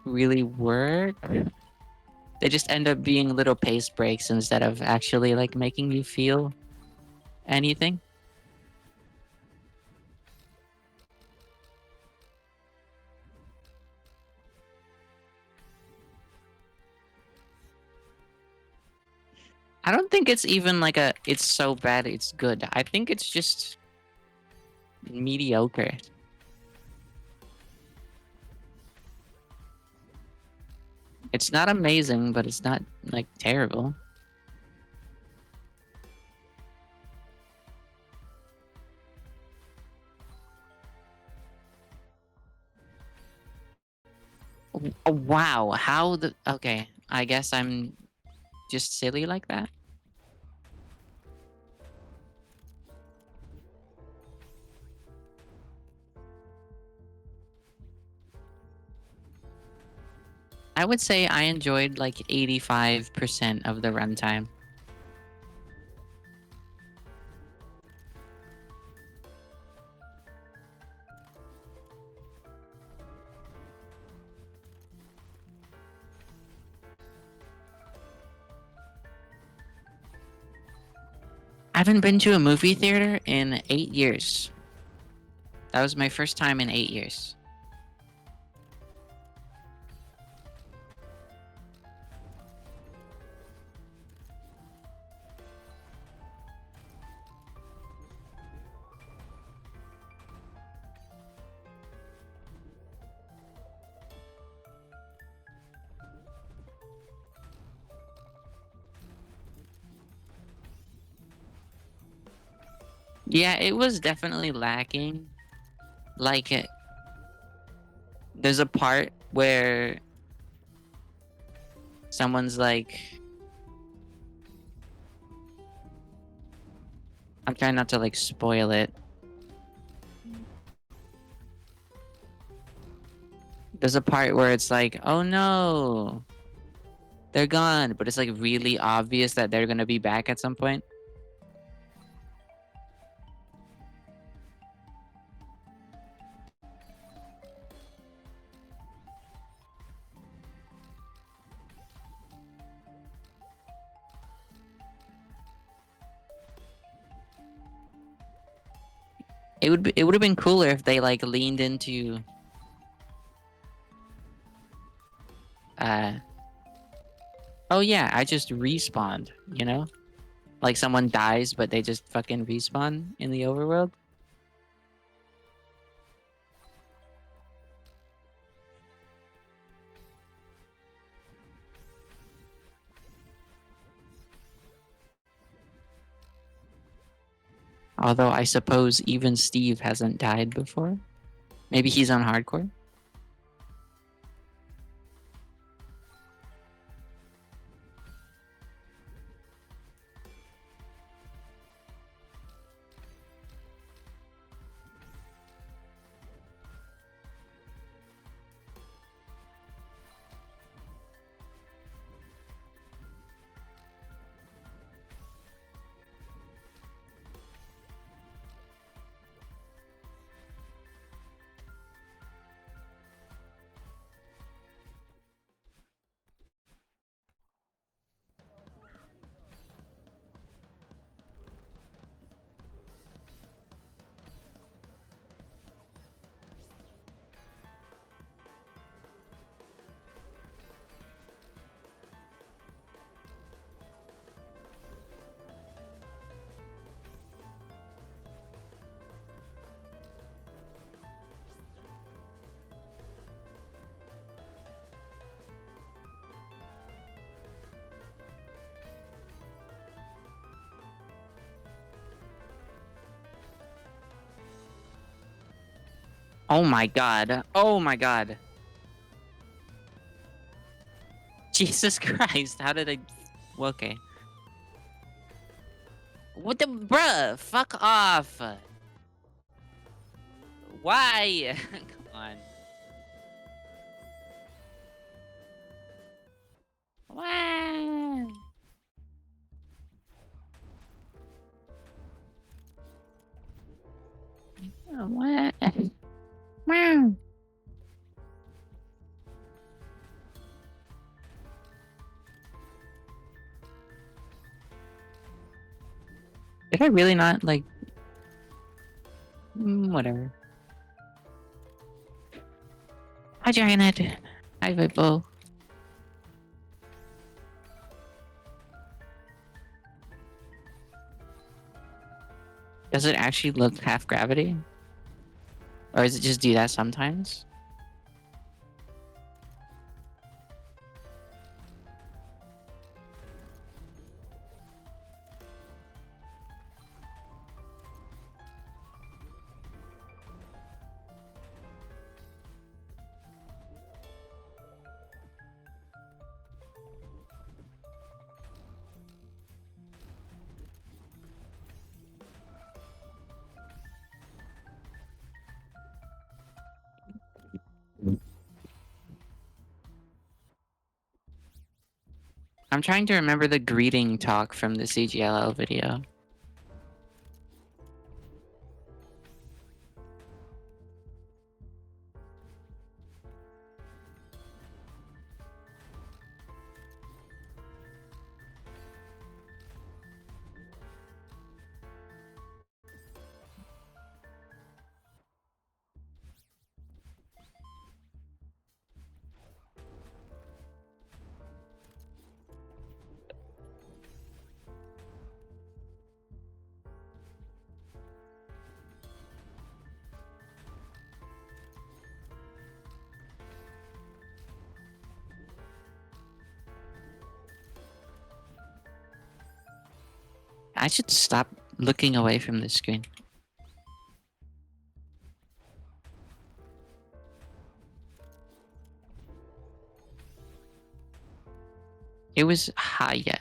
really work. They just end up being little pace breaks instead of actually like making you feel anything. I don't think it's even like a it's so bad it's good. I think it's just mediocre. It's not amazing, but it's not like terrible. Oh, wow, how the okay, I guess I'm just silly like that. I would say I enjoyed like 85% of the runtime. I haven't been to a movie theater in 8 years. That was my first time in 8 years. Yeah, it was definitely lacking. Like, there's a part where someone's like... I'm trying not to, like, spoil it. There's a part where it's like, oh no! They're gone, but it's like really obvious that they're gonna be back at some point. It would have been cooler if they like leaned into oh yeah, I just respawned, you know? Like someone dies but they just fucking respawn in the overworld. Although I suppose even Steve hasn't died before. Maybe he's on hardcore. Oh my god. Oh my god. Jesus Christ. How did I... Well, okay. What the... Bruh. Fuck off. Why? Come on. Why? What? Wow. Did I really not, like... whatever. Hi, Dragonhead. Hi, Vipo. Does it actually look half gravity? Or does it just do that sometimes? I'm trying to remember the greeting talk from the CGLL video. I should stop looking away from the screen. It was Haya,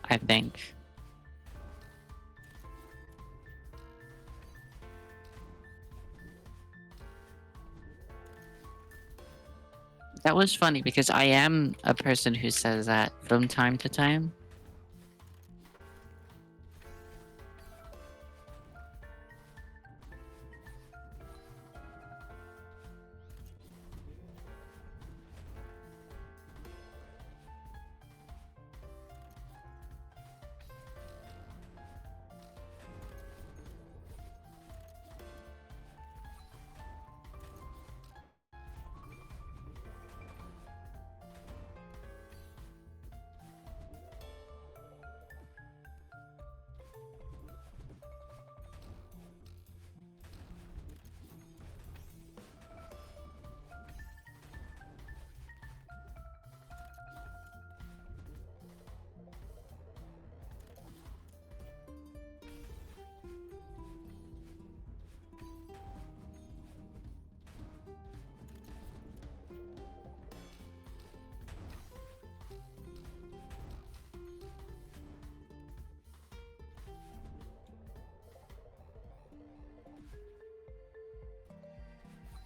I think. That was funny because I am a person who says that from time to time.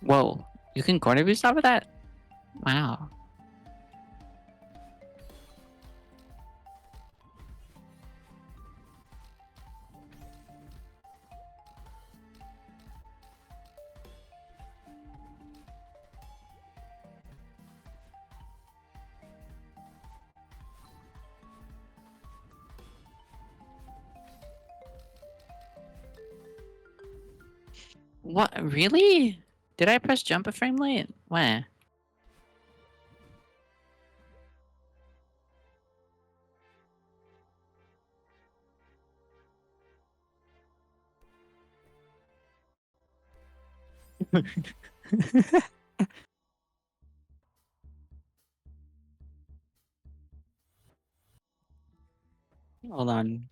Whoa, you can corner boost off of that? Wow. What? Really? Did I press jump a frame late? Where? Hold on.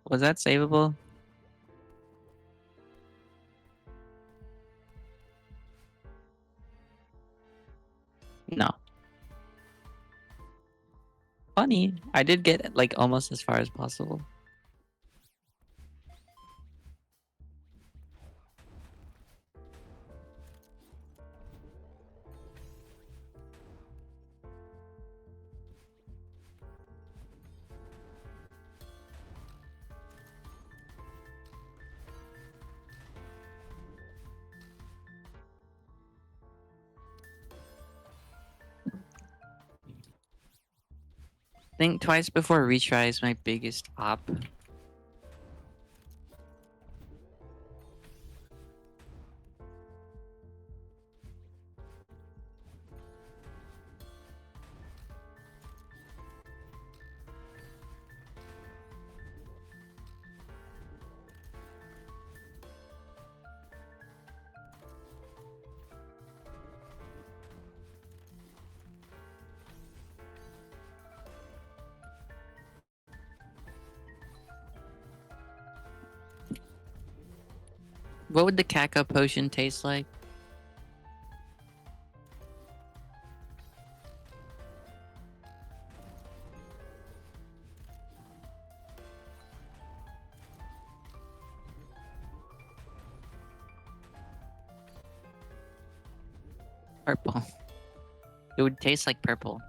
Was that savable? No. Funny. I did get like almost as far as possible. Think twice before retry is my biggest op. What would the Kaka potion taste like? Purple. It would taste like purple.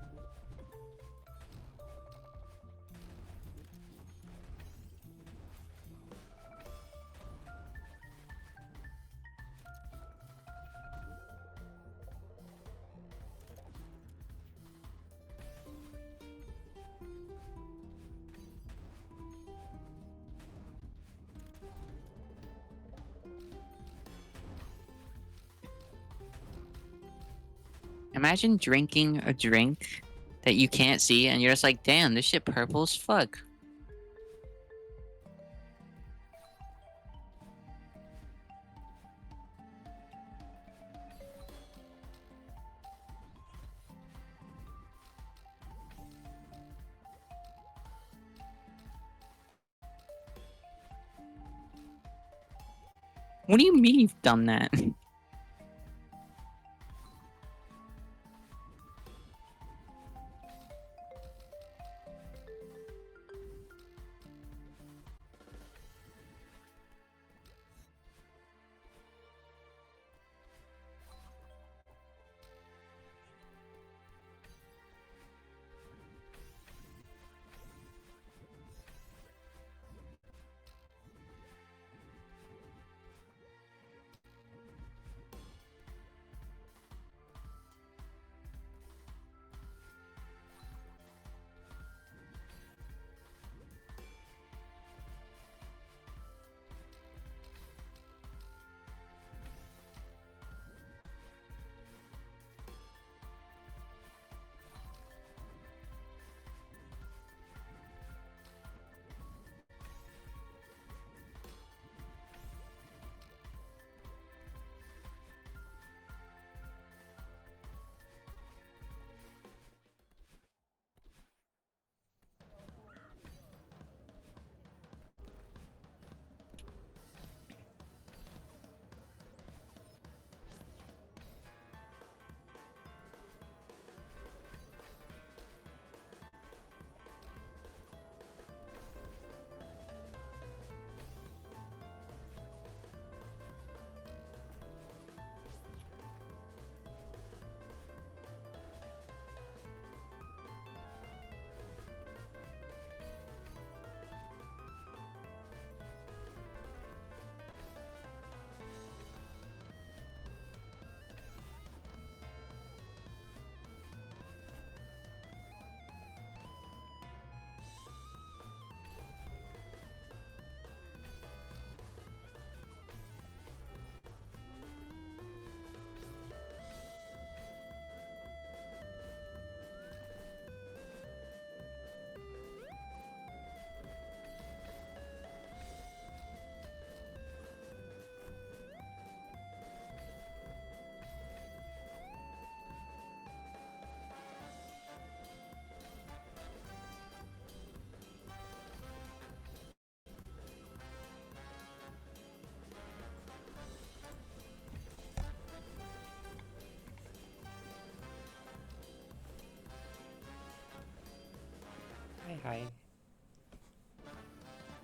Imagine drinking a drink that you can't see and you're just like, damn, this shit purple as fuck. What do you mean you've done that?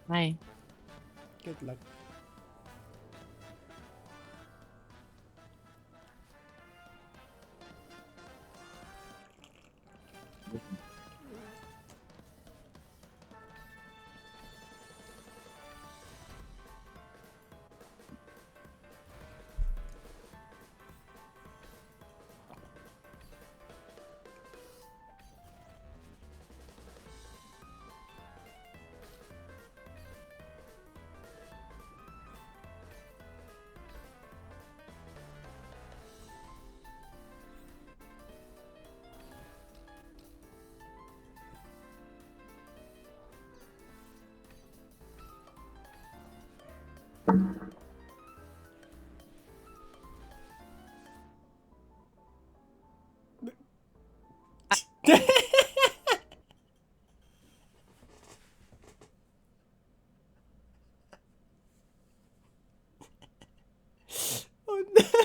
Bye. Good luck. Oh no.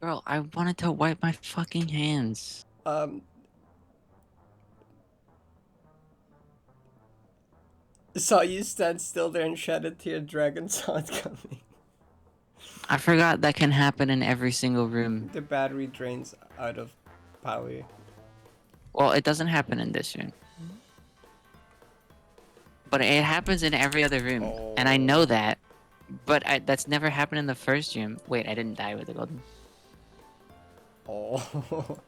Girl, I wanted to wipe my fucking hands. Saw you stand still there and shed a tear. Dragon saw it coming. I forgot that can happen in every single room. The battery drains out of power. Well, it doesn't happen in this room. But it happens in every other room. Oh. And I know that. But that's never happened in the first room. Wait, I didn't die with the golden. Oh.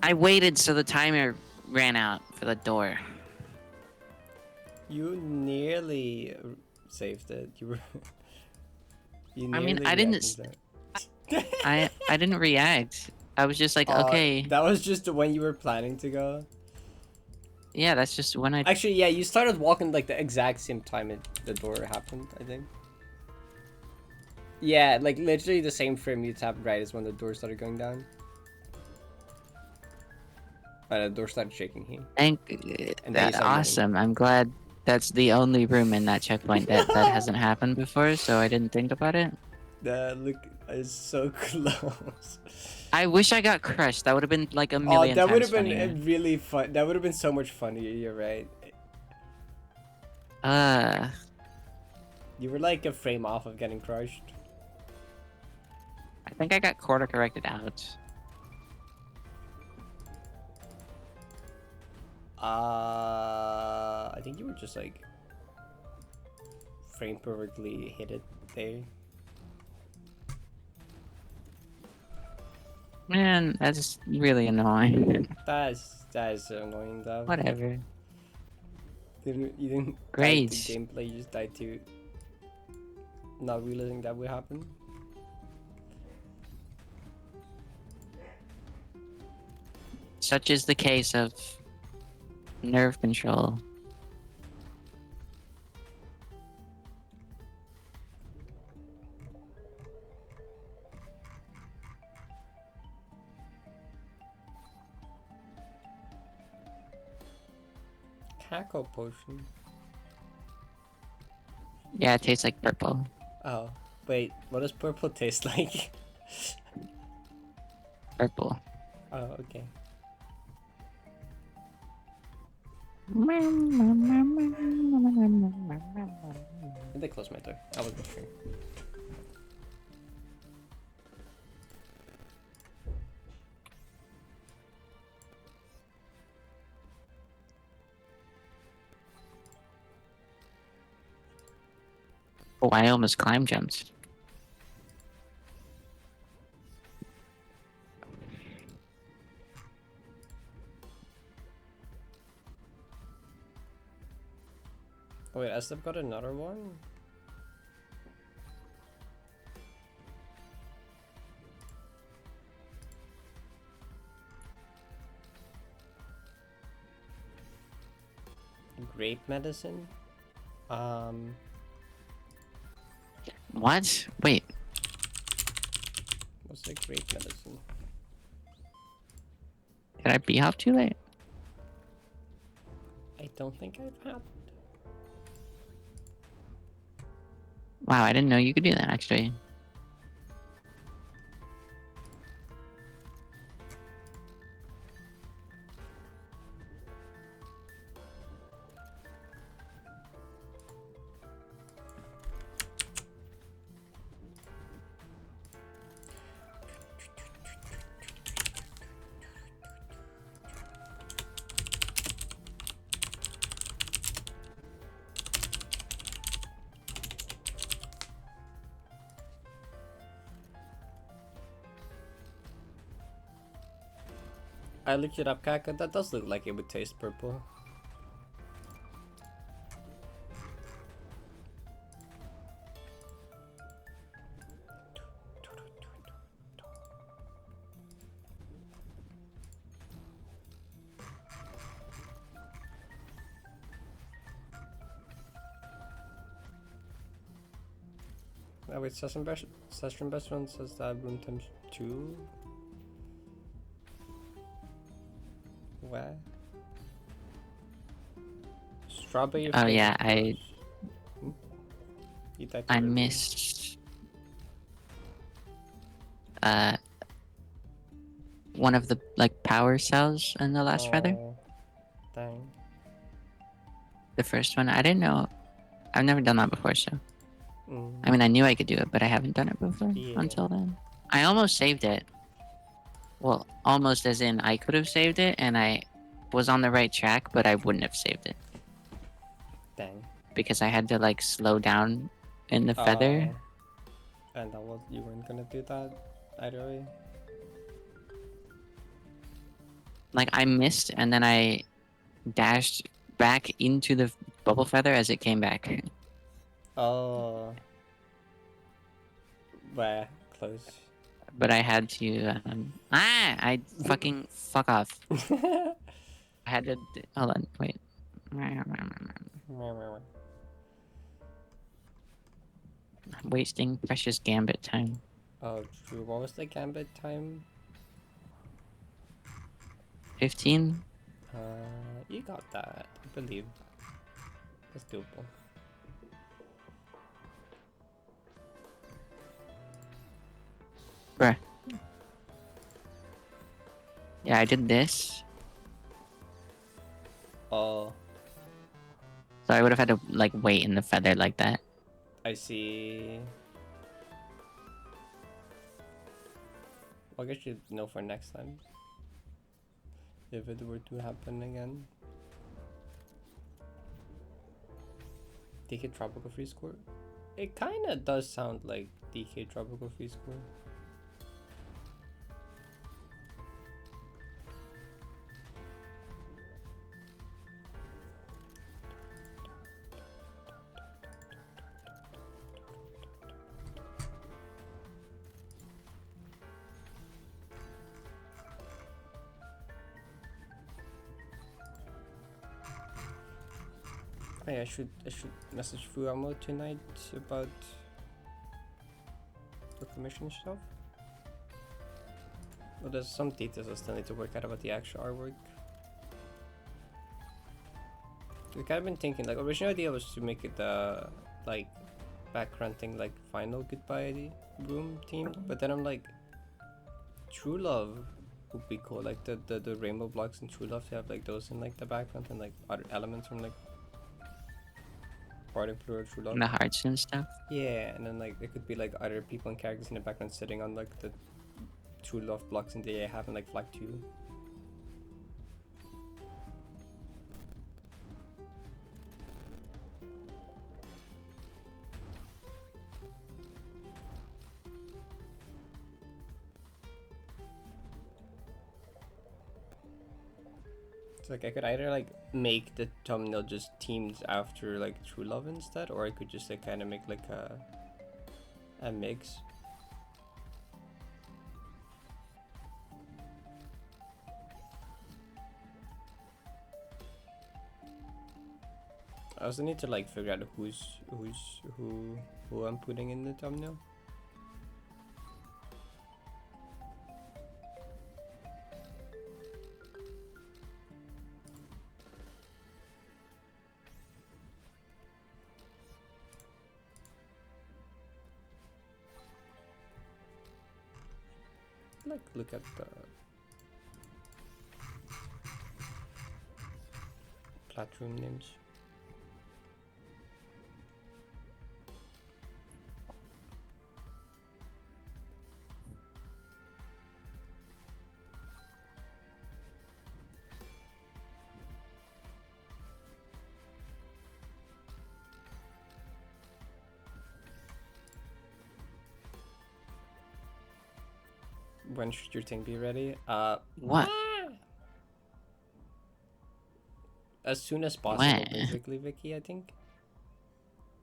I waited so the timer ran out for the door. You nearly saved it. You were. You I mean, nearly I didn't. reacted there. I didn't react. I was just like, okay. That was just when you were planning to go. Yeah, that's just when I. Actually, yeah, you started walking like the exact same time the door happened, I think. Yeah, like literally the same frame you tapped right as when the door started going down. The door started shaking here. Thank. And then you That started awesome. I'm glad that's the only room in that checkpoint that hasn't happened before, so I didn't think about it. The look is so close. I wish I got crushed. That would have been like a million that would times have been funnier. really fun. That would have been so much funnier. You're right. You were like a frame off of getting crushed. I think I got quarter corrected out. I think you were just like frame perfectly hit it there. Man, that's really annoying. That is annoying though. Whatever. You didn't Great. die to gameplay, you just died to not realizing that would happen. Such is the case of nerve control. Cackle potion. Yeah, it tastes like purple. Oh, wait, what does purple taste like? Purple. Oh, okay. Did they close my door? I wasn't sure. Oh, I almost climb jumped. Oh wait, Estep got another one? Grape medicine? What? Wait. What's the grape medicine? Did I be off too late? I don't think I've had Wow, I didn't know you could do that actually. I looked it up, Kaka. That does look like it would taste purple. Oh wait, session best one says that room times 2. What? Strawberry. Oh flavored yeah, fudge. Eat that I killer bee. missed one of the like power cells in the last feather. Oh, dang. The first one, I didn't know. I've never done that before, so Mm. I mean I knew I could do it, but I haven't done it before Yeah. until then. I almost saved it. Well, almost as in I could have saved it and I was on the right track, but I wouldn't have saved it Dang. because I had to like slow down in the feather. And that was, you weren't gonna do that either way. Like I missed and then I dashed back into the bubble feather as it came back. Oh. Bah, close. But I had to I fucking fuck off. I had to hold on, wait. I'm wasting precious gambit time. Oh, true. What was the gambit time? 15? You got that. I believe. That's doable. Bruh. Yeah, I did this. Oh, So I would have had to like wait in the feather like that. I see. Well, I guess you know for next time. If it were to happen again. DK Tropical Free Score? It kinda does sound like DK Tropical Free Score. Hey, I should message Fuamo tonight about the commission stuff. Well, there's some details I still need to work out about the actual artwork. We kind of been thinking, like, original idea was to make it like background thing, like final goodbye room theme, but then I'm like, True Love would be cool, like the rainbow blocks in True Love to have like those in like the background and like other elements from like part of True Love. And the hearts and stuff. Yeah, and then like there could be like other people and characters in the background sitting on like the True Love blocks and they having like flag 2. So like I could either like make the thumbnail just themed after like True Love instead, or I could just like kind of make like a mix. I also need to like figure out who I'm putting in the thumbnail. like look at the platform names. When should your thing be ready? What? As soon as possible, When? basically, Vicky, I think.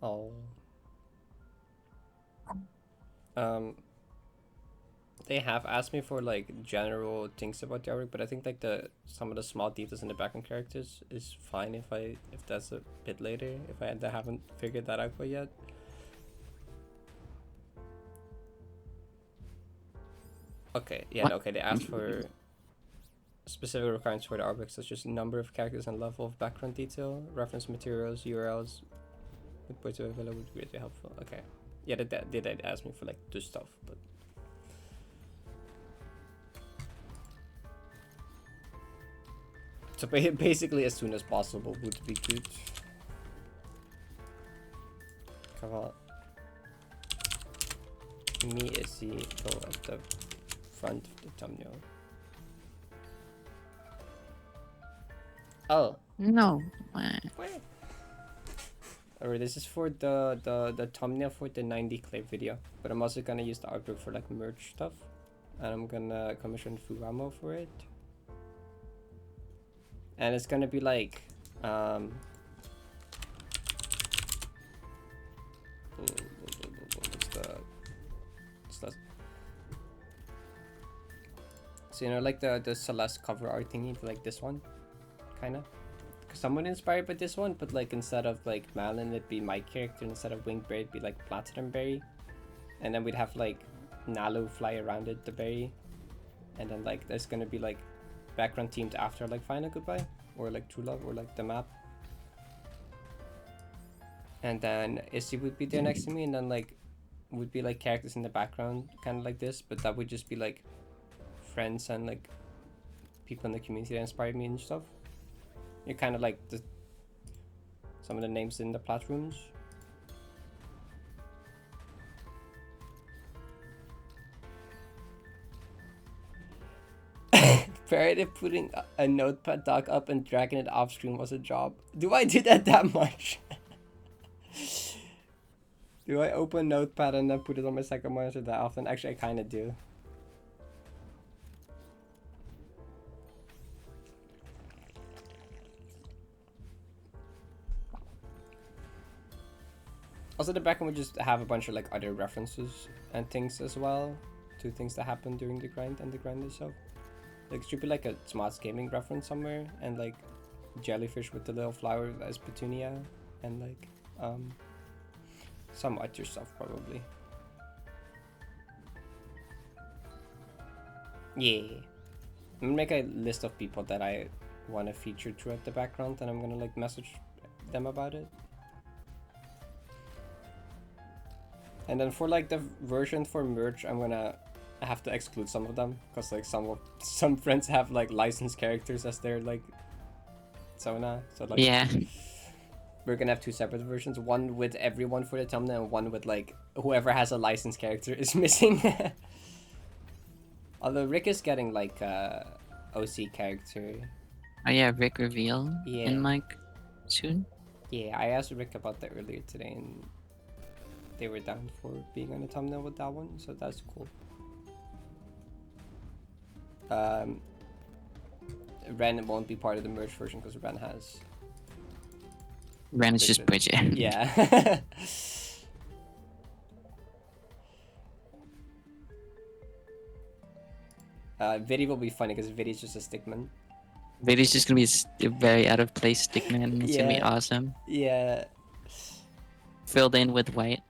Oh. They have asked me for like general things about the artwork, but I think like some of the small details in the background characters is fine if that's a bit later, if I haven't figured that out quite yet. Okay, yeah, What? okay, they asked for specific requirements for the artwork, such as number of characters and level of background detail, reference materials, URLs, with points available would be really helpful. Okay. Yeah, they did ask me for like this stuff, but so basically as soon as possible would be good. Come on. Me is the go at the front of the thumbnail. Oh. No. Alright, this is for the thumbnail for the 90 clip video, but I'm also gonna use the artwork for like merch stuff, and I'm gonna commission Furamo for it, and it's gonna be like so you know, like the Celeste cover art thingy, like this one, kind of. Somewhat inspired by this one, but like instead of like Malin, it'd be my character. Instead of Winged Berry, it'd be like Platinum Berry, and then we'd have like Nalu fly around it, the berry, and then like there's gonna be like background themed after like Final Goodbye or like True Love or like the map, and then Issy would be there next to me, and then like would be like characters in the background, kind of like this, but that would just be like friends and like people in the community that inspired me and stuff. You're kind of like some of the names in the platforms. Parrot, if putting a notepad doc up and dragging it off screen was a job. Do I do that much? Do I open notepad and then put it on my second monitor that often? Actually, I kind of do. Also, the backend would just have a bunch of like other references and things as well to things that happen during the grind and the grind itself. Like, it should be like a Smarts Gaming reference somewhere, and like jellyfish with the little flower as petunia, and like some other stuff probably. Yeah, I'm gonna make a list of people that I want to feature throughout the background, and I'm gonna like message them about it. And then for like the version for merch, I'm gonna have to exclude some of them, because like some friends have like licensed characters as their like Sona. So like, yeah, we're gonna have two separate versions, one with everyone for the thumbnail and one with like whoever has a licensed character is missing. Although Rick is getting like OC character. oh yeah, Rick reveal Yeah. in like soon. Yeah, I asked Rick about that earlier today, and they were down for being on the thumbnail with that one, so that's cool. Ren won't be part of the merge version because Ren has. Ren is just Bridget. Yeah. Vidi will be funny because Vidi's just a stickman. Vidi's just gonna be a very out of place stickman, and it's gonna be Yeah. awesome. Yeah. Filled in with white.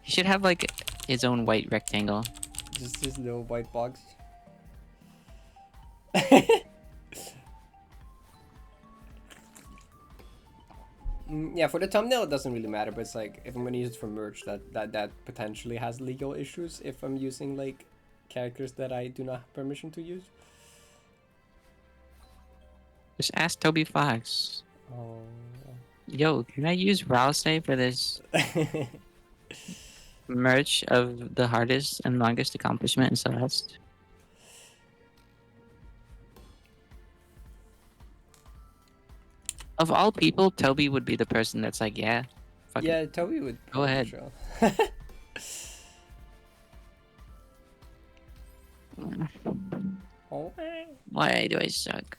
He should have like his own white rectangle. Just this little white box. Yeah, for the thumbnail it doesn't really matter, but it's like if I'm gonna use it for merch, that potentially has legal issues if I'm using like characters that I do not have permission to use. Just ask Toby Fox. Oh. Yo, can I use Rouse for this merch of the hardest and longest accomplishment in Celeste? Of all people, Toby would be the person that's like, yeah. Fuck Yeah, it. Toby would. Go ahead. Show. Oh. Why do I suck?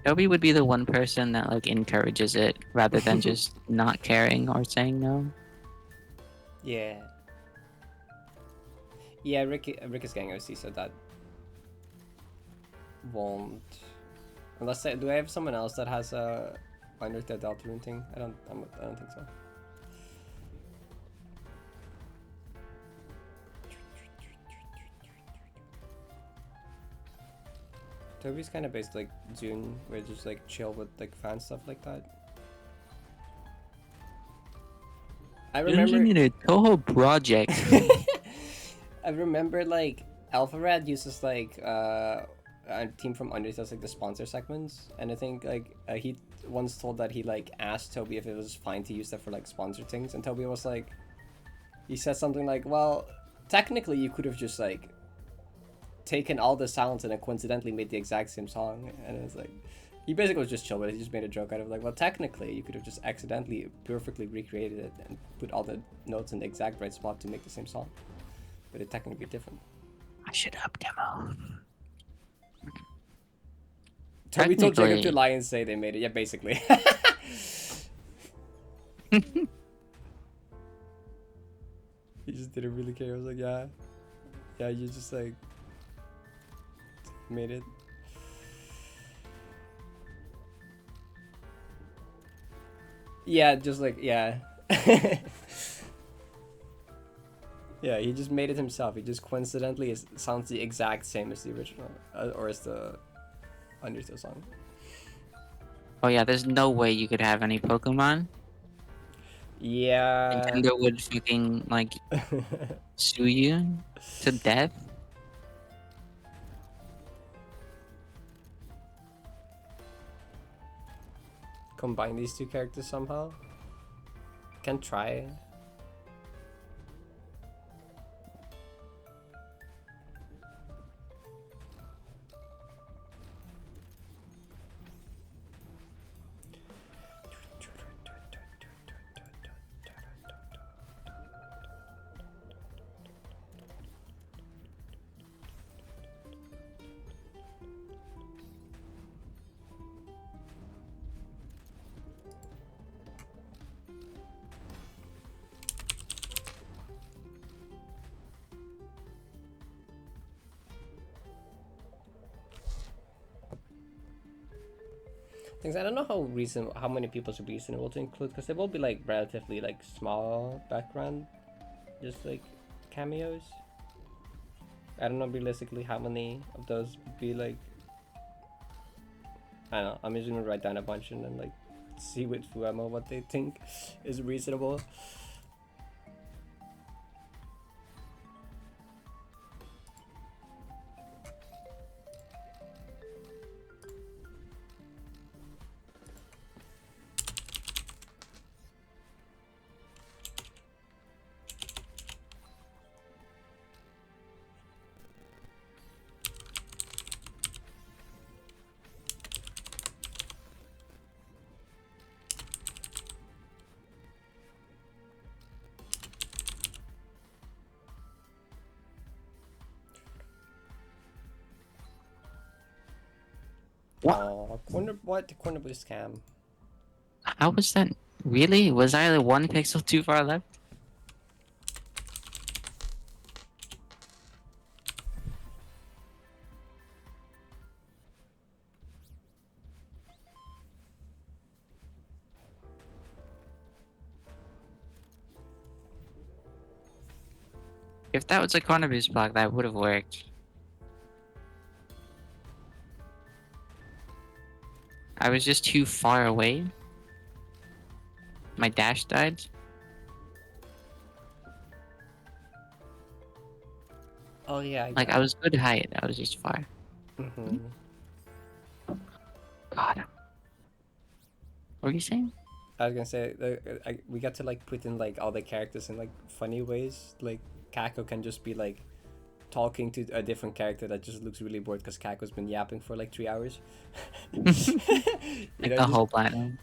Toby would be the one person that like encourages it rather than just not caring or saying no. Yeah. Yeah, Rick is getting OC, so that won't. Unless do I have someone else that has a under the Delta Rune thing? I don't think so. Toby's kind of based like June, where just like chill with like fan stuff like that. I remember. You need a Toho project. I remember like Alpharad uses like a team from Undertale like the sponsor segments, and I think like he once told that he like asked Toby if it was fine to use that for like sponsor things, and Toby was like, he said something like, well, technically you could have just like taken all the sounds and then coincidentally made the exact same song, and it's like he basically was just chill with it. He just made a joke out of like, well, technically you could have just accidentally perfectly recreated it and put all the notes in the exact right spot to make the same song, but it technically be different. I should up demo. Toby told Jacob to lie and say they made it. Yeah, basically. He just didn't really care. I was like, yeah, you just like made it. Yeah, just like, yeah. Yeah, he just made it himself. He just coincidentally sounds the exact same as the original, or as the Undertale song. Oh yeah, there's no way you could have any Pokemon. Yeah. Nintendo would fucking like sue you to death. Combine these two characters somehow. Can try. I don't know how many people should be reasonable to include, because they will be like relatively like small background, just like cameos. I don't know realistically how many of those would be like. I don't know. I'm just gonna write down a bunch and then like see with Fuemo what they think is reasonable. Oh, corner boost scam. How was that? Really? Was I the 1 pixel too far left? If that was a corner boost block, that would have worked. I was just too far away. My dash died. Oh yeah. Like, I was good height. I was just far. Mm-hmm. God. What were you saying? I was gonna say we got to like put in like all the characters in like funny ways. Like Kako can just be like talking to a different character that just looks really bored because Kako's been yapping for like 3 hours. Like the whole platinum.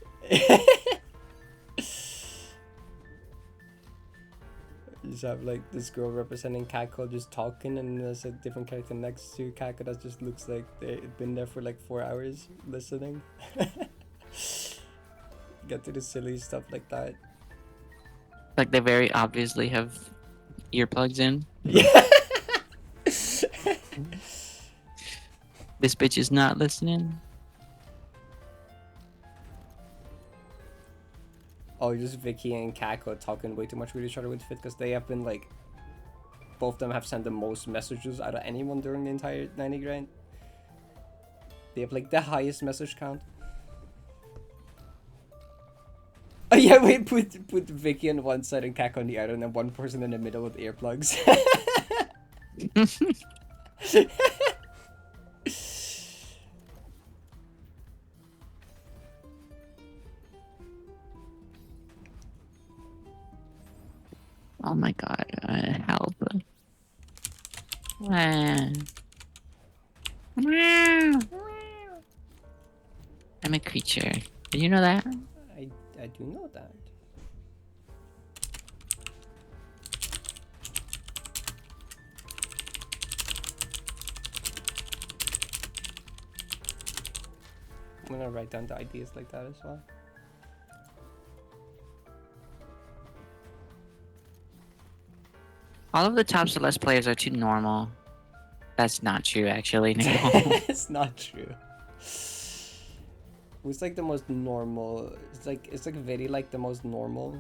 You just have like this girl representing Kako just talking, and there's a different character next to Kako that just looks like they've been there for like 4 hours listening. Get to the silly stuff like that. Like they very obviously have earplugs in. Yeah. This bitch is not listening. Oh, just Vicky and Kako talking way too much with each other with Fit because they have been like, both of them have sent the most messages out of anyone during the entire 90 grind. They have like the highest message count. Oh yeah, wait, put Vicky on one side and Kako on the other, and then one person in the middle with earplugs. Oh my god, help. I'm a creature. Did you know that? I do know that. I'm gonna write down the ideas like that as well. All of the top Celeste players are too normal. That's not true, actually, Nicole. It's not true. Who's like the most normal? It's like Vidi like the most normal.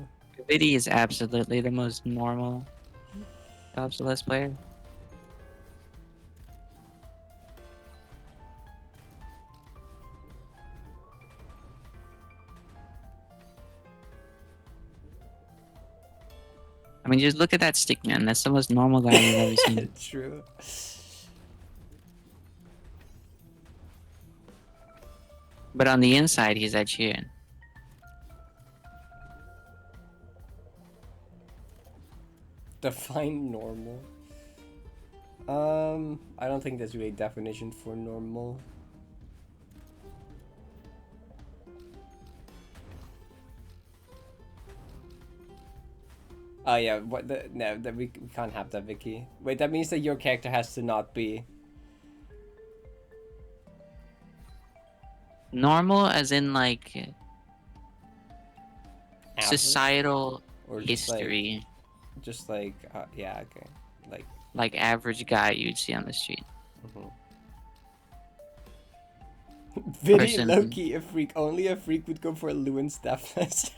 Vidi is absolutely the most normal top Celeste player. I mean, just look at that stick man. That's the most normal guy you've ever seen. True. But on the inside, he's Ed Sheeran. Define normal. I don't think there's really a definition for normal. Oh yeah, what the no, that we can't have that, Vicky. Wait, that means that your character has to not be Normal, as in like average? societal Or just history, yeah, okay, like average guy you'd see on the street. Vidi Person. Loki, a freak. Only a freak would go for Lewin's Deathless.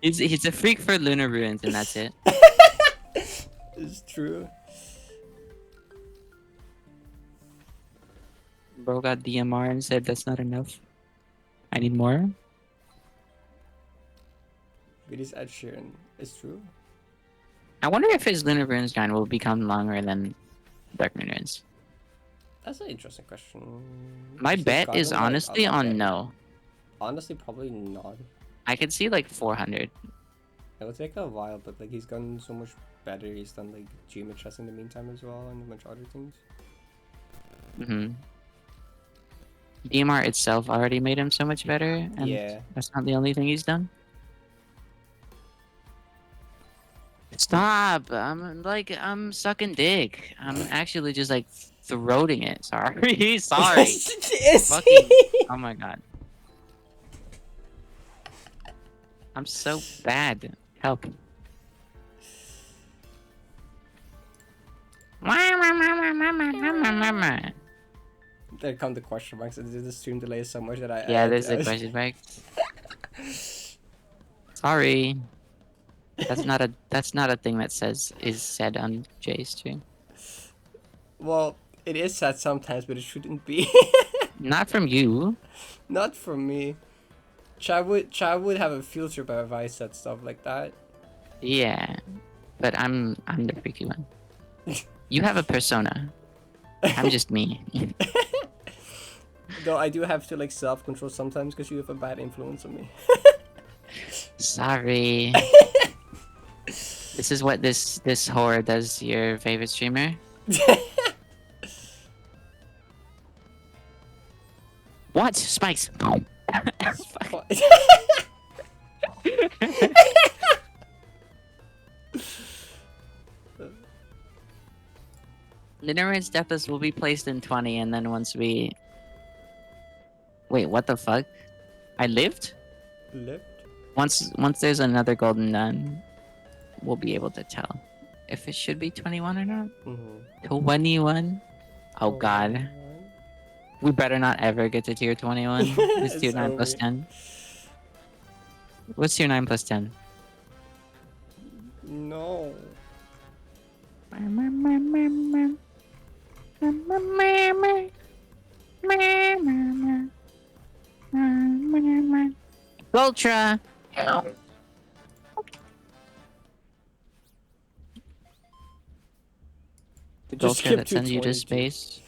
He's a freak for Lunar Ruins, and that's it. It's true. Bro got DMR and said that's not enough. I need more. Vidi's Ed Sheeran. It's true. I wonder if his Lunar Ruins grind will become longer than Dark Moon Ruins. That's an interesting question. My He's bet gotten, is like, honestly a lot on better. no. Honestly, probably not. I could see like 400. It'll take a while, but like he's gotten so much better. He's done like GMHS in the meantime as well, and a bunch of other things. DMR itself already made him so much better, and Yeah. that's not the only thing he's done. Stop! I'm sucking dick. I'm actually just like throating it. Sorry, sorry. Fucking, oh my god. I'm so bad. Help. There come the question marks. The stream delay is so much that I Yeah, there's a question mark. Sorry. That's not a thing that is said on Jay's stream. Well, it is said sometimes, but it shouldn't be. Not from you. Not from me. Chad would have a filter by if I said stuff like that. Yeah, but I'm the freaky one. You have a persona. I'm just me. Though I do have to like self-control sometimes because you have a bad influence on me. Sorry. This is what this whore does to your favorite streamer. What spikes? Fuck. The Deathless Deathless will be placed in 20, and then once we... Wait, what the fuck? I lived? Lived? Once there's another golden done, we'll be able to tell if it should be 21 or not. 21? Oh god. We better not ever get to tier 21. It's tier 9 plus 10. What's tier 9 plus 10? No. Ultra! The Just Ultra skip that sends you to 222. space?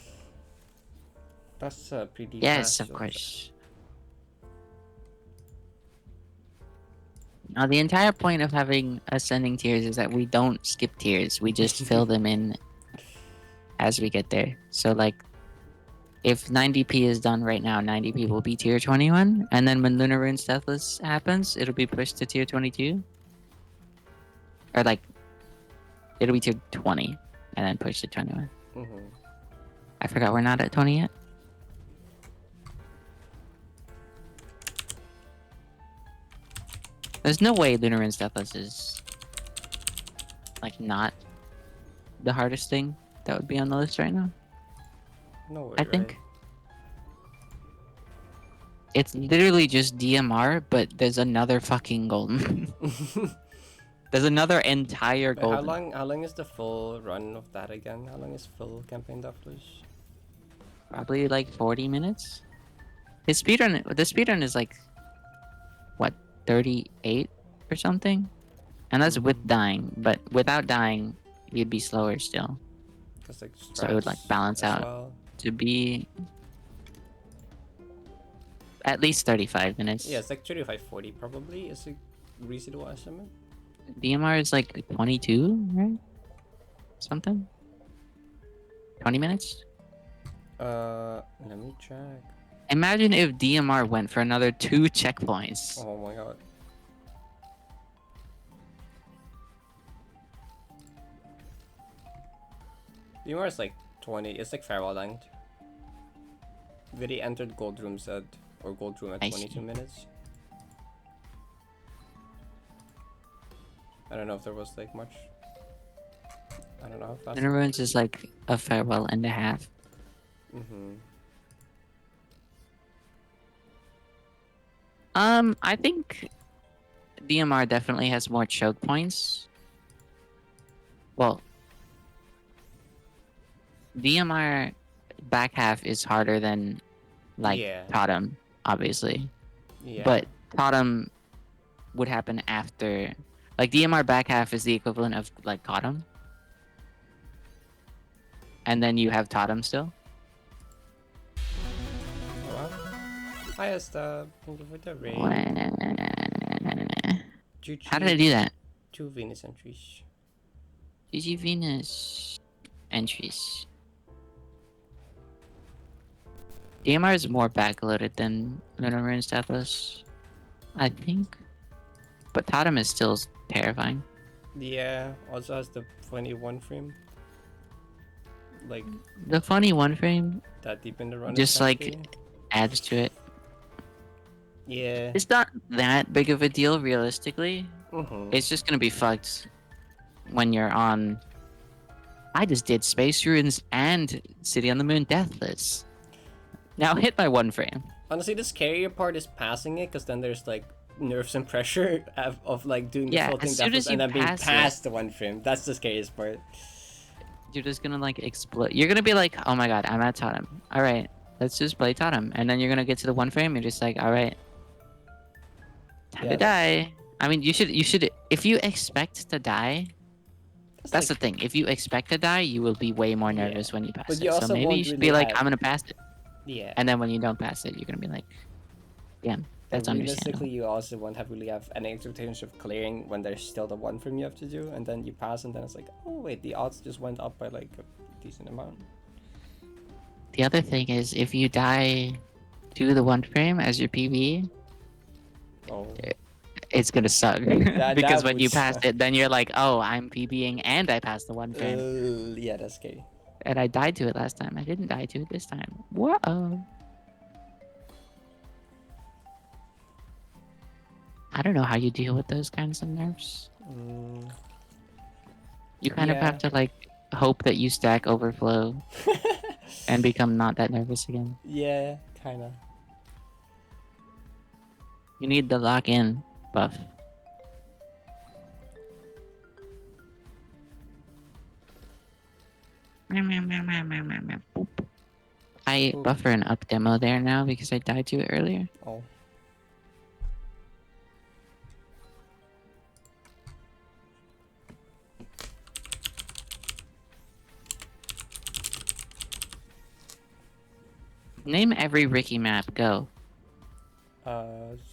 That's pretty Yes, fast, of Ultra. course. Now, the entire point of having ascending tiers is that we don't skip tiers. We just fill them in as we get there. So, like, if 90p is done right now, 90p will be tier 21. And then when Lunar Rune's Deathless happens, it'll be pushed to tier 22. Or, like, it'll be tier 20 and then pushed to 21. I forgot we're not at 20 yet. There's no way Lunar Rune's Deathless is, like, not the hardest thing that would be on the list right now. No way, I think. It's literally just DMR, but there's another fucking golden. There's another entire Wait, golden. how long is the full run of that again? How long is full campaign Deathless? Probably like 40 minutes. The speedrun is like, what, 38 or something? And that's with dying, but without dying, you'd be slower still. Like, So it would like balance as out well. to be at least 35 minutes. Yeah, it's like 35-40 probably is a reasonable estimate. DMR is like 22, right? Something? 20 minutes? Let me check. Imagine if DMR went for another 2 checkpoints. Oh my god. DMR is like 20, it's like farewell length. Very entered gold room at, or gold room at I 22 see. minutes. I don't know if there was like much. I don't know how fast. Lunar Ruins is like a farewell and a half. I think DMR definitely has more choke points. Well, DMR back half is harder than like Yeah. Totem, obviously. Yeah. But Totem would happen after, like DMR back half is the equivalent of like Totem. And then you have Totem still. Well, hi Asta, thank you for the raid. How did I do that? 2 Venus entries. GG Venus entries. DMR is more backloaded than Lunar Ruins Deathless, I think. But Totem is still terrifying. Yeah, also has the 21 frame. Like, The funny one frame that deep in the run. just like essentially. adds to it. Yeah. It's not that big of a deal realistically. Mhm. It's just gonna be fucked when you're on. I just did Space Ruins and City on the Moon Deathless. Now hit my one frame. Honestly, the scarier part is passing it, because then there's like nerves and pressure of like doing the Yeah, floating as soon Deathless as and you then being pass it- past the one frame. That's the scariest part. You're just gonna like explode. You're gonna be like, oh my god, I'm at Totem. All right, let's just play Totem, and then you're gonna get to the one frame. You're just like, all right, time to die. I mean, you should. If you expect to die, that's the thing. If you expect to die, you will be way more nervous when you pass But it. you So also maybe won't you should really be like, have- I'm gonna pass it. Yeah. And then when you don't pass it, you're gonna be like, damn, that's And understandable. realistically, you also won't really have any expectations of clearing when there's still the one frame you have to do, and then you pass, and then it's like, oh wait, the odds just went up by like a decent amount. The other thing is, if you die to the one frame as your PB, it's gonna suck. That Because when would you pass suck. it, then you're like, oh, I'm PBing and I passed the one frame. Yeah, that's scary. And I died to it last time. I didn't die to it this time. Whoa. I don't know how you deal with those kinds of nerfs. You kind of have to like hope that you stack overflow and become not that nervous again. Yeah, kinda. You need the lock in buff. I buffer an up demo there now because I died to it earlier. Oh. Name every Ricky map. Go.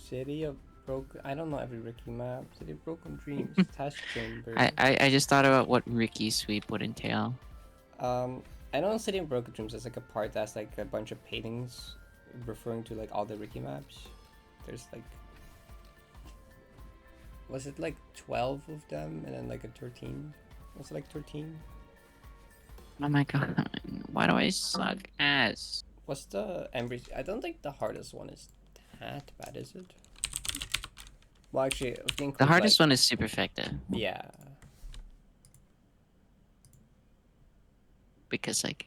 City of Broken. I don't know every Ricky map. City of Broken Dreams. Test Chamber. I just thought about what Ricky sweep would entail. I know City of Broken Dreams is like a part that's like a bunch of paintings referring to like all the Ricky maps. There's like, was it like 12 of them and then like a 13? Was it like 13? Oh my god, why do I suck ass? What's the Embers? I don't think the hardest one is that bad, is it? Well, actually, The hardest one is Superfecta. Yeah. Because like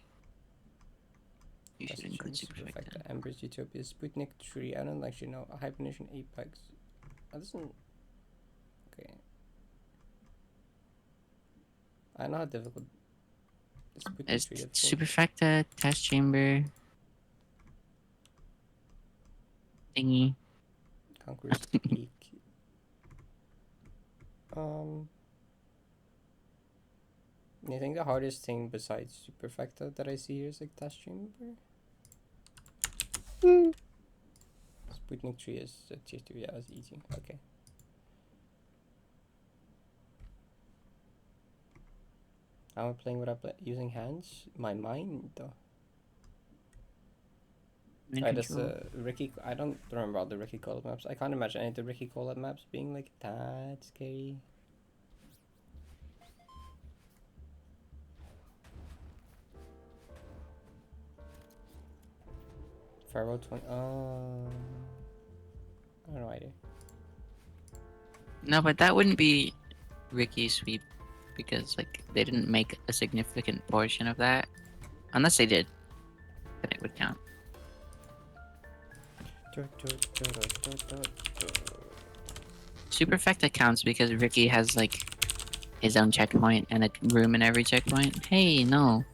you should include Superfecta. Embers, Utopia, Sputnik 3. I don't actually know. Hibernation, Apex. That doesn't. Okay. I know how difficult. Sputnik It's 3 is. Superfecta, Test Chamber, thingy. Conqueror's Peak. I think the hardest thing besides Superfecta that I see here is like Test Chamber. Sputnik 3 is a tier 2, yeah, it's easy. Okay. How am I playing without using hands? My mind, though. Right, that's Ricky. I don't remember all the Ricky collab maps. I can't imagine any of the Ricky collab maps being like that scary. Farewell 20. I have no idea. No, but that wouldn't be Ricky sweep because like they didn't make a significant portion of that. Unless they did, then it would count. Superfecta counts because Ricky has like his own checkpoint and a room in every checkpoint. Hey, no.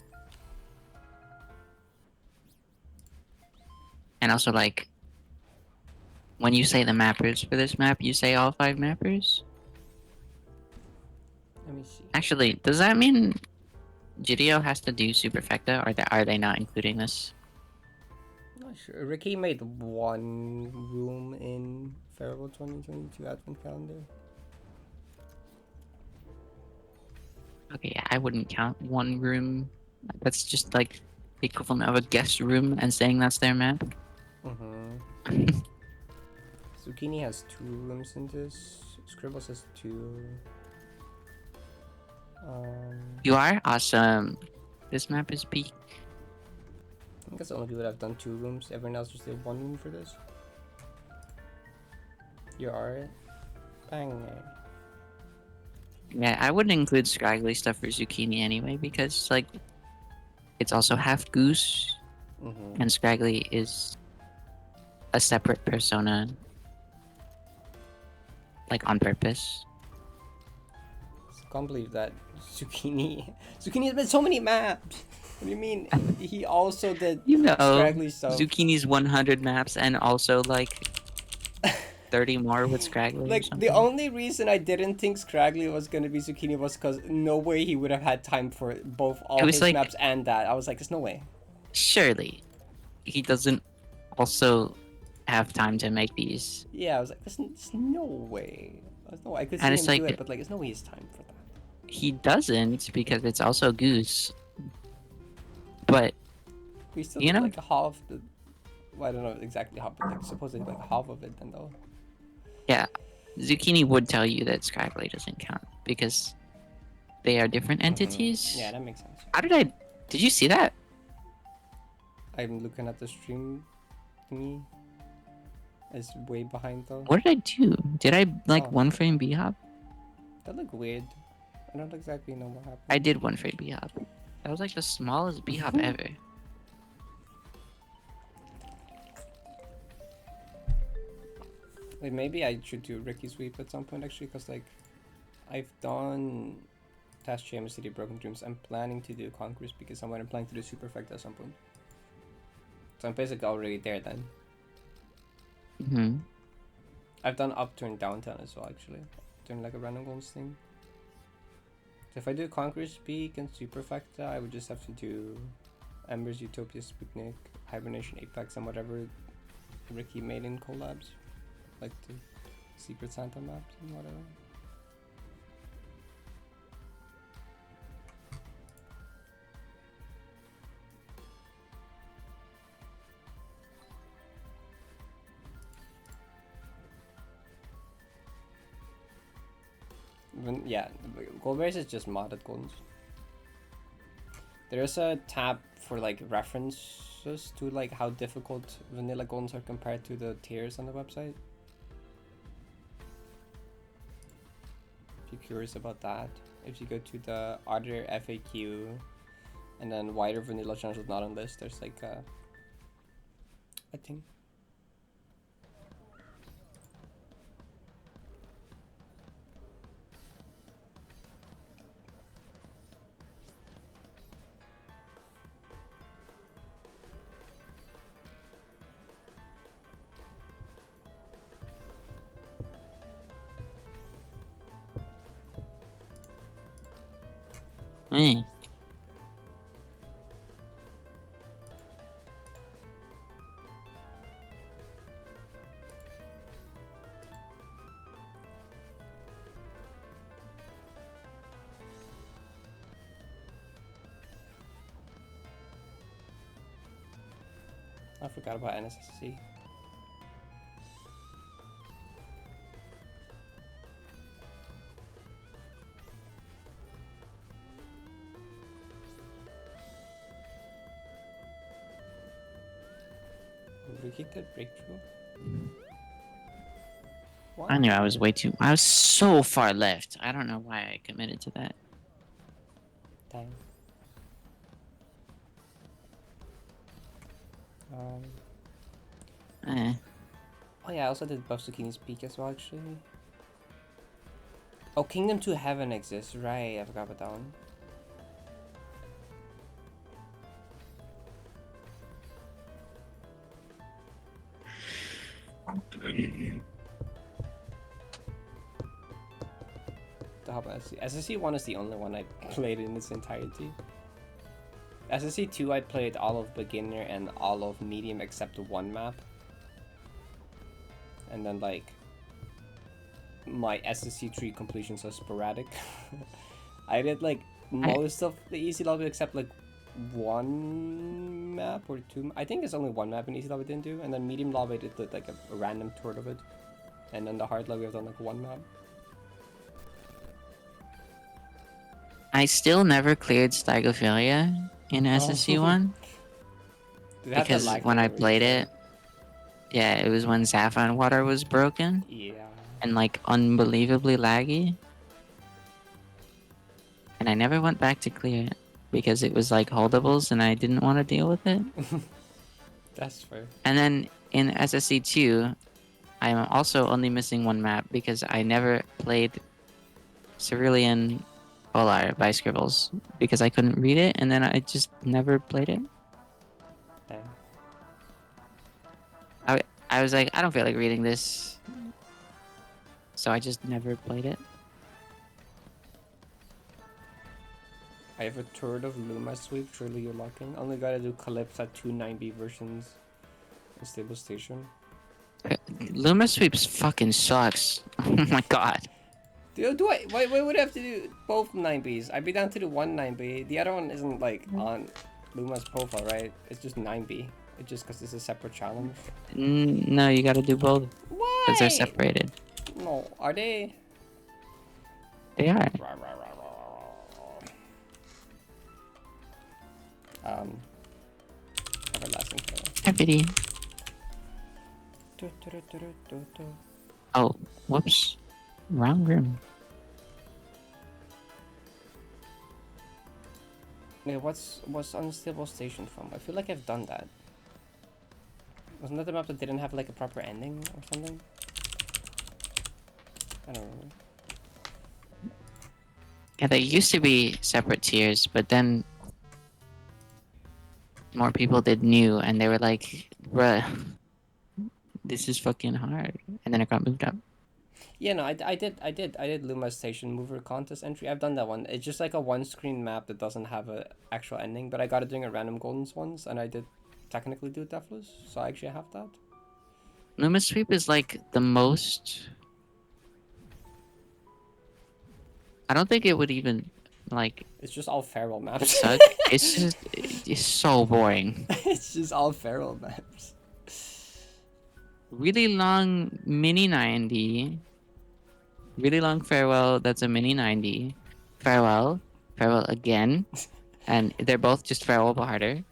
And also like when you say the mappers for this map, you say all 5 mappers? Let me see. Actually, does that mean GDO has to do Superfecta, or are they not including this? Not sure. Ricky made one room in Farewell 2022 Advent Calendar. Okay, I wouldn't count one room. That's just like the equivalent of a guest room and saying that's their map. Zucchini has 2 rooms in this. Scribbles has 2. You are awesome. This map is peak. I think that's the only people that have done 2 rooms. Everyone else just did 1 room for this. You are bang. Yeah, I wouldn't include scraggly stuff for Zucchini anyway because like it's also half goose, and scraggly is a separate persona. like on purpose. I can't believe that Zucchini. Zucchini has been so many maps. What do you mean? He also did You know, scraggly stuff. Zucchini's 100 maps and also like 30 more with Scraggly or Like something. the only reason I didn't think Scraggly was gonna be Zucchini was because no way he would have had time for both all It was his like- maps and that. I was like, there's no way. Surely, he doesn't also have time to make these. Yeah, I was like, there's no way. There's no way. I could see And him it's do like- it, but like, there's no way he has time for that. He doesn't because it's also Goose. But We still You did know? like half the. Well, I don't know exactly how, but like supposedly like half of it then though. yeah, Zucchini would tell you that Scraggly doesn't count because they are different entities. Yeah, that makes sense. How did I? Did you see that? I'm looking at the stream thingy. It's way behind though. What did I do? Did I like Oh. one frame B hop? That looked weird. I don't exactly know what happened. I did one frame B hop. That was like the smallest B hop ever. Wait, maybe I should do Ricky Sweep at some point actually, because like I've done Task Chamber City Broken Dreams. I'm planning to do Conquest because I'm planning to do Super Effect at some point. So I'm basically already there then. Hmm. I've done Upturn Downtown as well actually. Doing like a random goals thing. So if I do Conquest Peak and Superfecta, I would just have to do Embers, Utopia, Sputnik, Hibernation, Apex, and whatever Ricky made in collabs. Like the Secret Santa maps and whatever. Yeah, Gold Bears is just modded golds. There's a tab for like references to like how difficult vanilla golds are compared to the tiers on the website. If you're curious about that, if you go to the other FAQ and then wider vanilla channels not on this, there's like a thing. Hey. I forgot about NSSC. Did we get that breakthrough? I knew I was way too. I was so far left. I don't know why I committed to that. Dang. Eh. Oh yeah, I also did Buff Zucchini's Peak as well actually. Oh, Kingdom to Heaven exists, right? I forgot about that one. The hop SSC 1 is the only one I played in its entirety. SSC 2 I played all of beginner and all of medium except the one map. And then like my SSC 3 completions are sporadic. I did like most of the easy lobby except like one map or two. I think it's only one map in easy lobby I didn't do, and then medium lobby I did like a random tour of it, and then the hard lobby I've done like one map. I still never cleared Stygophilia in SSC 1 Did it have that because lag when I thing where played you- it, yeah, it was when Saffron Water was broken Yeah. and like unbelievably laggy. And I never went back to clear it because it was like holdables and I didn't want to deal with it. That's fair. And then in SSC 2, I'm also only missing one map because I never played Cerulean Polar by Scribbles because I couldn't read it, and then I just never played it. Dang. I was like, I don't feel like reading this, so I just never played it. I have a third of Luma Sweep, surely you're locking. Only gotta do Calypso at 290 versions in Stable Station. Luma Sweeps fucking sucks. Oh my god. Why would I have to do both 9Bs? I'd be down to do one 9B. The other one isn't like on Luma's profile, right? It's just 9B. It's just because it's a separate challenge. No, you gotta do both. Why? Because they're separated. No, are they? They are. Everlasting Farewell. Everything. Oh, whoops. Wrong room. Yeah, what's Unstable Station from? I feel like I've done that. Wasn't that the map that didn't have like a proper ending or something? I don't know. Yeah, there used to be separate tiers, but then more people did new, and they were like, bruh, this is fucking hard. And then it got moved up. Yeah, no, I did Luma's Station Mover contest entry. I've done that one. It's just like a one-screen map that doesn't have a actual ending, but I got it doing a random Goldens once, and I did technically do Deathless, so I actually have that. Luma Sweep is like the most... I don't think it would even, like... It's just all feral maps. Suck. It's so boring. It's just all feral maps. Really long mini 90. Really long farewell, that's a mini 90. Farewell again. And they're both just farewell but harder.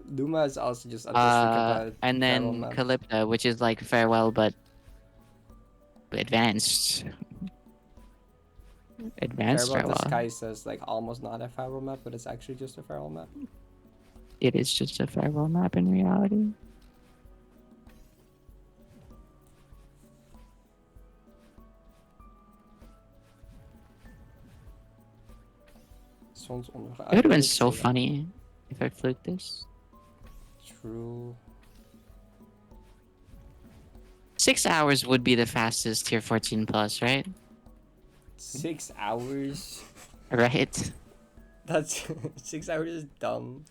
Luma is also just a district about and feral then maps. Calypso, which is like farewell but advanced. Advanced Farewell farewell. Disguise is like almost not a feral map, but it's actually just a feral map. It is just a farewell map in reality. This one's only... It would have been so funny if I fluked this. True. 6 hours would be the fastest tier 14 plus, right? 6 hours? Right? That's 6 hours is dumb.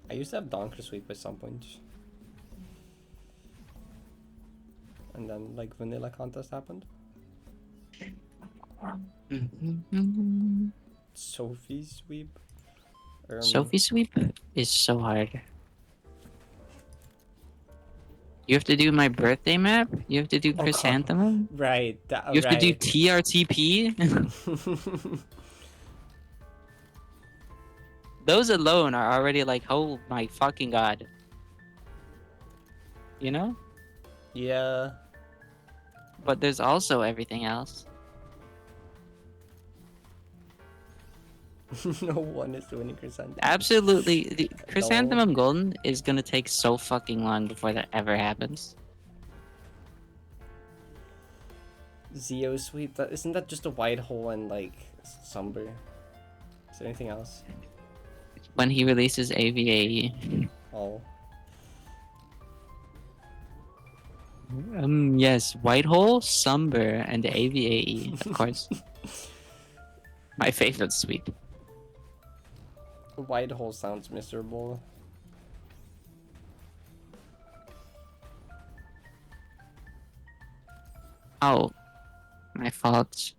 I used to have Donker Sweep at some point. And then like vanilla contest happened. Sophie Sweep. Sophie Sweep is so hard. You have to do my birthday map. You have to do Chrysanthemum. Right. You have to do TRTP. Those alone are already like, oh my fucking god. You know? Yeah. But there's also everything else. No one is winning Chrysanthemum. Absolutely. The Chrysanthemum Golden is gonna take so fucking long before that ever happens. Zeo Sweep. Isn't that just a white hole and like Somber? Is there anything else? When he releases AVAE. Oh. Yes, Whitehole, Somber, and AVAE, of course. My favorite sweep. White hole sounds miserable. Oh, my fault.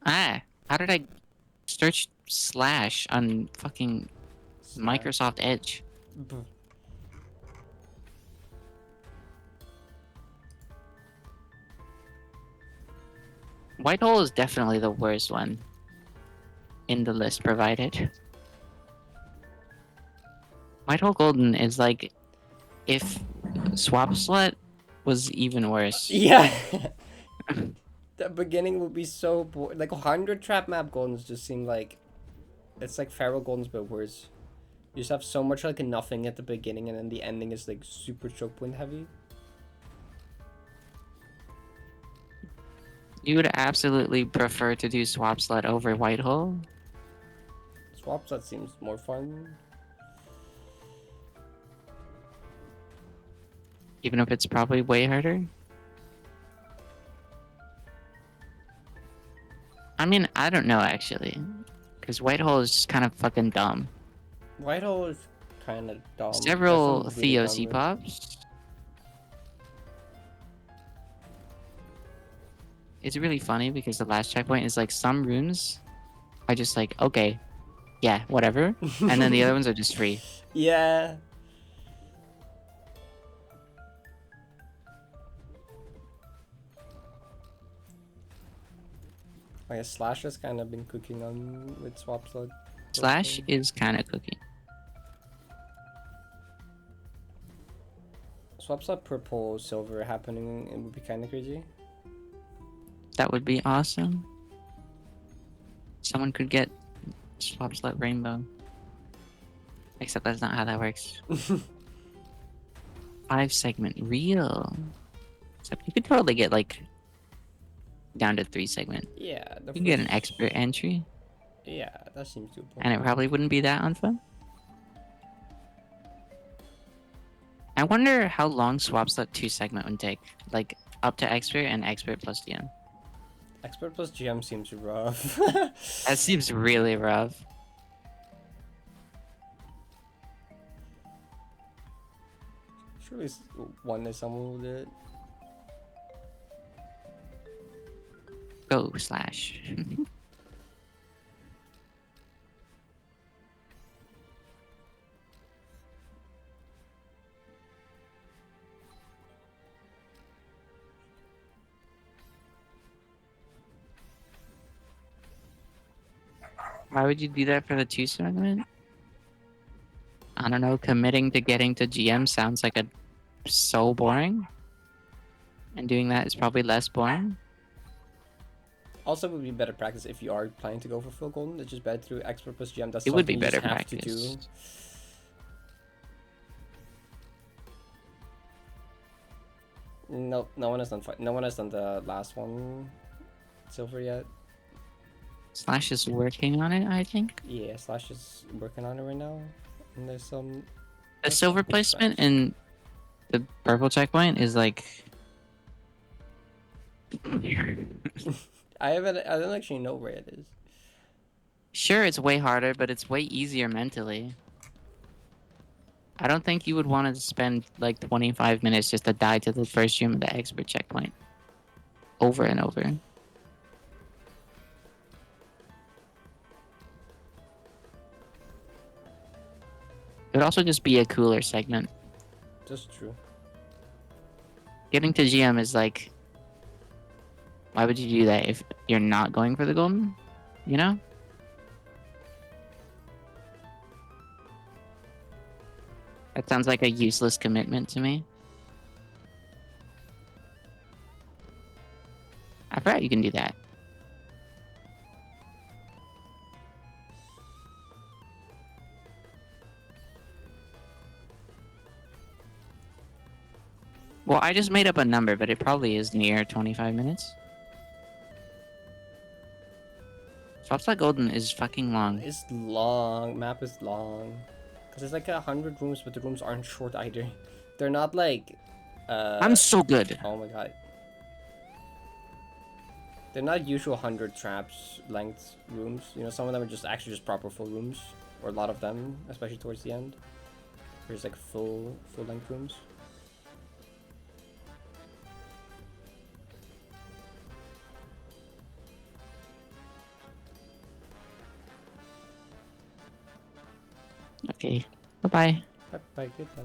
Ah, how did I search slash on fucking Microsoft Edge? Whitehole is definitely the worst one in the list provided. Whitehole Golden is like if Swap Slut was even worse. Yeah. The beginning would be so boring. Like 100 trap map Goldens just seem like it's like Feral Goldens but worse. You just have so much like nothing at the beginning and then the ending is like super choke point heavy. You would absolutely prefer to do swap slot over Whitehole? Swap that seems more fun. Even if it's probably way harder? I mean, I don't know actually. Because Whitehole is just kind of fucking dumb. Whitehole is kind of dumb. Several There's some really Theo dumb moves. C-pops. It's really funny because the last checkpoint is like some rooms are just like, okay, yeah, whatever. And then the other ones are just free. Yeah. I guess Slash has kind of been cooking on with swap slot. Slash is kind of cooking. Swap slot purple silver happening, it would be kind of crazy. That would be awesome. Someone could get swap slot rainbow. Except that's not how that works. 5 segment real. Except you could totally get like down to 3 segment. Yeah. You can get an expert entry. Yeah, that seems doable. And it probably wouldn't be that unfun. I wonder how long swap slot 2 segment would take. Like up to expert and expert plus GM. Expert plus GM seems rough. That seems really rough. Surely one day someone will do it. Go Slash. Why would you do that for the 2 segment? I don't know, committing to getting to GM sounds like so boring. And doing that is probably less boring. Also, it would be better practice if you are planning to go for full golden. It's just better through expert plus GM. That's It would be something you better just have to practice. do. No, no one has done. No one has done the last one, silver yet. Slash is working on it, I think. Yeah, Slash is working on it right now. And there's some. The silver placement in the purple checkpoint is like. I don't actually know where it is. Sure, it's way harder, but it's way easier mentally. I don't think you would want to spend like 25 minutes just to die to the first room of the expert checkpoint. Over and over. It would also just be a cooler segment. Just true. Getting to GM is like... Why would you do that if you're not going for the golden? You know? That sounds like a useless commitment to me. I forgot you can do that. Well, I just made up a number, but it probably is near 25 minutes. Swapslot Golden is fucking long. It's long. Map is long. Because it's like 100 rooms, but the rooms aren't short either. They're not like... I'm so good. Oh my god. They're not usual 100 traps length rooms. You know, some of them are just actually just proper full rooms. Or a lot of them, especially towards the end. There's like full length rooms. Okay. Bye-bye. Bye, goodbye.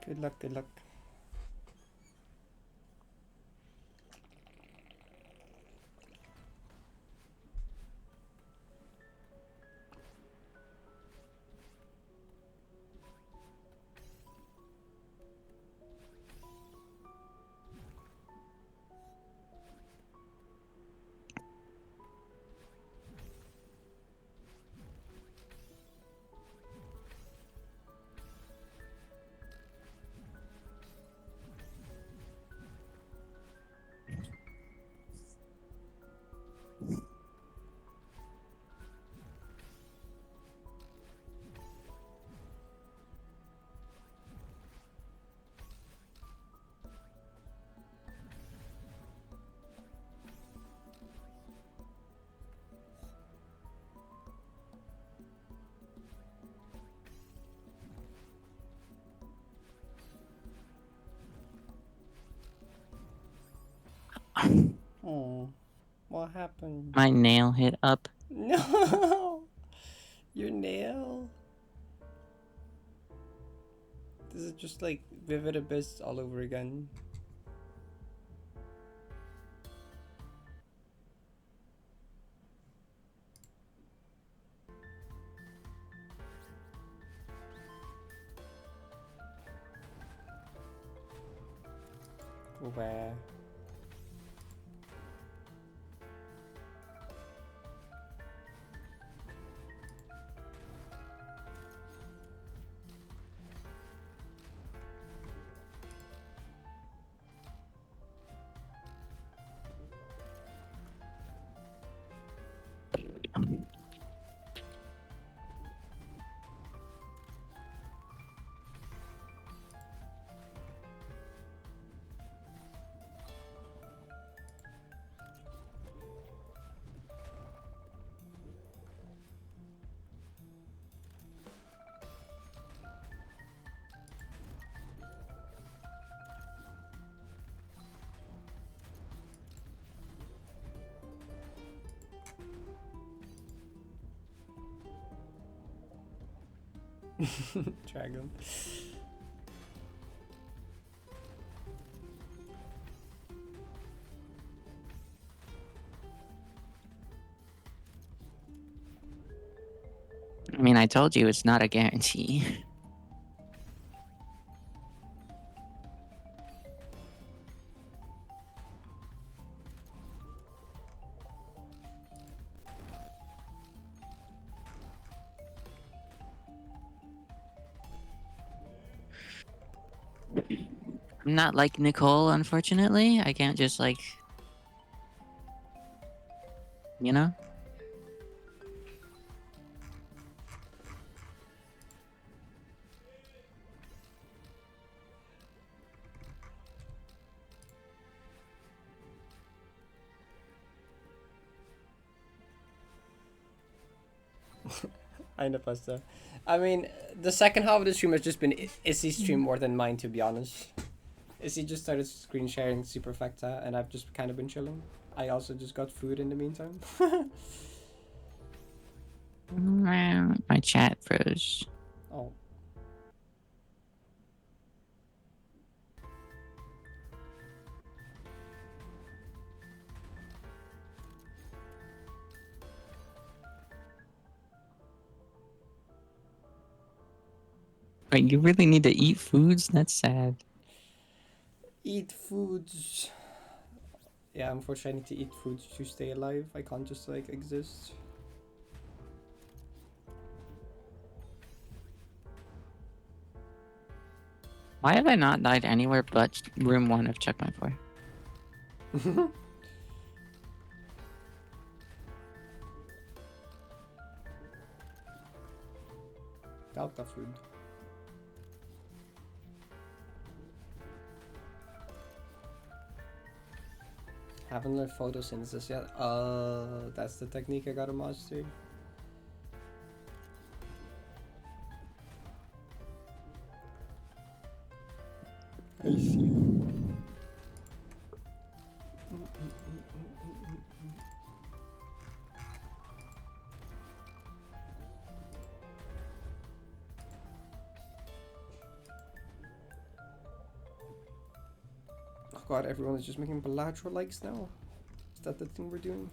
Good luck, good luck. Oh, what happened? My nail hit up. No, your nail. This is just like Vivid Abyss all over again. Where? Dragon. I mean, I told you it's not a guarantee. I'm not like Nicole, unfortunately. I can't just like, you know? I know, Pasta. I mean, the second half of the stream has just been Izzy's stream more than mine, to be honest. Izzy just started screen sharing Superfecta, and I've just kind of been chilling. I also just got food in the meantime. My chat froze. Oh. Wait, you really need to eat foods? That's sad. Eat foods. Yeah, unfortunately I need to eat foods to stay alive. I can't just like exist. Why have I not died anywhere but room 1 of checkpoint 4? Delta food. Haven't learned photosynthesis yet. That's the technique I gotta master. I see. god, everyone is just making Balatro likes now. Is that the thing we're doing?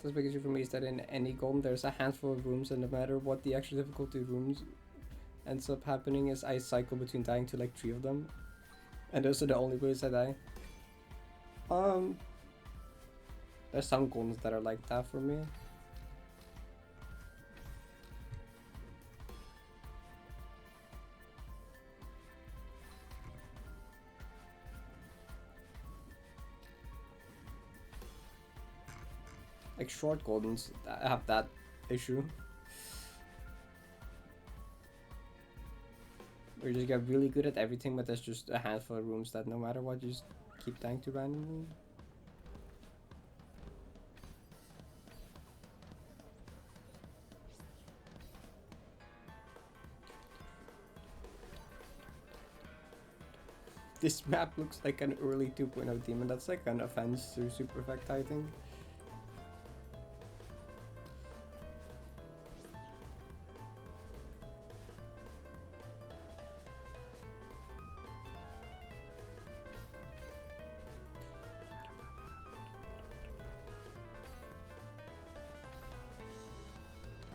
The biggest issue for me is that in any golem there's a handful of rooms, and no matter what the extra difficulty rooms ends up happening is I cycle between dying to like 3 of them. And those are the only ways I die. There's some golems that are like that for me. Like short golems have that issue. Or you just get really good at everything, but there's just a handful of rooms that no matter what you just keep dying to randomly. This map looks like an early 2.0 demon. That's like an offense to super effect, I think.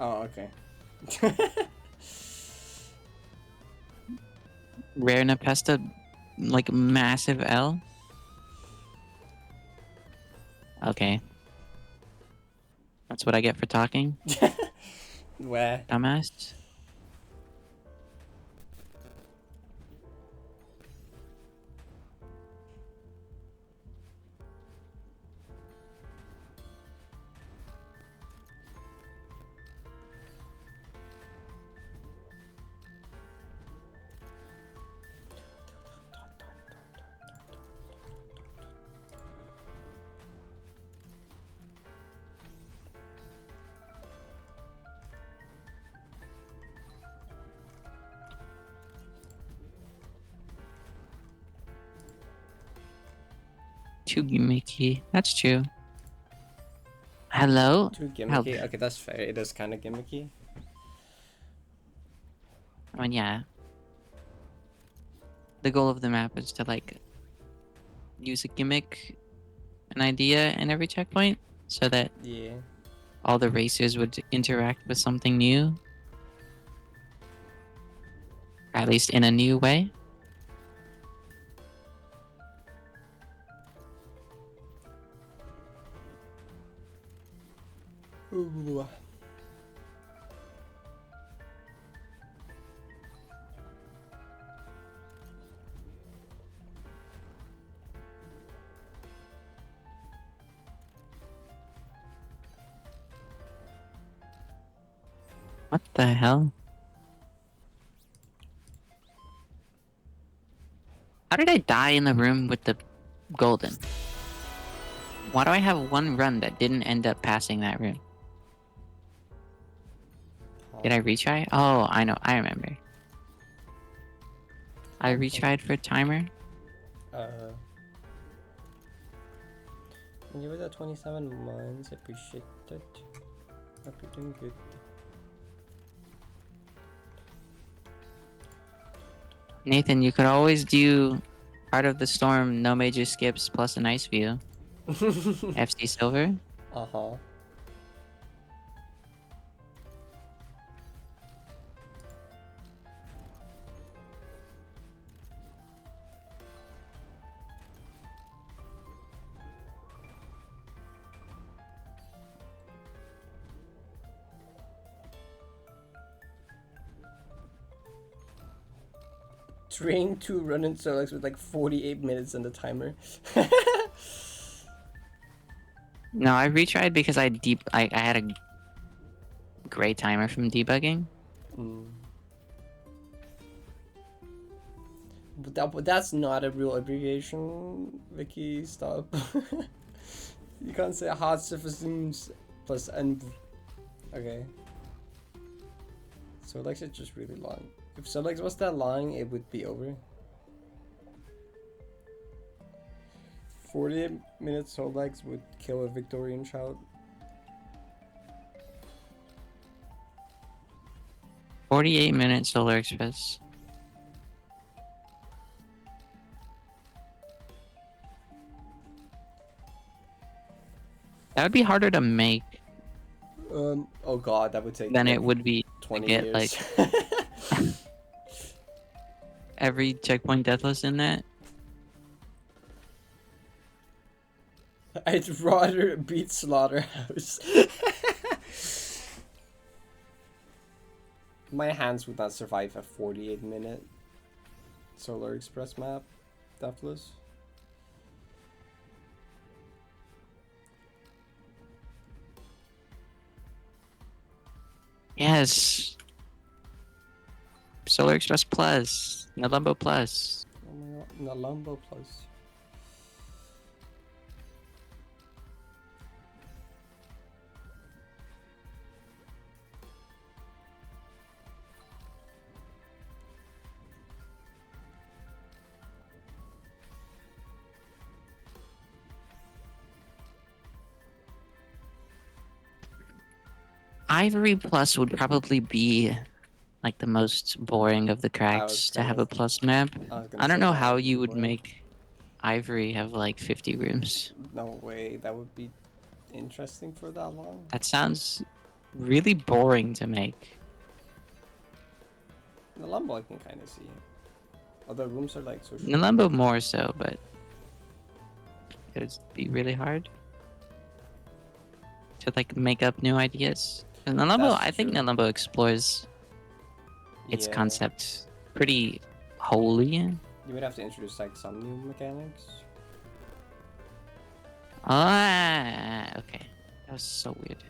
Oh, okay. Rare Nepesta, like massive L. Okay. That's what I get for talking. Where? Dumbass. Too gimmicky. That's true. Hello? Too Help. gimmicky? Okay, that's fair. It is kind of gimmicky. I mean, yeah. The goal of the map is to, like, use a gimmick, an idea in every checkpoint, so that Yeah. all the racers would interact with something new. Or at least in a new way. Ooh. What the hell? How did I die in the room with the golden? Why do I have one run that didn't end up passing that room? Did I retry? Oh, I know. I remember. I retried for timer. When you were at 27 months, appreciate it. Hope you're doing good. Nathan, you could always do Heart of the Storm, no major skips, plus a nice view. FC Silver. Uh-huh. Train 2 running Solex with like 48 minutes on the timer. No, I retried because I had a great timer from debugging. But that's not a real abbreviation, Vicky. Stop. You can't say hard surface zooms plus n. Okay. Solex is just really long. If Solex was that long, it would be over. 48 minutes Solex would kill a Victorian child. 48 minutes Solar Express. That would be harder to make Oh god, that would take than like it would be to 20 get years. like every checkpoint deathless in that. I'd rather beat Slaughterhouse. My hands would not survive a 48-minute Solar Express map, Deathless. Yes. Solar Express Plus. Nalumbo Plus. Oh my god, Nalumbo Plus. Ivory Plus would probably be like the most boring of the cracks to have a plus map. I don't know how you would make Ivory have like 50 rooms. No way, that would be interesting for that long. That sounds really boring to make. Nalumbo I can kind of see. Although rooms are like so short. Nalumbo more so, but it would be really hard to like make up new ideas. And Nalumbo, I think Nalumbo explores its Yeah. concept pretty wholly. You would have to introduce like some new mechanics. Ah, okay. That was so weird.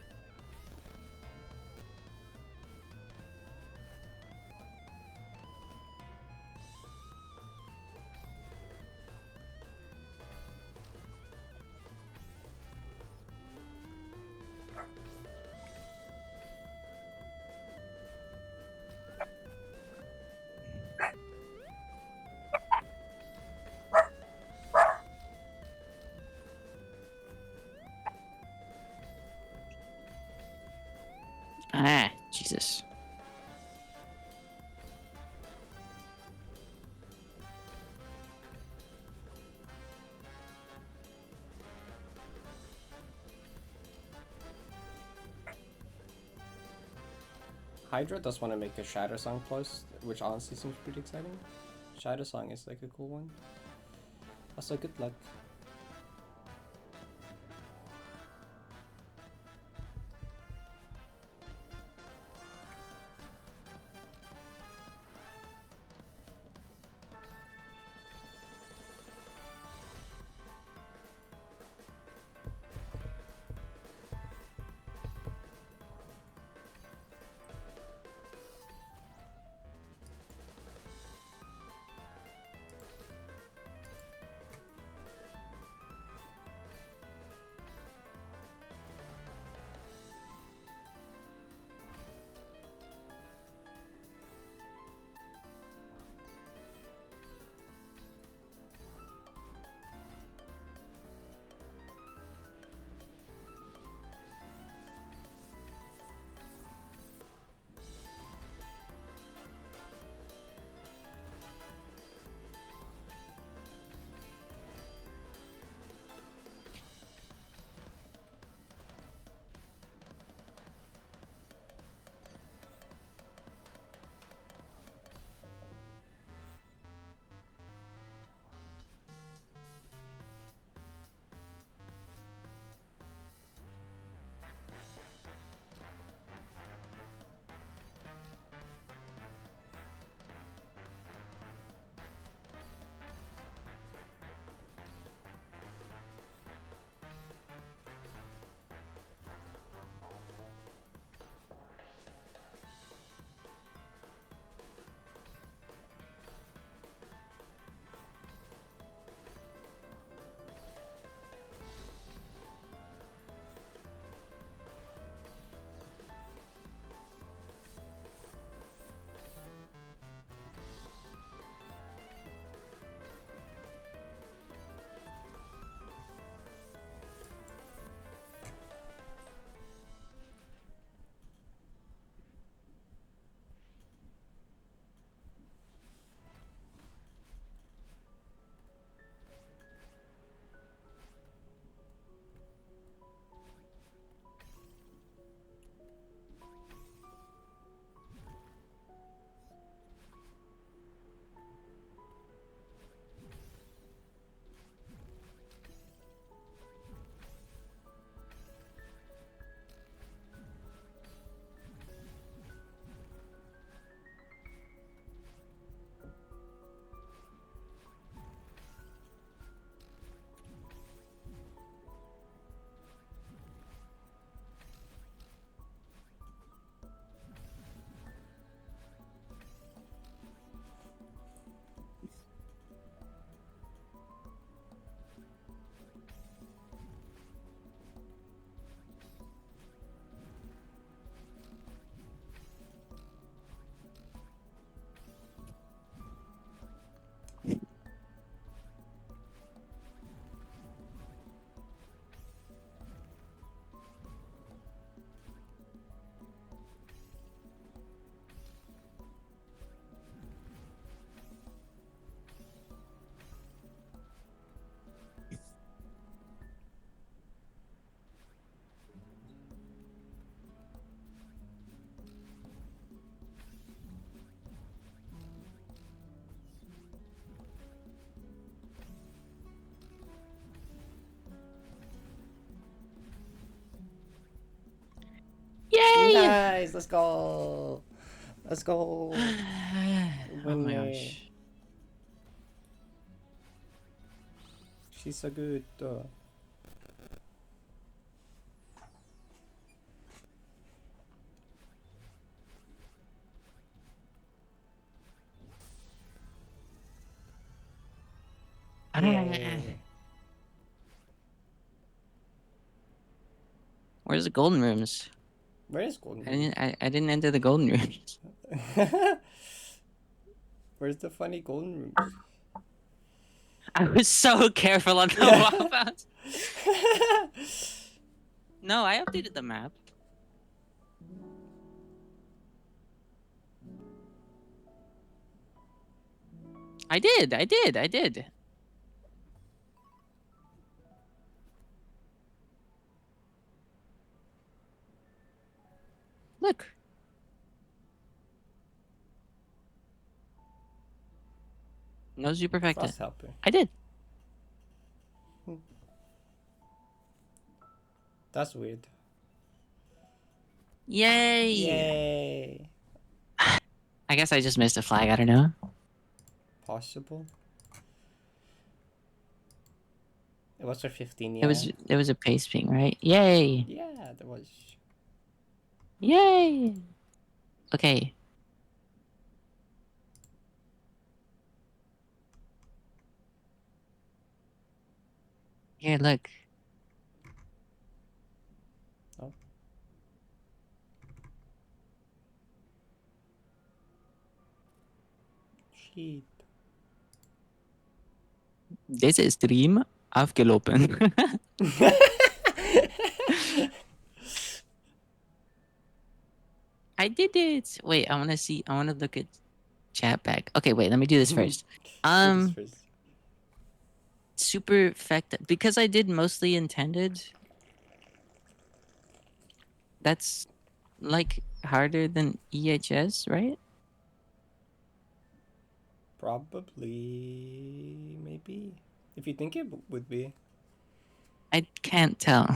Ah, Jesus. Hydra does want to make a Shadow Song Plus, which honestly seems pretty exciting. Shadow Song is like a cool one. Also, good luck. Nice. Let's go. Let's go. Oh my gosh. She's so good. Yay. Where's the golden rooms? Where is golden I room? didn't enter the golden rooms. Where's the funny golden rooms? I was so careful on the walkouts. No, I updated the map. I did. Look. No super perfecta. Frost helper. I did. That's weird. Yay! Yay. I guess I just missed a flag. I don't know. Possible. It was for 15, yeah. It was a pace ping, right? Yay! Yeah, there was. Yay! Okay. Here, look. Oh. Sheep. Deze stream afgelopen. I did it. Wait, I want to see. I want to look at chat back. Okay, wait. Let me do this first. Super effective because I did mostly intended. That's like harder than EHS, right? Probably, maybe. If you think it would be. I can't tell.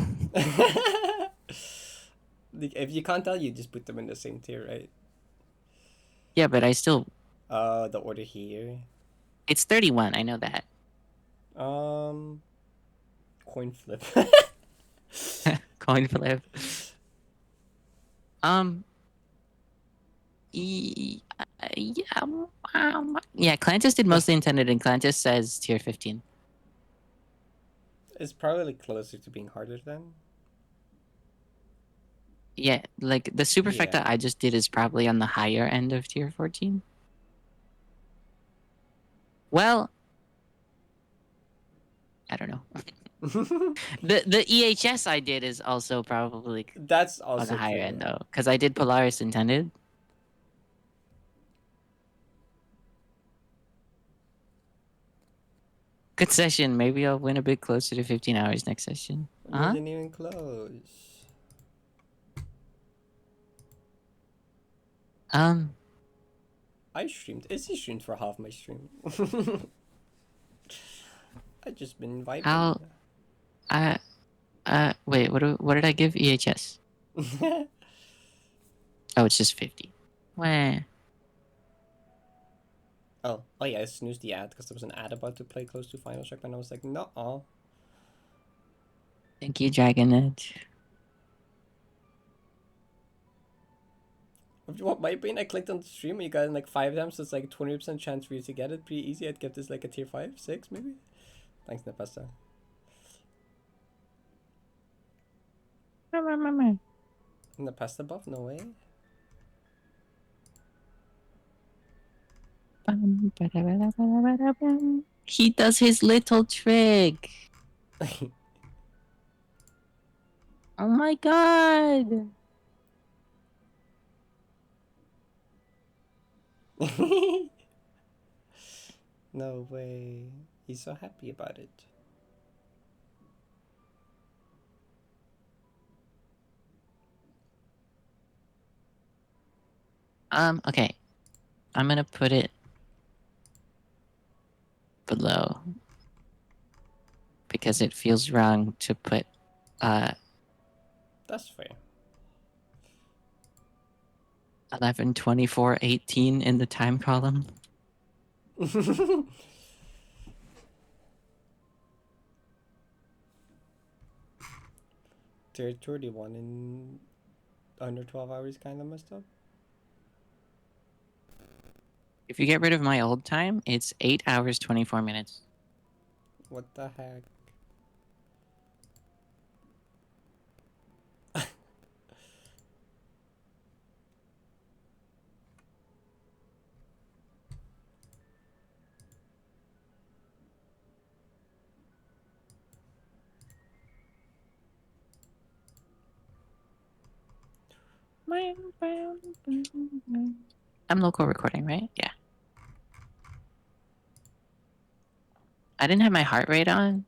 If you can't tell, you just put them in the same tier, right? Yeah, but I still. The order here. It's 31. I know that. Coin flip. Coin flip. Yeah, Clantis did mostly intended, and Clantis says tier 15. It's probably closer to being harder then. Yeah, like the superfecta Yeah. I just did is probably on the higher end of tier 14. Well, I don't know. the EHS I did is also probably That's on also the higher true. end though, because I did Polaris intended. Good session. Maybe I'll win a bit closer to 15 hours next session. Wasn't even close. I streamed. Izzy streamed for half my stream. I just been vibing. How? Wait. What did I give EHS? Oh, it's just 50. Wah. Oh yeah, I snoozed the ad because there was an ad about to play close to Final Check, and I was like, no. Thank you, Dragon Edge. What my brain? I clicked on the stream and you got it like 5 times, so it's like 20% chance for you to get it. Pretty easy. I'd give this like a tier 5, 6 maybe. Thanks, Nepesta. Nepesta buff? No way. He does his little trick. Oh my god. No way. He's so happy about it. Okay. I'm gonna put it below because it feels wrong to put That's fair. 11, 24, 18 in the time column. Territory 31 in under 12 hours kind of messed up. If you get rid of my old time, it's 8 hours, 24 minutes. What the heck? I'm local recording, right? Yeah. I didn't have my heart rate on.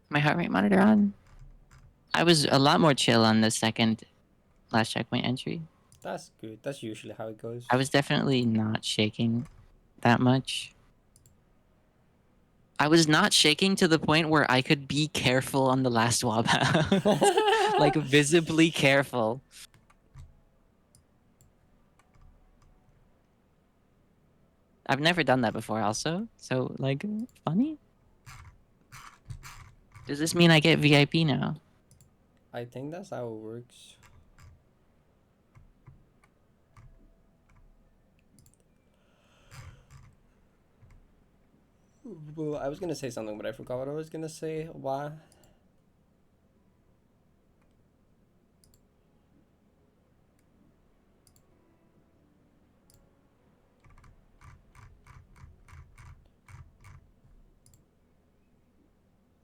My heart rate monitor on. I was a lot more chill on the second last checkpoint entry. That's good. That's usually how it goes. I was definitely not shaking that much. I was not shaking to the point where I could be careful on the last swab house. Like, visibly careful. I've never done that before also. So, like, funny? Does this mean I get VIP now? I think that's how it works. Well, I was gonna say something, but I forgot what I was gonna say. Why?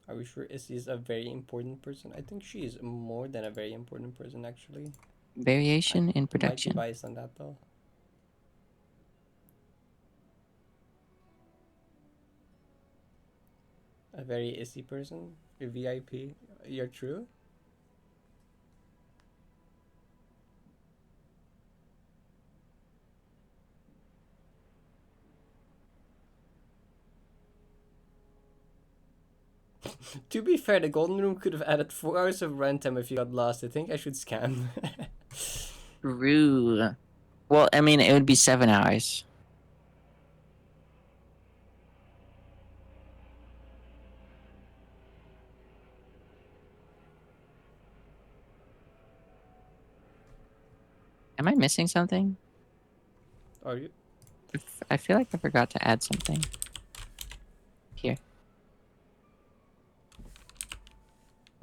Are we sure Izzy is a very important person? I think she is more than a very important person, actually. Variation in Might be production. biased on that, though. A very Izzy person? A VIP? You're true? To be fair, the Golden Room could have added 4 hours of runtime if you got lost. I think I should scam. True. Well, I mean, it would be 7 hours. Am I missing something? Are you? I feel like I forgot to add something. Here.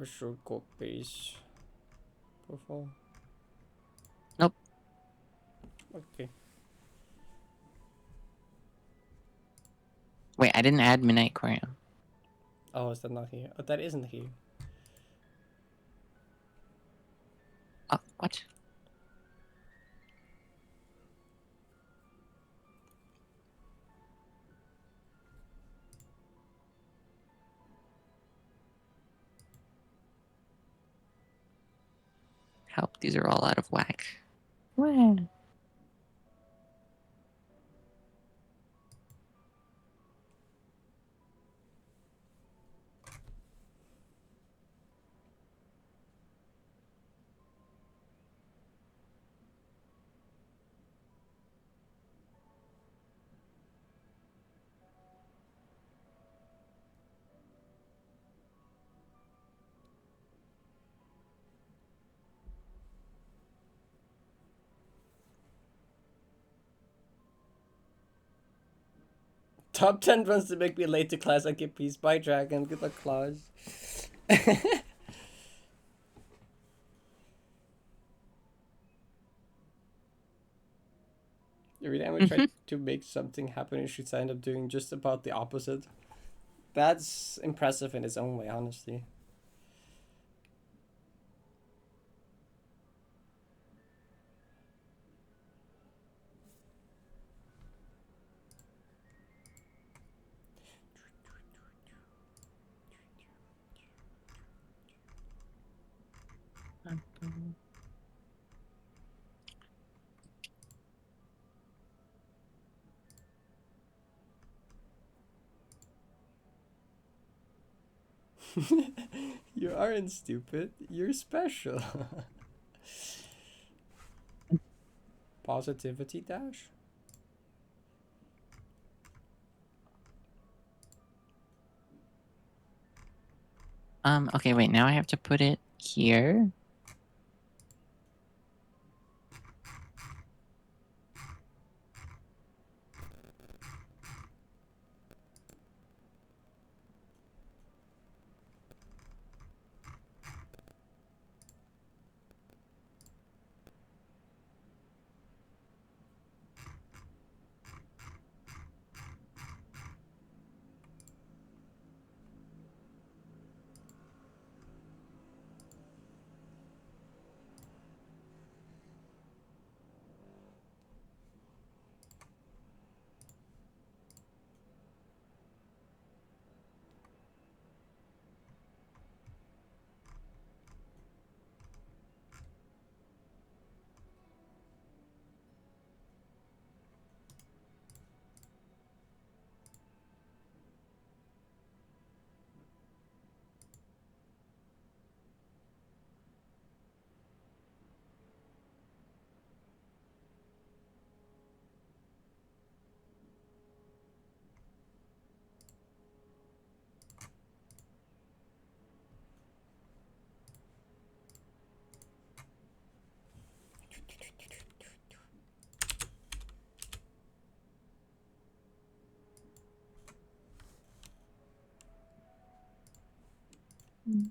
Or sure, gold base profile. Nope. Okay. Wait, I didn't add Midnight Aquarium. Oh, is that not here? Oh, that isn't here. Oh, what? Help, these are all out of whack. Where? Top 10 runs to make me late to class. I get peace. Bye, Dragon. Good luck, Claus. Every time I try to make something happen in shoots, I end up doing just about the opposite. That's impressive in its own way, honestly. You aren't stupid. You're special. Positivity dash? Okay, wait, now I have to put it here.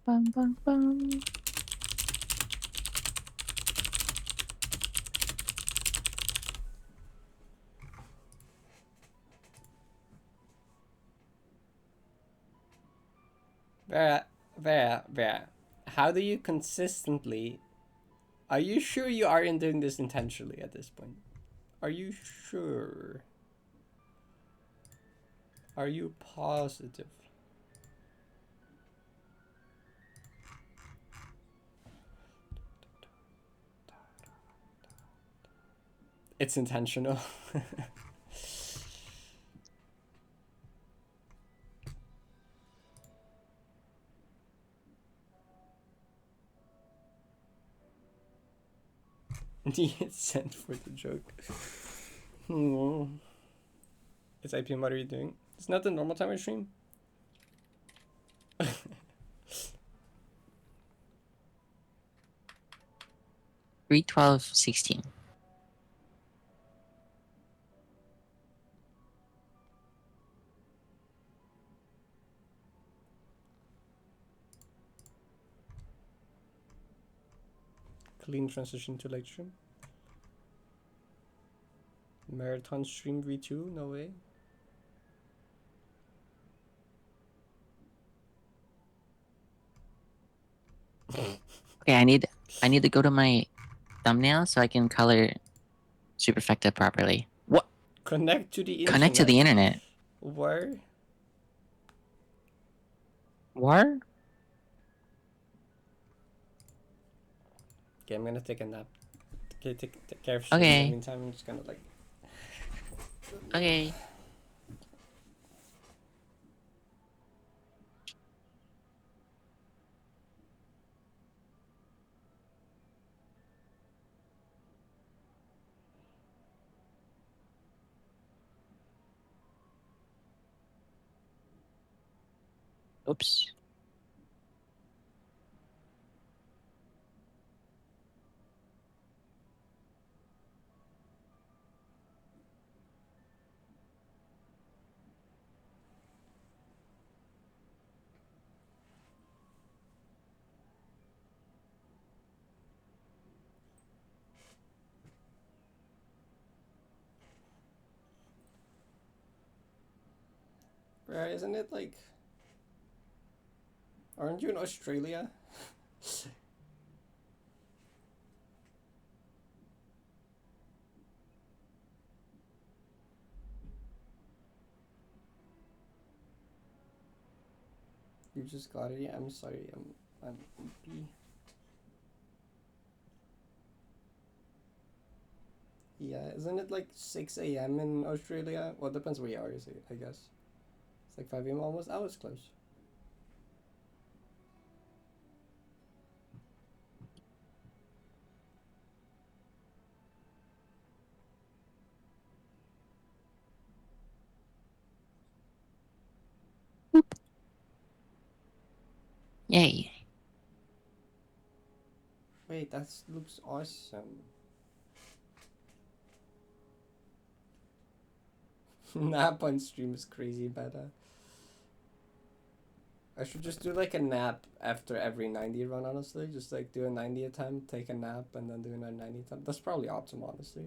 Bum, bum, bum. Vera, how do you consistently... Are you sure you aren't doing this intentionally at this point? Are you sure? Are you positive? It's intentional. It's sent for the joke. It's IPM, what are you doing? It's not the normal time I stream. 3:12:16. Clean transition to late stream. Marathon stream V2, no way. Okay, I need to go to my thumbnail so I can color Superfecta properly. What? Connect to the internet. Connect to the internet. Where? Where? Okay, I'm gonna take a nap. Okay, take care of shit. Okay. In the meantime, I'm just gonna like... Okay. Oops. Bruh, isn't it like... Aren't you in Australia? You just got it? Yeah, I'm sorry. I'm sleepy. Yeah, isn't it like 6 a.m. in Australia? Well, it depends where you are, I guess. It's like 5 a.m. almost. I was close. Yay. Wait, that looks awesome. Nap on stream is crazy better. I should just do like a nap after every 90 run, honestly. Just like do a 90 attempt, take a nap, and then do another 90 attempt. That's probably optimal, honestly.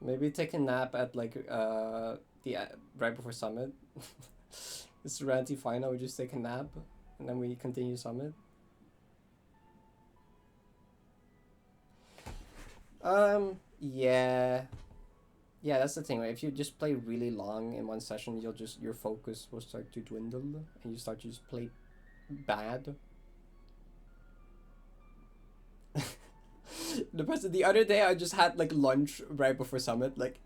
Maybe take a nap at like the right before summit. It's Serenity final. We just take a nap, and then we continue summit. Yeah. Yeah, that's the thing, right? If you just play really long in one session, you'll just, your focus will start to dwindle, and you start to just play bad. The other day I just had like lunch right before summit. Like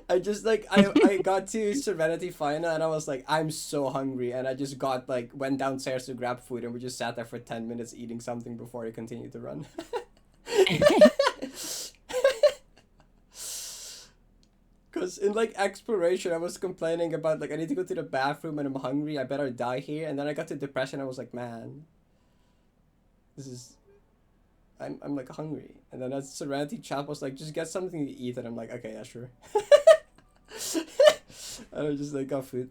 I just like I got to Serenity final and I was like, I'm so hungry, and I just got like went downstairs to grab food, and we just sat there for 10 minutes eating something before I continued to run. Cause in like exploration I was complaining about like I need to go to the bathroom and I'm hungry, I better die here, and then I got to depression, I was like, man, this is, I'm like hungry, and then that Serenity chat was like, just get something to eat, and I'm like, okay, yeah, sure. And I just like got food.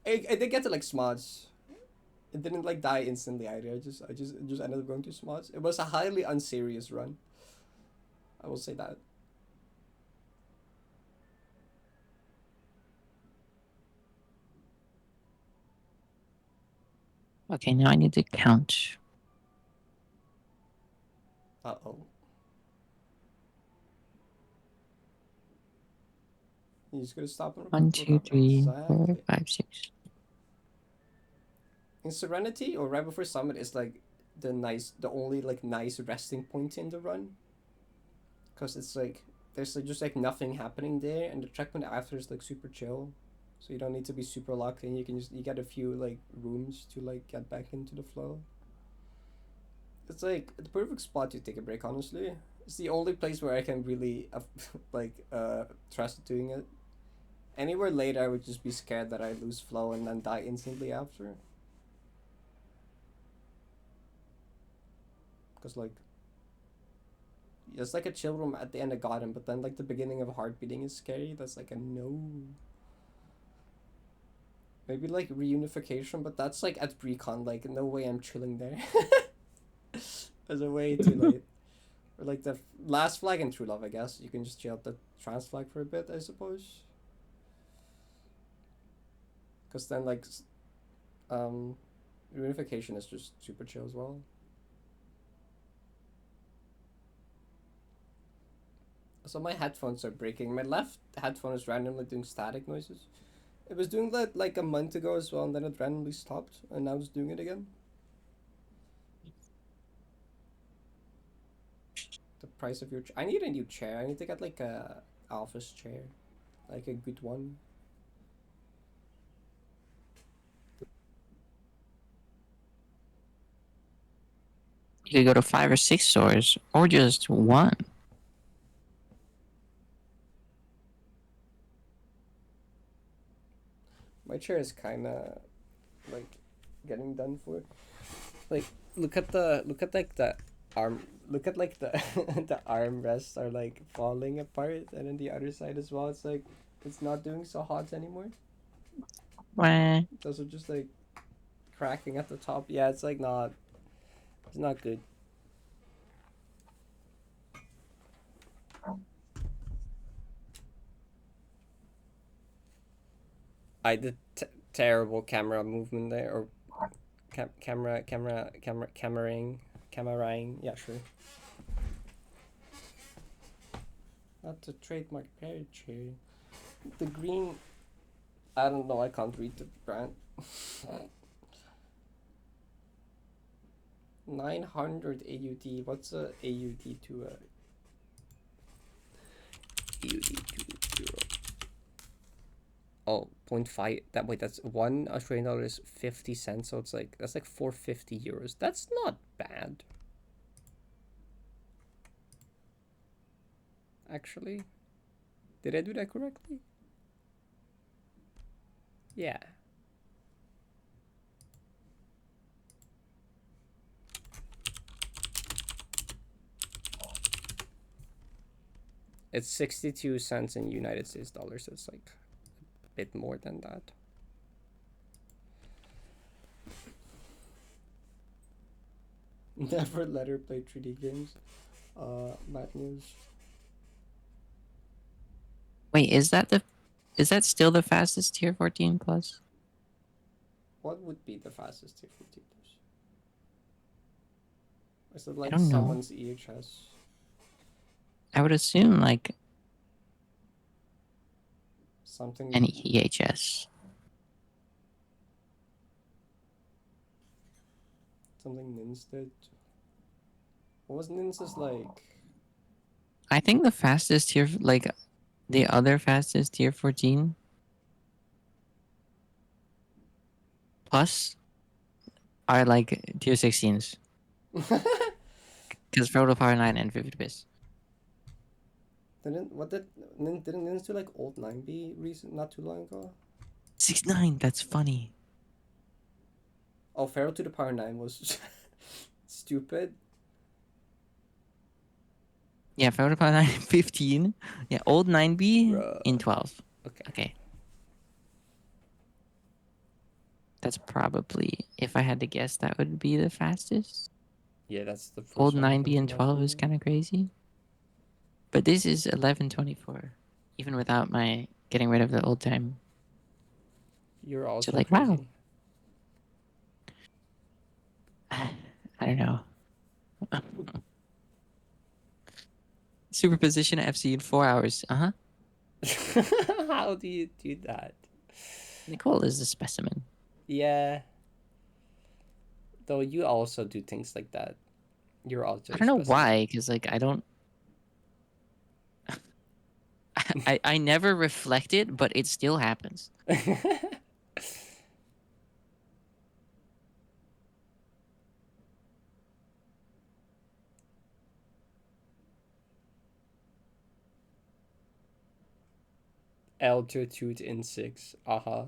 I did get to like Smods. It didn't like die instantly either. I just ended up going to Smods. It was a highly unserious run. I will say that. Okay, now I need to count. Uh-oh. You just gotta stop and 1, 2, 3, 4, exactly. 5, 6. In Serenity or right before summit is like the only like nice resting point in the run. Cause it's like there's like, just like nothing happening there, and the checkpoint after is like super chill. So you don't need to be super locked in. You can just, you get a few like rooms to like get back into the flow. It's like the perfect spot to take a break, honestly. It's the only place where I can really like trust doing it. Anywhere later I would just be scared that I lose flow and then die instantly after. Cause like it's like a chill room at the end of Garden, but then like the beginning of Heart Beating is scary. That's like a no. Maybe like reunification, but that's like at Recon. Like no way I'm chilling there. As a way to like, or like the last flag in True Love, I guess you can just chill at the trans flag for a bit, I suppose. Cause then like, reunification is just super chill as well. So my headphones are breaking. My left headphone is randomly doing static noises. It was doing that like a month ago as well, and then it randomly stopped, and now it's doing it again. The price of your I need a new chair. I need to get like a office chair, like a good one. You could go to 5 or 6 stores, or just one. My chair is kind of like getting done for. Like look at like the arm. Look at like the the armrests are like falling apart, and then the other side as well. It's like it's not doing so hot anymore. Wah. Those are just like cracking at the top. Yeah, it's like not. It's not good. I did terrible camera movement there, or cameraing. Yeah, sure. Not the trademark Parrot chair. The green. I don't know. I can't read the brand. 900 AUD. What's a AUD to a AUD to euro? Oh, 0.5. That wait, that's $1 Australian is 50 cents. So it's like that's like 450 euros. That's not bad. actually. Did I do that correctly? Yeah. It's 62 cents in United States dollars. So it's like a bit more than that. Never let her play 3D games. Bad news. Wait, is that still the fastest tier 14 plus? What would be the fastest tier 14 plus? Is it I like don't know. someone's EHS? I would assume like Something. an EHS. Something Nins did. What was Nins' like? I think the fastest tier, like the other fastest tier 14 plus are like tier 16s. Because Proto Power 9 and 50 bits. Didn't Nins do like old 9B recent not too long ago? 6-9, that's funny. Oh, Pharaoh to the power 9 was stupid. Yeah, Proto Power 9 in 15. Yeah, old 9B Bruh. in 12. Okay. Okay. That's probably, if I had to guess, that would be the fastest. Yeah, that's the first Old one that 9B comes and to my 12 is mind. kind of crazy. But this is 1124, even without my getting rid of the old time. You're also So like, crazy. wow. I don't know. Superposition FC in 4 hours. Uh-huh. How do you do that? Nicole is a specimen. Yeah. Though you also do things like that. You're also I don't know why, because like I don't. I never reflect it, but it still happens. Altitude in 6. Uh-huh.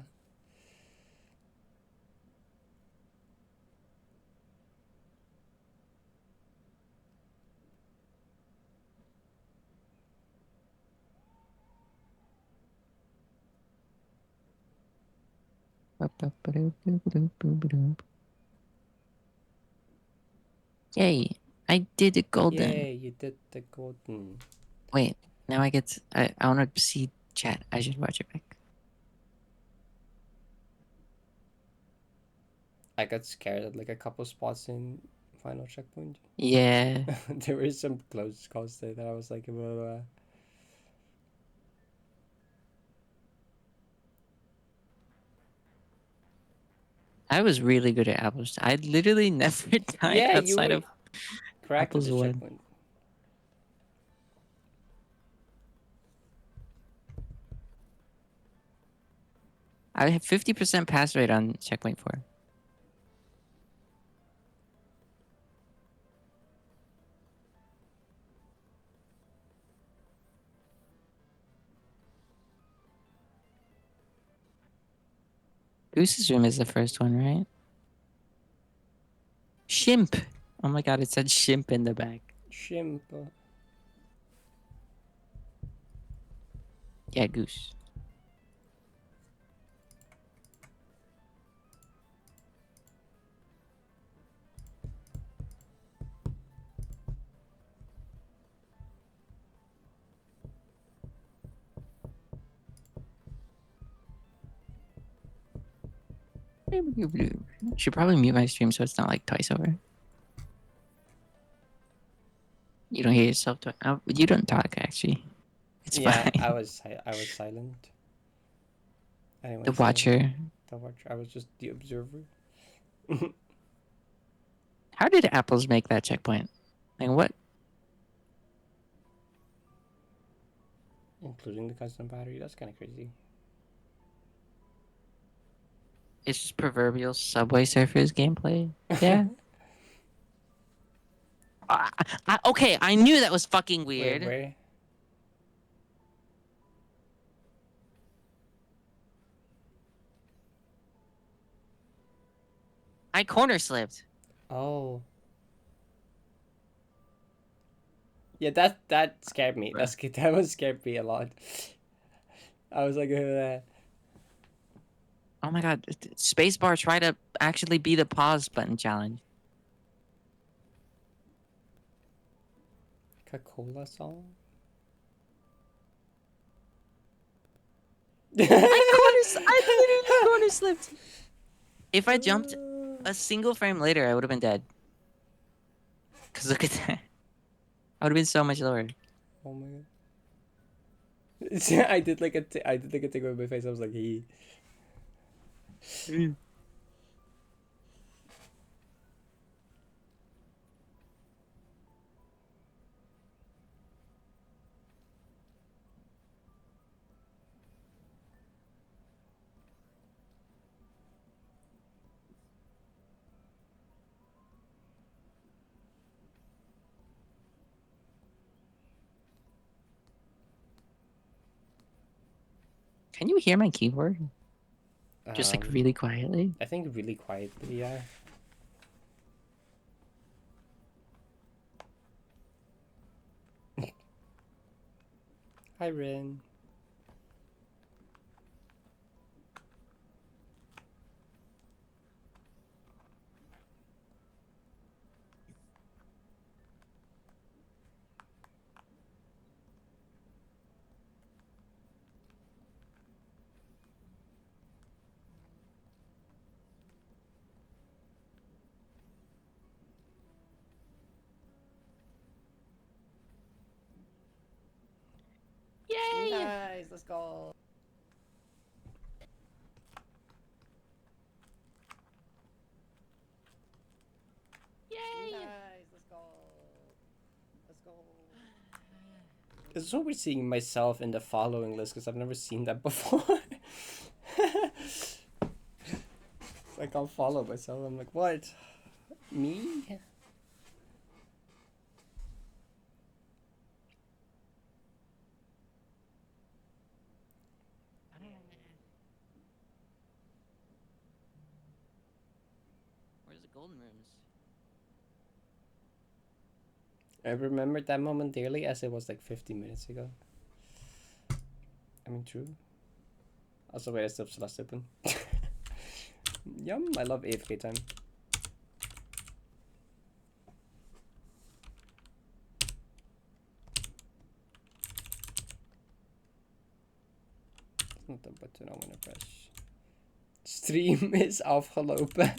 Yay! I did a golden. Yay, you did the golden. Wait, now I get. I want to see chat. I should watch it back. I got scared at like a couple spots in final checkpoint. Yeah. There were some close calls there that I was like, blah, blah, blah. I was really good at apples. I literally never died Yeah, you outside were of correct at apples the one. checkpoint. I have 50% pass rate on checkpoint 4. Goose's room is the first one, right? Shimp. Oh my god, it said shimp in the back. Shimp. Yeah, Goose. Should probably mute my stream so it's not like twice over. You don't hear yourself talk. You don't talk actually. It's fine. I was silent. Anyway, The watcher. The watcher. I was just the observer. How did apples make that checkpoint? Like what? Including the custom battery. That's kind of crazy. It's just proverbial Subway Surfers gameplay. Yeah. Okay, I knew that was fucking weird. Wait, where? I corner slipped. Oh. Yeah, that scared me. That one scared me a lot. I was like, Oh my god. Spacebar, try to actually be the pause button challenge. Coca-Cola song? I literally corner slipped. If I jumped a single frame later, I would have been dead. Cause look at that. I would have been so much lower. Oh my god. I did like a thing with my face. I was like, he. Can you hear my keyboard? Just like really quietly? I think really quietly, yeah. Hi, Rin. Yay! Nice, let's go. Yay! Nice, let's go. Let's go. It's always seeing myself in the following list because I've never seen that before. Like I'll follow myself. I'm like, what? Me? Where's the golden rooms? I remember that moment dearly as it was like 50 minutes ago. I mean, true. Also, wait, I still last open. Yum, I love AFK time. It's not the button I want to press. Stream is afgelopen.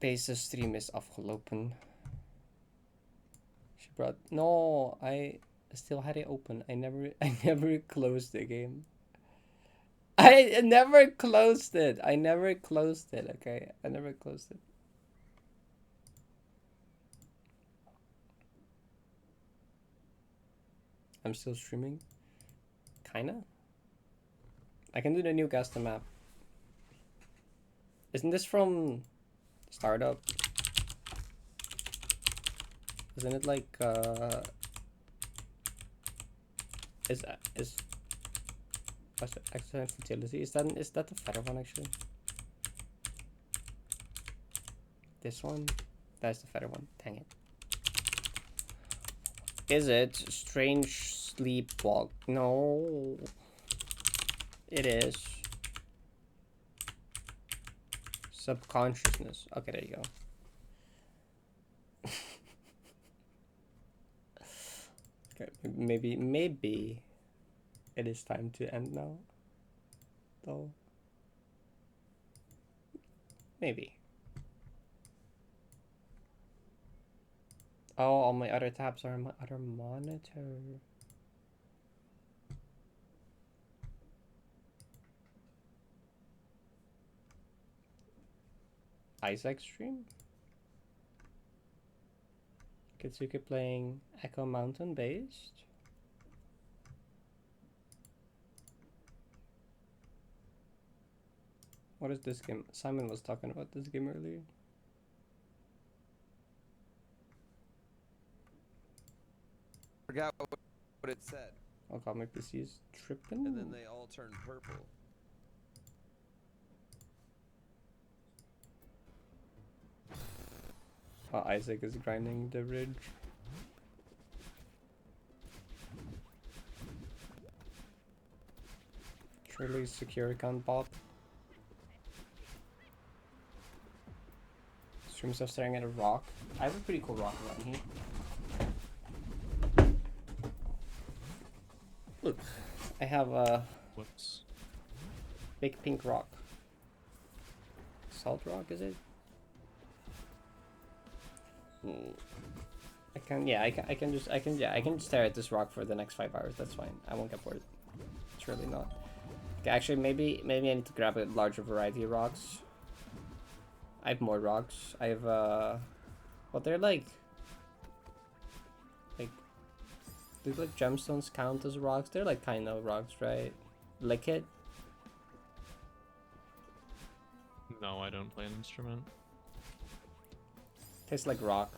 Deze stream is afgelopen. She brought no, I still had it open. I never closed the game. I never closed it. I never closed it, okay? I never closed it. I'm still streaming. Kinda. I can do the new custom map. Isn't this from Startup? Isn't it like is what's the excellent fertility? Is that the fatter one actually? This one? That's the fatter one. Dang it. Is it strange sleepwalk? No. It is. Subconsciousness. Okay, there you go. Okay, maybe it is time to end now. Though. Maybe. Oh, all my other tabs are on my other monitor. Isaac stream? Kitsuke playing Echo Mountain based? What is this game? Simon was talking about this game earlier. Forgot what it said. Oh god, my PC is tripping. And then they all turn purple. Oh, Isaac is grinding the ridge. Surely secure account bot. Streams of staring at a rock. I have a pretty cool rock around here. Look, I have a big pink rock. Salt rock, is it? I can just stare at this rock for the next 5 hours. That's fine. I won't get bored. Surely not. Okay, actually, maybe I need to grab a larger variety of rocks. I have more rocks. I have well, they're like do like gemstones count as rocks? They're like kind of rocks, right? Lick it. No, I don't play an instrument. Tastes like rock.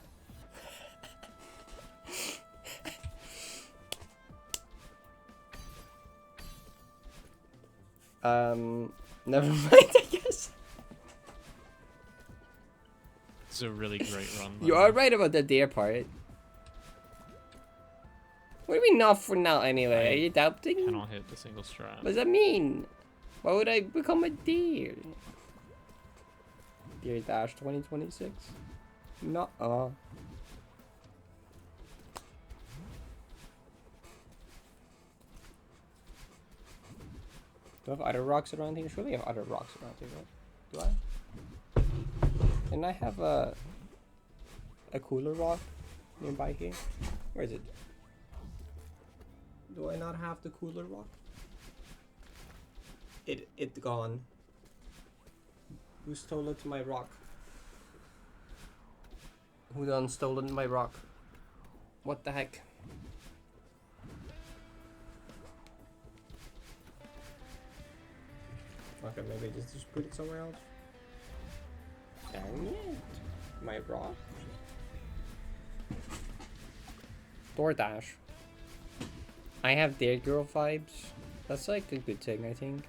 Never mind, I guess. It's a really great run. You are right about the deer part. What do we not for now anyway? Are you doubting? Cannot hit the single strap. What does that mean? Why would I become a deer? Deer Dash 2026? Nuh-uh. Do I have other rocks around here? Surely I have other rocks around here, right? Do I? And I have a cooler rock nearby here. Where is it? Do I not have the cooler rock? It gone. Who stole it my rock? Who done stolen my rock? What the heck? Okay, maybe just put it somewhere else. Dang it. My rock. DoorDash. I have Dead Girl vibes. That's like a good thing, I think.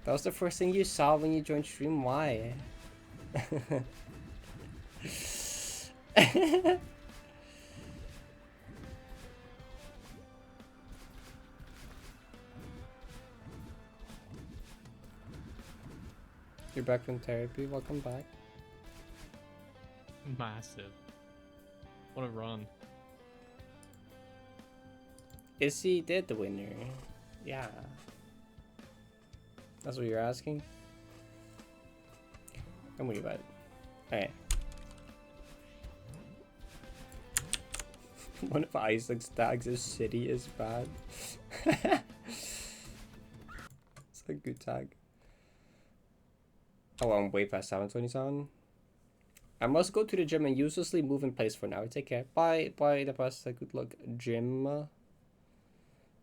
That was the first thing you saw when you joined stream. Why? You're back from therapy. Welcome back. Massive. What a run. Is he dead, the winner? Yeah. That's what you're asking? Don't worry about it. Alright. One of Isaac's tags is shitty is bad. It's a good tag. Oh, I'm way past 7:27. I must go to the gym and uselessly move in place for now. Take care. Bye. Bye. The best. Good luck, gym.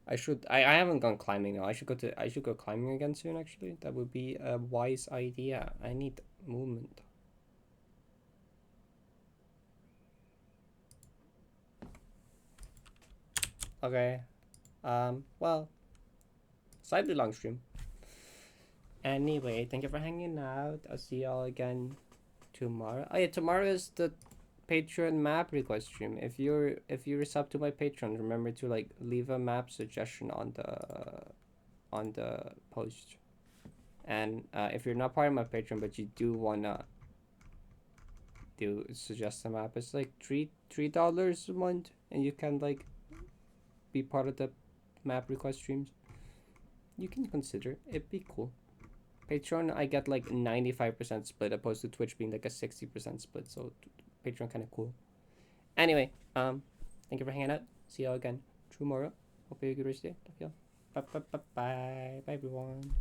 I haven't gone climbing now. I should go climbing again soon. Actually, that would be a wise idea. I need movement. Okay. Well, slightly long stream. Anyway, thank you for hanging out. I'll see y'all again tomorrow. Oh yeah, tomorrow is the Patreon map request stream. If you're sub to my Patreon, remember to like leave a map suggestion on the post. And if you're not part of my Patreon but you do wanna suggest a map, it's like $3 a month, and you can like be part of the map request streams. You can consider it'd be cool. Patreon, I get like 95% split opposed to Twitch being like a 60% split, so Patreon kind of cool. Anyway, thank you for hanging out. See y'all again tomorrow. Hope you have a good rest of the day. Bye everyone.